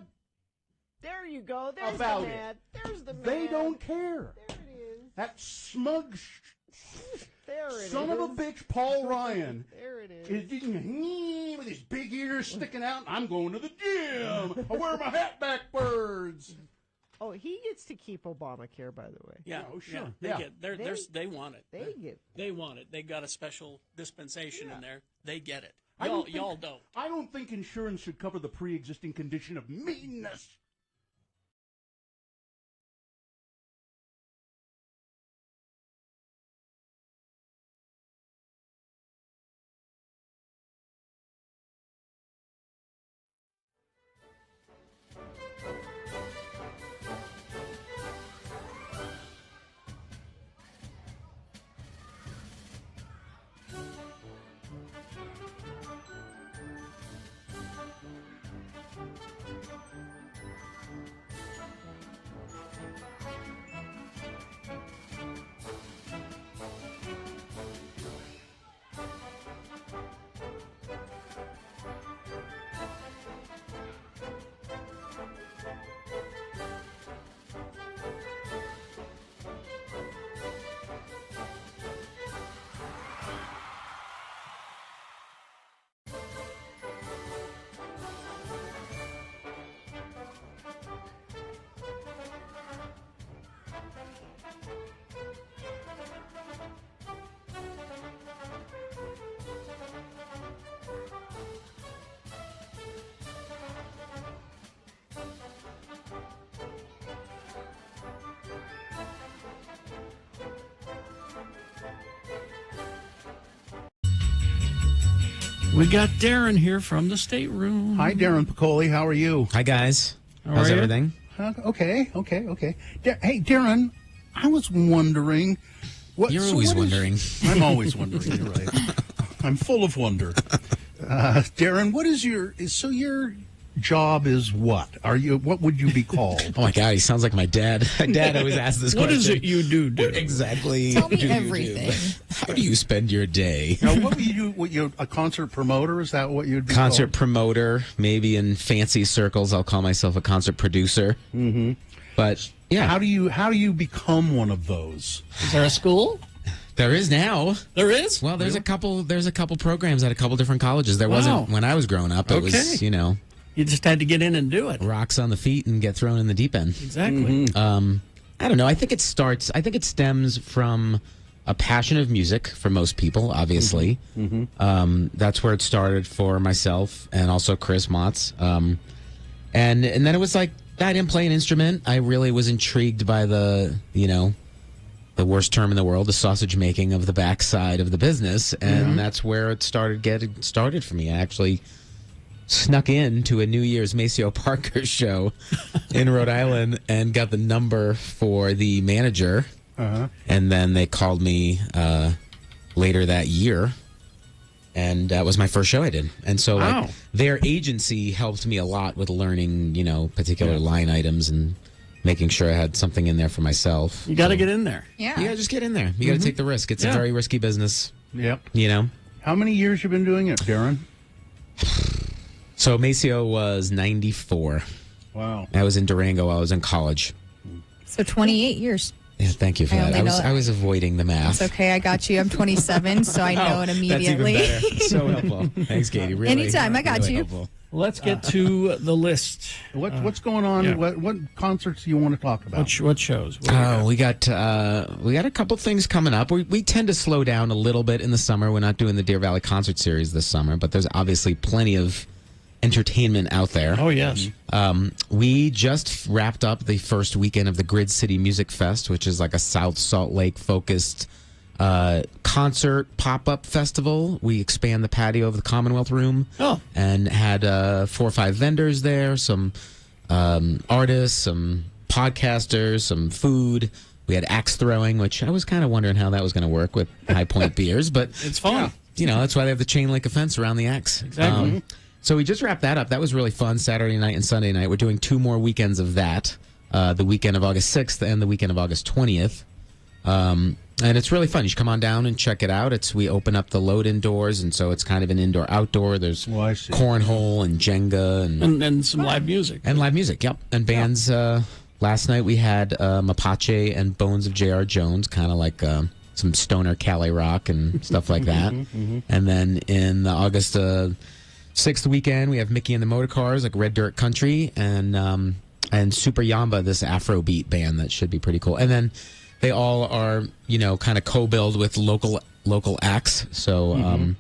Speaker 5: There you go. There's
Speaker 3: About
Speaker 5: the man. There's the man.
Speaker 3: They don't care.
Speaker 5: There it is.
Speaker 3: That smug
Speaker 5: There it is.
Speaker 3: son of a bitch, Paul Ryan.
Speaker 5: There it is.
Speaker 3: With his big ears sticking out. I'm going to the gym. I wear my hat backwards.
Speaker 5: Oh, he gets to keep Obamacare, by the way.
Speaker 21: Yeah,
Speaker 3: Oh, sure.
Speaker 21: Yeah,
Speaker 3: Yeah.
Speaker 21: they want it.
Speaker 5: They
Speaker 21: want it. They got a special dispensation in there. They get it.
Speaker 3: Y'all
Speaker 21: don't.
Speaker 3: I don't think insurance should cover the pre-existing condition of meanness.
Speaker 1: We got Darren here from the stateroom.
Speaker 3: Hi, Darren Piccoli. How are you?
Speaker 18: Hi, guys.
Speaker 1: How
Speaker 18: How's
Speaker 1: are you?
Speaker 18: everything?
Speaker 3: Okay. Hey, Darren, I was wondering.
Speaker 18: You're always wondering.
Speaker 3: I'm always wondering. You're right. I'm full of wonder. Darren, what is your job is what? What would you be called?
Speaker 18: Oh my God, he sounds like my dad. My dad always asks this question.
Speaker 1: What is it you do?
Speaker 18: What exactly?
Speaker 2: Tell me
Speaker 18: do you do?
Speaker 2: everything.
Speaker 18: How do you spend your day?
Speaker 3: Now, what would you do? You're a concert promoter? Is that what you'd be
Speaker 18: Concert
Speaker 3: called?
Speaker 18: promoter. Maybe in fancy circles, I'll call myself a concert producer.
Speaker 3: Mm-hmm.
Speaker 18: But yeah,
Speaker 3: how do you become one of those?
Speaker 1: Is there a school?
Speaker 18: There is now.
Speaker 1: There is?
Speaker 18: Well, there's a couple programs at a couple different colleges. There wasn't when I was growing up. It was,
Speaker 1: You just had to get in and do it.
Speaker 18: Rocks on the feet and get thrown in the deep end.
Speaker 1: Exactly.
Speaker 18: I don't know. I think it stems from a passion of music for most people, obviously.
Speaker 3: Mm-hmm.
Speaker 18: That's where it started for myself and also Chris Motz. And then it was like, I didn't play an instrument. I really was intrigued by the worst term in the world, the sausage making of the backside of the business. And that's where it started for me. I actually snuck into a New Year's Maceo Parker show in Rhode Island and got the number for the manager. And then they called me later that year, and that was my first show I did. And so like, their agency helped me a lot with learning, particular line items and making sure I had something in there for myself.
Speaker 1: You got to get in there.
Speaker 2: Yeah.
Speaker 18: You got to just get in there. You got to take the risk. It's a very risky business.
Speaker 3: Yep.
Speaker 18: How
Speaker 3: many years you been doing it, Darren?
Speaker 18: So Maceo was 94.
Speaker 3: Wow.
Speaker 18: I was in Durango. I was in college.
Speaker 2: So 28 years.
Speaker 18: Yeah, thank you for that. I was avoiding the math.
Speaker 2: It's okay. I got you. I'm 27, so I know it immediately.
Speaker 18: That's even better. So helpful. Thanks, Katie. Really,
Speaker 2: Anytime. I got
Speaker 18: really
Speaker 2: you.
Speaker 18: Helpful.
Speaker 1: Let's get to the list.
Speaker 3: What's going on?
Speaker 1: Yeah.
Speaker 3: What concerts do you want to talk about?
Speaker 1: What shows?
Speaker 18: We got a couple things coming up. We tend to slow down a little bit in the summer. We're not doing the Deer Valley Concert Series this summer, but there's obviously plenty of entertainment out there.
Speaker 1: Oh, yes.
Speaker 18: We just wrapped up the first weekend of the Grid City Music Fest, which is like a South Salt Lake focused concert pop-up festival. We expand the patio of the Commonwealth Room and had 4 or 5 vendors there, some artists, some podcasters, some food. We had axe throwing, which I was kind of wondering how that was going to work with High Point beers, but
Speaker 1: it's fun.
Speaker 18: That's why they have the chain link fence around the axe.
Speaker 1: Exactly.
Speaker 18: So we just wrapped that up. That was really fun, Saturday night and Sunday night. We're doing 2 more weekends of that, the weekend of August 6th and the weekend of August 20th. And it's really fun. You should come on down and check it out. We open up the load indoors, and so it's kind of an indoor-outdoor. There's cornhole and Jenga
Speaker 1: and some live music.
Speaker 18: And live music, yep. And bands. Last night we had Mapache and Bones of J.R. Jones, kind of like some stoner Cali rock and stuff like that. And then in the August 6th weekend, we have Mickey and the Motorcars, like Red Dirt Country, and Super Yamba, this Afrobeat band that should be pretty cool. And then they all are, kind of co-billed with local acts. So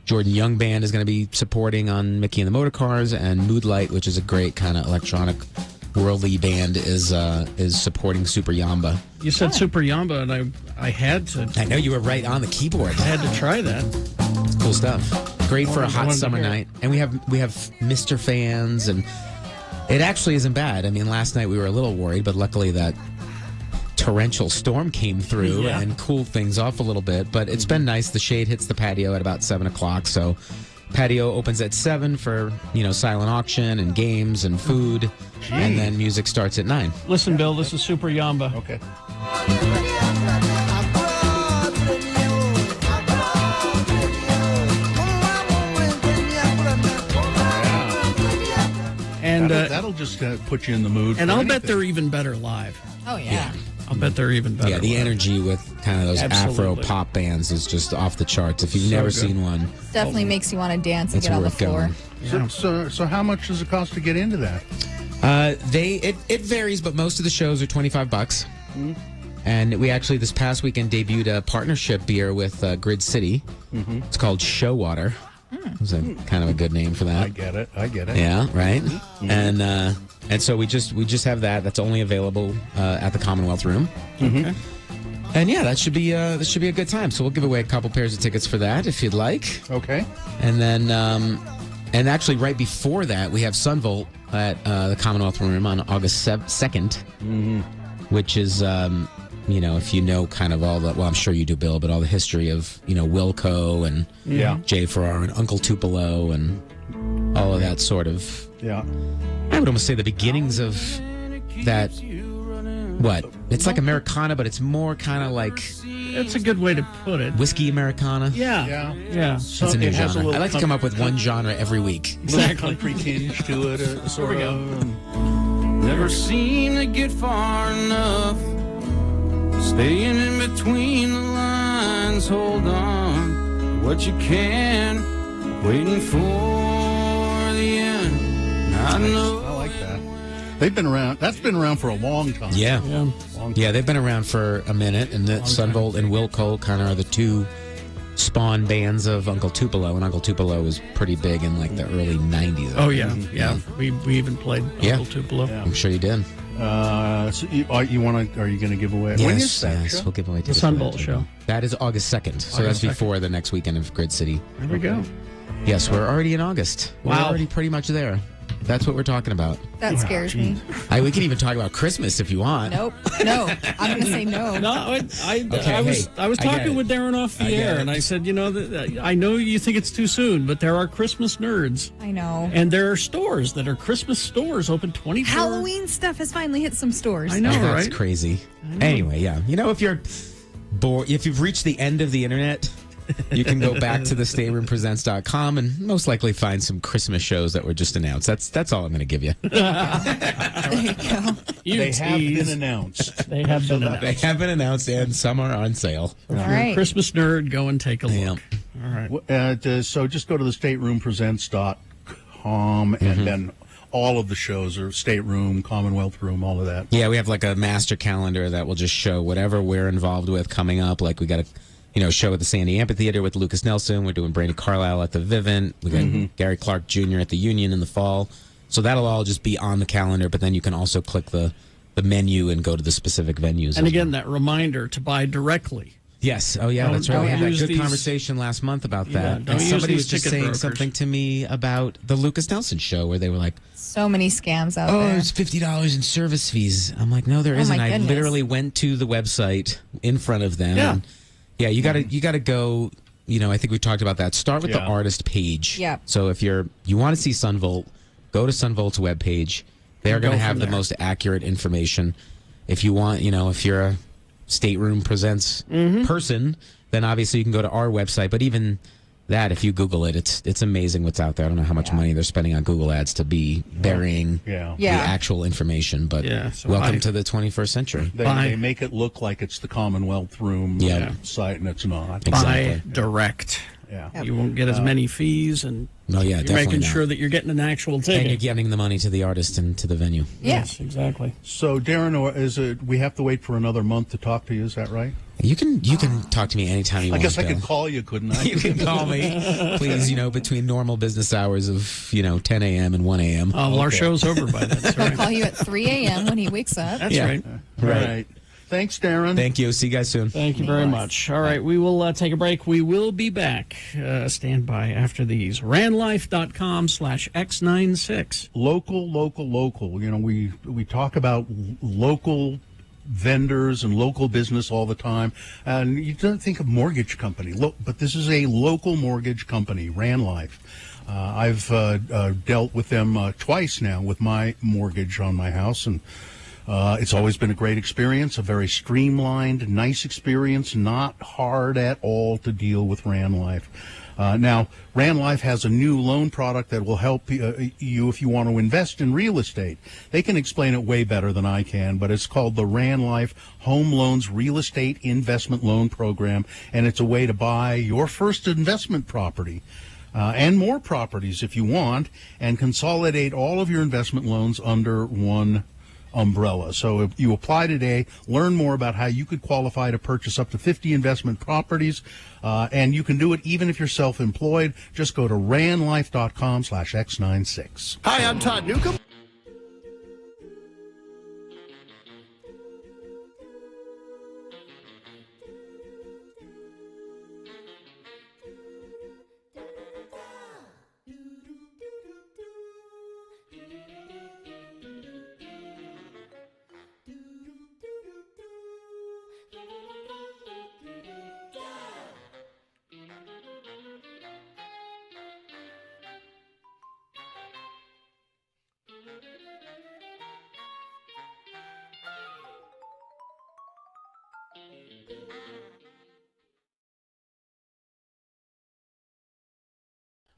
Speaker 18: Jordan Young Band is going to be supporting on Mickey and the Motorcars, and Moodlight, which is a great kind of electronic worldly band, is supporting Super Yamba.
Speaker 1: You said Super Yamba, and I had to.
Speaker 18: I know, you were right on the keyboard.
Speaker 1: I had to try that.
Speaker 18: It's cool stuff. Great for a hot summer night. And we have Mr. Fans, and it actually isn't bad. I mean, last night we were a little worried, but luckily that torrential storm came through and cooled things off a little bit. But it's been nice. The shade hits the patio at about 7 o'clock, so patio opens at 7 for silent auction and games and food. And then music starts at 9.
Speaker 1: Listen, Bill, this is Super Yamba.
Speaker 3: Okay. And that'll just put you in the mood.
Speaker 1: And I'll bet they're even better live.
Speaker 2: Oh yeah.
Speaker 1: I'll bet they're even better.
Speaker 18: Yeah, the energy with kind of those Afro pop bands is just off the charts. If you've never seen one,
Speaker 2: definitely makes you want to dance and get on the floor.
Speaker 3: So how much does it cost to get into that?
Speaker 18: It varies, but most of the shows are $25. And we actually this past weekend debuted a partnership beer with Grid City. It's called Show Water. It's kind of a good name for that.
Speaker 3: I get it.
Speaker 18: Yeah, right. And so we just have that. That's only available at the Commonwealth Room.
Speaker 1: Okay.
Speaker 18: And yeah, that should be a good time. So we'll give away a couple pairs of tickets for that if you'd like.
Speaker 3: Okay.
Speaker 18: And then and actually right before that we have Sunvolt at the Commonwealth Room on August 2nd, which is if you know kind of all the, well, I'm sure you do, Bill, but all the history of Wilco and Jay Farrar and Uncle Tupelo and all of that sort of.
Speaker 3: Yeah.
Speaker 18: I would almost say the beginnings of that. What? It's like Americana, but it's more kind of like.
Speaker 1: That's a good way to put it.
Speaker 18: Whiskey Americana.
Speaker 1: Yeah.
Speaker 18: It's a new genre. I like to come up with one genre every week.
Speaker 1: Exactly.
Speaker 3: Country tinge to it, sort of.
Speaker 7: Never seem to get far enough. Staying in between the lines. Hold on to what you can. Waiting for the end. I know.
Speaker 3: I like that. They've been around. That's been around for a long time.
Speaker 18: Yeah.
Speaker 3: Long time.
Speaker 18: Yeah, they've been around for a minute, and the Sunvolt and Wilco kind of are the two spawn bands of Uncle Tupelo, and Uncle Tupelo was pretty big in like the early 90s.
Speaker 1: Oh yeah. We even played Uncle Tupelo.
Speaker 3: Yeah.
Speaker 18: I'm sure you did.
Speaker 3: So are you going to give away?
Speaker 18: Yes,
Speaker 3: when is that show?
Speaker 18: We'll give away
Speaker 1: the
Speaker 18: tickets.
Speaker 1: Sunvolt show.
Speaker 18: That is August 2nd, so that's before the next weekend of Grid City.
Speaker 1: There we go.
Speaker 18: Yes, we're already in August.
Speaker 1: Wow.
Speaker 18: We're already pretty much there. That's what we're talking about.
Speaker 2: That scares me.
Speaker 18: We can even talk about Christmas if you want.
Speaker 2: Nope. No. I'm going to say no.
Speaker 1: No, I was talking with Darren off the air, and I said, I know you think it's too soon, but there are Christmas nerds.
Speaker 2: I know.
Speaker 1: And there are stores that are Christmas stores open 24.
Speaker 2: Halloween stuff has finally hit some stores.
Speaker 1: I know, right?
Speaker 18: That's crazy. Anyway, yeah. If you're bored, if you've reached the end of the internet, you can go back to the stateroompresents.com and most likely find some Christmas shows that were just announced. That's all I'm going to give you.
Speaker 2: There you go.
Speaker 3: They have been announced.
Speaker 1: They have been announced.
Speaker 18: They have been announced, and some are on sale.
Speaker 1: So if you're a Christmas nerd, go and take a look.
Speaker 18: Yeah.
Speaker 1: All right.
Speaker 3: So just go to the stateroompresents.com and then all of the shows are Stateroom, Commonwealth Room, all of that.
Speaker 18: Yeah, we have like a master calendar that will just show whatever we're involved with coming up. Like we got a show at the Sandy Amphitheater with Lucas Nelson. We're doing Brady Carlisle at the Vivint. We got Gary Clark Jr. at the Union in the fall. So that'll all just be on the calendar, but then you can also click the menu and go to the specific venues.
Speaker 1: And again, that reminder to buy directly.
Speaker 18: Yes. Oh, yeah, that's right. We had that good conversation last month about that. And somebody was just saying something to me about the Lucas Nelson show where they were like,
Speaker 2: so many scams out there.
Speaker 18: Oh, it's $50 in service fees. I'm like, no, there isn't. I literally went to the website in front of them.
Speaker 1: Yeah.
Speaker 18: And you gotta go. I think we talked about that. Start with the artist page.
Speaker 2: Yeah.
Speaker 18: So if you want to see Sunvolt, go to Sunvolt's webpage. They're going to have the most accurate information. If you want, if you're Stateroom Presents person, then obviously you can go to our website. But even that, if you Google it, it's amazing what's out there. I don't know how much money they're spending on Google ads to be burying the actual information. But welcome to the 21st century.
Speaker 3: They make it look like it's the Commonwealth Room site, and it's not.
Speaker 1: Buy direct.
Speaker 3: Yeah.
Speaker 1: You won't get as many fees, and you're making sure that you're getting an actual ticket.
Speaker 18: And you're giving the money to the artist and to the venue.
Speaker 1: Yes, exactly.
Speaker 3: So, Darren, we have to wait for another month to talk to you? Is that right?
Speaker 18: You can talk to me anytime you want.
Speaker 3: I guess I could call you, couldn't I?
Speaker 18: You can call me, please. Between normal business hours of 10 a.m. and 1 a.m.
Speaker 1: Oh, well, our show's over by then.
Speaker 2: I'll call you at 3 a.m. when he wakes up.
Speaker 1: That's right.
Speaker 3: Right. Thanks, Darren.
Speaker 18: Thank you. See you guys soon.
Speaker 1: Thank you very much. All right, we will take a break. We will be back. Stand by after these. ranlife.com/x96.
Speaker 3: Local. We talk about local vendors and local business all the time, and you don't think of mortgage company, but this is a local mortgage company, Ranlife. I've dealt with them twice now with my mortgage on my house, and it's always been a great experience, a very streamlined, nice experience, not hard at all to deal with Ranlife. Now, Ranlife has a new loan product that will help you if you want to invest in real estate. They can explain it way better than I can, but it's called the Ranlife Home Loans Real Estate Investment Loan Program, and it's a way to buy your first investment property. And more properties if you want, and consolidate all of your investment loans under one umbrella. So if you apply today, learn more about how you could qualify to purchase up to 50 investment properties, and you can do it even if you're self-employed. Just go to ranlife.com/x96.
Speaker 13: Hi, I'm Todd Newcomb.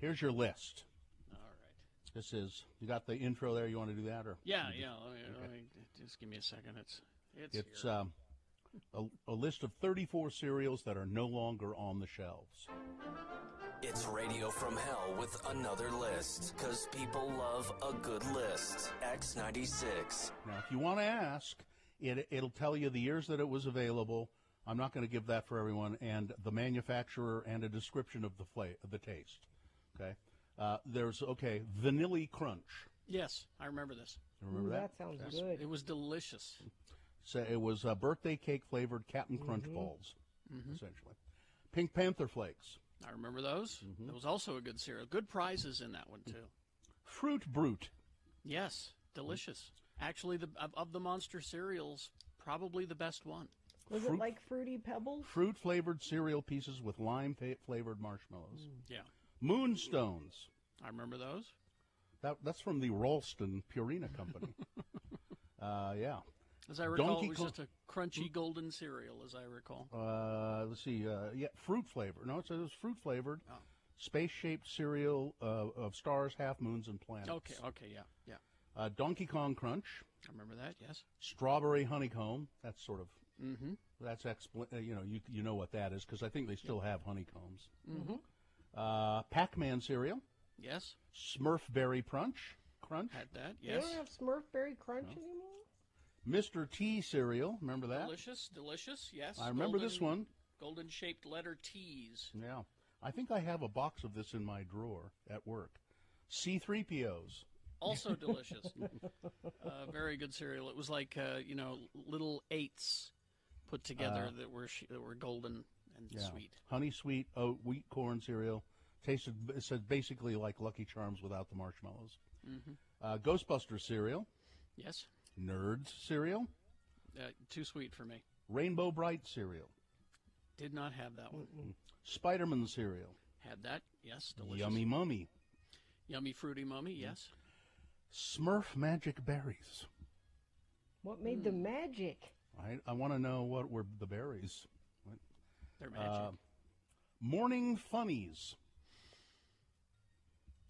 Speaker 3: Here's your list. All right. This is, you got the intro there? You want to do that? Or
Speaker 21: Yeah. Let me just give me a second. It's
Speaker 3: a list of 34 cereals that are no longer on the shelves.
Speaker 6: It's Radio from Hell with another list, because people love a good list. X96.
Speaker 3: Now, if you want to ask, it'll tell you the years that it was available. I'm not going to give that for everyone, and the manufacturer and a description of the taste. Okay. There's Vanilla Crunch.
Speaker 21: Yes, I remember this.
Speaker 3: You remember that?
Speaker 5: That sounds good.
Speaker 21: It was delicious.
Speaker 3: So it was birthday cake flavored Captain Crunch balls, essentially. Pink Panther Flakes.
Speaker 21: I remember those. It was also a good cereal. Good prizes in that one too.
Speaker 3: Fruit Brute.
Speaker 21: Yes, delicious. Actually, of the monster cereals, probably the best one.
Speaker 5: Was it like Fruity Pebbles?
Speaker 3: Fruit flavored cereal pieces with lime flavored marshmallows.
Speaker 21: Yeah.
Speaker 3: Moonstones.
Speaker 21: I remember those.
Speaker 3: That's from the Ralston Purina Company. Yeah.
Speaker 21: As I recall, it was just a crunchy golden cereal, as I recall.
Speaker 3: Let's see. Fruit flavored. No, it says fruit flavored. Oh. Space-shaped cereal of stars, half moons, and planets.
Speaker 21: Okay, yeah.
Speaker 3: Donkey Kong Crunch.
Speaker 21: I remember that, yes.
Speaker 3: Strawberry honeycomb. That's sort of, that's, you know what that is, because I think they still have honeycombs. Pac-Man cereal.
Speaker 21: Yes.
Speaker 3: Smurf Berry Crunch.
Speaker 21: Had that, yes.
Speaker 5: They don't have Smurf Berry Crunch anymore?
Speaker 3: Mr. T cereal. Remember that?
Speaker 21: Delicious, yes.
Speaker 3: I remember this one.
Speaker 21: Golden-shaped letter T's.
Speaker 3: Yeah. I think I have a box of this in my drawer at work. C-3POs.
Speaker 21: Also delicious. Very good cereal. It was like, little eights put together that were golden and sweet.
Speaker 3: Honey sweet oat wheat corn cereal. It said basically like Lucky Charms without the marshmallows. Ghostbusters cereal.
Speaker 21: Yes.
Speaker 3: Nerds cereal.
Speaker 21: Too sweet for me.
Speaker 3: Rainbow Bright cereal.
Speaker 21: Did not have that one.
Speaker 3: Spider-Man cereal.
Speaker 21: Had that, yes. Delicious.
Speaker 3: Yummy Mummy.
Speaker 21: Yummy Fruity Mummy, yes.
Speaker 3: Smurf Magic Berries.
Speaker 5: What made the magic?
Speaker 3: I want to know what were the berries. What?
Speaker 21: They're magic.
Speaker 3: Morning Funnies.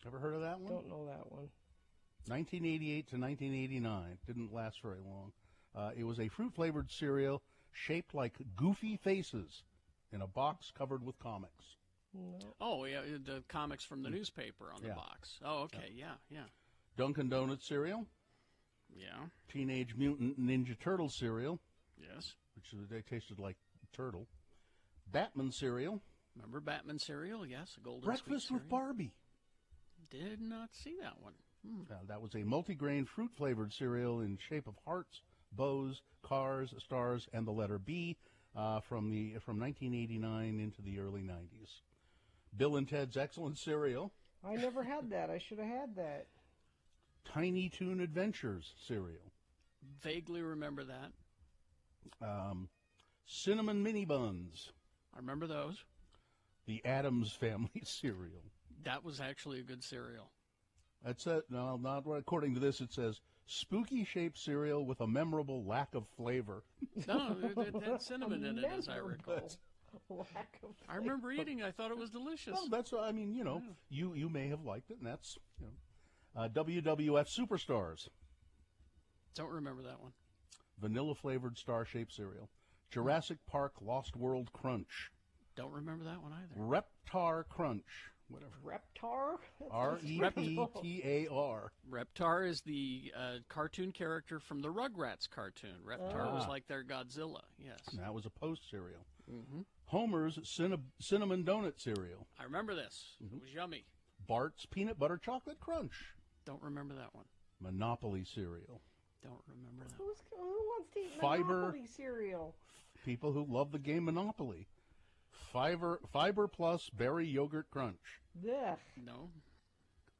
Speaker 3: Ever heard of that one?
Speaker 5: Don't know that one.
Speaker 3: 1988 to 1989. Didn't last very long. It was a fruit-flavored cereal shaped like goofy faces in a box covered with comics.
Speaker 5: No.
Speaker 21: Oh, yeah, the comics from the newspaper on the box. Oh, okay, yeah.
Speaker 3: Dunkin' Donuts cereal.
Speaker 21: Yeah.
Speaker 3: Teenage Mutant Ninja Turtle cereal.
Speaker 21: Yes.
Speaker 3: Which they tasted like turtle. Batman cereal.
Speaker 21: Remember Batman cereal? Yes, a golden
Speaker 3: Breakfast
Speaker 21: sweet
Speaker 3: with Barbie.
Speaker 21: Did not see that one.
Speaker 3: That was a multigrain fruit-flavored cereal in shape of hearts, bows, cars, stars, and the letter B from 1989 into the early 90s. Bill and Ted's Excellent Cereal.
Speaker 5: I never had that. I should have had that.
Speaker 3: Tiny Toon Adventures cereal.
Speaker 21: Vaguely remember that.
Speaker 3: Cinnamon Mini Buns.
Speaker 21: I remember those.
Speaker 3: The Addams Family cereal.
Speaker 21: That was actually a good cereal.
Speaker 3: That's it. No, not according to this. It says spooky-shaped cereal with a memorable lack of flavor.
Speaker 21: No, it had cinnamon in it, as I recall.
Speaker 5: Lack of flavor.
Speaker 21: I remember eating. I thought it was delicious.
Speaker 3: Well, that's. I mean, you may have liked it, and that's WWF Superstars.
Speaker 21: Don't remember that one.
Speaker 3: Vanilla-flavored star-shaped cereal. Jurassic Park Lost World Crunch.
Speaker 21: Don't remember that one either.
Speaker 3: Reptar Crunch. Whatever.
Speaker 5: Reptar?
Speaker 3: Reptar.
Speaker 21: Reptar is the cartoon character from the Rugrats cartoon. Reptar was like their Godzilla, yes.
Speaker 3: That was a Post cereal.
Speaker 21: Mm-hmm.
Speaker 3: Homer's Cinnamon Donut cereal.
Speaker 21: I remember this. It was yummy.
Speaker 3: Bart's Peanut Butter Chocolate Crunch.
Speaker 21: Don't remember that one.
Speaker 3: Monopoly cereal.
Speaker 21: Don't remember that.
Speaker 5: Who wants to eat
Speaker 3: Fiber
Speaker 5: Monopoly cereal?
Speaker 3: People who love the game Monopoly. Fiber Plus Berry Yogurt Crunch.
Speaker 5: Ugh.
Speaker 21: No.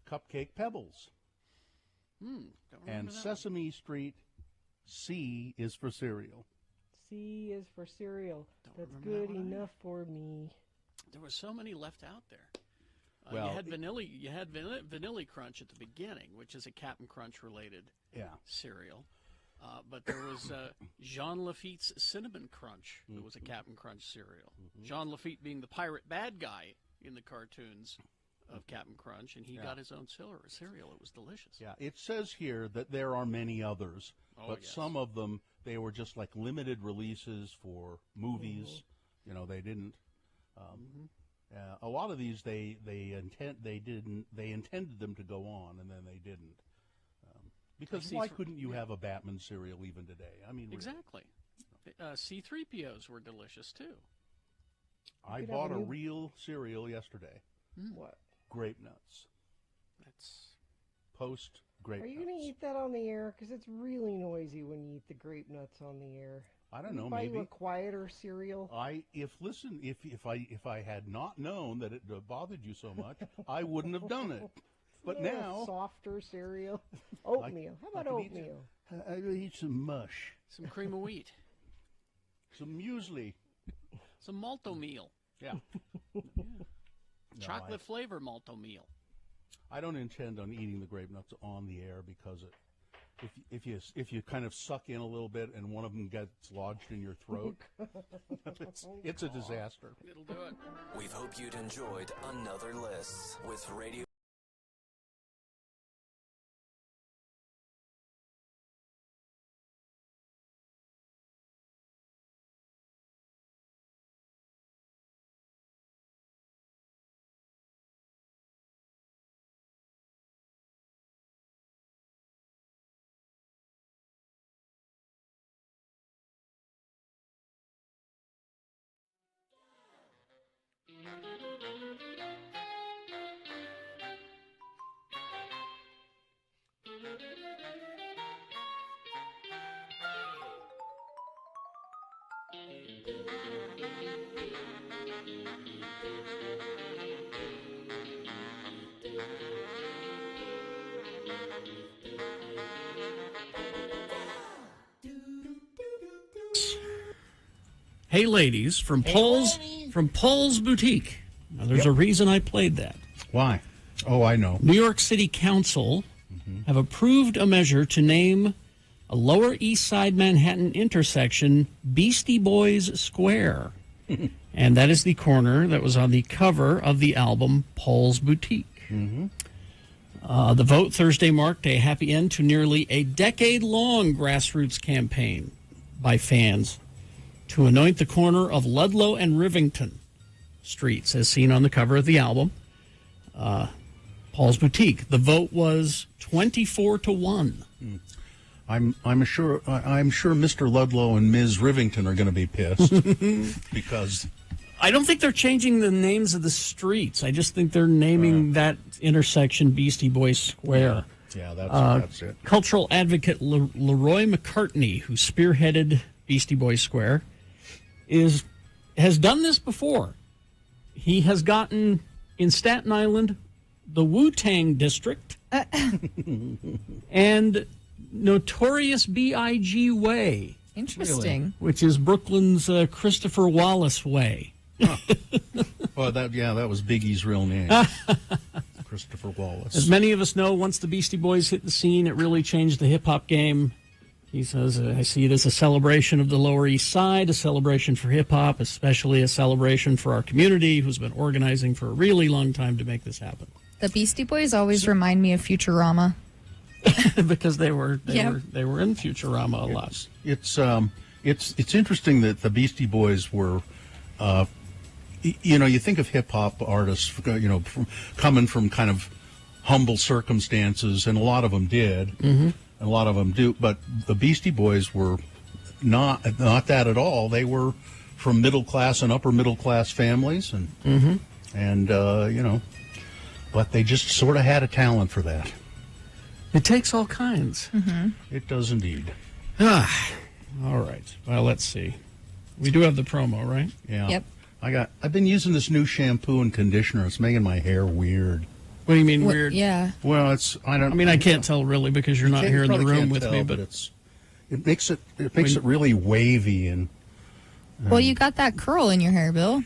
Speaker 3: Cupcake Pebbles.
Speaker 21: Don't remember
Speaker 3: And
Speaker 21: that
Speaker 3: Sesame Street C is for cereal.
Speaker 5: C is for cereal. That's
Speaker 21: remember
Speaker 5: good
Speaker 21: that one
Speaker 5: enough for me.
Speaker 21: There were so many left out there.
Speaker 3: Well,
Speaker 21: you had Vanilla Crunch at the beginning, which is a Captain Crunch related cereal. But there was Jean Lafitte's Cinnamon Crunch. That was a Captain Crunch cereal. Jean Lafitte being the pirate bad guy in the cartoons of Captain Crunch, and he got his own cereal. It was delicious.
Speaker 3: Yeah, it says here that there are many others, but some of them, they were just like limited releases for movies. They didn't. A lot of these they intended them to go on, and then they didn't. Because why couldn't you have a Batman cereal even today? I mean,
Speaker 21: exactly. C-3POs were delicious too.
Speaker 3: I bought a real cereal yesterday.
Speaker 5: What?
Speaker 3: Grape Nuts.
Speaker 21: That's
Speaker 3: Post Grape Nuts.
Speaker 5: Are you going to eat that on the air? Because it's really noisy when you eat the Grape Nuts on the air.
Speaker 3: I don't know.
Speaker 5: Buy
Speaker 3: Maybe
Speaker 5: you a quieter cereal.
Speaker 3: If I had not known that it bothered you so much, I wouldn't have done it. But now,
Speaker 5: softer cereal, oatmeal. How about oatmeal?
Speaker 3: I will eat some mush,
Speaker 21: some cream of wheat,
Speaker 3: some muesli,
Speaker 21: some malto meal.
Speaker 3: Yeah,
Speaker 21: chocolate flavor malto meal.
Speaker 3: I don't intend on eating the grape nuts on the air because if you kind of suck in a little bit and one of them gets lodged in your throat, it's a disaster.
Speaker 21: It'll do it.
Speaker 6: We hope you'd enjoyed another list with Radio.
Speaker 1: Hey Ladies from Paul's Boutique. Now, there's a reason I played that.
Speaker 3: Why? Oh, I know.
Speaker 1: New York City Council have approved a measure to name a Lower East Side Manhattan intersection, Beastie Boys Square. And that is the corner that was on the cover of the album Paul's Boutique.
Speaker 3: Mm-hmm.
Speaker 1: The vote Thursday marked a happy end to nearly a decade-long grassroots campaign by fans to anoint the corner of Ludlow and Rivington streets, as seen on the cover of the album, Paul's Boutique. The vote was 24-1.
Speaker 3: I'm sure Mr. Ludlow and Ms. Rivington are going to be pissed because
Speaker 1: I don't think they're changing the names of the streets. I just think they're naming that intersection Beastie Boys Square.
Speaker 3: Yeah, that's it.
Speaker 1: Cultural advocate Leroy McCartney, who spearheaded Beastie Boys Square, has done this before. He has gotten in Staten Island the Wu-Tang District and Notorious B.I.G. Way.
Speaker 2: Interesting.
Speaker 1: Which is Brooklyn's Christopher Wallace Way.
Speaker 3: Huh. Well, that was Biggie's real name. Christopher Wallace.
Speaker 1: As many of us know, once the Beastie Boys hit the scene, it really changed the hip-hop game. He says, I see it as a celebration of the Lower East Side, a celebration for hip-hop, especially a celebration for our community, who's been organizing for a really long time to make this happen.
Speaker 2: The Beastie Boys always remind me of Futurama.
Speaker 1: Because they were in Futurama a lot.
Speaker 3: It's interesting that the Beastie Boys were, you think of hip hop artists, coming from kind of humble circumstances, and a lot of them did, and a lot of them do. But the Beastie Boys were not that at all. They were from middle class and upper middle class families, and but they just sort of had a talent for that.
Speaker 1: It takes all kinds.
Speaker 3: It does indeed.
Speaker 1: All right. Well, let's see. We do have the promo, right?
Speaker 3: Yeah.
Speaker 2: Yep.
Speaker 3: I've been using this new shampoo and conditioner. It's making my hair weird.
Speaker 1: What do you mean weird?
Speaker 2: Yeah.
Speaker 3: Well, I
Speaker 1: can't tell really because you're not here in the room with me, but
Speaker 3: it makes it really wavy and.
Speaker 2: Well, you got that curl in your hair, Bill.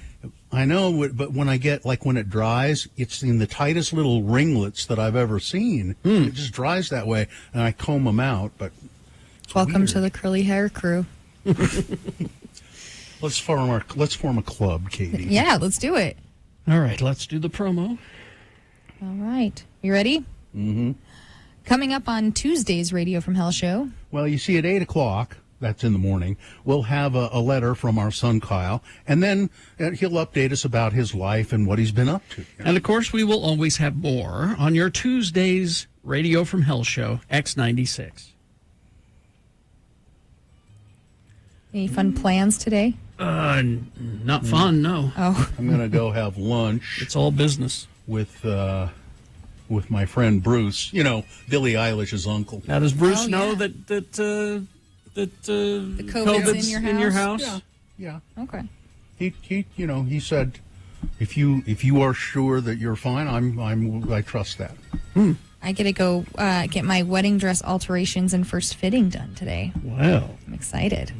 Speaker 3: I know, but when when it dries, it's in the tightest little ringlets that I've ever seen. It just dries that way, and I comb them out. But
Speaker 2: welcome to the curly hair crew.
Speaker 3: Let's form a club, Katie.
Speaker 2: Yeah, let's do it.
Speaker 1: All right, let's do the promo.
Speaker 2: All right, you ready?
Speaker 3: Mm-hmm.
Speaker 2: Coming up on Tuesday's Radio from Hell show.
Speaker 3: Well, you see, at 8:00. That's in the morning. We'll have a letter from our son, Kyle, and then he'll update us about his life and what he's been up to.
Speaker 1: And, of course, we will always have more on your Tuesday's Radio from Hell show, X96.
Speaker 2: Any fun plans today?
Speaker 1: Not fun, no.
Speaker 2: Oh.
Speaker 3: I'm going to go have lunch.
Speaker 1: It's all business.
Speaker 3: With my friend Bruce, Billie Eilish's uncle.
Speaker 1: Now, does Bruce know that the COVID's in your house?
Speaker 3: Yeah.
Speaker 2: Okay.
Speaker 3: He said, if you are sure that you're fine, I trust that.
Speaker 2: I get to go get my wedding dress alterations and first fitting done today.
Speaker 1: Wow.
Speaker 2: I'm excited.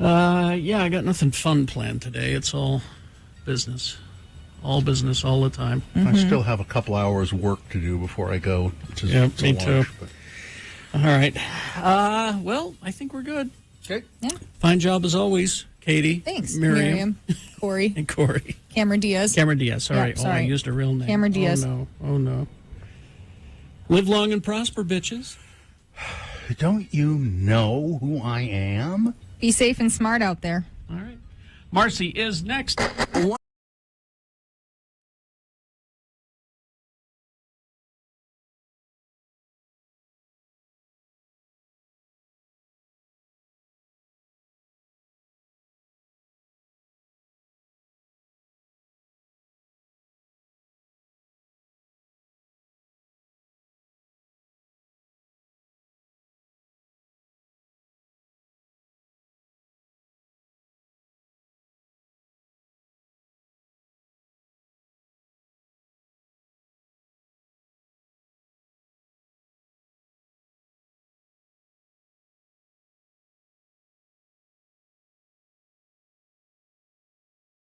Speaker 1: Yeah, I got nothing fun planned today. It's all business. All business all the time.
Speaker 3: I still have a couple hours work to do before I go to
Speaker 1: me
Speaker 3: lunch.
Speaker 1: Too. But. All right. Well, I think we're good.
Speaker 3: Okay.
Speaker 2: Yeah.
Speaker 1: Fine job as always, Katie.
Speaker 2: Thanks,
Speaker 1: Miriam.
Speaker 2: Corey.
Speaker 1: And Corey.
Speaker 2: Cameron Diaz.
Speaker 1: Sorry.
Speaker 2: Yeah, sorry.
Speaker 1: I used a real name.
Speaker 2: Cameron Diaz.
Speaker 1: Oh, no. Live long and prosper, bitches.
Speaker 3: Don't you know who I am?
Speaker 2: Be safe and smart out there.
Speaker 1: All right. Marcy is next.